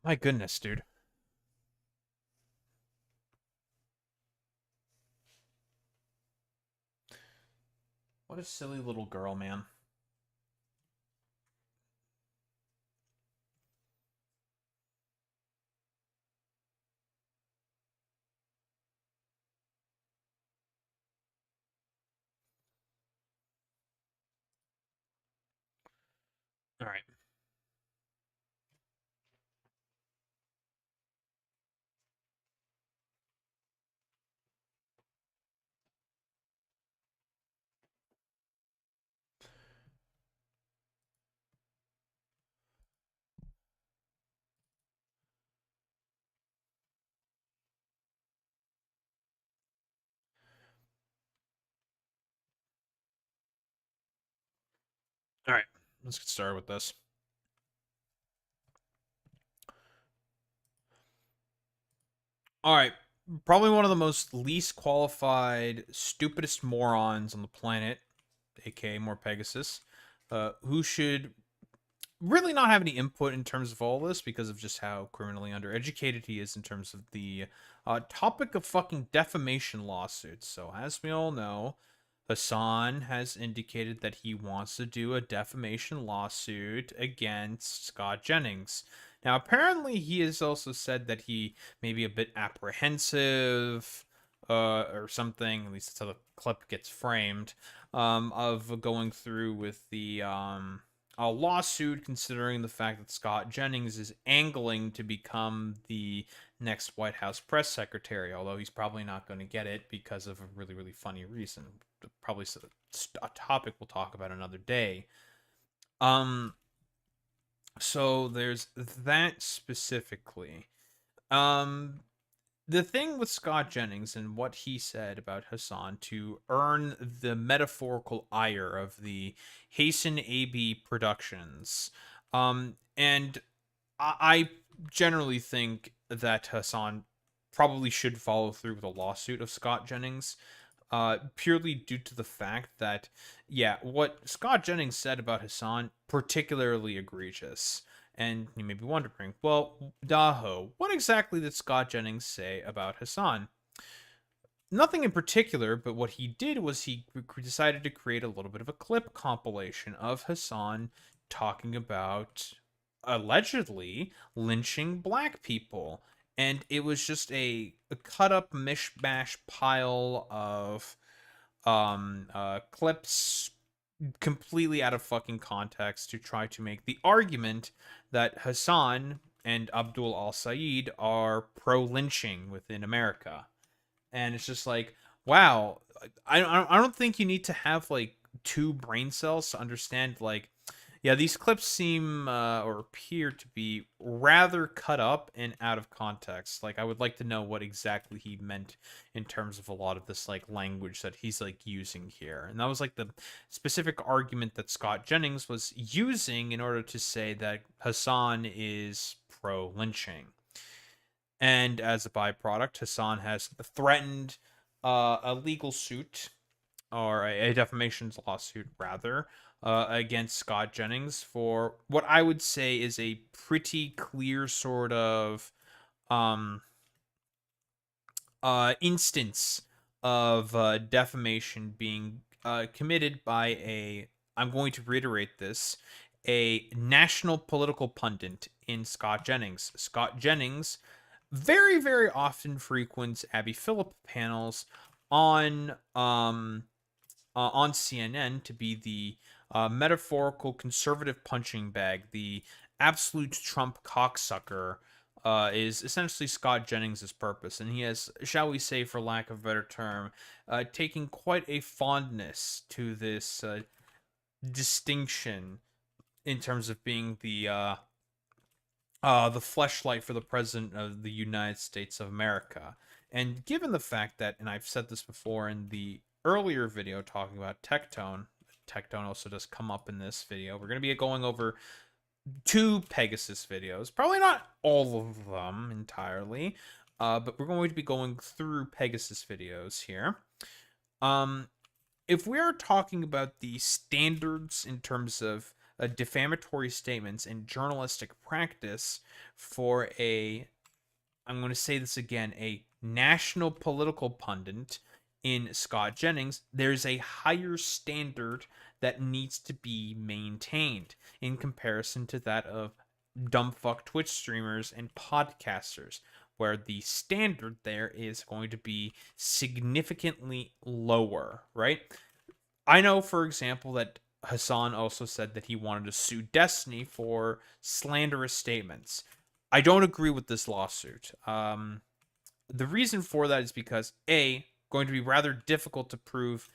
My goodness, dude. What a silly little girl, man. All right. All right, let's get started with this. All right, probably one of the most least qualified, stupidest morons on the planet, aka Morepepegasus, who should really not have any input in terms of all this because of just how criminally undereducated he is in terms of the topic of fucking defamation lawsuits. So, as we all know, Hasan has indicated that he wants to do a defamation lawsuit against Scott Jennings. Now, apparently, he has also said that he may be a bit apprehensive or something, at least that's how the clip gets framed, of going through with the a lawsuit, considering the fact that Scott Jennings is angling to become the next White House press secretary, although he's probably not going to get it because of a really, really funny reason. Probably a topic we'll talk about another day. So there's that specifically. the thing with Scott Jennings and what he said about Hasan to earn the metaphorical ire of the Hasan AB Productions, and I generally think that Hasan probably should follow through with a lawsuit of Scott Jennings, purely due to the fact that, yeah, what Scott Jennings said about Hasan, particularly egregious. And you may be wondering, well, Daho, what exactly did Scott Jennings say about Hasan? Nothing in particular, but what he did was he decided to create a little bit of a clip compilation of Hasan talking about allegedly lynching black people. And it was just a cut up mishmash pile of clips completely out of fucking context to try to make the argument that Hasan and Abdul al-Sayed are pro-lynching within America. And it's just like, wow, I don't think you need to have like 2 brain cells to understand, like, yeah, these clips seem or appear to be rather cut up and out of context. Like, I would like to know what exactly he meant in terms of a lot of this like language that he's like using here. And that was like the specific argument that Scott Jennings was using in order to say that Hasan is pro-lynching. And as a byproduct, Hasan has threatened a legal suit, or a defamation lawsuit rather, against Scott Jennings for what I would say is a pretty clear sort of instance of defamation being committed by a, I'm going to reiterate this, a national political pundit in Scott Jennings. Scott Jennings very, very often frequents Abby Phillip panels on CNN to be the metaphorical conservative punching bag. The absolute Trump cocksucker is essentially Scott Jennings' purpose. And he has, shall we say, for lack of a better term, taking quite a fondness to this distinction in terms of being the fleshlight for the President of the United States of America. And given the fact that, and I've said this before in the earlier video talking about Tectone also does come up in this video. We're going to be going over 2 Pegasus videos. Probably not all of them entirely, but we're going to be going through Pegasus videos here. If we are talking about the standards in terms of defamatory statements and journalistic practice for a, I'm going to say this again, a national political pundit in Scott Jennings, there's a higher standard that needs to be maintained in comparison to that of dumbfuck Twitch streamers and podcasters, where the standard there is going to be significantly lower, right? I know, for example, that Hasan also said that he wanted to sue Destiny for slanderous statements. I don't agree with this lawsuit. The reason for that is because, A, going to be rather difficult to prove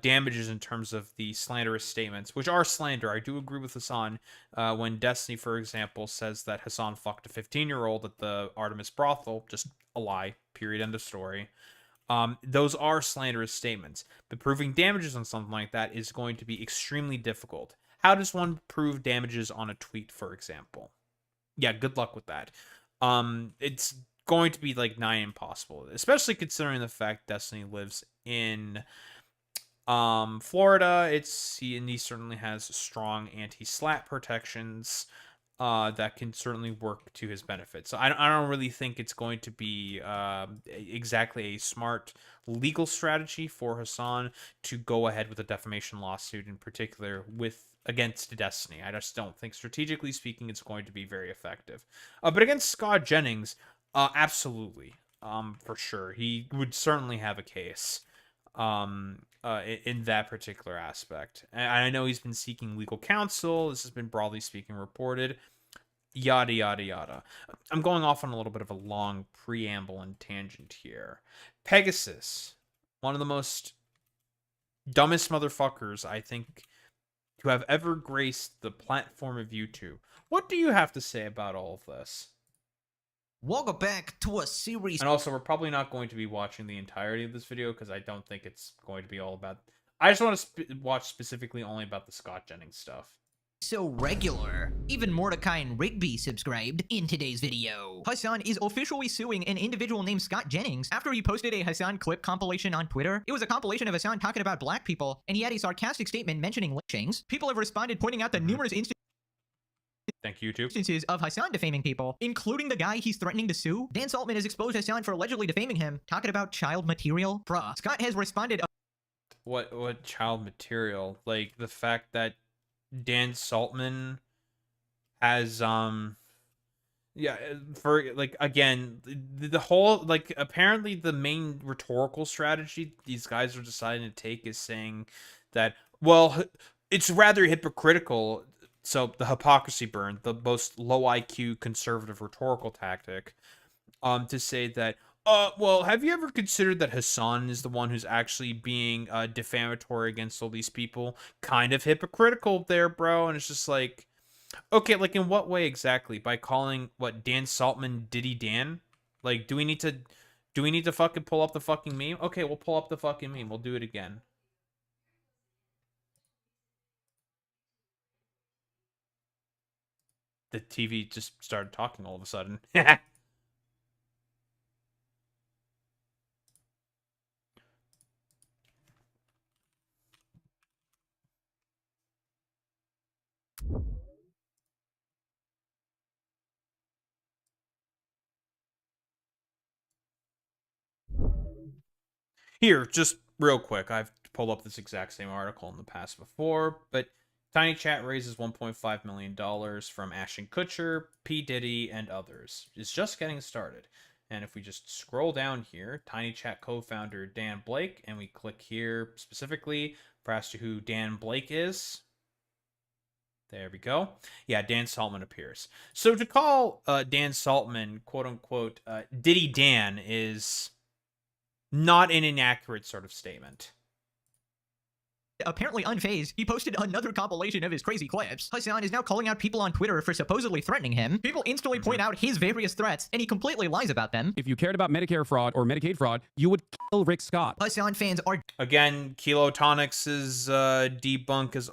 damages in terms of the slanderous statements, which are slander. I do agree with Hasan when Destiny, for example, says that Hasan fucked a 15-year-old at the Artemis brothel. Just a lie, period, end of story. Those are slanderous statements, but proving damages on something like that is going to be extremely difficult. How does one prove damages on a tweet, for example? Yeah, good luck with that. It's going to be like nigh impossible, especially considering the fact Destiny lives in Florida. He certainly has strong anti-slap protections that can certainly work to his benefit. So I don't really think it's going to be exactly a smart legal strategy for Hasan to go ahead with a defamation lawsuit, in particular against Destiny. I just don't think, strategically speaking, it's going to be very effective. But against Scott Jennings, absolutely, for sure, he would certainly have a case in that particular aspect. And I know he's been seeking legal counsel. This has been broadly speaking reported. Yada, yada, yada. I'm going off on a little bit of a long preamble and tangent here. Pegasus, one of the most dumbest motherfuckers, I think, to have ever graced the platform of YouTube. What do you have to say about all of this? Welcome back to a series. And also, we're probably not going to be watching the entirety of this video because I don't think it's going to be all about... I just want to watch specifically only about the Scott Jennings stuff. So regular. Even Mordecai and Rigby subscribed. In today's video, Hasan is officially suing an individual named Scott Jennings after he posted a Hasan clip compilation on Twitter. It was a compilation of Hasan talking about black people, and he had a sarcastic statement mentioning lynchings. People have responded pointing out the numerous Thank you, YouTube. instances of Hasan defaming people, including the guy he's threatening to sue. Dan Saltman has exposed Hasan for allegedly defaming him, talking about child material. Bruh. Scott has responded... What child material? Like, the fact that Dan Saltman has, yeah, for, like, again, the whole, like, apparently the main rhetorical strategy these guys are deciding to take is saying that, well, it's rather hypocritical. So the hypocrisy burn, the most low IQ conservative rhetorical tactic, to say that, well, have you ever considered that Hasan is the one who's actually being defamatory against all these people? Kind of hypocritical there, bro. And it's just like, okay, like in what way exactly? By calling what Dan Saltman Diddy Dan? Like, do we need to fucking pull up the fucking meme? Okay, we'll pull up the fucking meme. We'll do it again. The TV just started talking all of a sudden. Here, just real quick, I've pulled up this exact same article in the past before, but Tiny Chat raises $1.5 million from Ashton Kutcher, P. Diddy, and others. It's just getting started. And if we just scroll down here, Tiny Chat co-founder Dan Blake, and we click here specifically for as to who Dan Blake is. There we go. Yeah, Dan Saltman appears. So to call Dan Saltman, quote-unquote, Diddy Dan is not an inaccurate sort of statement. Apparently unfazed, he posted another compilation of his crazy clips. Hasan is now calling out people on Twitter for supposedly threatening him. People instantly point out his various threats, and he completely lies about them. If you cared about Medicare fraud or Medicaid fraud, you would kill Rick Scott. Hasan fans are... Again, Kilotonics' debunk is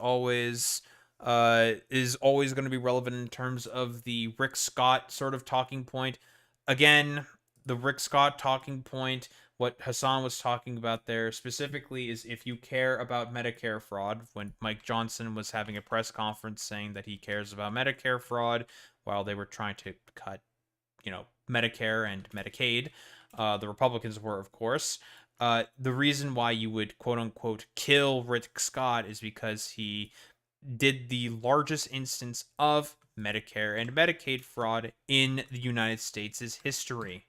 always going to be relevant in terms of the Rick Scott sort of talking point. Again, the Rick Scott talking point, what Hasan was talking about there specifically is if you care about Medicare fraud, when Mike Johnson was having a press conference saying that he cares about Medicare fraud while they were trying to cut, Medicare and Medicaid, the Republicans were, of course. The reason why you would, quote unquote, kill Rick Scott is because he did the largest instance of Medicare and Medicaid fraud in the United States' history.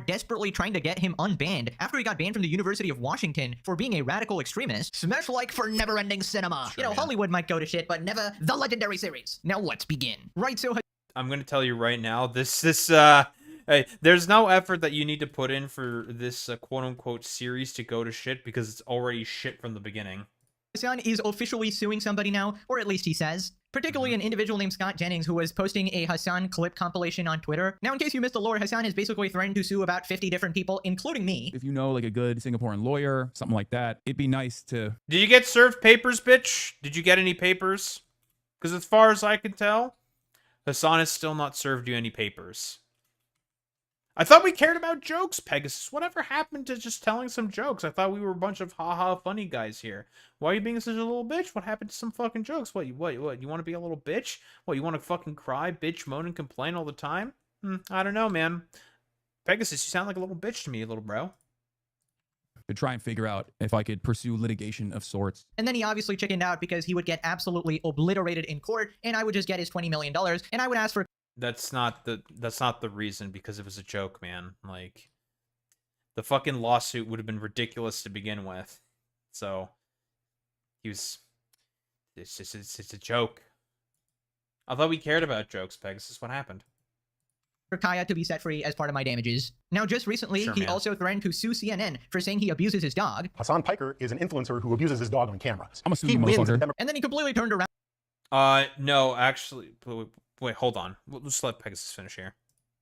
Desperately trying to get him unbanned after he got banned from the University of Washington for being a radical extremist. Smash like for never-ending cinema. Sure, man. Hollywood might go to shit, but never the legendary series. Now let's begin. Right, so... I'm going to tell you right now, hey, there's no effort that you need to put in for this quote-unquote series to go to shit because it's already shit from the beginning. Hasan is officially suing somebody now, or at least he says. Particularly an individual named Scott Jennings who was posting a Hasan clip compilation on Twitter. Now, in case you missed the lore, Hasan has basically threatened to sue about 50 different people, including me. If you know like a good Singaporean lawyer, something like that, it'd be nice to... Did you get served papers, bitch? Did you get any papers? Because as far as I can tell, Hasan has still not served you any papers. I thought we cared about jokes, Pegasus. Whatever happened to just telling some jokes? I thought we were a bunch of haha funny guys here. Why are you being such a little bitch? What happened to some fucking jokes? What? You want to be a little bitch? What, you want to fucking cry, bitch, moan, and complain all the time? I don't know, man. Pegasus, you sound like a little bitch to me, little bro. To try and figure out if I could pursue litigation of sorts. And then he obviously chickened out because he would get absolutely obliterated in court, and I would just get his $20 million, and I would ask for... That's not the reason, because it was a joke, man. Like, the fucking lawsuit would have been ridiculous to begin with. So, it's a joke. I thought we cared about jokes, Pegasus. What happened? For Kaya to be set free as part of my damages. Now, just recently, he also threatened to sue CNN for saying he abuses his dog. Hasan Piker is an influencer who abuses his dog on camera. I'm a stupid motherfucker. And then he completely turned around. No, actually... Wait, hold on. We'll just let Pegasus finish here.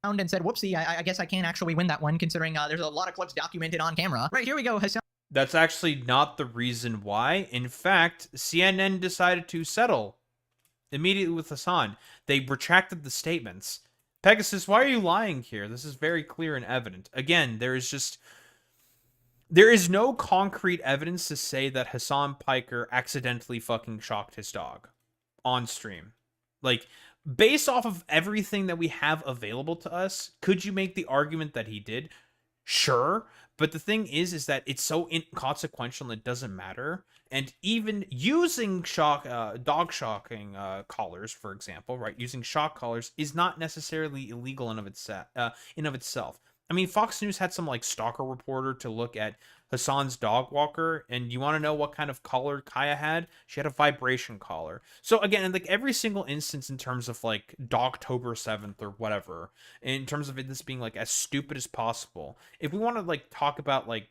and said, whoopsie, I guess I can't actually win that one, considering there's a lot of clips documented on camera. Right, here we go, Hasan. That's actually not the reason why. In fact, CNN decided to settle immediately with Hasan. They retracted the statements. Pegasus, why are you lying here? This is very clear and evident. Again, there is no concrete evidence to say that Hasan Piker accidentally fucking shocked his dog on stream. Like, based off of everything that we have available to us, could you make the argument that he did? Sure. But the thing is that it's so inconsequential and it doesn't matter. And even using dog shocking collars, for example, right? Using shock collars is not necessarily illegal in of itself. I mean, Fox News had some like stalker reporter to look at Hasan's dog walker, and you want to know what kind of collar Kaya had? She had a vibration collar. So again, in like every single instance in terms of like Dogtober 7th or whatever, in terms of this being like as stupid as possible, if we want to like talk about like,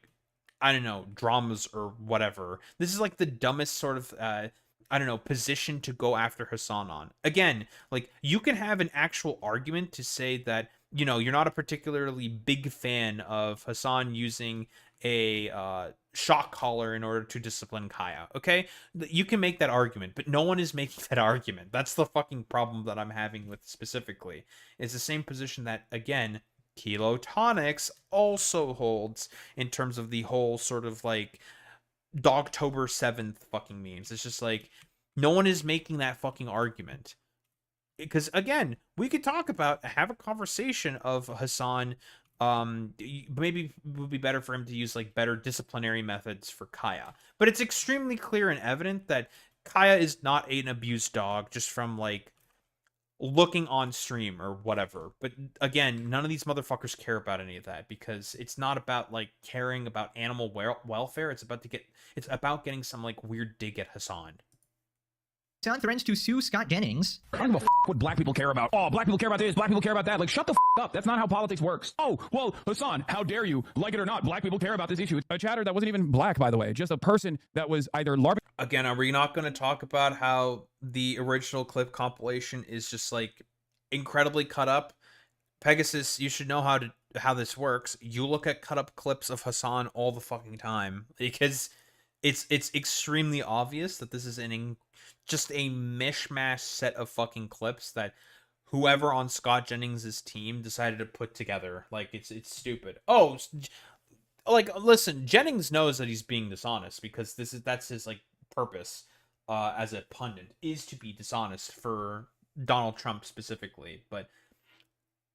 I don't know, dramas or whatever, this is like the dumbest sort of I don't know, position to go after Hasan on. Again, like you can have an actual argument to say that, you know, you're not a particularly big fan of Hasan using a shock collar in order to discipline Kaya. Okay, you can make that argument, but no one is making that argument. That's the fucking problem that I'm having with specifically. It's the same position that, again, Kilo Tonics also holds in terms of the whole sort of like Dogtober 7th fucking memes. It's just like no one is making that fucking argument. Because again, we could have a conversation of Hasan. Maybe it would be better for him to use like better disciplinary methods for Kaya. But it's extremely clear and evident that Kaya is not an abused dog just from like looking on stream or whatever. But again, none of these motherfuckers care about any of that because it's not about like caring about animal welfare. It's about getting some like weird dig at Hasan. Hasan threatens to sue Scott Jennings. I don't give a what black people care about. Oh, black people care about this, black people care about that. Like, shut the up. That's not how politics works. Oh, well, Hasan, how dare you? Like it or not, black people care about this issue. A chatter that wasn't even black, by the way. Just a person that was either Again, are we not going to talk about how the original clip compilation is just like incredibly cut up? Pegasus, you should know how this works. You look at cut up clips of Hasan all the fucking time because it's extremely obvious that this is just a mishmash set of fucking clips that whoever on Scott Jennings' team decided to put together. Like, it's stupid. Oh, like, listen, Jennings knows that he's being dishonest because that's his, like, purpose as a pundit, is to be dishonest for Donald Trump specifically. But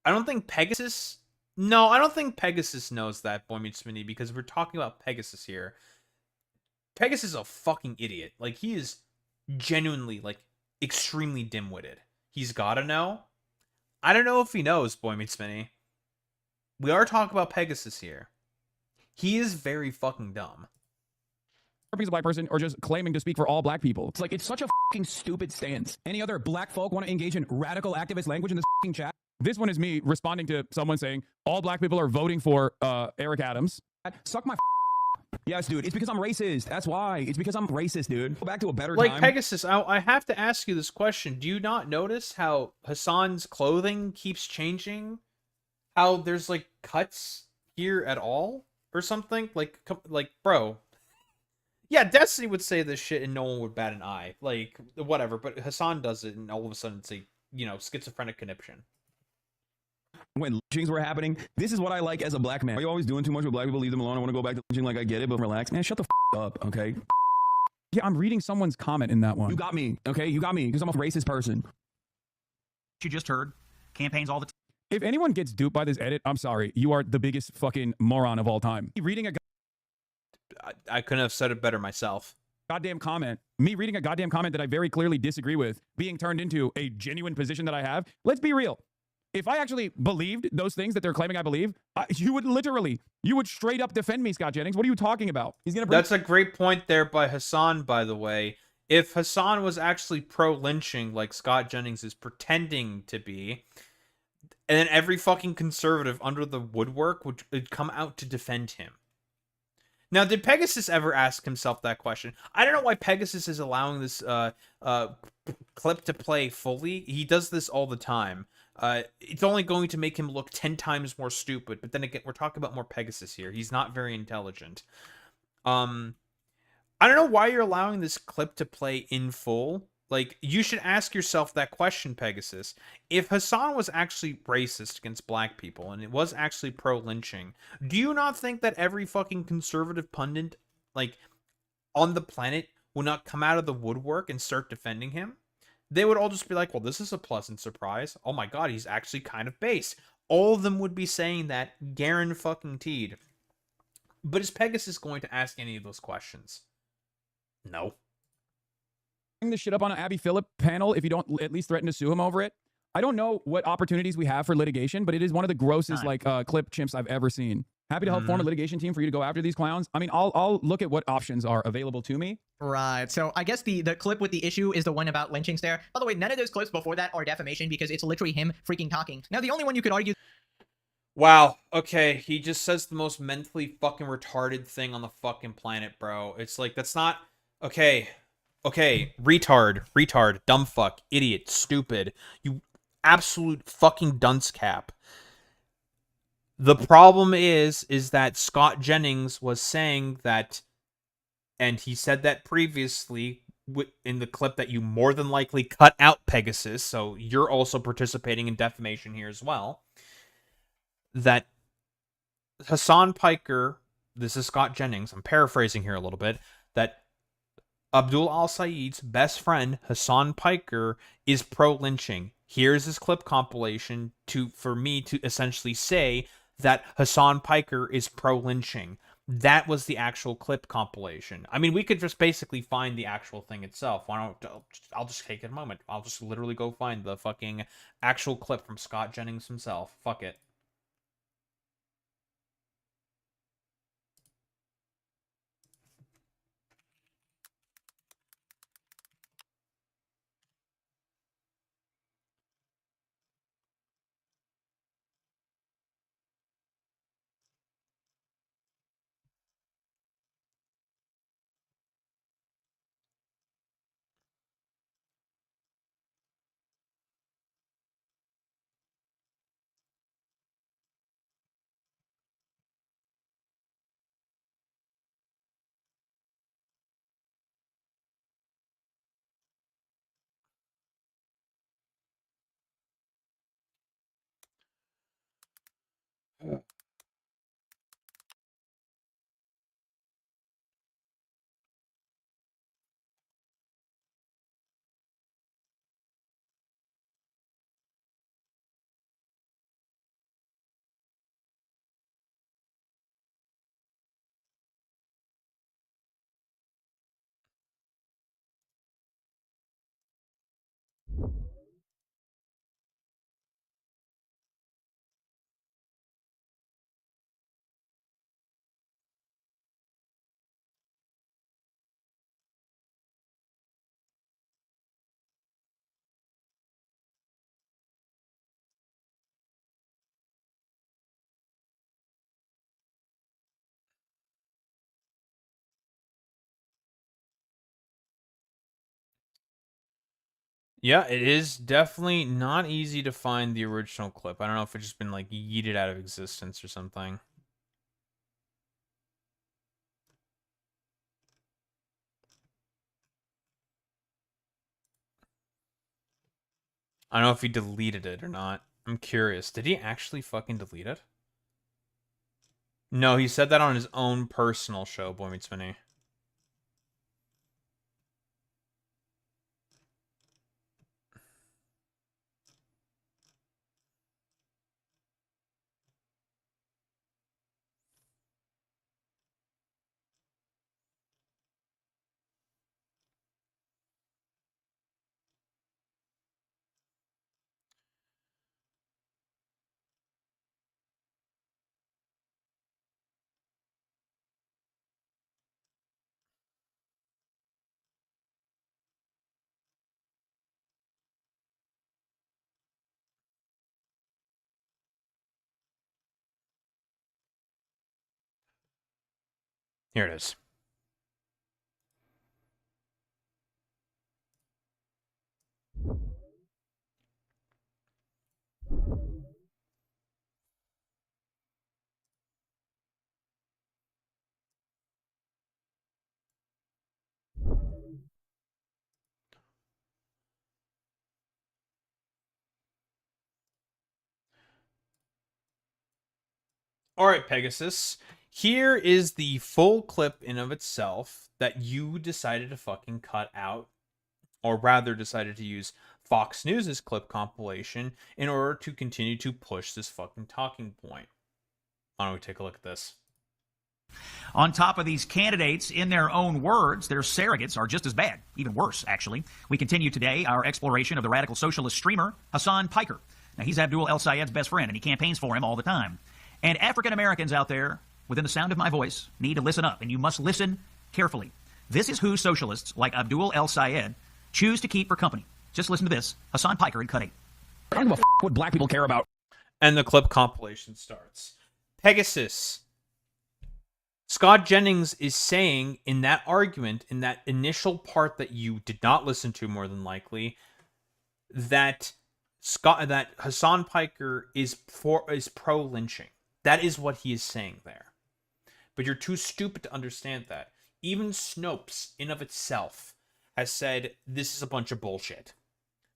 I don't think Pegasus knows that, Boy Meets Smitty, because we're talking about Pegasus here. Pegasus is a fucking idiot. Like, he is genuinely, like, extremely dim-witted. He's gotta know. I don't know if he knows, Boy Meets Smitty. We are talking about Pegasus here. He is very fucking dumb. a black person or just claiming to speak for all black people. It's like, it's such a fucking stupid stance. Any other black folk want to engage in radical activist language in this fucking chat? This one is me responding to someone saying all black people are voting for Eric Adams. Suck my yes, dude. It's because I'm racist. That's why. It's because I'm racist, dude. Go back to a better time. Like, Pegasus, I have to ask you this question. Do you not notice how Hasan's clothing keeps changing? How there's, like, cuts here at all? Or something? Like, bro. Yeah, Destiny would say this shit and no one would bat an eye. Like, whatever. But Hasan does it and all of a sudden it's a, you know, schizophrenic conniption. When lynchings were happening, this is what I like as a black man. Are you always doing too much with black people? Leave them alone. I want to go back to lynching. Like, I get it, but relax. Man, shut the up, okay? Yeah, I'm reading someone's comment in that one. You got me, okay? You got me, because I'm a racist person. You just heard. Campaigns all the time. If anyone gets duped by this edit, I'm sorry. You are the biggest fucking moron of all time. Reading a I couldn't have said it better myself. Goddamn comment. Me reading a goddamn comment that I very clearly disagree with being turned into a genuine position that I have. Let's be real. If I actually believed those things that they're claiming I believe, you would straight up defend me, Scott Jennings. What are you talking about? He's gonna. That's a great point there by Hasan, by the way. If Hasan was actually pro-lynching like Scott Jennings is pretending to be, and then every fucking conservative under the woodwork would come out to defend him. Now, did Pegasus ever ask himself that question? I don't know why Pegasus is allowing this clip to play fully. He does this all the time. it's only going to make him look 10 times more stupid. But then again, we're talking about Morepepegasus here. He's not very intelligent. I don't know why you're allowing this clip to play in full. Like, you should ask yourself that question, Pegasus. If Hasan was actually racist against black people, and it was actually pro-lynching, do you not think that every fucking conservative pundit, like, on the planet would not come out of the woodwork and start defending him? They would all just be like, well, this is a pleasant surprise. Oh my god, he's actually kind of base. All of them would be saying that, guaranteed. But is Pegasus going to ask any of those questions? No. Bring this shit up on an Abby Phillip panel if you don't at least threaten to sue him over it. I don't know what opportunities we have for litigation, but it is one of the grossest clip chimps I've ever seen. Happy to help form a litigation team for you to go after these clowns. I mean, I'll look at what options are available to me. Right. So I guess the clip with the issue is the one about lynchings there. By the way, none of those clips before that are defamation because it's literally him freaking talking. Now, the only one you could argue... Wow, okay, he just says the most mentally fucking retarded thing on the fucking planet, bro. It's like, that's not... Okay, retard, dumb fuck, idiot, stupid. You absolute fucking dunce cap. The problem is that Scott Jennings was saying that, and he said that previously in the clip that you more than likely cut out, Pegasus, so you're also participating in defamation here as well, that Hasan Piker, this is Scott Jennings, I'm paraphrasing here a little bit, that Abdul Al-Sayed's best friend, Hasan Piker, is pro-lynching. Here's his clip compilation for me to essentially say that Hasan Piker is pro-lynching. That was the actual clip compilation. I mean, we could just basically find the actual thing itself. I'll just take a moment. I'll just literally go find the fucking actual clip from Scott Jennings himself. Fuck it. Yeah, it is definitely not easy to find the original clip. I don't know if it's just been, like, yeeted out of existence or something. I don't know if he deleted it or not. I'm curious. Did he actually fucking delete it? No, he said that on his own personal show, Boy Meets Minnie. Here it is. All right, Pegasus. Here is the full clip in of itself that you decided to fucking cut out, or rather decided to use Fox News' clip compilation in order to continue to push this fucking talking point. Why don't we take a look at this? On top of these candidates, in their own words, their surrogates are just as bad, even worse, actually. We continue today our exploration of the radical socialist streamer, Hasan Piker. Now, he's Abdul El Sayed's best friend, and he campaigns for him all the time. And African Americans out there, within the sound of my voice, need to listen up, and you must listen carefully. This is who socialists like Abdul El Sayed choose to keep for company. Just listen to this. Hasan Piker in Cut 8. I don't give a what black people care about. And the clip compilation starts. Pegasus. Scott Jennings is saying in that argument, in that initial part that you did not listen to more than likely, that Hasan Piker is pro lynching. That is what he is saying there. But you're too stupid to understand that. Even Snopes, in of itself, has said this is a bunch of bullshit.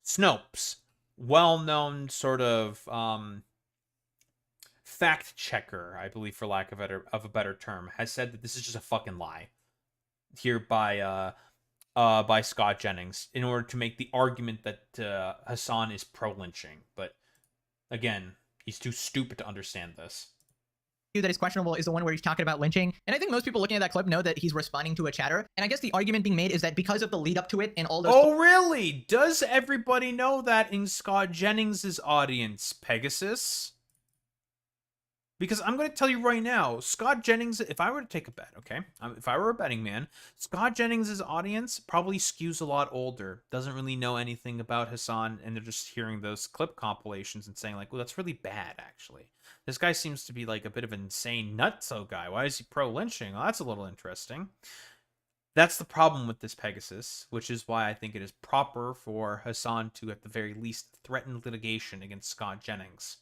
Snopes, well-known sort of fact checker, I believe, for lack of a better term, has said that this is just a fucking lie. Here by Scott Jennings, in order to make the argument that Hasan is pro-lynching. But again, he's too stupid to understand this. That is questionable is the one where he's talking about lynching. And I think most people looking at that clip know that he's responding to a chatter. And I guess the argument being made is that because of the lead up to it and all those... Oh, really? Does everybody know that in Scott Jennings' audience, Pegasus? Because I'm going to tell you right now, Scott Jennings, if I were to take a bet, okay? If I were a betting man, Scott Jennings' audience probably skews a lot older, doesn't really know anything about Hasan, and they're just hearing those clip compilations and saying, like, well, that's really bad, actually. This guy seems to be, like, a bit of an insane nutso guy. Why is he pro-lynching? Well, that's a little interesting. That's the problem with this Pegasus, which is why I think it is proper for Hasan to, at the very least, threaten litigation against Scott Jennings.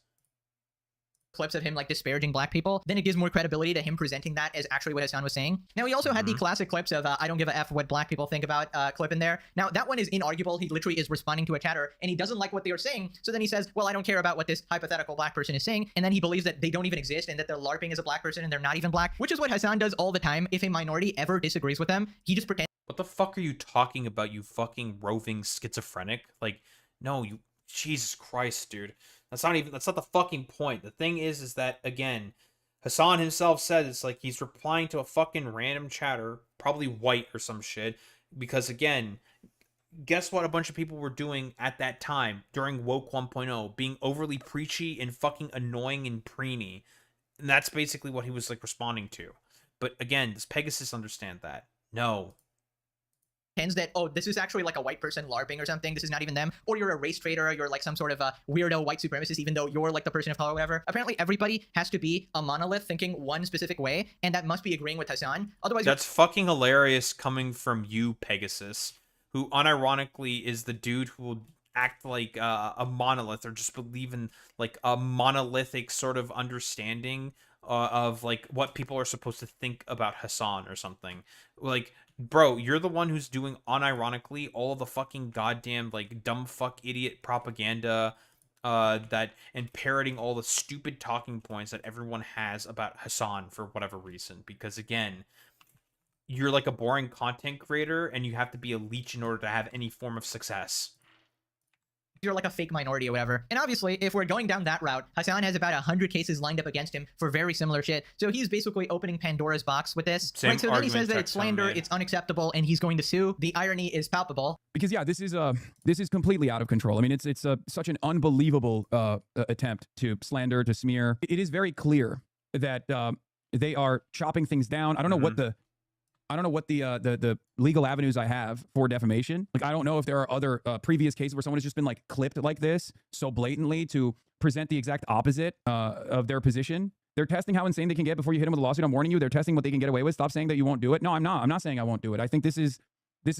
Clips of him like disparaging black people, then it gives more credibility to him presenting that as actually what Hasan was saying. Now he also had the classic clips of I don't give a F what black people think about clip in there. Now that one is inarguable. He literally is responding to a chatter and he doesn't like what they are saying. So then he says, well, I don't care about what this hypothetical black person is saying. And then he believes that they don't even exist and that they're LARPing as a black person and they're not even black, which is what Hasan does all the time. If a minority ever disagrees with them, he just pretends. What the fuck are you talking about, you fucking roving schizophrenic? Like, no, you, Jesus Christ, dude. That's not the fucking point. The thing is that, again, Hasan himself said it's like he's replying to a fucking random chatter, probably white or some shit, because, again, guess what a bunch of people were doing at that time during Woke 1.0? Being overly preachy and fucking annoying and preeny. And that's basically what he was, like, responding to. But, again, does Pegasus understand that? No. That, oh, this is actually like a white person LARPing or something. This is not even them. Or you're a race traitor. Or you're like some sort of a weirdo white supremacist, even though you're like the person of color or whatever. Apparently, everybody has to be a monolith thinking one specific way. And that must be agreeing with Hasan. Otherwise, that's fucking hilarious coming from you, Pegasus, who unironically is the dude who will act like a monolith or just believe in like a monolithic sort of understanding of like what people are supposed to think about Hasan or something. Like, bro, you're the one who's doing unironically all of the fucking goddamn like dumb fuck idiot propaganda that and parroting all the stupid talking points that everyone has about Hasan for whatever reason. Because again, you're like a boring content creator and you have to be a leech in order to have any form of success. You're like a fake minority or whatever. And obviously, if we're going down that route, Hasan has about 100 cases lined up against him for very similar shit. So he's basically opening Pandora's box with this. Right, so then he says that it's slander, it's unacceptable, and he's going to sue. The irony is palpable. Because yeah, this is completely out of control. I mean, it's such an unbelievable attempt to slander, to smear. It is very clear that they are chopping things down. I don't know what the legal avenues I have for defamation. Like, I don't know if there are other previous cases where someone has just been like clipped like this so blatantly to present the exact opposite of their position. They're testing how insane they can get before you hit them with a lawsuit. I'm warning you, they're testing what they can get away with. Stop saying that you won't do it. No, I'm not. I'm not saying I won't do it. I think this is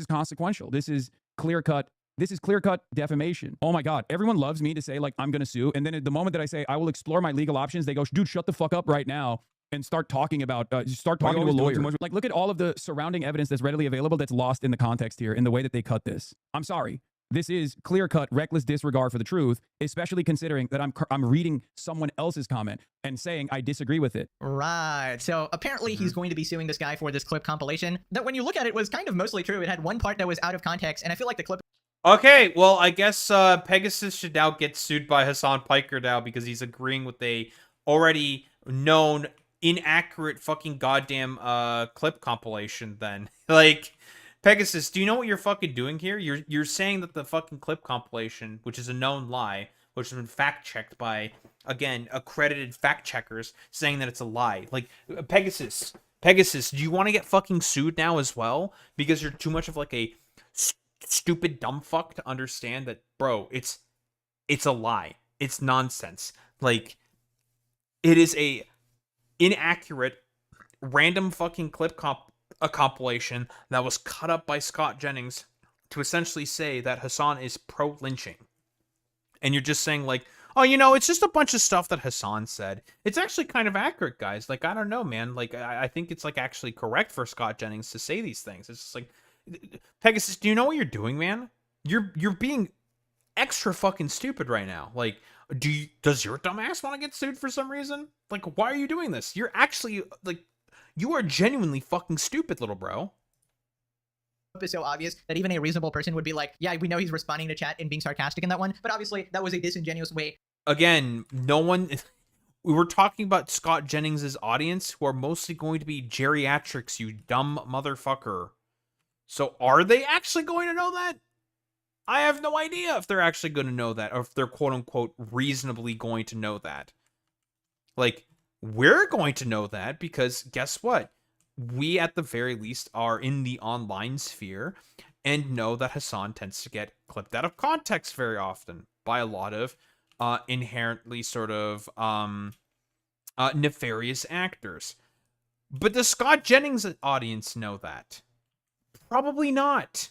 consequential. This is clear cut. This is clear-cut defamation. Oh my God. Everyone loves me to say, like, I'm going to sue. And then at the moment that I say, I will explore my legal options, they go, dude, shut the fuck up right now. And start talking about, to a lawyer. Like, look at all of the surrounding evidence that's readily available that's lost in the context here, in the way that they cut this. I'm sorry. This is clear-cut, reckless disregard for the truth, especially considering that I'm reading someone else's comment and saying I disagree with it. Right. So apparently he's going to be suing this guy for this clip compilation that when you look at it was kind of mostly true. It had one part that was out of context, and I feel like the clip... Okay, well, I guess Pegasus should now get sued by Hasan Piker now because he's agreeing with a already known inaccurate fucking goddamn clip compilation then. Like... Pegasus, do you know what you're fucking doing here? You're saying that the fucking clip compilation, which is a known lie, which has been fact-checked by, again, accredited fact-checkers, saying that it's a lie. Like, Pegasus, do you want to get fucking sued now as well? Because you're too much of, like, a stupid dumb fuck to understand that, bro, it's a lie. It's nonsense. Like, it is a inaccurate, random fucking clip a compilation that was cut up by Scott Jennings to essentially say that Hasan is pro-lynching. And you're just saying like, oh, you know, it's just a bunch of stuff that Hasan said. It's actually kind of accurate, guys. Like, I don't know, man. Like, I think it's like actually correct for Scott Jennings to say these things. It's just like, Pegasus, do you know what you're doing, man? You're being extra fucking stupid right now. Like, does your dumbass want to get sued for some reason? Like, why are you doing this? You're actually like, you are genuinely fucking stupid, little bro. Is so obvious that even a reasonable person would be like, yeah, we know he's responding to chat and being sarcastic in that one, but obviously that was a disingenuous way. Again, no one... We were talking about Scott Jennings' audience, who are mostly going to be geriatrics, you dumb motherfucker. So are they actually going to know that? I have no idea if they're actually going to know that, or if they're quote-unquote reasonably going to know that. Like... We're going to know that because guess what? We, at the very least, are in the online sphere and know that Hasan tends to get clipped out of context very often by a lot of inherently sort of nefarious actors. But does Scott Jennings' audience know that? Probably not.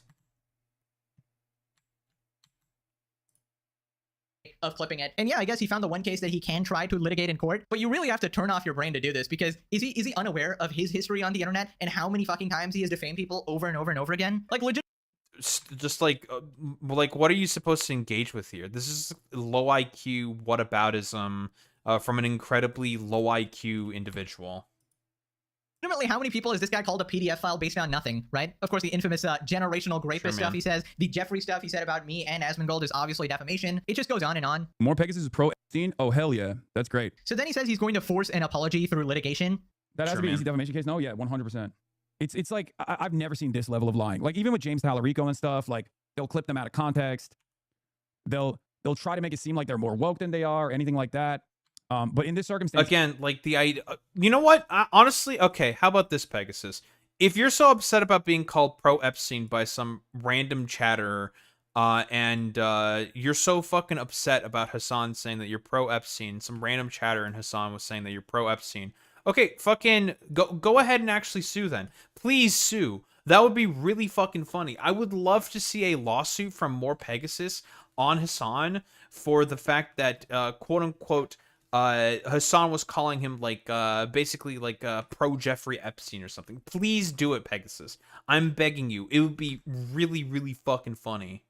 Of clipping it. And yeah, I guess he found the one case that he can try to litigate in court, but you really have to turn off your brain to do this because is he unaware of his history on the internet and how many fucking times he has defamed people over and over and over again? Like legit. Just like what are you supposed to engage with here? This is low IQ whataboutism from an incredibly low IQ individual. Legitimately, how many people has this guy called a PDF file based on nothing, right? Of course, the infamous generational rapist stuff he says, the Jeffrey stuff he said about me and Asmongold is obviously defamation. It just goes on and on. Morepepegasus is pro-Epstein? Oh, hell yeah. That's great. So then he says he's going to force an apology through litigation. That has to be an easy defamation case? No, yeah, 100%. It's like, I've never seen this level of lying. Like, even with James Tallarico and stuff, like, they'll clip them out of context. They'll try to make it seem like they're more woke than they are, anything like that. But in this circumstance, again, like the idea, you know what? Honestly, okay. How about this, Pegasus? If you're so upset about being called pro-Epstein by some random chatter, and you're so fucking upset about Hasan saying that you're pro-Epstein, some random chatter and Hasan was saying that you're pro-Epstein. Okay, fucking go ahead and actually sue then. Please sue. That would be really fucking funny. I would love to see a lawsuit from Morepepegasus on Hasan for the fact that quote unquote Hasan was calling him like basically like pro Jeffrey Epstein or something. Please do it, Pegasus. I'm begging you. It would be really, really fucking funny.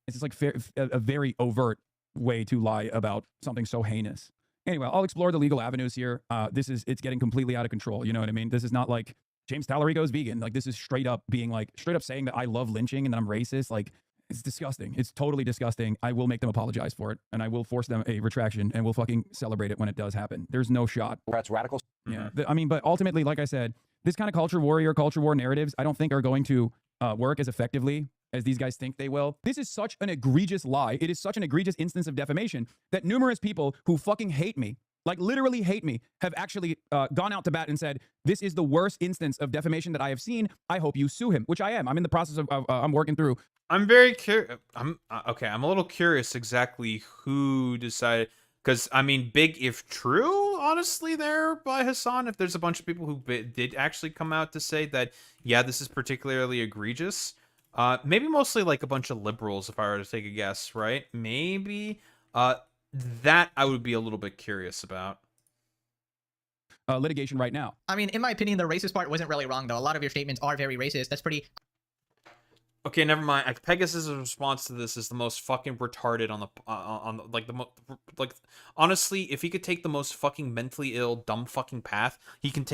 It's just like a very overt way to lie about something so heinous. Anyway, I'll explore the legal avenues here. It's getting completely out of control. You know what I mean? This is not like James Tallarico's vegan. Like, this is straight up saying that I love lynching and that I'm racist. Like, it's disgusting. It's totally disgusting. I will make them apologize for it, and I will force them a retraction, and we'll fucking celebrate it when it does happen. There's no shot. That's radical. Yeah. I mean, but ultimately, like I said, this kind of culture war narratives, I don't think are going to work as effectively as these guys think they will. This is such an egregious lie. It is such an egregious instance of defamation that numerous people who fucking hate me, like literally hate me, have actually gone out to bat and said, this is the worst instance of defamation that I have seen. I hope you sue him, which I am. I'm in the process of I'm working through. I'm very curious. I'm a little curious exactly who decided, because I mean, big if true, honestly, there by Hasan. If there's a bunch of people who did actually come out to say that, yeah, this is particularly egregious. Maybe mostly like a bunch of liberals, if I were to take a guess, right? Maybe that I would be a little bit curious about. Litigation right now. I mean, in my opinion, the racist part wasn't really wrong, though. A lot of your statements are very racist. That's pretty... Okay, never mind. Pegasus' response to this is the most fucking retarded like honestly, if he could take the most fucking mentally ill dumb fucking path, he will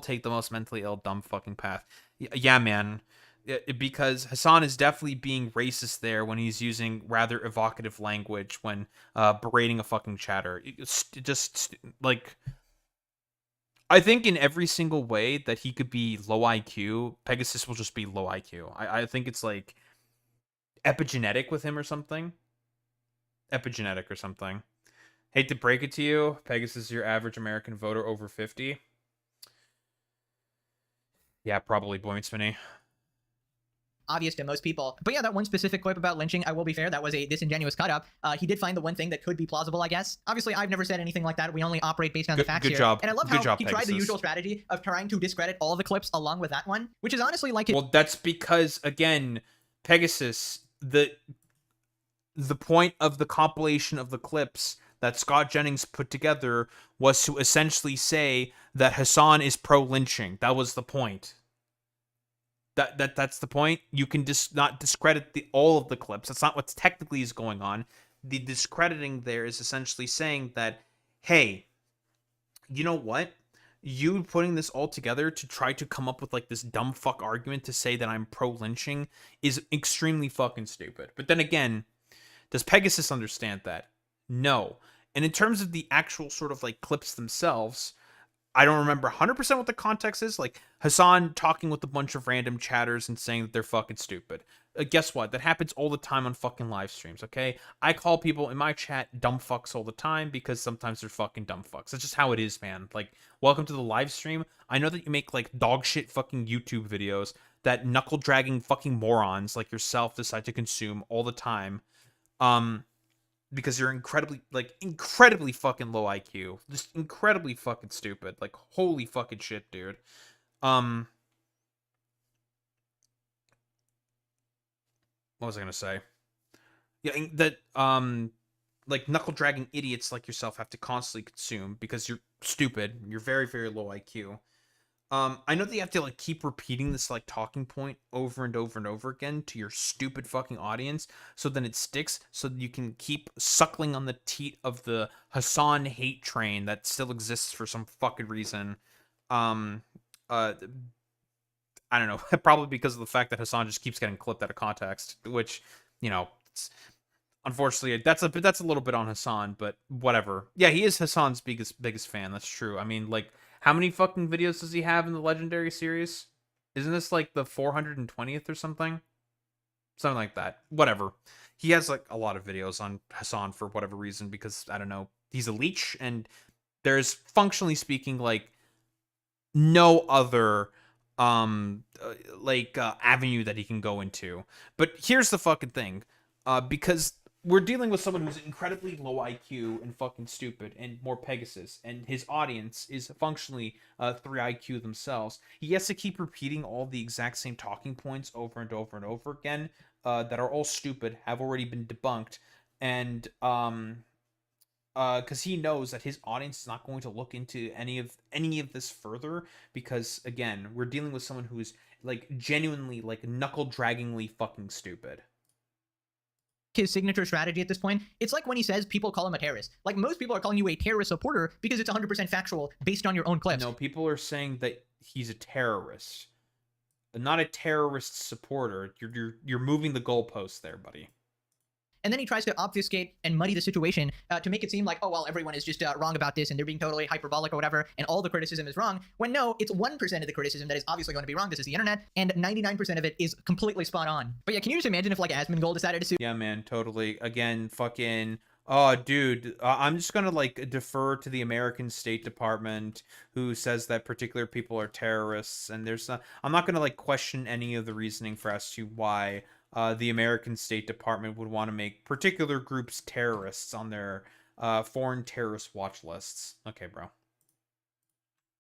take the most mentally ill dumb fucking path. Yeah, man. Because Hasan is definitely being racist there when he's using rather evocative language when berating a fucking chatter. Just like, I think in every single way that he could be low IQ, Pegasus will just be low IQ. I think it's like epigenetic with him or something. Epigenetic or something. Hate to break it to you, Pegasus is your average American voter over 50. Yeah, probably Boing Spinny. Obvious to most people. But yeah, that one specific clip about lynching, I will be fair, that was a disingenuous cut-up. He did find the one thing that could be plausible, I guess. Obviously, I've never said anything like that. We only operate based on the facts good here. job. And I love Good how job, he tried the Pegasus. usual strategy of trying to discredit all the clips along with that one, which is honestly like... Well, that's because, again, Pegasus, the point of the compilation of the clips that Scott Jennings put together was to essentially say that Hasan is pro-lynching. That was the point. That's the point. You can just not discredit all of the clips. That's not what technically is going on. The discrediting there is essentially saying that, hey, you know what? You putting this all together to try to come up with like this dumb fuck argument to say that I'm pro-lynching is extremely fucking stupid. But then again, does Pegasus understand that? No. And in terms of the actual sort of like clips themselves, I don't remember 100% what the context is. Like Hasan talking with a bunch of random chatters and saying that they're fucking stupid. Guess what? That happens all the time on fucking live streams, okay? I call people in my chat dumb fucks all the time because sometimes they're fucking dumb fucks. That's just how it is, man. Like, welcome to the live stream. I know that you make like dog shit fucking YouTube videos that knuckle dragging fucking morons like yourself decide to consume all the time. Because you're incredibly fucking low IQ. Just incredibly fucking stupid. Like, holy fucking shit, dude. What was I gonna say? Yeah, that, like, knuckle-dragging idiots like yourself have to constantly consume because you're stupid. You're very, very low IQ. I know that you have to like keep repeating this like talking point over and over and over again to your stupid fucking audience, so then it sticks, so that you can keep suckling on the teat of the Hasan hate train that still exists for some fucking reason. I don't know, probably because of the fact that Hasan just keeps getting clipped out of context, which, you know, unfortunately that's a little bit on Hasan, but whatever. Yeah, he is Hasan's biggest fan. That's true. I mean, like, how many fucking videos does he have in the Legendary series? Isn't this like the 420th or something? Something like that. Whatever. He has like a lot of videos on Hasan for whatever reason, because, I don't know, he's a leech, and there's, functionally speaking, like no other avenue that he can go into. But here's the fucking thing. Because we're dealing with someone who's incredibly low IQ and fucking stupid, and Morepepegasus, and his audience is functionally 3 IQ themselves. He has to keep repeating all the exact same talking points over and over and over again that are all stupid, have already been debunked, and because he knows that his audience is not going to look into any of this further, because, again, we're dealing with someone who's like genuinely like knuckle-draggingly fucking stupid. His signature strategy at this point, it's like when he says people call him a terrorist. Like, most people are calling you a terrorist supporter because it's 100% factual based on your own clips. No, people are saying that he's a terrorist, not a terrorist supporter. You're moving the goalposts there, buddy. And then he tries to obfuscate and muddy the situation to make it seem like, oh, well, everyone is just wrong about this and they're being totally hyperbolic or whatever, and all the criticism is wrong, when no, it's 1% of the criticism that is obviously going to be wrong. This is the internet, and 99% of it is completely spot on. But yeah, can you just imagine if like Asmongold decided to sue? Yeah, man, totally. Again, fucking... Oh, dude, I'm just gonna, like, defer to the American State Department, who says that particular people are terrorists, and I'm not gonna, like, question any of the reasoning for as to why the American State Department would want to make particular groups terrorists on their foreign terrorist watch lists. Okay, bro.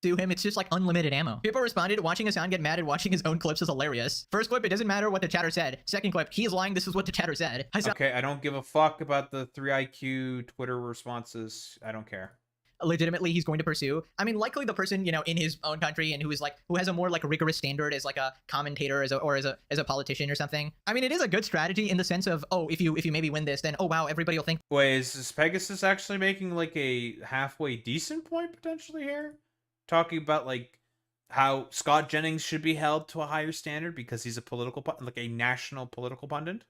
To him, it's just like unlimited ammo. People responded, watching Hasan get mad at watching his own clips is hilarious. First clip, it doesn't matter what the chatter said. Second clip, he is lying, this is what the chatter said. Okay, I don't give a fuck about the 3 IQ Twitter responses. I don't care. legitimately he's going to pursue. I mean, likely the person, you know, in his own country and who has a more like rigorous standard as like a commentator as a politician or something. I mean, it is a good strategy in the sense of, oh, if you maybe win this, then oh wow, everybody will think. Wait, is Pegasus actually making like a halfway decent point potentially here? Talking about like how Scott Jennings should be held to a higher standard because he's a political, like a national political pundit?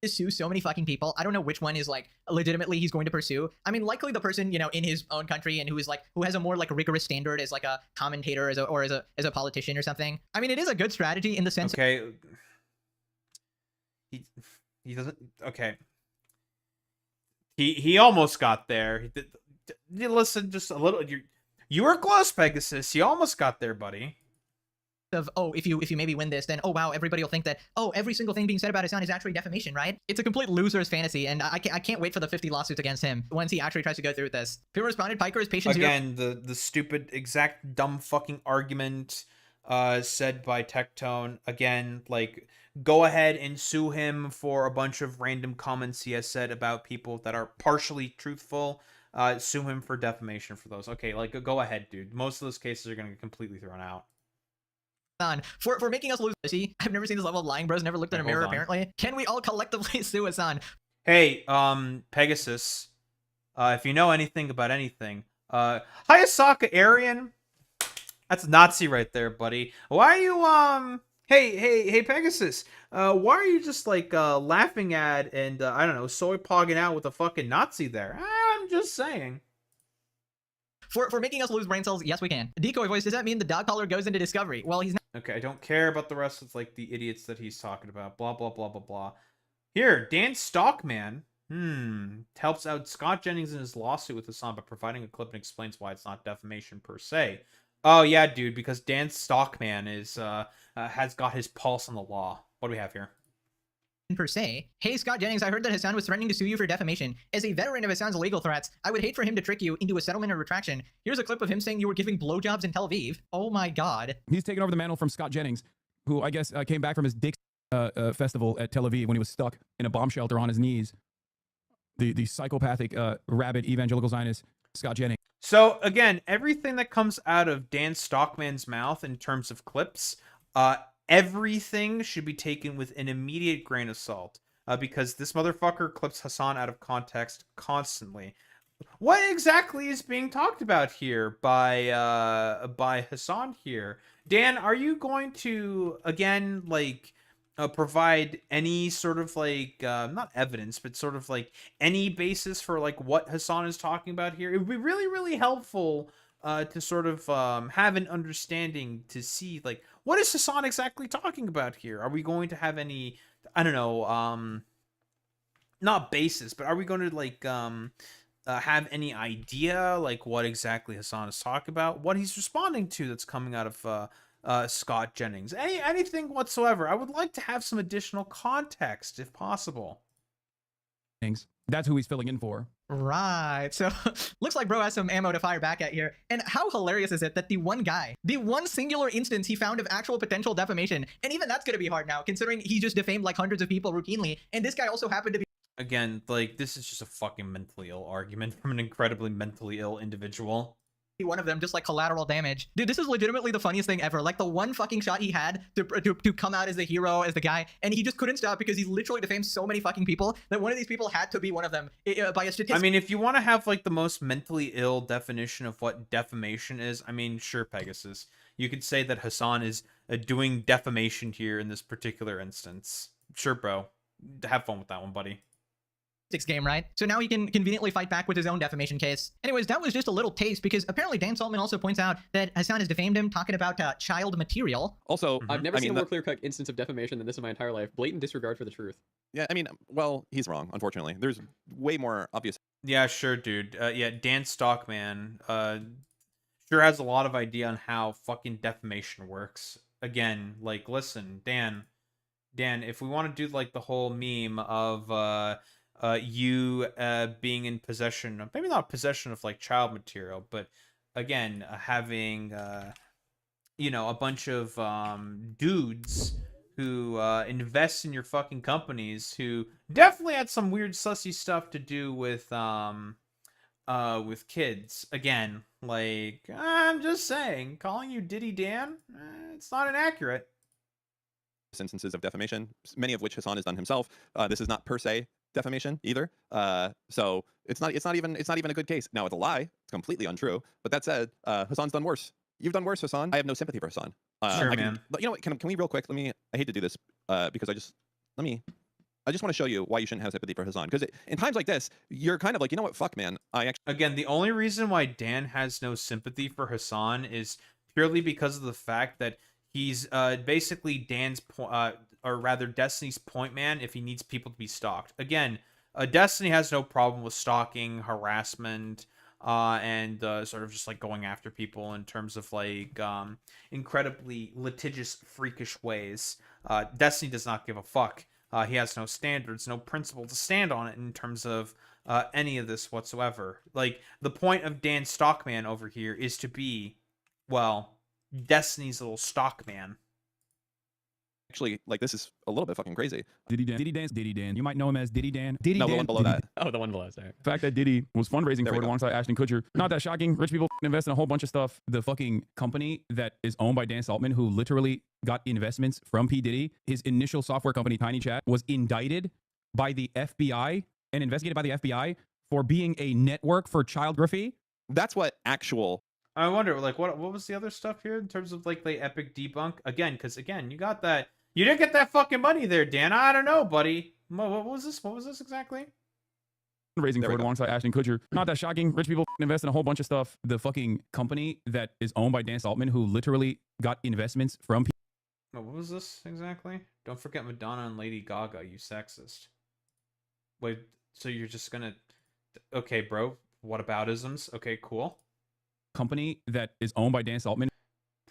Sue so many fucking people. I don't know which one is like legitimately he's going to pursue. I mean, likely the person, you know, in his own country and who has a more like rigorous standard as like a commentator as a politician or something. I mean, it is a good strategy in the sense. Okay. He doesn't. Okay. He almost got there. Listen, just a little. You were close, Pegasus. You almost got there, buddy. Of, oh, if you maybe win this, then oh wow, everybody will think that, oh, every single thing being said about Hasan is actually defamation, right? It's a complete loser's fantasy, and I can't wait for the 50 lawsuits against him once he actually tries to go through with this. People responded, Piker is patient again, the stupid exact dumb fucking argument said by Tectone. Again, like, go ahead and sue him for a bunch of random comments he has said about people that are partially truthful. Sue him for defamation for those. Okay, like, go ahead, dude. Most of those cases are gonna get completely thrown out. For making us lose. See, I've never seen this level of lying, bros. Never looked in a mirror, apparently. Can we all collectively sue Hasan? Hey, Pegasus, if you know anything about anything, Hayasaka Aryan, that's Nazi right there, buddy. Why are you, hey, Pegasus, why are you just, like, laughing at and, I don't know, soy pogging out with a fucking Nazi there? I'm just saying. For making us lose brain cells, yes, we can. Decoy voice, does that mean the dog collar goes into Discovery? Well, he's not. Okay, I don't care about the rest of, like, the idiots that he's talking about. Blah, blah, blah, blah, blah. Here, Dan Stockman, helps out Scott Jennings in his lawsuit with Hasan by providing a clip and explains why it's not defamation per se. Oh, yeah, dude, because Dan Stockman is, has got his pulse on the law. What do we have here? Per se. Hey, Scott Jennings, I heard that Hasan was threatening to sue you for defamation. As a veteran of Hasan's legal threats, I would hate for him to trick you into a settlement or retraction. Here's a clip of him saying you were giving blowjobs in Tel Aviv. Oh my god. He's taken over the mantle from Scott Jennings, who I guess came back from his dick festival at Tel Aviv when he was stuck in a bomb shelter on his knees. The psychopathic, rabid evangelical Zionist Scott Jennings. So, again, everything that comes out of Dan Stockman's mouth in terms of clips, everything should be taken with an immediate grain of salt, because this motherfucker clips Hasan out of context constantly. What exactly is being talked about here by Hasan here? Dan, are you going to, again, like, provide any sort of, like, not evidence, but sort of, like, any basis for, like, what Hasan is talking about here? It would be really, really helpful to sort of have an understanding to see, like, what is Hasan exactly talking about here? Are we going to have any, I don't know, not basis, but are we going to, like, have any idea, like, what exactly Hasan is talking about? What he's responding to that's coming out of Scott Jennings? Anything whatsoever. I would like to have some additional context, if possible. That's who he's filling in for. Right. So, looks like bro has some ammo to fire back at here. And how hilarious is it that the one singular instance he found of actual potential defamation, and even that's going to be hard now, considering he just defamed like hundreds of people routinely, and this guy also happened to be... Again, like, this is just a fucking mentally ill argument from an incredibly mentally ill individual. One of them, just like collateral damage. Dude, this is legitimately the funniest thing ever. Like, the one fucking shot he had to come out as the hero, as the guy, and he just couldn't stop because he literally defamed so many fucking people that one of these people had to be one of them by a statistic. I mean, if you want to have, like, the most mentally ill definition of what defamation is, I mean, sure, Pegasus. You could say that Hasan is doing defamation here in this particular instance. Sure, bro. Have fun with that one, buddy. Game, right? So now he can conveniently fight back with his own defamation case. Anyways, that was just a little taste, because apparently Dan Saltman also points out that Hasan has defamed him, talking about child material. Also, I've never seen a more clear-cut instance of defamation than this in my entire life. Blatant disregard for the truth. Yeah, I mean, well, he's wrong, unfortunately. There's way more obvious... Yeah, sure, dude. Yeah, Dan Stockman sure has a lot of idea on how fucking defamation works. Again, like, listen, Dan, if we want to do, like, the whole meme of... you being in possession of, maybe not possession of, like, child material, but again, having, you know, a bunch of dudes who invest in your fucking companies, who definitely had some weird sussy stuff to do with with kids. Again, like, I'm just saying, calling you Diddy Dan, it's not inaccurate. Instances of defamation, many of which Hasan has done himself. This is not per se defamation either. So it's not even a good case. Now, it's a lie. It's completely untrue. But that said, Hasan's done worse. You've done worse, Hasan. I have no sympathy for Hasan. Sure, man. You know what? Can we real quick? I hate to do this because I just want to show you why you shouldn't have sympathy for Hasan. Because in times like this, you're kind of like, you know what? Fuck, man. Again, the only reason why Dan has no sympathy for Hasan is purely because of the fact that he's basically Dan's or rather Destiny's point man if he needs people to be stalked. Again, Destiny has no problem with stalking, harassment, and sort of just like going after people in terms of like incredibly litigious, freakish ways. Destiny does not give a fuck. He has no standards, no principle to stand on it in terms of any of this whatsoever. Like, the point of Dan Stockman over here is to be, well, Destiny's little Stockman. Actually, like, this is a little bit fucking crazy. Diddy Dan. You might know him as Diddy Dan. No, the one below that. Oh, the one below. Sorry. The fact that Diddy was fundraising for it alongside Ashton Kutcher. Not that shocking. Rich people invest in a whole bunch of stuff. The fucking company that is owned by Dan Saltman, who literally got investments from P. Diddy, his initial software company, Tiny Chat, was indicted by the FBI and investigated by the FBI for being a network for child pornography. That's what actual... I wonder, like, what was the other stuff here in terms of, like, the epic debunk? Again, because, again, you got that... You didn't get that fucking money there, Dan. I don't know, buddy. What was this? What was this exactly? Raising for it alongside Ashton Kutcher. Not that shocking. Rich people invest in a whole bunch of stuff. The fucking company that is owned by Dan Saltman, who literally got investments from... What was this exactly? Don't forget Madonna and Lady Gaga, you sexist. Wait, so you're just gonna... Okay, bro. What about isms? Okay, cool. Company that is owned by Dan Saltman.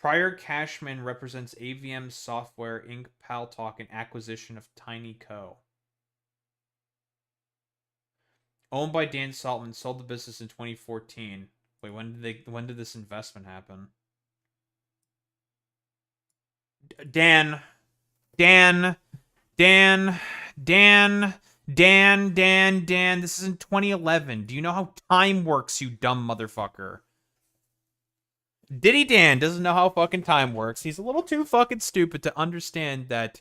Prior Cashman represents AVM Software Inc. Paltalk and acquisition of Tiny Co. Owned by Dan Saltman, sold the business in 2014. Wait, when did this investment happen? Dan. This is in 2011. Do you know how time works, you dumb motherfucker? Diddy Dan doesn't know how fucking time works. He's a little too fucking stupid to understand that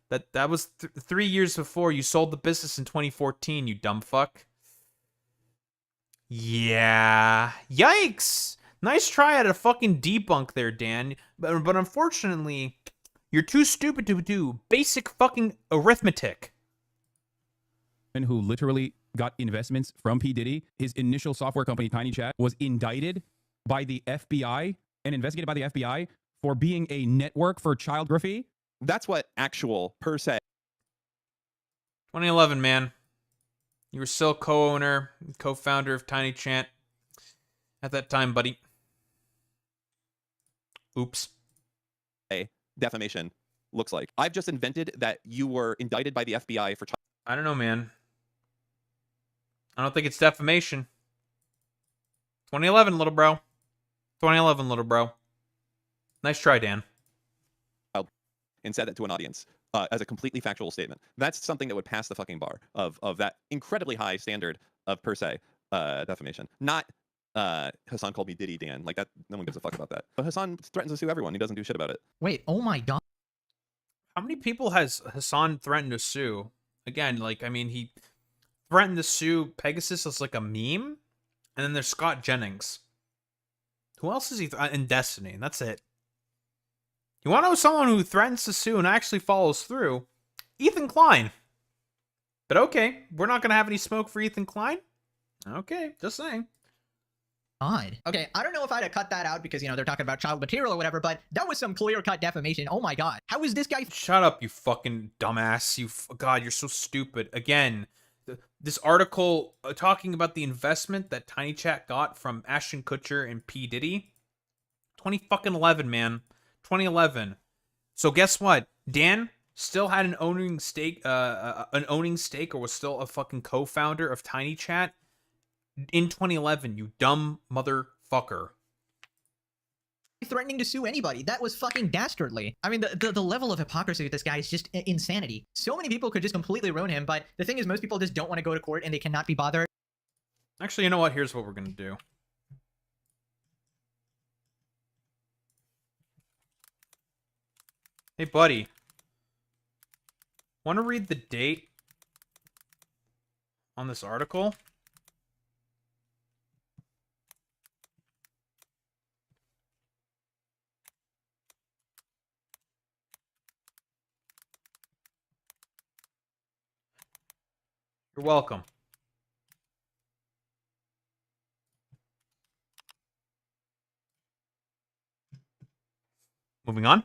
that was 3 years before you sold the business in 2014, you dumb fuck. Yeah. Yikes. Nice try at a fucking debunk there, Dan. But unfortunately, you're too stupid to do basic fucking arithmetic. And who literally got investments from P. Diddy, his initial software company, Tiny Chat, was indicted by the FBI and investigated by the FBI for being a network for child pornography. That's what actual per se. 2011, man. You were still co-owner, co-founder of Tiny Chat at that time, buddy. Oops. Defamation looks like. I've just invented that you were indicted by the FBI for... I don't know, man. I don't think it's defamation. 2011, little bro. 2011, little bro. Nice try, Dan. And said that to an audience as a completely factual statement. That's something that would pass the fucking bar of that incredibly high standard of per se defamation. Not Hasan called me Diddy Dan. Like, that, no one gives a fuck about that. But Hasan threatens to sue everyone. He doesn't do shit about it. Wait, oh my god. How many people has Hasan threatened to sue? Again, like, I mean, he threatened to sue Pegasus as like a meme. And then there's Scott Jennings. Who else is he in Destiny? That's it. You want to know someone who threatens to sue and actually follows through? Ethan Klein. But okay, we're not going to have any smoke for Ethan Klein? Okay, just saying. Odd. Okay, I don't know if I'd have cut that out because, you know, they're talking about child material or whatever, but that was some clear-cut defamation. Oh my god. How is this guy... Shut up, you fucking dumbass. God, you're so stupid. Again, this article talking about the investment that Tiny Chat got from Ashton Kutcher and P. Diddy. 2011, man. 2011. So guess what? Dan still had an owning stake, or was still a fucking co-founder of Tiny Chat in 2011. You dumb motherfucker. Threatening to sue anybody. That was fucking dastardly. I mean, the level of hypocrisy with this guy is just insanity. So many people could just completely ruin him, but the thing is, most people just don't want to go to court and they cannot be bothered. Actually, you know what? Here's what we're gonna do. Hey, buddy. Want to read the date on this article? You're welcome. Moving on.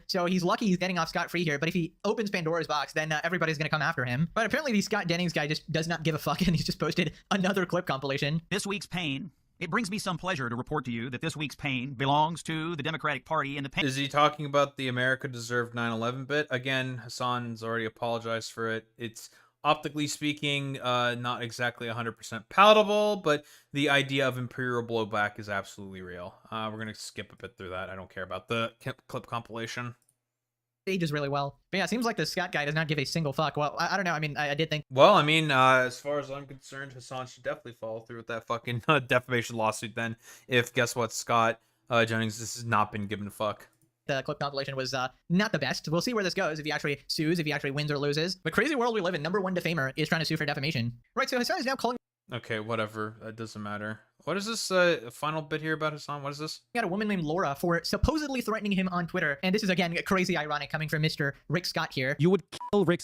So he's lucky he's getting off scot-free here, but if he opens Pandora's box, then everybody's going to come after him. But apparently the Scott Jennings guy just does not give a fuck, and he's just posted another clip compilation. This week's pain. It brings me some pleasure to report to you that this week's pain belongs to the Democratic Party and the pain. Is he talking about the America Deserved 9/11 bit? Again, Hasan's already apologized for it. It's optically speaking, not exactly 100% palatable, but the idea of imperial blowback is absolutely real. We're going to skip a bit through that. I don't care about the clip compilation. Ages really well. But yeah, it seems like the Scott guy does not give a single fuck. Well, I don't know. I mean, I did think... Well, I mean, as far as I'm concerned, Hasan should definitely follow through with that fucking defamation lawsuit then. If, guess what, Scott Jennings, this has not been given a fuck. The clip compilation was not the best. We'll see where this goes, if he actually sues, if he actually wins or loses. The crazy world we live in, #1 defamer is trying to sue for defamation. Right, so Hasan is now calling... Okay, whatever. It doesn't matter. What is this final bit here about Hasan? What is this? Got a woman named Laura for supposedly threatening him on Twitter. And this is, again, crazy ironic coming from Mr. Rick Scott here. You would kill Rick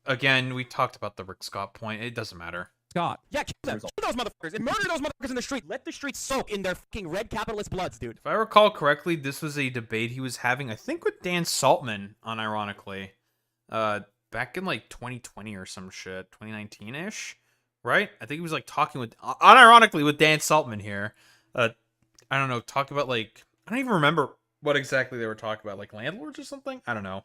Again, we talked about the Rick Scott point. It doesn't matter. Scott. Yeah, kill them. Kill those motherfuckers and murder those motherfuckers in the street. Let the streets soak in their fucking red capitalist bloods, dude. If I recall correctly, this was a debate he was having, I think, with Dan Saltman, unironically. Back in, like, 2020 or some shit. 2019-ish? Right? I think he was, like, talking with... unironically, with Dan Saltman here. I don't know, talking about, like... I don't even remember what exactly they were talking about. Like, landlords or something? I don't know.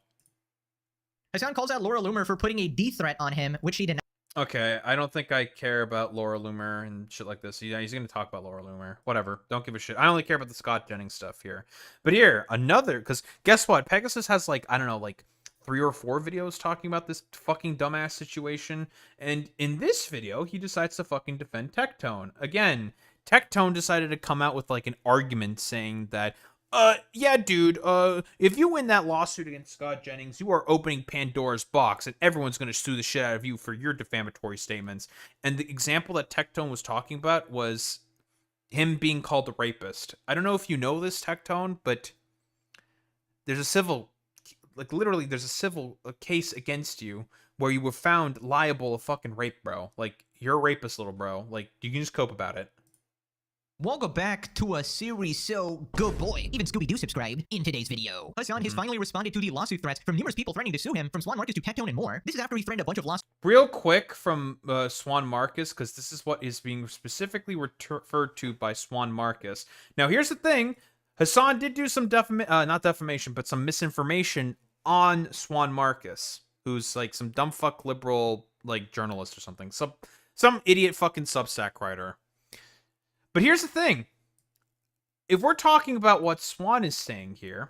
Hasan calls out Laura Loomer for putting a D threat on him, which she denied. Okay, I don't think I care about Laura Loomer and shit like this. Yeah, he's going to talk about Laura Loomer. Whatever. Don't give a shit. I only care about the Scott Jennings stuff here. But here, another... Because guess what? Pegasus has, like, I don't know, like 3 or 4 videos talking about this fucking dumbass situation. And in this video, he decides to fucking defend Tectone. Again, Tectone decided to come out with, like, an argument saying that... yeah, dude, if you win that lawsuit against Scott Jennings, you are opening Pandora's box, and everyone's going to sue the shit out of you for your defamatory statements. And the example that Tectone was talking about was him being called a rapist. I don't know if you know this, Tectone, but there's a civil, like, literally, there's a civil case against you where you were found liable of fucking rape, bro. Like, you're a rapist, little bro. Like, you can just cope about it. Welcome back to a series so good boy. Even Scooby-Doo subscribed in today's video. Hasan has finally responded to the lawsuit threats from numerous people threatening to sue him, from Swan Marcus to Tectone and more. This is after he threatened a bunch of lawsuits. Real quick from Swan Marcus, because this is what is being specifically referred to by Swan Marcus. Now, here's the thing. Hasan did do some not defamation, but some misinformation on Swan Marcus, who's like some dumb fuck liberal like journalist or something. Some idiot fucking Substack writer. But here's the thing. If we're talking about what Swan is saying here,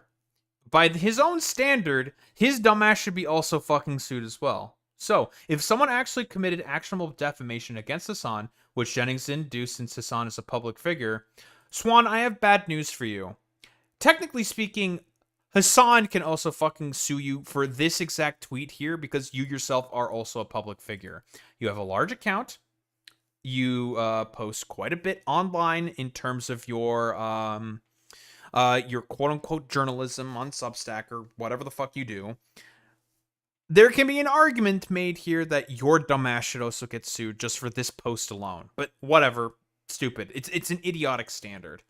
by his own standard, his dumbass should be also fucking sued as well. So, if someone actually committed actionable defamation against Hasan, which Jennings didn't do since Hasan is a public figure, Swan, I have bad news for you. Technically speaking, Hasan can also fucking sue you for this exact tweet here because you yourself are also a public figure. You have a large account. You post quite a bit online in terms of your quote-unquote journalism on Substack or whatever the fuck you do. There can be an argument made here that your dumbass should also get sued just for this post alone. But whatever. Stupid. It's an idiotic standard.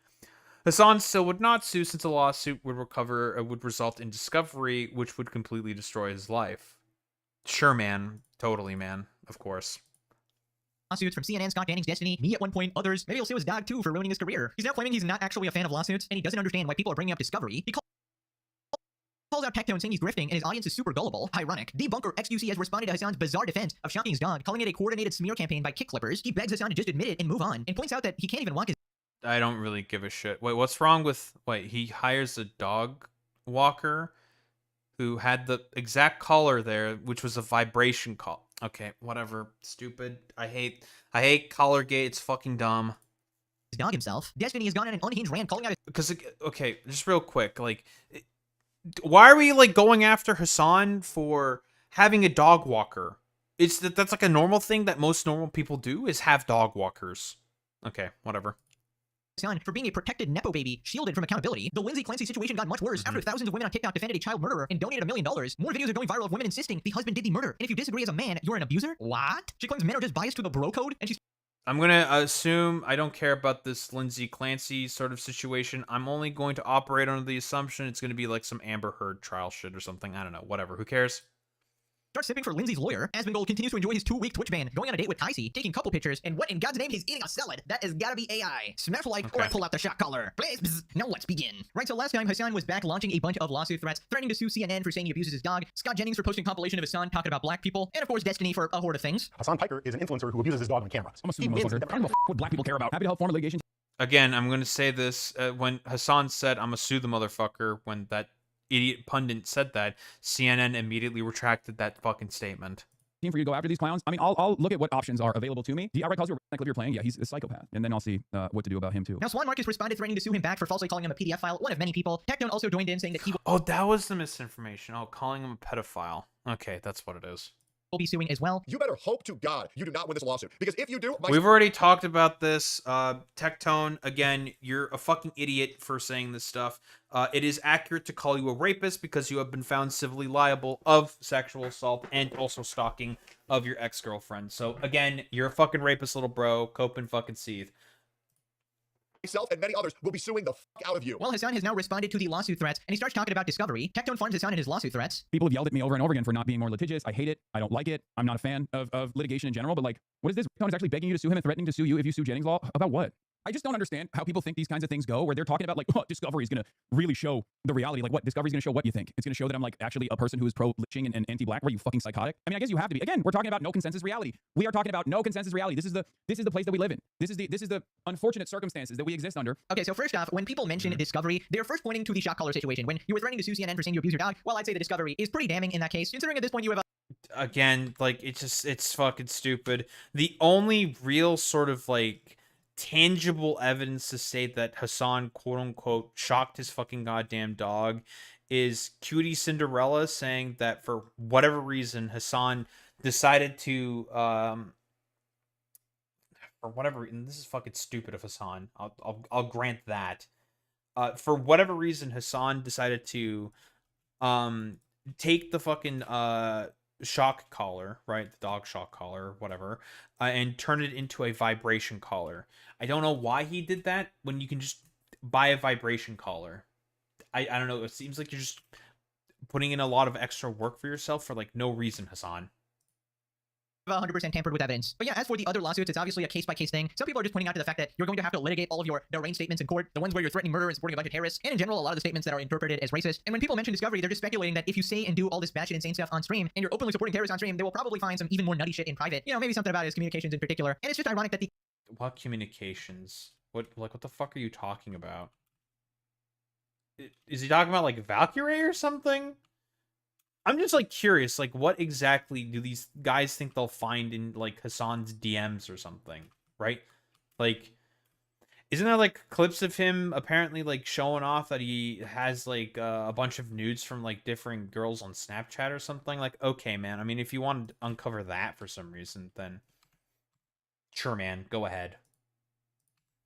Hasan still would not sue since a lawsuit would result in discovery, which would completely destroy his life. Sure, man. Totally, man. Of course. Lawsuits from CNN, Scott Jennings, Destiny, me at one point, others. Maybe he'll sue his dog too for ruining his career. He's now claiming he's not actually a fan of lawsuits, and he doesn't understand why people are bringing up discovery. He calls out Tectone saying he's grifting, and his audience is super gullible. Ironic. Debunker XQC has responded to Hasan's bizarre defense of shocking his dog, calling it a coordinated smear campaign by kick clippers. He begs Hasan to just admit it and move on, and points out that he can't even walk his... I don't really give a shit. Wait, what's wrong with... Wait, he hires a dog walker who had the exact collar there, which was a vibration call. Okay, whatever. Stupid. I hate Collargate. It's fucking dumb. His dog himself. Destiny has gone on an unhinged rant calling out Because, okay, just real quick, like, why are we, like, going after Hasan for having a dog walker? That's like a normal thing that most normal people do, is have dog walkers. Okay, whatever. for being a protected Nepo baby, shielded from accountability. The Lindsay Clancy situation got much worse after thousands of women on TikTok defended a child murderer and donated $1 million. More videos are going viral of women insisting the husband did the murder. And if you disagree as a man, you're an abuser? What? She claims men are just biased to the bro code, and she's... I'm gonna assume I don't care about this Lindsay Clancy sort of situation. I'm only going to operate under the assumption it's gonna be like some Amber Heard trial shit or something. I don't know. Whatever. Who cares? Start sipping for Lindsay's lawyer. Asmongold continues to enjoy his 2-week Twitch ban, going on a date with Tycee, taking couple pictures, and what in God's name he's eating a salad? That has gotta be AI. Smash like or I pull out the shot collar. Please, bzz. Now let's begin. Right, so last time Hasan was back launching a bunch of lawsuit threats, threatening to sue CNN for saying he abuses his dog, Scott Jennings for posting compilation of his son talking about black people, and of course Destiny for a horde of things. Hasan Piker is an influencer who abuses his dog on camera. I'm a super motherfucker. I don't give a what black people care about. Happy to help form litigation. Again, I'm gonna say this. When Hasan said, I'm gonna sue the motherfucker, when that idiot pundit said that, CNN immediately retracted that fucking statement. For you to go after these clowns. I mean, I'll look at what options are available to me. The outright calls you a clip you're playing. Yeah, he's a psychopath. And then I'll see what to do about him too. Now, Swan Marcus responded threatening to sue him back for falsely calling him a PDF file, one of many people. Tectone also joined in saying that he Oh, that was the misinformation. Oh, calling him a pedophile. Okay, that's what it is. will be suing as well. You better hope to God you do not win this lawsuit, because if you do, we've already talked about this. Tectone, again, you're a fucking idiot for saying this stuff. It is accurate to call you a rapist because you have been found civilly liable of sexual assault and also stalking of your ex-girlfriend. So again, you're a fucking rapist, little bro. Cope and fucking seethe. Myself and many others will be suing the fuck out of you. Well, Hasan has now responded to the lawsuit threats, and he starts talking about Discovery. Tectone funds Hasan in his lawsuit threats. People have yelled at me over and over again for not being more litigious. I hate it. I don't like it. I'm not a fan of litigation in general, but like, what is this? Tectone is actually begging you to sue him and threatening to sue you if you sue Jennings Law. About what? I just don't understand how people think these kinds of things go, where they're talking about like, oh, Discovery is going to really show the reality. Like what? Discovery is going to show what you think. It's going to show that I'm like actually a person who is pro-lynching and anti-black. Are you fucking psychotic? I mean, I guess you have to be. Again, we're talking about no consensus reality. We are talking about no consensus reality. This is the place that we live in. This is the unfortunate circumstances that we exist under. Okay, so first off, when people mention Discovery, they're first pointing to the shot collar situation. When you were threatening to sue CNN for saying you abuse your dog, well, I'd say the Discovery is pretty damning in that case, considering at this point you have again, like, it's fucking stupid. The only real sort of like tangible evidence to say that Hasan quote-unquote shocked his fucking goddamn dog is Cutie Cinderella saying that for whatever reason Hasan decided to for whatever reason, this is fucking stupid of Hasan, I'll grant that, for whatever reason Hasan decided to take the fucking shock collar, right, the dog shock collar or whatever, and turn it into a vibration collar. I don't know why he did that when you can just buy a vibration collar. I don't know, it seems like you're just putting in a lot of extra work for yourself for like no reason, Hasan. 100% tampered with evidence. But yeah, as for the other lawsuits, it's obviously a case-by-case thing. Some people are just pointing out to the fact that you're going to have to litigate all of your deranged statements in court, the ones where you're threatening murder and supporting a bunch of terrorists, and in general, a lot of the statements that are interpreted as racist. And when people mention Discovery, they're just speculating that if you say and do all this batshit insane stuff on stream, and you're openly supporting terrorists on stream, they will probably find some even more nutty shit in private. You know, maybe something about his communications in particular. And it's just ironic that the... What communications? What the fuck are you talking about? Is he talking about, like, Valkyrie or something? I'm just, like, curious, like, what exactly do these guys think they'll find in, like, Hasan's DMs or something, right? Like, isn't there, like, clips of him apparently, like, showing off that he has, like, a bunch of nudes from, like, different girls on Snapchat or something? Like, okay, man, I mean, if you want to uncover that for some reason, then sure, man, go ahead.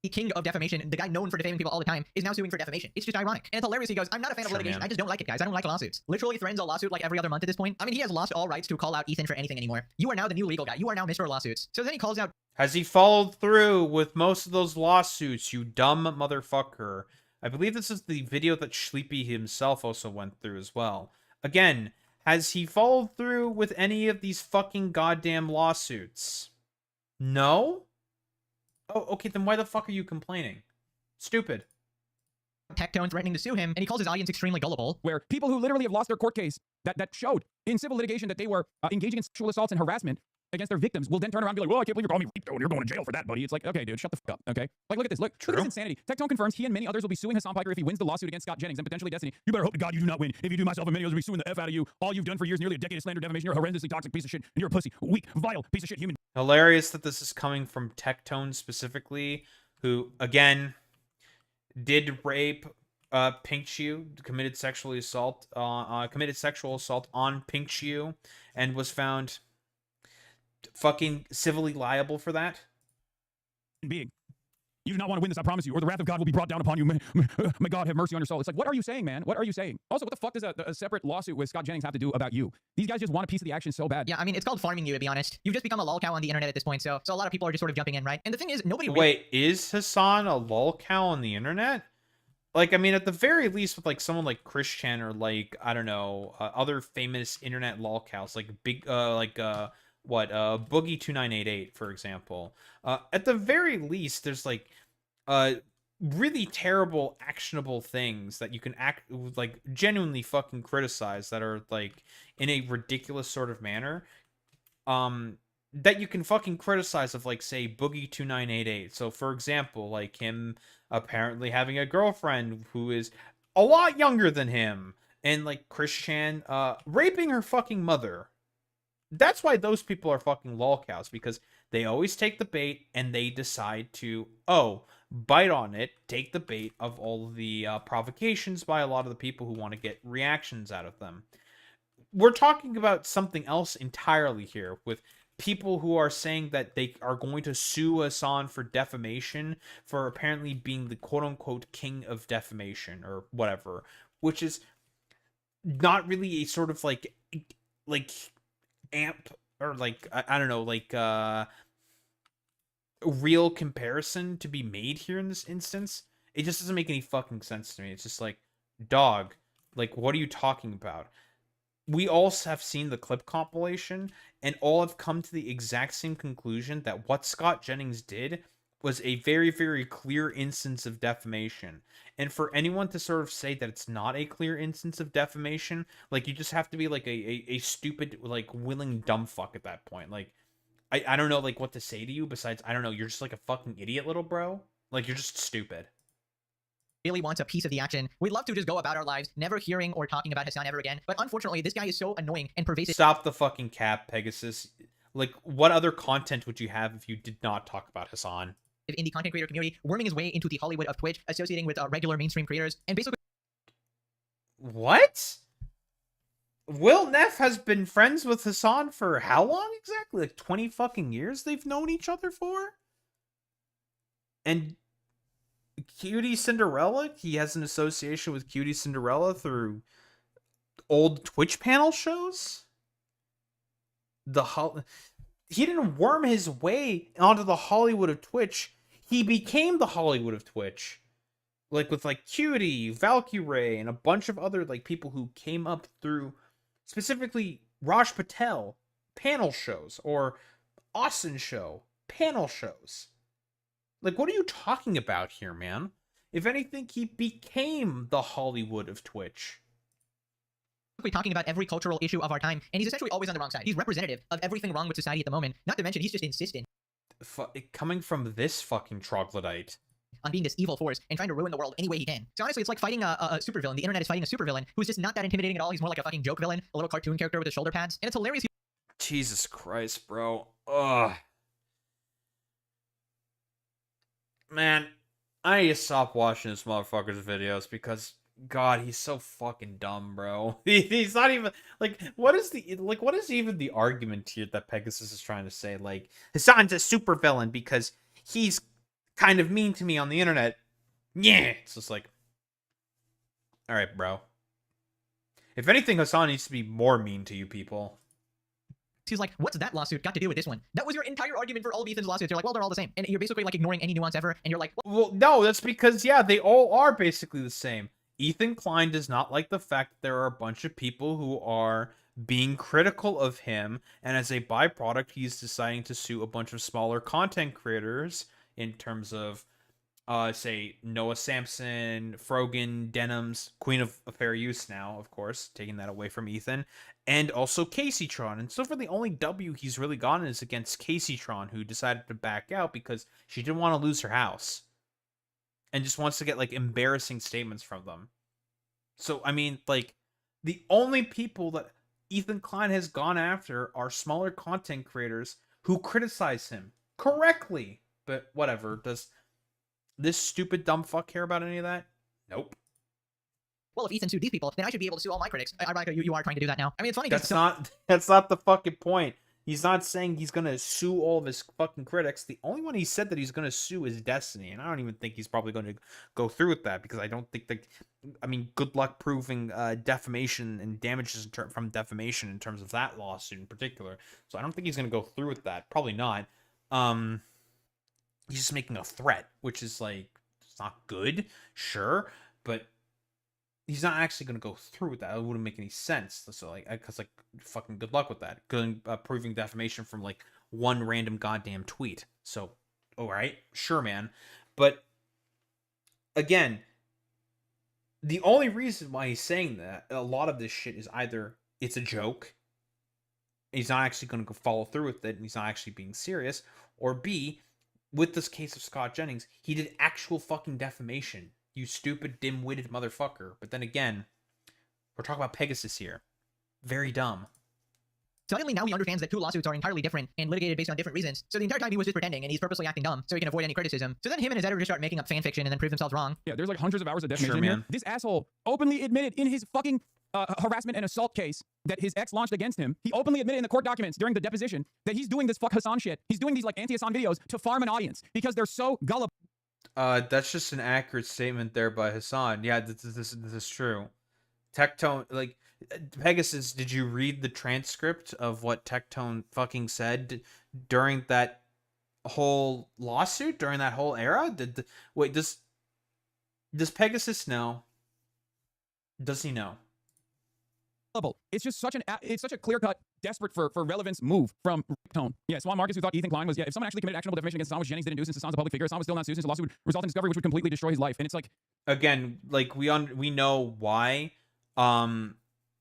The king of defamation, the guy known for defaming people all the time, is now suing for defamation. It's just ironic. And it's hilarious. He goes, I'm not a fan of litigation. I just don't like it, guys. I don't like lawsuits. Literally threatens a lawsuit like every other month at this point. I mean, he has lost all rights to call out Ethan for anything anymore. You are now the new legal guy. You are now Mr. Lawsuits. So then he calls out... Has he followed through with most of those lawsuits, you dumb motherfucker? I believe this is the video that Sleepy himself also went through as well. Again, has he followed through with any of these fucking goddamn lawsuits? No? Oh, okay, then why the fuck are you complaining? Stupid. Tectone threatening to sue him, and he calls his audience extremely gullible. Where people who literally have lost their court case that showed in civil litigation that they were engaging in sexual assaults and harassment, against their victims will then turn around and be like, well, I can't believe you're calling me Rico and you're going to jail for that, buddy. It's like, okay, dude, shut the fuck up, okay? Like, look at this. Look at this insanity. Tectone confirms he and many others will be suing Hasan Piker if he wins the lawsuit against Scott Jennings and potentially Destiny. You better hope to God you do not win. If you do, myself and many others will be suing the F out of you. All you've done for years, nearly a decade of slander, defamation. You're a horrendously toxic piece of shit, and you're a pussy, weak, vile piece of shit human. Hilarious that this is coming from Tectone specifically, who, again, did rape Pink Chew, committed sexual assault on Pink Chew, and was found fucking civilly liable for that. Being. You do not want to win this, I promise you, or the wrath of God will be brought down upon you. May God have mercy on your soul. It's like, what are you saying, man? What are you saying? Also, what the fuck does a separate lawsuit with Scott Jennings have to do about you? These guys just want a piece of the action so bad. Yeah, I mean, it's called farming you, to be honest. You've just become a lolcow on the internet at this point, so a lot of people are just sort of jumping in, right? And the thing is, nobody... Wait, is Hasan a lolcow on the internet? Like, I mean, at the very least, with, like, someone like Christian or, like, I don't know, other famous internet lolcows, like, Boogie2988, for example. At the very least, there's, like, really terrible, actionable things that you can genuinely fucking criticize that are, like, in a ridiculous sort of manner. That you can fucking criticize of, like, say, Boogie2988. So, for example, like, him apparently having a girlfriend who is a lot younger than him, and, like, Christian raping her fucking mother. That's why those people are fucking lolcows, because they always take the bait and they decide to, bite on it, take the bait of all of the provocations by a lot of the people who want to get reactions out of them. We're talking about something else entirely here, with people who are saying that they are going to sue Hasan for defamation for apparently being the quote-unquote king of defamation or whatever, which is not really a sort of like amp or like I don't know, like real comparison to be made here in this instance. It just doesn't make any fucking sense to me. It's just like, dog, like, what are you talking about? We all have seen the clip compilation and all have come to the exact same conclusion that what Scott Jennings did was a very, very clear instance of defamation. And for anyone to sort of say that it's not a clear instance of defamation, like, you just have to be like a stupid, like, willing dumb fuck at that point. Like, I don't know, like, what to say to you besides, I don't know, you're just like a fucking idiot, little bro. Like, you're just stupid. Really wants a piece of the action. We'd love to just go about our lives, never hearing or talking about Hasan ever again. But unfortunately, this guy is so annoying and pervasive. Stop the fucking cap, Pegasus. Like, what other content would you have if you did not talk about Hasan? In the content creator community, worming his way into the Hollywood of Twitch, associating with regular mainstream creators, and basically... What? Will Neff has been friends with Hasan for how long exactly? Like 20 fucking years they've known each other for? And Cutie Cinderella, he has an association with Cutie Cinderella through old Twitch panel shows? He didn't worm his way onto the Hollywood of Twitch. He became the Hollywood of Twitch. Like, with, like, Cutie, Valkyrie, and a bunch of other, like, people who came up through, specifically, Raj Patel panel shows, or Austin Show panel shows. Like, what are you talking about here, man? If anything, he became the Hollywood of Twitch. We're talking about every cultural issue of our time, and he's essentially always on the wrong side. He's representative of everything wrong with society at the moment. Not to mention, he's just insistent. Coming from this fucking troglodyte. On being this evil force and trying to ruin the world any way he can. So honestly, it's like fighting a supervillain. The internet is fighting a supervillain who's just not that intimidating at all. He's more like a fucking joke villain, a little cartoon character with his shoulder pads, and it's hilarious. Jesus Christ, bro. Ugh. Man, I need to stop watching this motherfucker's videos because, God, he's so fucking dumb, bro. He's not even, like, what is even the argument here that Pegasus is trying to say? Like, Hasan's a supervillain because he's kind of mean to me on the internet. Yeah. It's just like, all right, bro. If anything, Hasan needs to be more mean to you people. He's like, what's that lawsuit got to do with this one? That was your entire argument for all of Ethan's lawsuits. You're like, well, they're all the same. And you're basically like ignoring any nuance ever. And you're like, well, no, that's because, yeah, they all are basically the same. Ethan Klein does not like the fact that there are a bunch of people who are being critical of him. And as a byproduct, he's deciding to sue a bunch of smaller content creators in terms of say Noah Samson, Frogan, Denims, Queen of Fair Use now, of course, taking that away from Ethan, and also Caseytron. And so far, the only W he's really gotten is against Caseytron, who decided to back out because she didn't want to lose her house, and just wants to get like embarrassing statements from them. So I mean, like, the only people that Ethan Klein has gone after are smaller content creators who criticize him correctly. But whatever, does this stupid dumb fuck care about any of that? Nope. Well, if Ethan sued these people, then I should be able to sue all my critics. Ironically, you are trying to do that now. I mean, it's funny. That's not the fucking point. He's not saying he's gonna sue all of his fucking critics. The only one he said that he's gonna sue is Destiny, and I don't even think he's probably going to go through with that because I don't think that. I mean, good luck proving defamation and damages from defamation in terms of that lawsuit in particular. So I don't think he's gonna go through with that. Probably not. He's just making a threat, which is like, it's not good, sure, but he's not actually going to go through with that. It wouldn't make any sense. So like, because like, fucking good luck with that. Proving defamation from like one random goddamn tweet. So, all right, sure, man. But again, the only reason why he's saying that, a lot of this shit is either it's a joke, he's not actually going to follow through with it, and he's not actually being serious, or B, with this case of Scott Jennings, he did actual fucking defamation. You stupid, dim-witted motherfucker. But then again, we're talking about Pegasus here. Very dumb. Suddenly now he understands that two lawsuits are entirely different and litigated based on different reasons. So the entire time he was just pretending and he's purposely acting dumb so he can avoid any criticism. So then him and his editor just start making up fan fiction and then prove themselves wrong. Yeah, there's like hundreds of hours of defamation Sure, in here. man. This asshole openly admitted in his fucking harassment and assault case that his ex launched against him. He openly admitted in the court documents during the deposition that he's doing this fuck Hasan shit. He's doing these like anti-Hasan videos to farm an audience because they're so gullible. That's just an accurate statement there by Hasan. Yeah, this is true. Tectone, like, Pegasus, did you read the transcript of what Tectone fucking said during that whole lawsuit, during that whole era? Wait, does Pegasus know? Does he know? It's just such a clear-cut, desperate for relevance move from Tone. Yeah, Swan Marcus, who thought Ethan Klein was, if someone actually committed actionable defamation against Hasan, which Jennings didn't do since Hasan's a public figure, Hasan was still not sued since the lawsuit would result in discovery, which would completely destroy his life. And it's like, again, like, we know why.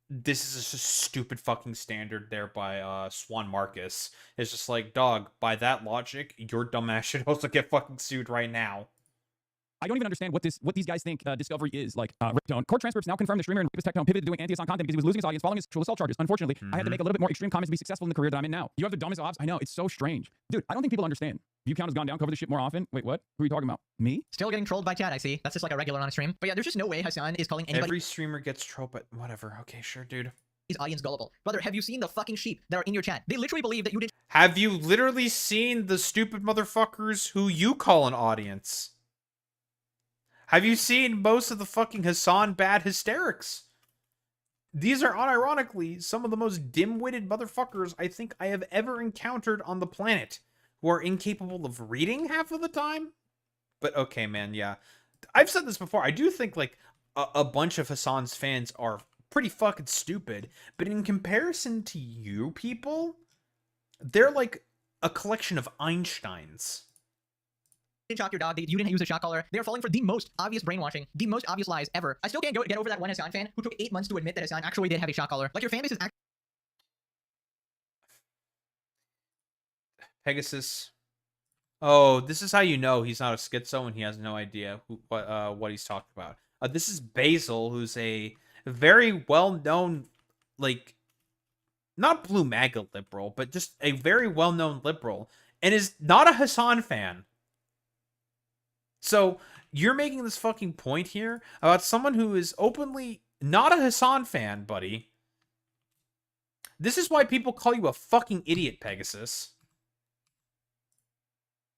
This is just a stupid fucking standard there by Swan Marcus. It's just like, dog, by that logic, your dumbass should also get fucking sued right now. I don't even understand what these guys think discovery is. Like, Riptone. Court transcripts now confirm the streamer and rapist Tectone pivoted to doing anti-Hasan content because he was losing his audience following his sexual assault charges. Unfortunately, I had to make a little bit more extreme comments to be successful in the career that I'm in now. You have the dumbest obs? I know, it's so strange. Dude, I don't think people understand. View count has gone down, cover this shit more often. Wait, what? Who are you talking about? Me? Still getting trolled by chat, I see. That's just like a regular on a stream. But yeah, there's just no way Hasan is calling anybody. Every streamer gets trolled, but whatever. Okay, sure, dude. His audience gullible. Brother, have you seen the fucking sheep that are in your chat? They literally believe that you didn't. Have you literally seen the stupid motherfuckers who you call an audience? Have you seen most of the fucking Hasan bad hysterics? These are unironically some of the most dim-witted motherfuckers I think I have ever encountered on the planet, who are incapable of reading half of the time. But okay, man, yeah. I've said this before. I do think like a bunch of Hasan's fans are pretty fucking stupid, but in comparison to you people, they're like a collection of Einsteins. Didn't shock your dog, you didn't use a shot caller. They are falling for the most obvious brainwashing, the most obvious lies ever. I still can't get over that one Hasan fan who took 8 months to admit that Hasan actually did have a shot caller. Like, your fan base is actually... Pegasus. Oh, this is how you know he's not a schizo and he has no idea what he's talking about. This is Basil, who's a very well-known, like, not blue MAGA liberal, but just a very well-known liberal, and is not a Hasan fan. So, you're making this fucking point here about someone who is openly not a Hasan fan, buddy. This is why people call you a fucking idiot, Pegasus.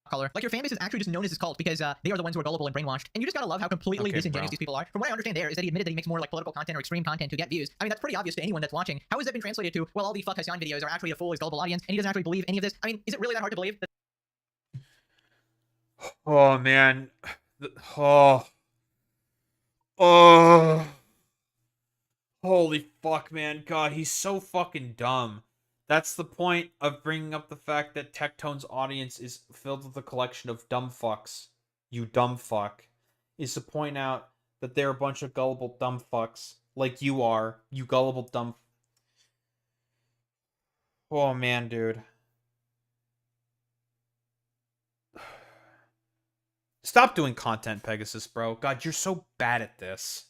Color. Like, your fan base is actually just known as this cult because they are the ones who are gullible and brainwashed. And you just gotta love how completely disingenuous these people are. From what I understand there is that he admitted that he makes more like political content or extreme content to get views. I mean, that's pretty obvious to anyone that's watching. How has that been translated to, well, all the fuck Hasan videos are actually a full his gullible audience and he doesn't actually believe any of this? I mean, is it really that hard to believe? Oh, man. Holy fuck, man. God, he's so fucking dumb. That's the point of bringing up the fact that Tectone's audience is filled with a collection of dumb fucks. you dumb fuck, is to point out that they're a bunch of gullible dumb fucks like you are, you gullible dumb. Oh man, dude. Stop doing content, Pegasus, bro. God, you're so bad at this.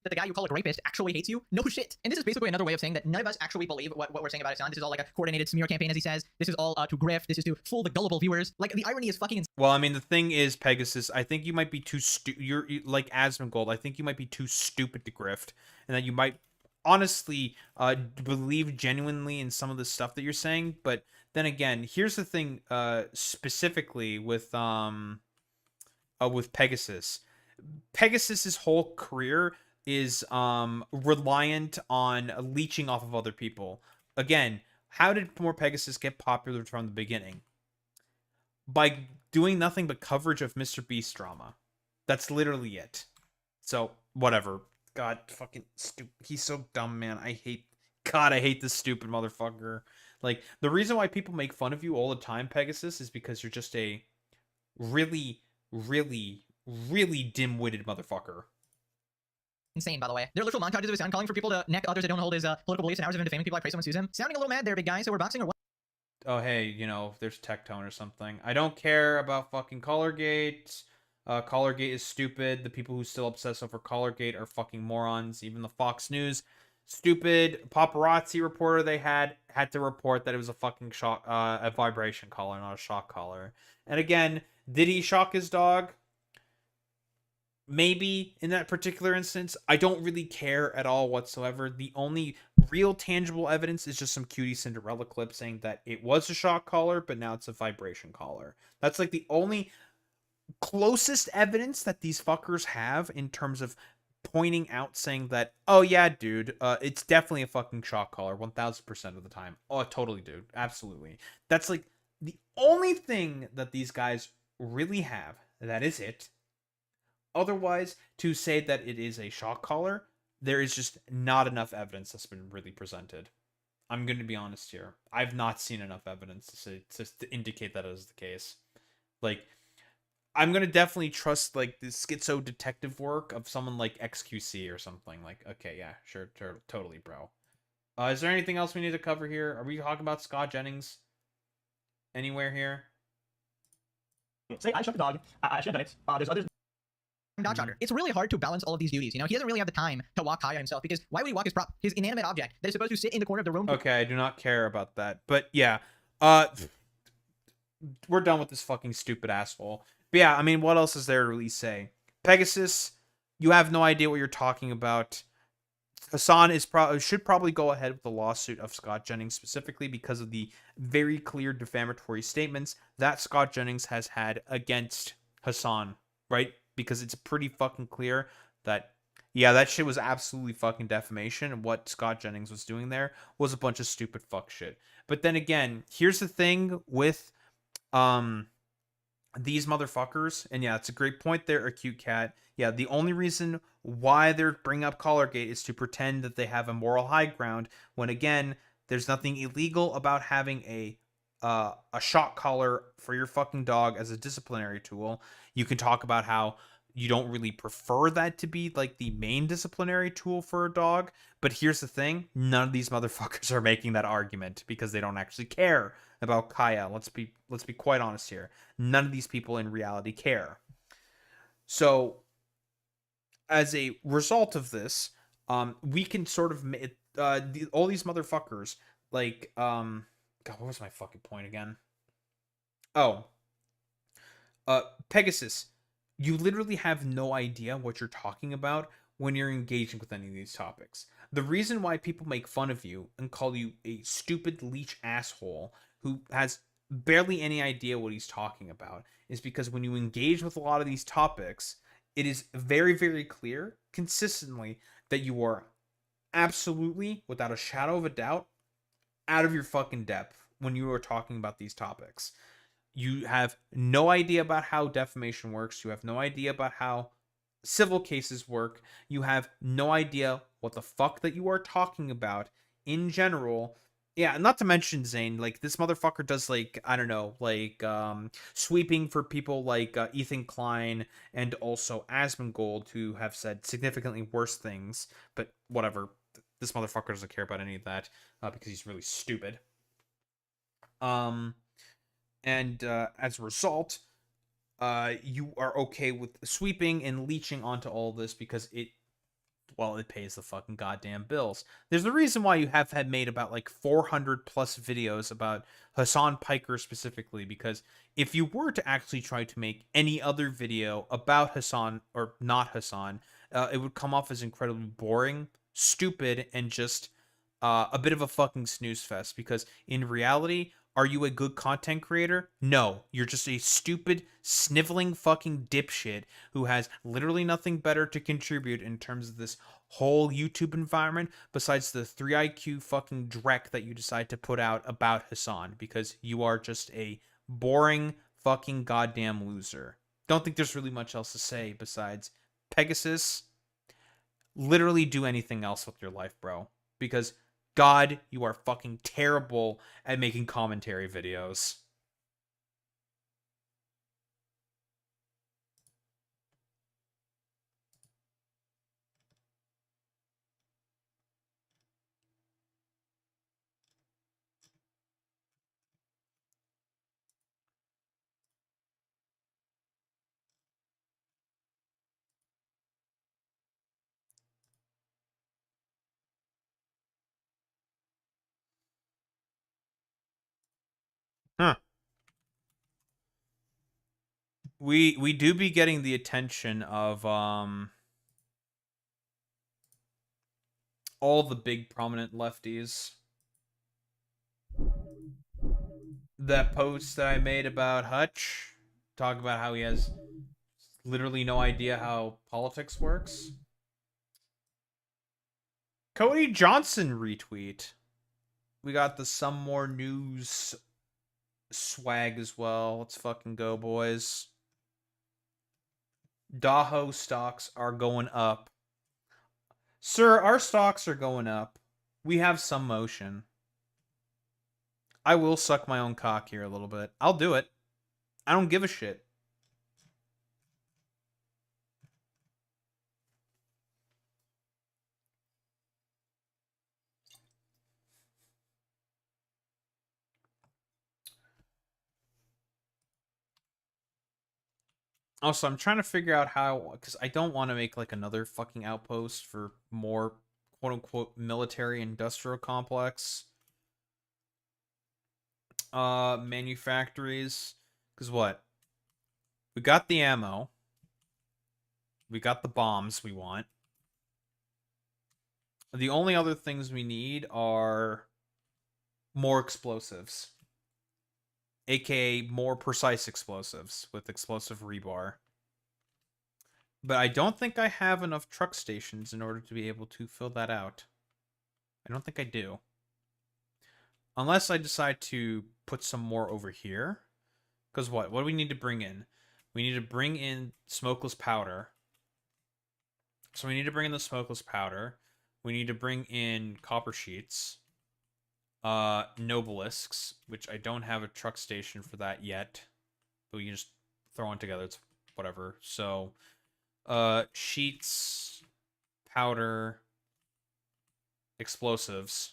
That the guy you call a rapist actually hates you? No shit. And this is basically another way of saying that none of us actually believe what we're saying about Hasan. This is all like a coordinated smear campaign, as he says. This is all to grift. This is to fool the gullible viewers. Like, the irony is fucking insane. Well, I mean, the thing is, Pegasus, I think you might be too you're like Asmongold. I think you might be too stupid to grift, and that you might honestly believe genuinely in some of the stuff that you're saying. But then again, here's the thing, specifically with Pegasus. Pegasus's whole career is reliant on leeching off of other people. Again, how did Morepepegasus get popular from the beginning? By doing nothing but coverage of Mr. Beast drama. That's literally it. So, whatever. God, fucking stupid. He's so dumb, man. I hate this stupid motherfucker. Like, the reason why people make fun of you all the time, Pegasus, is because you're just a really, really, really dim-witted motherfucker. Insane, by the way. There are literal montages of Hasan calling for people to neck others that don't hold his political beliefs and hours of him defaming people like pray someone sues him. Sounding a little mad there, big guy, so we're boxing or what? Oh, hey, you know, there's Tectone or something. I don't care about fucking Collargate. Collargate is stupid. The people who still obsess over Collargate are fucking morons. Even the Fox News, stupid paparazzi reporter they had to report that it was a fucking shock, a vibration collar, not a shock collar. And again, did he shock his dog? Maybe in that particular instance. I don't really care at all whatsoever. The only real tangible evidence is just some cutie Cinderella clip saying that it was a shock collar, but now it's a vibration collar. That's like the only closest evidence that these fuckers have in terms of pointing out, saying that, oh yeah, dude, it's definitely a fucking shock collar 1000% of the time. Oh, totally, dude. Absolutely. That's like the only thing that these guys really have. That is it. Otherwise, to say that it is a shock collar, there is just not enough evidence that's been really presented. I'm going to be honest here. I've not seen enough evidence to indicate that is the case. Like, I'm going to definitely trust, like, the schizo detective work of someone like XQC or something. Like, okay, yeah, sure, totally, bro. Is there anything else we need to cover here? Are we talking about Scott Jennings anywhere here? Say, I shot the dog. I should have done it. There's others. Dog shocker. It's really hard to balance all of these duties. You know, he doesn't really have the time to walk Kaya himself, because why would he walk his prop, his inanimate object that is supposed to sit in the corner of the room? Okay, I do not care about that. But yeah, we're done with this fucking stupid asshole. But yeah, I mean, what else is there to really say? Pegasus, you have no idea what you're talking about. Hasan should probably go ahead with the lawsuit of Scott Jennings, specifically because of the very clear defamatory statements that Scott Jennings has had against Hasan, right? Because it's pretty fucking clear that, yeah, that shit was absolutely fucking defamation, and what Scott Jennings was doing there was a bunch of stupid fuck shit. But then again, here's the thing with these motherfuckers, and yeah, it's a great point there, Acute Cat. Yeah, the only reason why they're bringing up Collargate is to pretend that they have a moral high ground, when again, there's nothing illegal about having a shock collar for your fucking dog as a disciplinary tool. You can talk about how you don't really prefer that to be like the main disciplinary tool for a dog, but here's the thing, none of these motherfuckers are making that argument because they don't actually care about Kaya. Let's be quite honest here. None of these people in reality care. So as a result of this, we can sort of all these motherfuckers, like God, what was my fucking point again? Oh, Pegasus, you literally have no idea what you're talking about when you're engaging with any of these topics. The reason why people make fun of you and call you a stupid leech asshole who has barely any idea what he's talking about is because when you engage with a lot of these topics, it is very, very clear consistently that you are absolutely, without a shadow of a doubt, out of your fucking depth when you are talking about these topics. You have no idea about how defamation works. You have no idea about how civil cases work. You have no idea what the fuck that you are talking about in general. Yeah, not to mention, Zane, like, this motherfucker does, like, I don't know, like, sweeping for people like Ethan Klein and also Asmongold, who have said significantly worse things, but whatever. This motherfucker doesn't care about any of that, because he's really stupid. And as a result, you are okay with sweeping and leeching onto all this because it pays the fucking goddamn bills. There's a reason why you have had made about like 400 plus videos about Hasan Piker specifically, because if you were to actually try to make any other video about Hasan or not Hasan, it would come off as incredibly boring, stupid, and just a bit of a fucking snooze fest, because in reality, are you a good content creator? No, you're just a stupid, sniveling fucking dipshit who has literally nothing better to contribute in terms of this whole YouTube environment besides the 3IQ fucking dreck that you decide to put out about Hasan, because you are just a boring fucking goddamn loser. Don't think there's really much else to say besides Pegasus. Literally do anything else with your life, bro, because God, you are fucking terrible at making commentary videos. Huh. We do be getting the attention of all the big prominent lefties. That post that I made about Hutch, talk about how he has literally no idea how politics works. Cody Johnson retweet. We got the Some More News swag as well. Let's fucking go, boys. Daho stocks are going up. Sir, our stocks are going up. We have some motion. I will suck my own cock here a little bit. I'll do it. I don't give a shit. Also, I'm trying to figure out how, because I don't want to make like another fucking outpost for more quote-unquote military industrial complex manufactories. Because what? We got the ammo. We got the bombs we want. The only other things we need are more explosives. AKA more precise explosives with explosive rebar. But I don't think I have enough truck stations in order to be able to fill that out. I don't think I do. Unless I decide to put some more over here. Because what? What do we need to bring in? We need to bring in smokeless powder. So we need to bring in the smokeless powder. We need to bring in copper sheets. Nobelisks, which I don't have a truck station for that yet. But we can just throw one together. It's whatever. So, sheets, powder, explosives.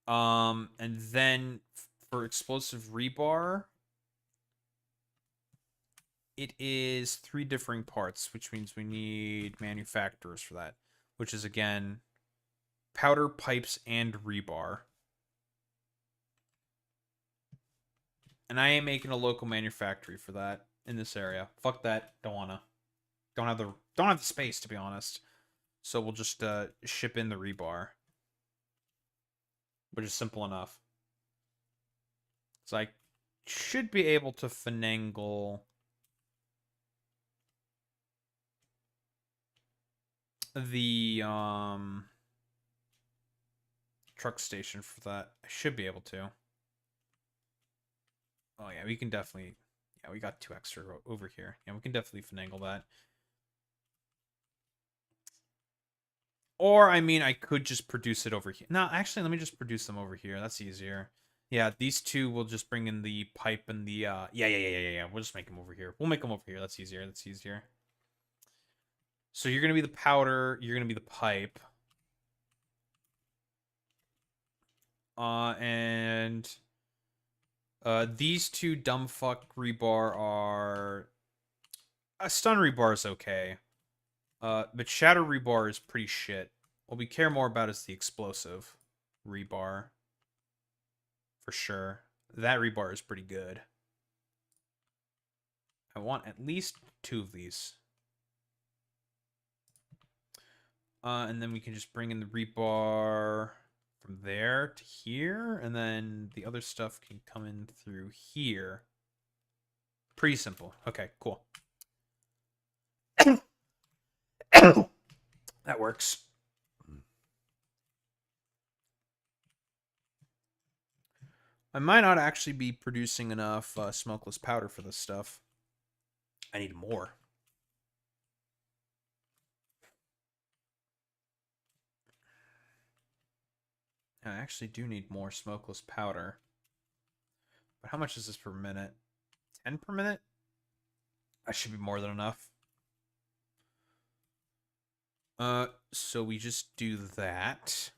And then for explosive rebar, it is 3 differing parts, which means we need manufacturers for that, which is again powder, pipes, and rebar. And I am making a local manufactory for that in this area. Fuck that. Don't wanna. Don't have the space, to be honest. So we'll just ship in the rebar. Which is simple enough. So I should be able to finagle the truck station for that. I should be able to. Oh yeah, we can definitely. Yeah, we got 2 extra over here. Yeah, we can definitely finagle that. Or, I mean, I could just produce it over here. No, actually, let me just produce them over here. That's easier. Yeah, these two will just bring in the pipe and the, yeah. We'll just make them over here. We'll make them over here. That's easier. That's easier. So you're going to be the powder. You're going to be the pipe. And these two dumb fuck rebar are... stun rebar is okay. But shatter rebar is pretty shit. What we care more about is the explosive rebar. For sure. That rebar is pretty good. I want at least 2 of these. And then we can just bring in the rebar from there to here. And then the other stuff can come in through here. Pretty simple. Okay, cool. That works. I might not actually be producing enough smokeless powder for this stuff. I need more. I actually do need more smokeless powder. But how much is this per minute? 10 per minute? That should be more than enough. So we just do that.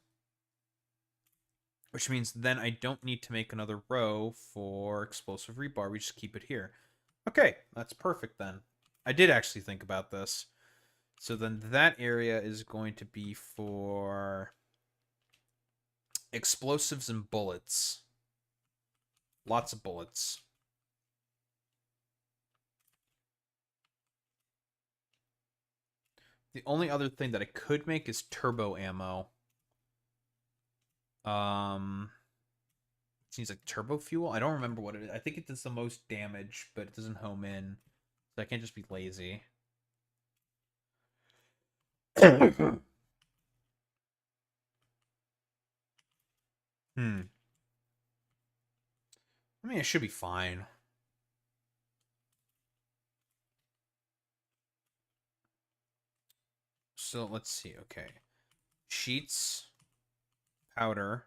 Which means then I don't need to make another row for explosive rebar. We just keep it here. Okay, that's perfect then. I did actually think about this. So then that area is going to be for explosives and bullets. Lots of bullets. The only other thing that I could make is turbo ammo. Seems like turbo fuel. I don't remember what it is. I think it does the most damage, but it doesn't home in. So I can't just be lazy. I mean, it should be fine. So let's see. Okay. Sheets, powder,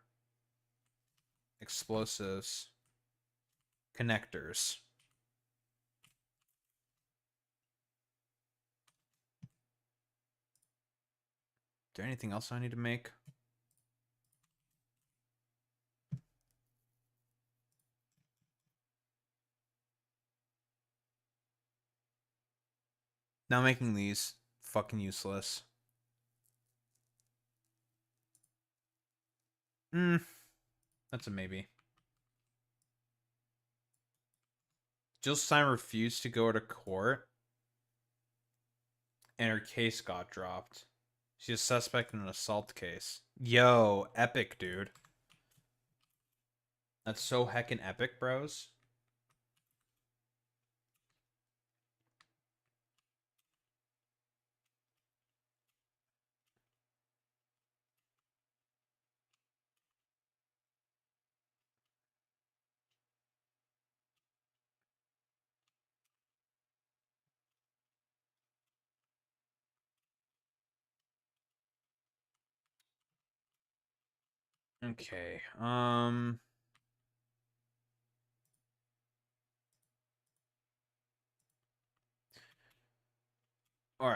explosives, connectors. Is there anything else I need to make? Now making these fucking useless. That's a maybe. Jill Stein refused to go to court, and her case got dropped. She's a suspect in an assault case. Yo, epic, dude. That's so heckin' epic, bros. Okay, Alright,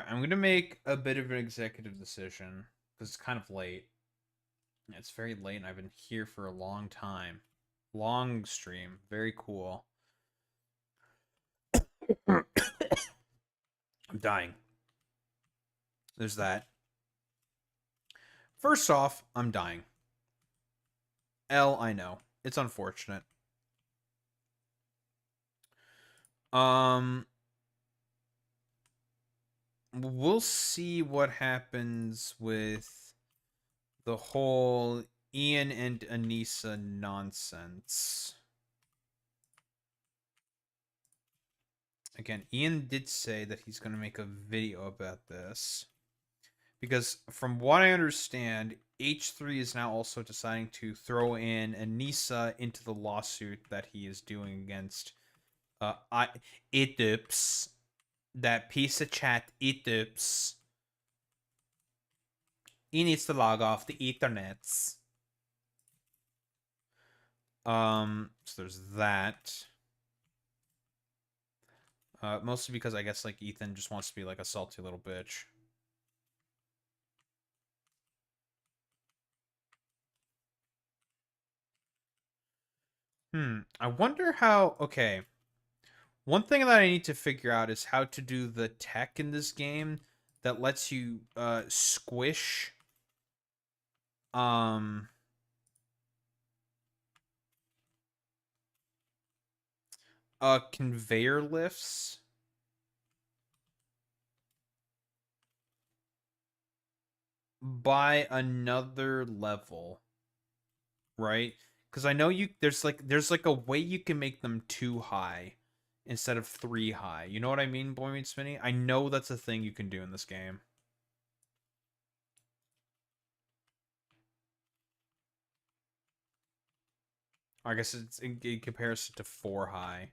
I'm gonna make a bit of an executive decision, because it's kind of late. It's very late, and I've been here for a long time. Long stream. Very cool. I'm dying. There's that. First off, I'm dying. I know. It's unfortunate. We'll see what happens with the whole Ian and Anissa nonsense. Again, Ian did say that he's going to make a video about this. Because from what I understand, H3 is now also deciding to throw in Anissa into the lawsuit that he is doing against Idubbbz. That piece of chat, Idubbbz. He needs to log off the Ethernets. So there's that. Mostly because I guess like Ethan just wants to be like a salty little bitch. I wonder how... Okay. One thing that I need to figure out is how to do the tech in this game that lets you squish conveyor lifts by another level, right? Because I know there's like a way you can make them 2 high instead of 3 high. You know what I mean, Boy Meets Spinny? I know that's a thing you can do in this game. I guess it's in comparison to 4 high.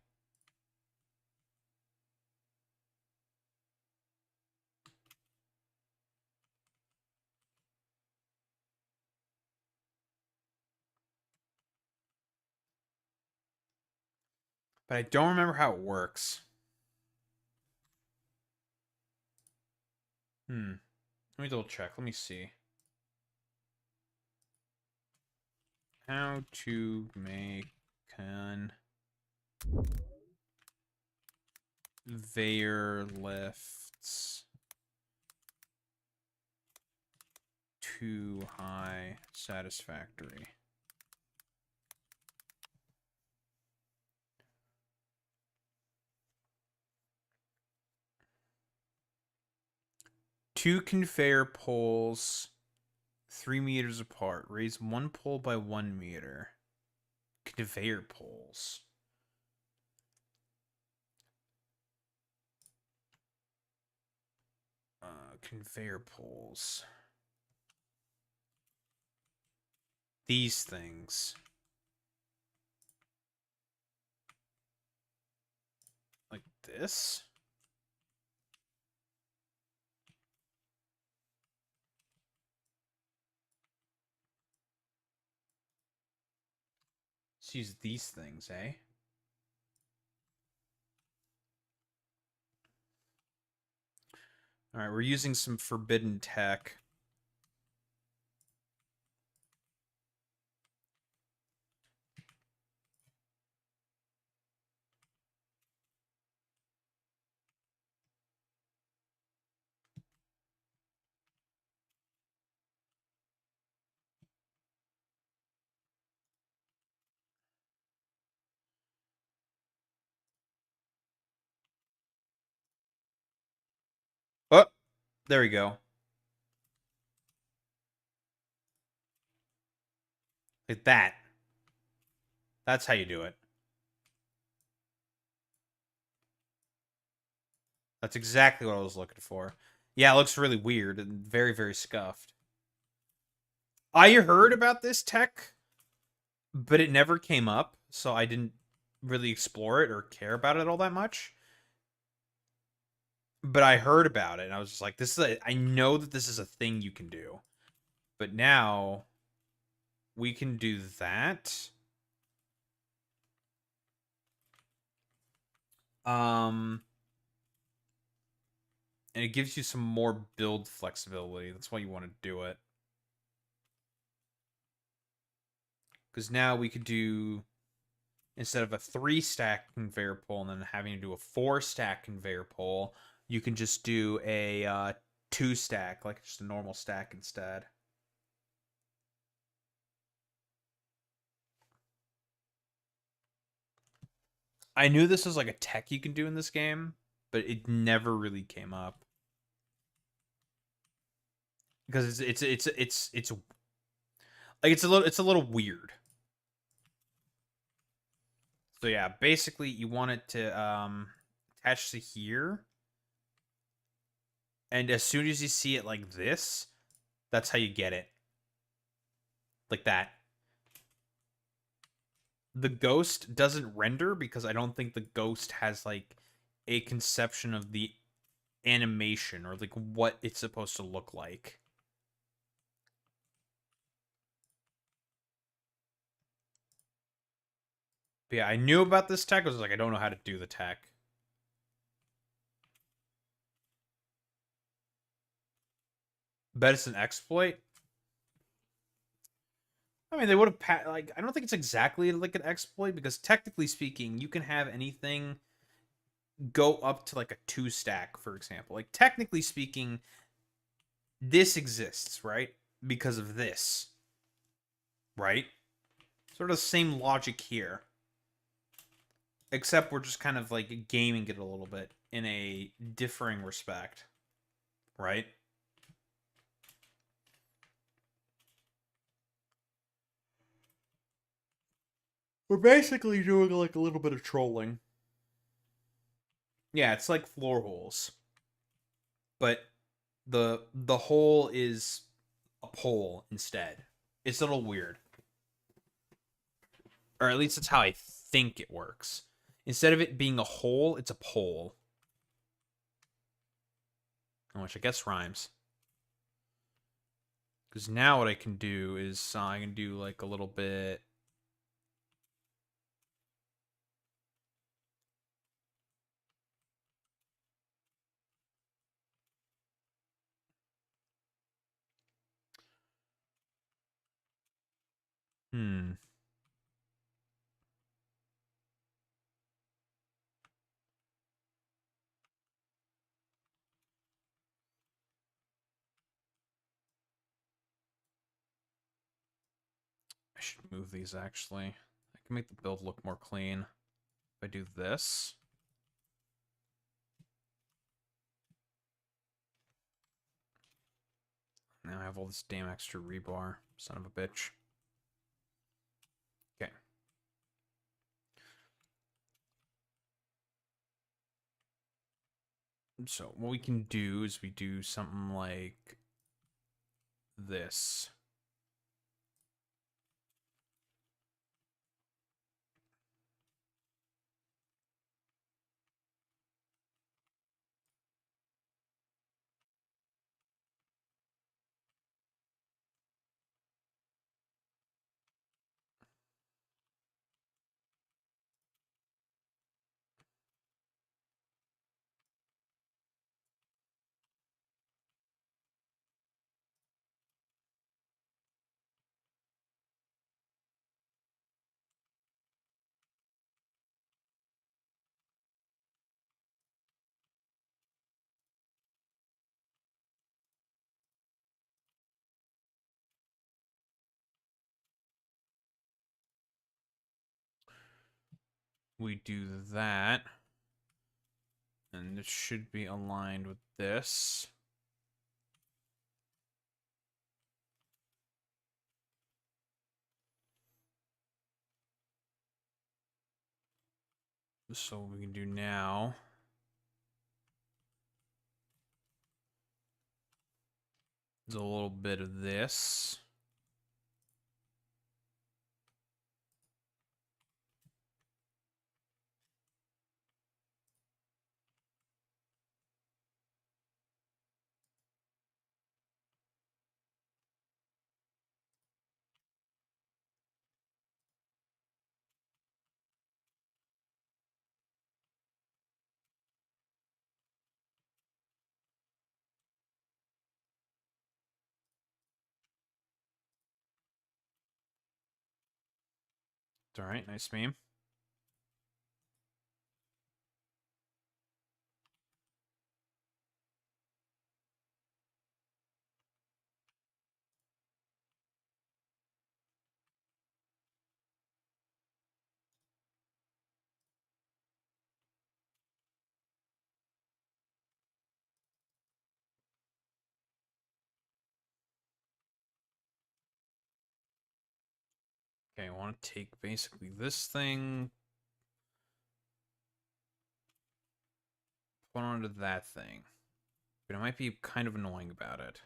But I don't remember how it works. Let me double check. Let me see. How to make conveyor lifts 2 high satisfactory. Two conveyor poles 3 meters apart. Raise 1 pole by 1 meter. Conveyor poles. Conveyor poles. These things. Like this? Let's use these things, eh? Alright, we're using some forbidden tech. Oh, there we go. Like that. That's how you do it. That's exactly what I was looking for. Yeah, it looks really weird and very, very scuffed. I heard about this tech, but it never came up, so I didn't really explore it or care about it all that much. But I heard about it, and I was just like, "This is I know that this is a thing you can do." But now we can do that. And it gives you some more build flexibility. That's why you want to do it. Because now we could do, instead of a 3-stack conveyor pole and then having to do a 4-stack conveyor pole, you can just do a 2-stack, like just a normal stack instead. I knew this was like a tech you can do in this game, but it never really came up. Because it's like it's a little weird. So yeah, basically you want it to attach to here. And as soon as you see it like this, that's how you get it. Like that. The ghost doesn't render because I don't think the ghost has like a conception of the animation or like what it's supposed to look like. But yeah, I knew about this tech. I was like, I don't know how to do the tech. Bet it's an exploit. I mean, they would have like. I don't think it's exactly like an exploit because technically speaking, you can have anything go up to like a 2 stack, for example. Like technically speaking, this exists, right? Because of this, right? Sort of the same logic here, except we're just kind of like gaming it a little bit in a differing respect, right? We're basically doing like a little bit of trolling. Yeah, it's like floor holes. But the hole is a pole instead. It's a little weird. Or at least that's how I think it works. Instead of it being a hole, it's a pole. Which I guess rhymes. Because now what I can do is I can do like a little bit. Hmm. I should move these actually. I can make the build look more clean. If I do this. Now I have all this damn extra rebar. Son of a bitch. Okay. So what we can do is we do something like this. We do that. And it should be aligned with this. So what we can do now is a little bit of this. All right, nice meme. Okay, I want to take basically this thing, put onto that thing. But it might be kind of annoying about it.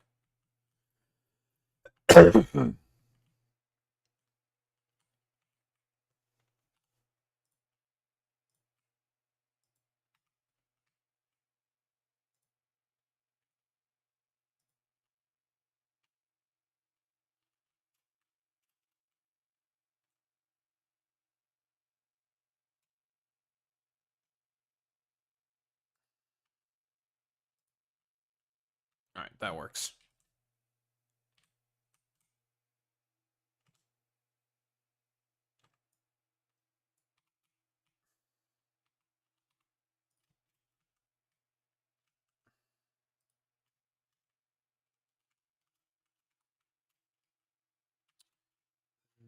that works.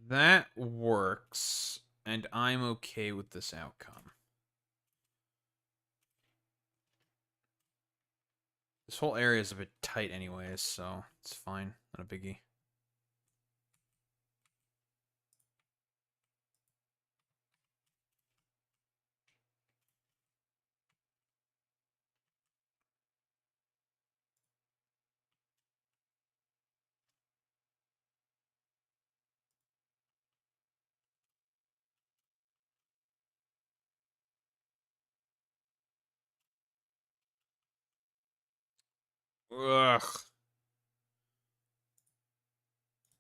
That works, and I'm okay with this outcome. This whole area is a bit tight anyways, so it's fine. Not a biggie. Ugh.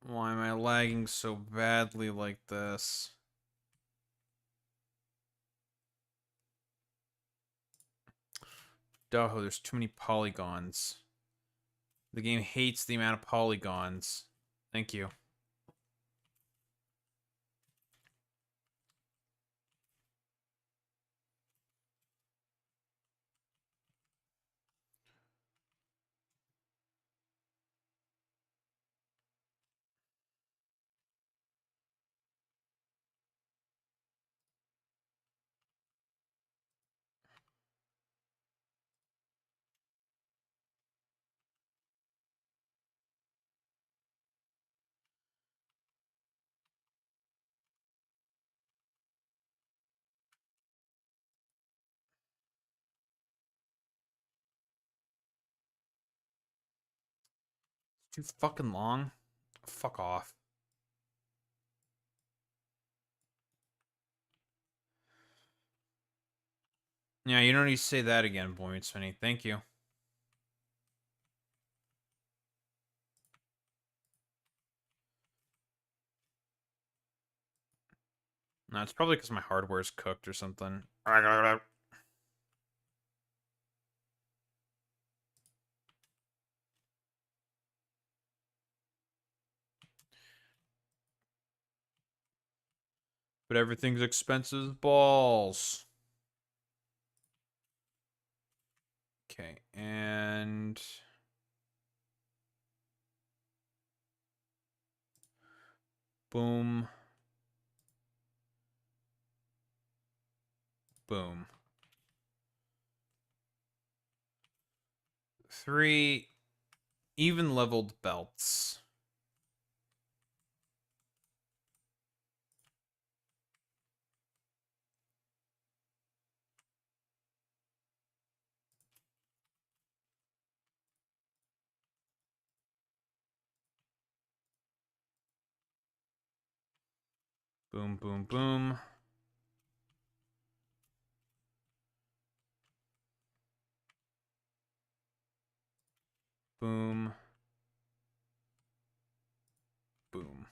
Why am I lagging so badly like this? Duh, there's too many polygons. The game hates the amount of polygons. Thank you. Too fucking long? Fuck off. Yeah, you don't need to say that again, Boy Meets Finny. Thank you. No, it's probably because my hardware's cooked or something. But everything's expensive as balls. Okay, and... boom. Boom. 3 even leveled belts. Boom, boom, boom. Boom. Boom.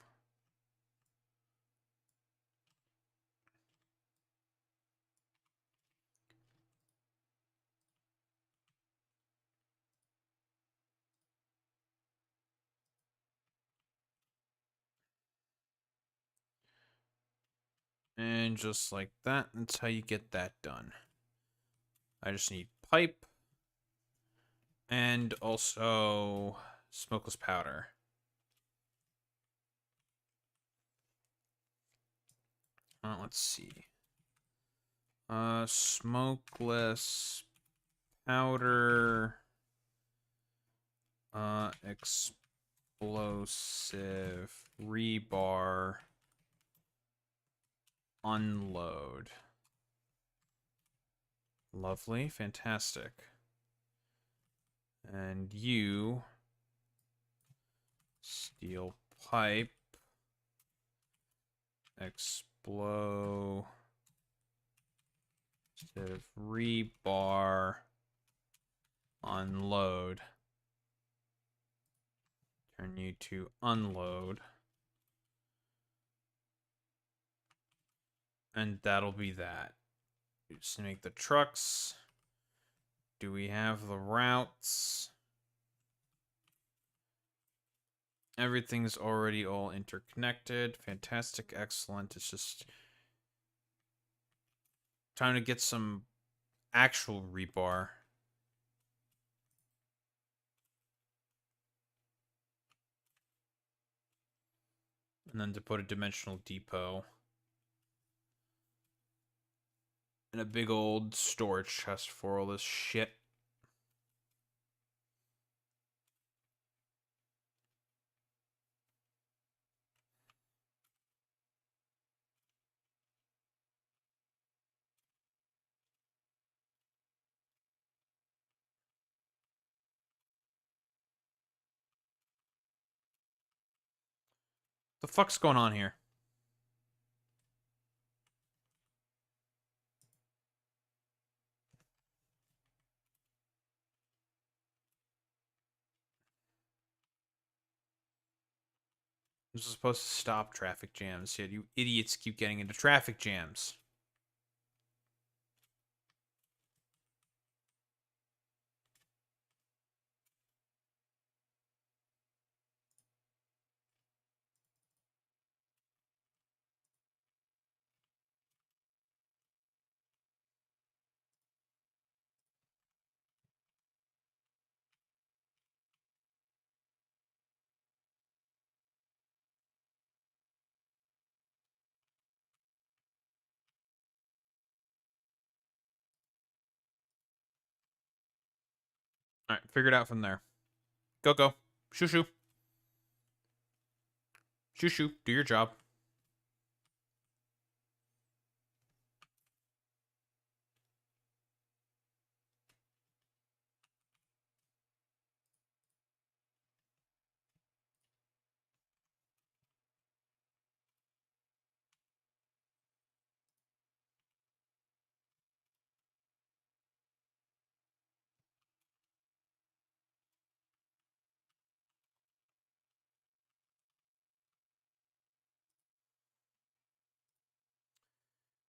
And just like that, that's how you get that done. I just need pipe. And also smokeless powder. Let's see. Smokeless powder. Explosive rebar. Unload. Lovely, fantastic. And you steel pipe. Explosive rebar. Unload. Turn you to unload. And that'll be that. Just make the trucks. Do we have the routes? Everything's already all interconnected. Fantastic, excellent. It's just time to get some actual rebar. And then to put a dimensional depot. And a big old storage chest for all this shit. The fuck's going on here? This is supposed to stop traffic jams, yet you idiots keep getting into traffic jams. Alright, figure it out from there. Go, go. Shoo, shoo. Shoo, shoo. Do your job.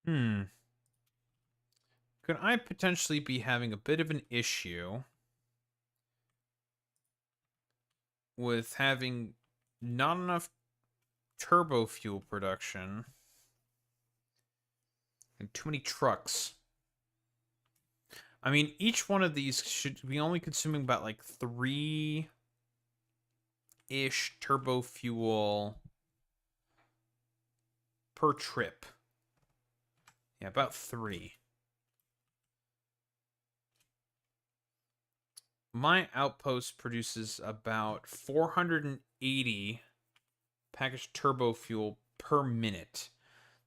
Could I potentially be having a bit of an issue with having not enough turbo fuel production and too many trucks? I mean, each one of these should be only consuming about like 3-ish turbo fuel per trip. Yeah, about 3. My outpost produces about 480 packaged turbo fuel per minute.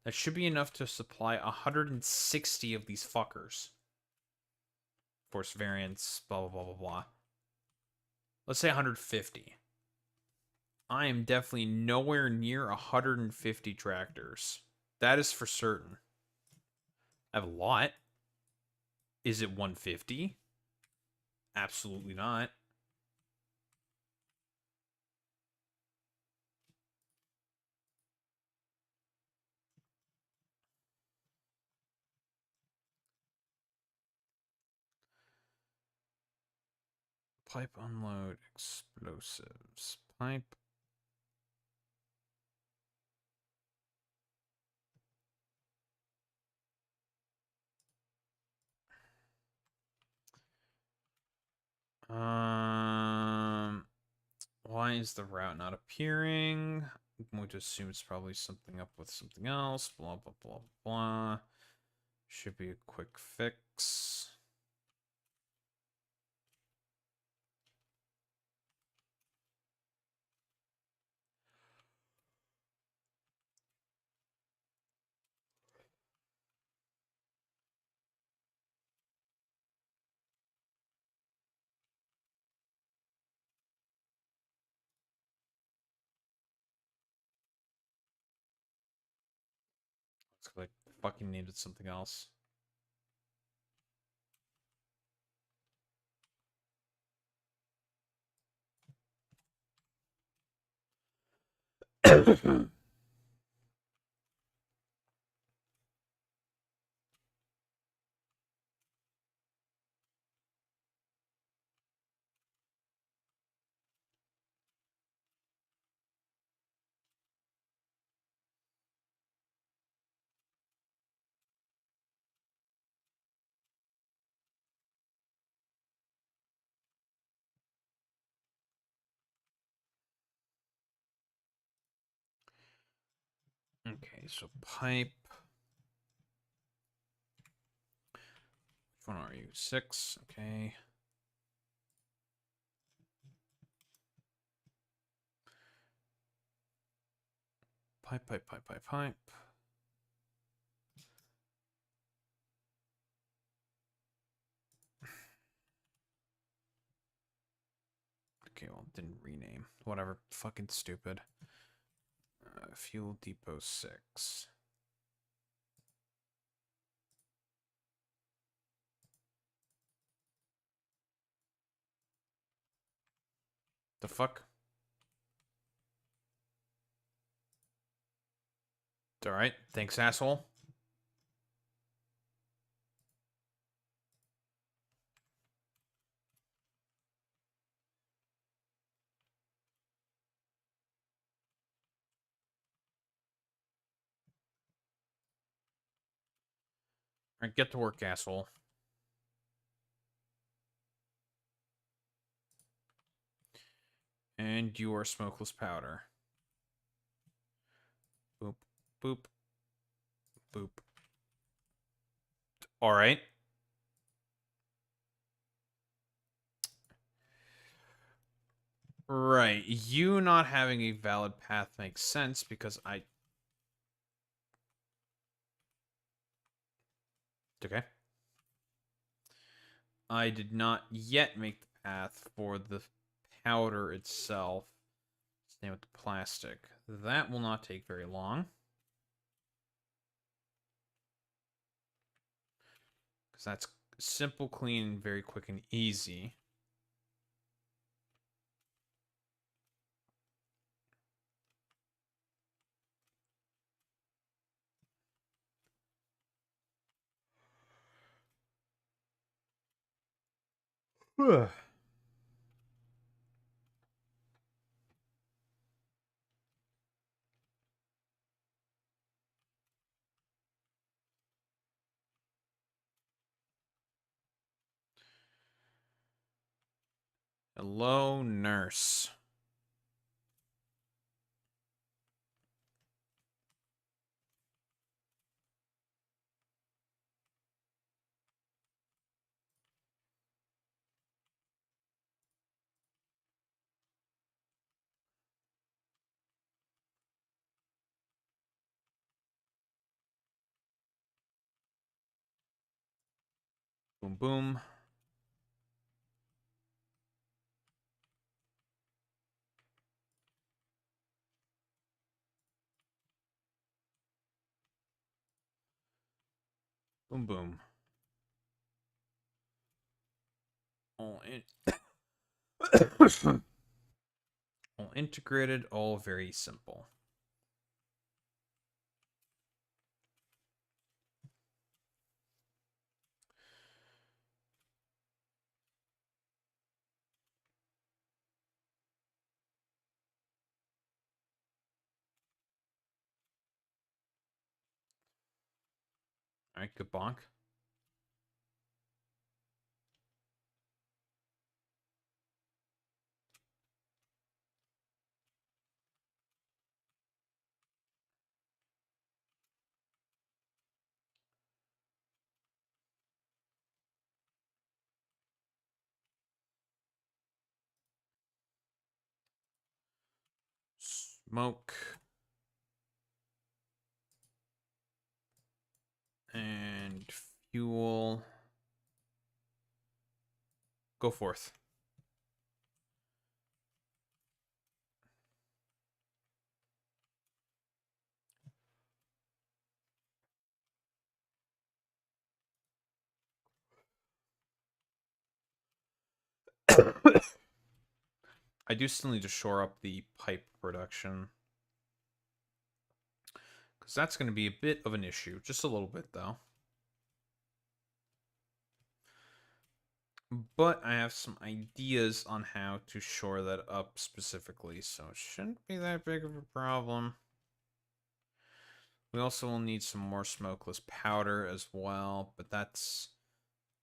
That should be enough to supply 160 of these fuckers. Force variance, blah, blah, blah, blah, blah. Let's say 150. I am definitely nowhere near 150 tractors. That is for certain. I have a lot. Is it 150? Absolutely not. Pipe unload explosives. Pipe. Why is the route not appearing? I'm going to assume it's probably something up with something else. Blah, blah, blah, blah. Should be a quick fix. Looks like I fucking named it something else. Okay, so pipe. Which one are you? 6. Okay. Pipe, pipe, pipe, pipe, pipe. Okay, well, didn't rename. Whatever. Fucking stupid. Fuel Depot 6. The fuck? Alright, thanks, asshole. Alright, get to work, asshole. And you are smokeless powder. Boop, boop, boop. Alright. Right. You not having a valid path makes sense because I... Okay. I did not yet make the path for the powder itself. Stay with the plastic. That will not take very long. Because that's simple, clean, very quick and easy. Hello, nurse. Boom, boom. Boom, boom. All all integrated, all very simple. All right, good bonk. Smoke. And fuel. Go forth. I do still need to shore up the pipe production. Because that's going to be a bit of an issue. Just a little bit, though. But I have some ideas on how to shore that up specifically, so it shouldn't be that big of a problem. We also will need some more smokeless powder as well, but that's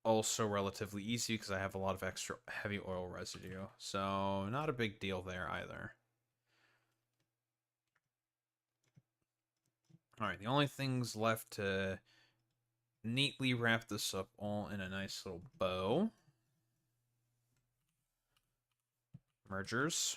also relatively easy because I have a lot of extra heavy oil residue, so not a big deal there either. Alright, the only things left to neatly wrap this up all in a nice little bow. Mergers.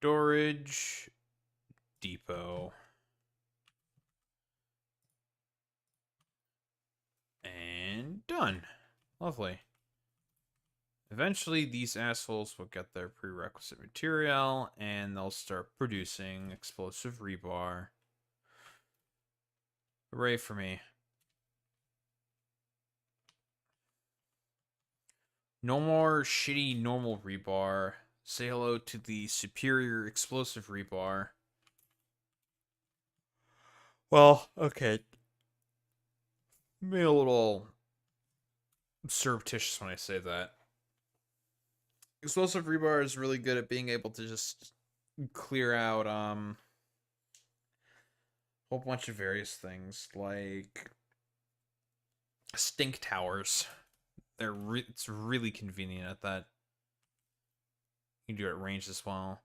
Storage depot. And done. Lovely. Eventually, these assholes will get their prerequisite material, and they'll start producing explosive rebar. Hooray for me. No more shitty normal rebar. Say hello to the superior explosive rebar. Well, okay. Be a little surreptitious when I say that. Explosive rebar is really good at being able to just clear out a whole bunch of various things, like stink towers. It's really convenient at that. You can do it at range as well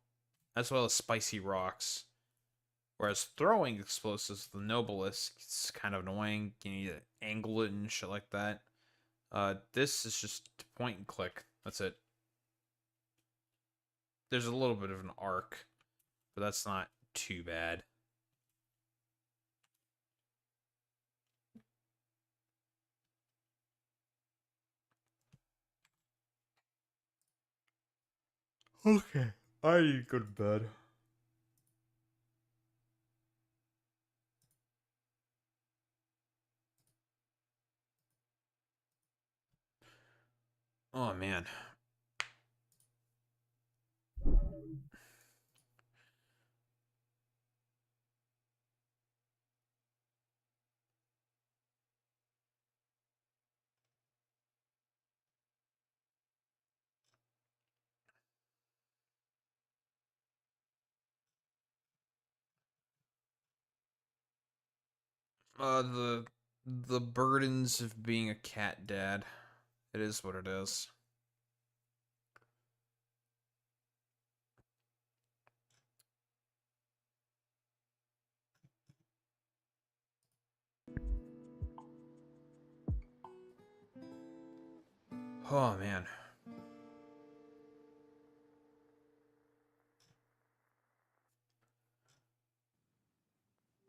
as spicy rocks. Whereas throwing explosives, the noblest, it's kind of annoying. You need to angle it and shit like that. This is just point and click. That's it. There's a little bit of an arc, but that's not too bad. Okay, I need to go to bed. Oh, man. The burdens of being a cat dad. It is what it is. Oh, man.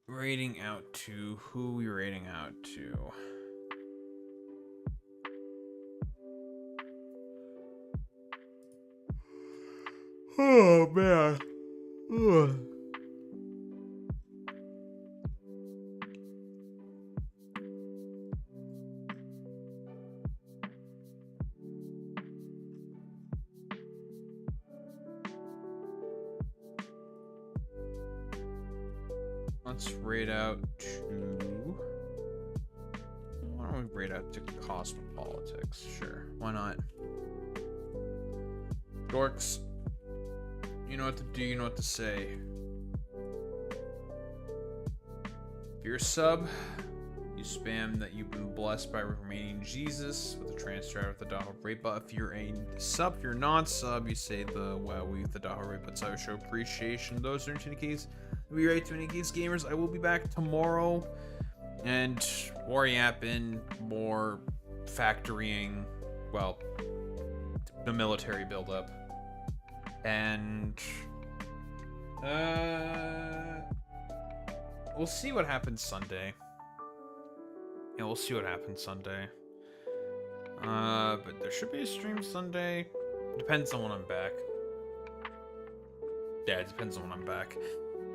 Rating out to... Who are we rating out to? Oh, man. Ugh. Let's rate out to... Why don't we rate out to cosmopolitics? Sure, why not? Dorks, you know what to do, you know what to say. If you're a sub, you spam that you've been blessed by remaining Jesus with the transfer of the Daho Repa. If you're a sub, if you're non-sub, you say the wow with the Daho Repa. So I show appreciation. Those are in case. We'll be right to Games Gamers. I will be back tomorrow. And more yapping, more factorying, well, the military buildup. And we'll see what happens Sunday. Yeah, we'll see what happens Sunday. But there should be a stream Sunday. Depends on when I'm back. Yeah, it depends on when I'm back.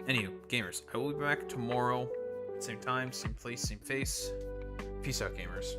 Anywho, gamers, I will be back tomorrow. Same time, same place, same face. Peace out, gamers.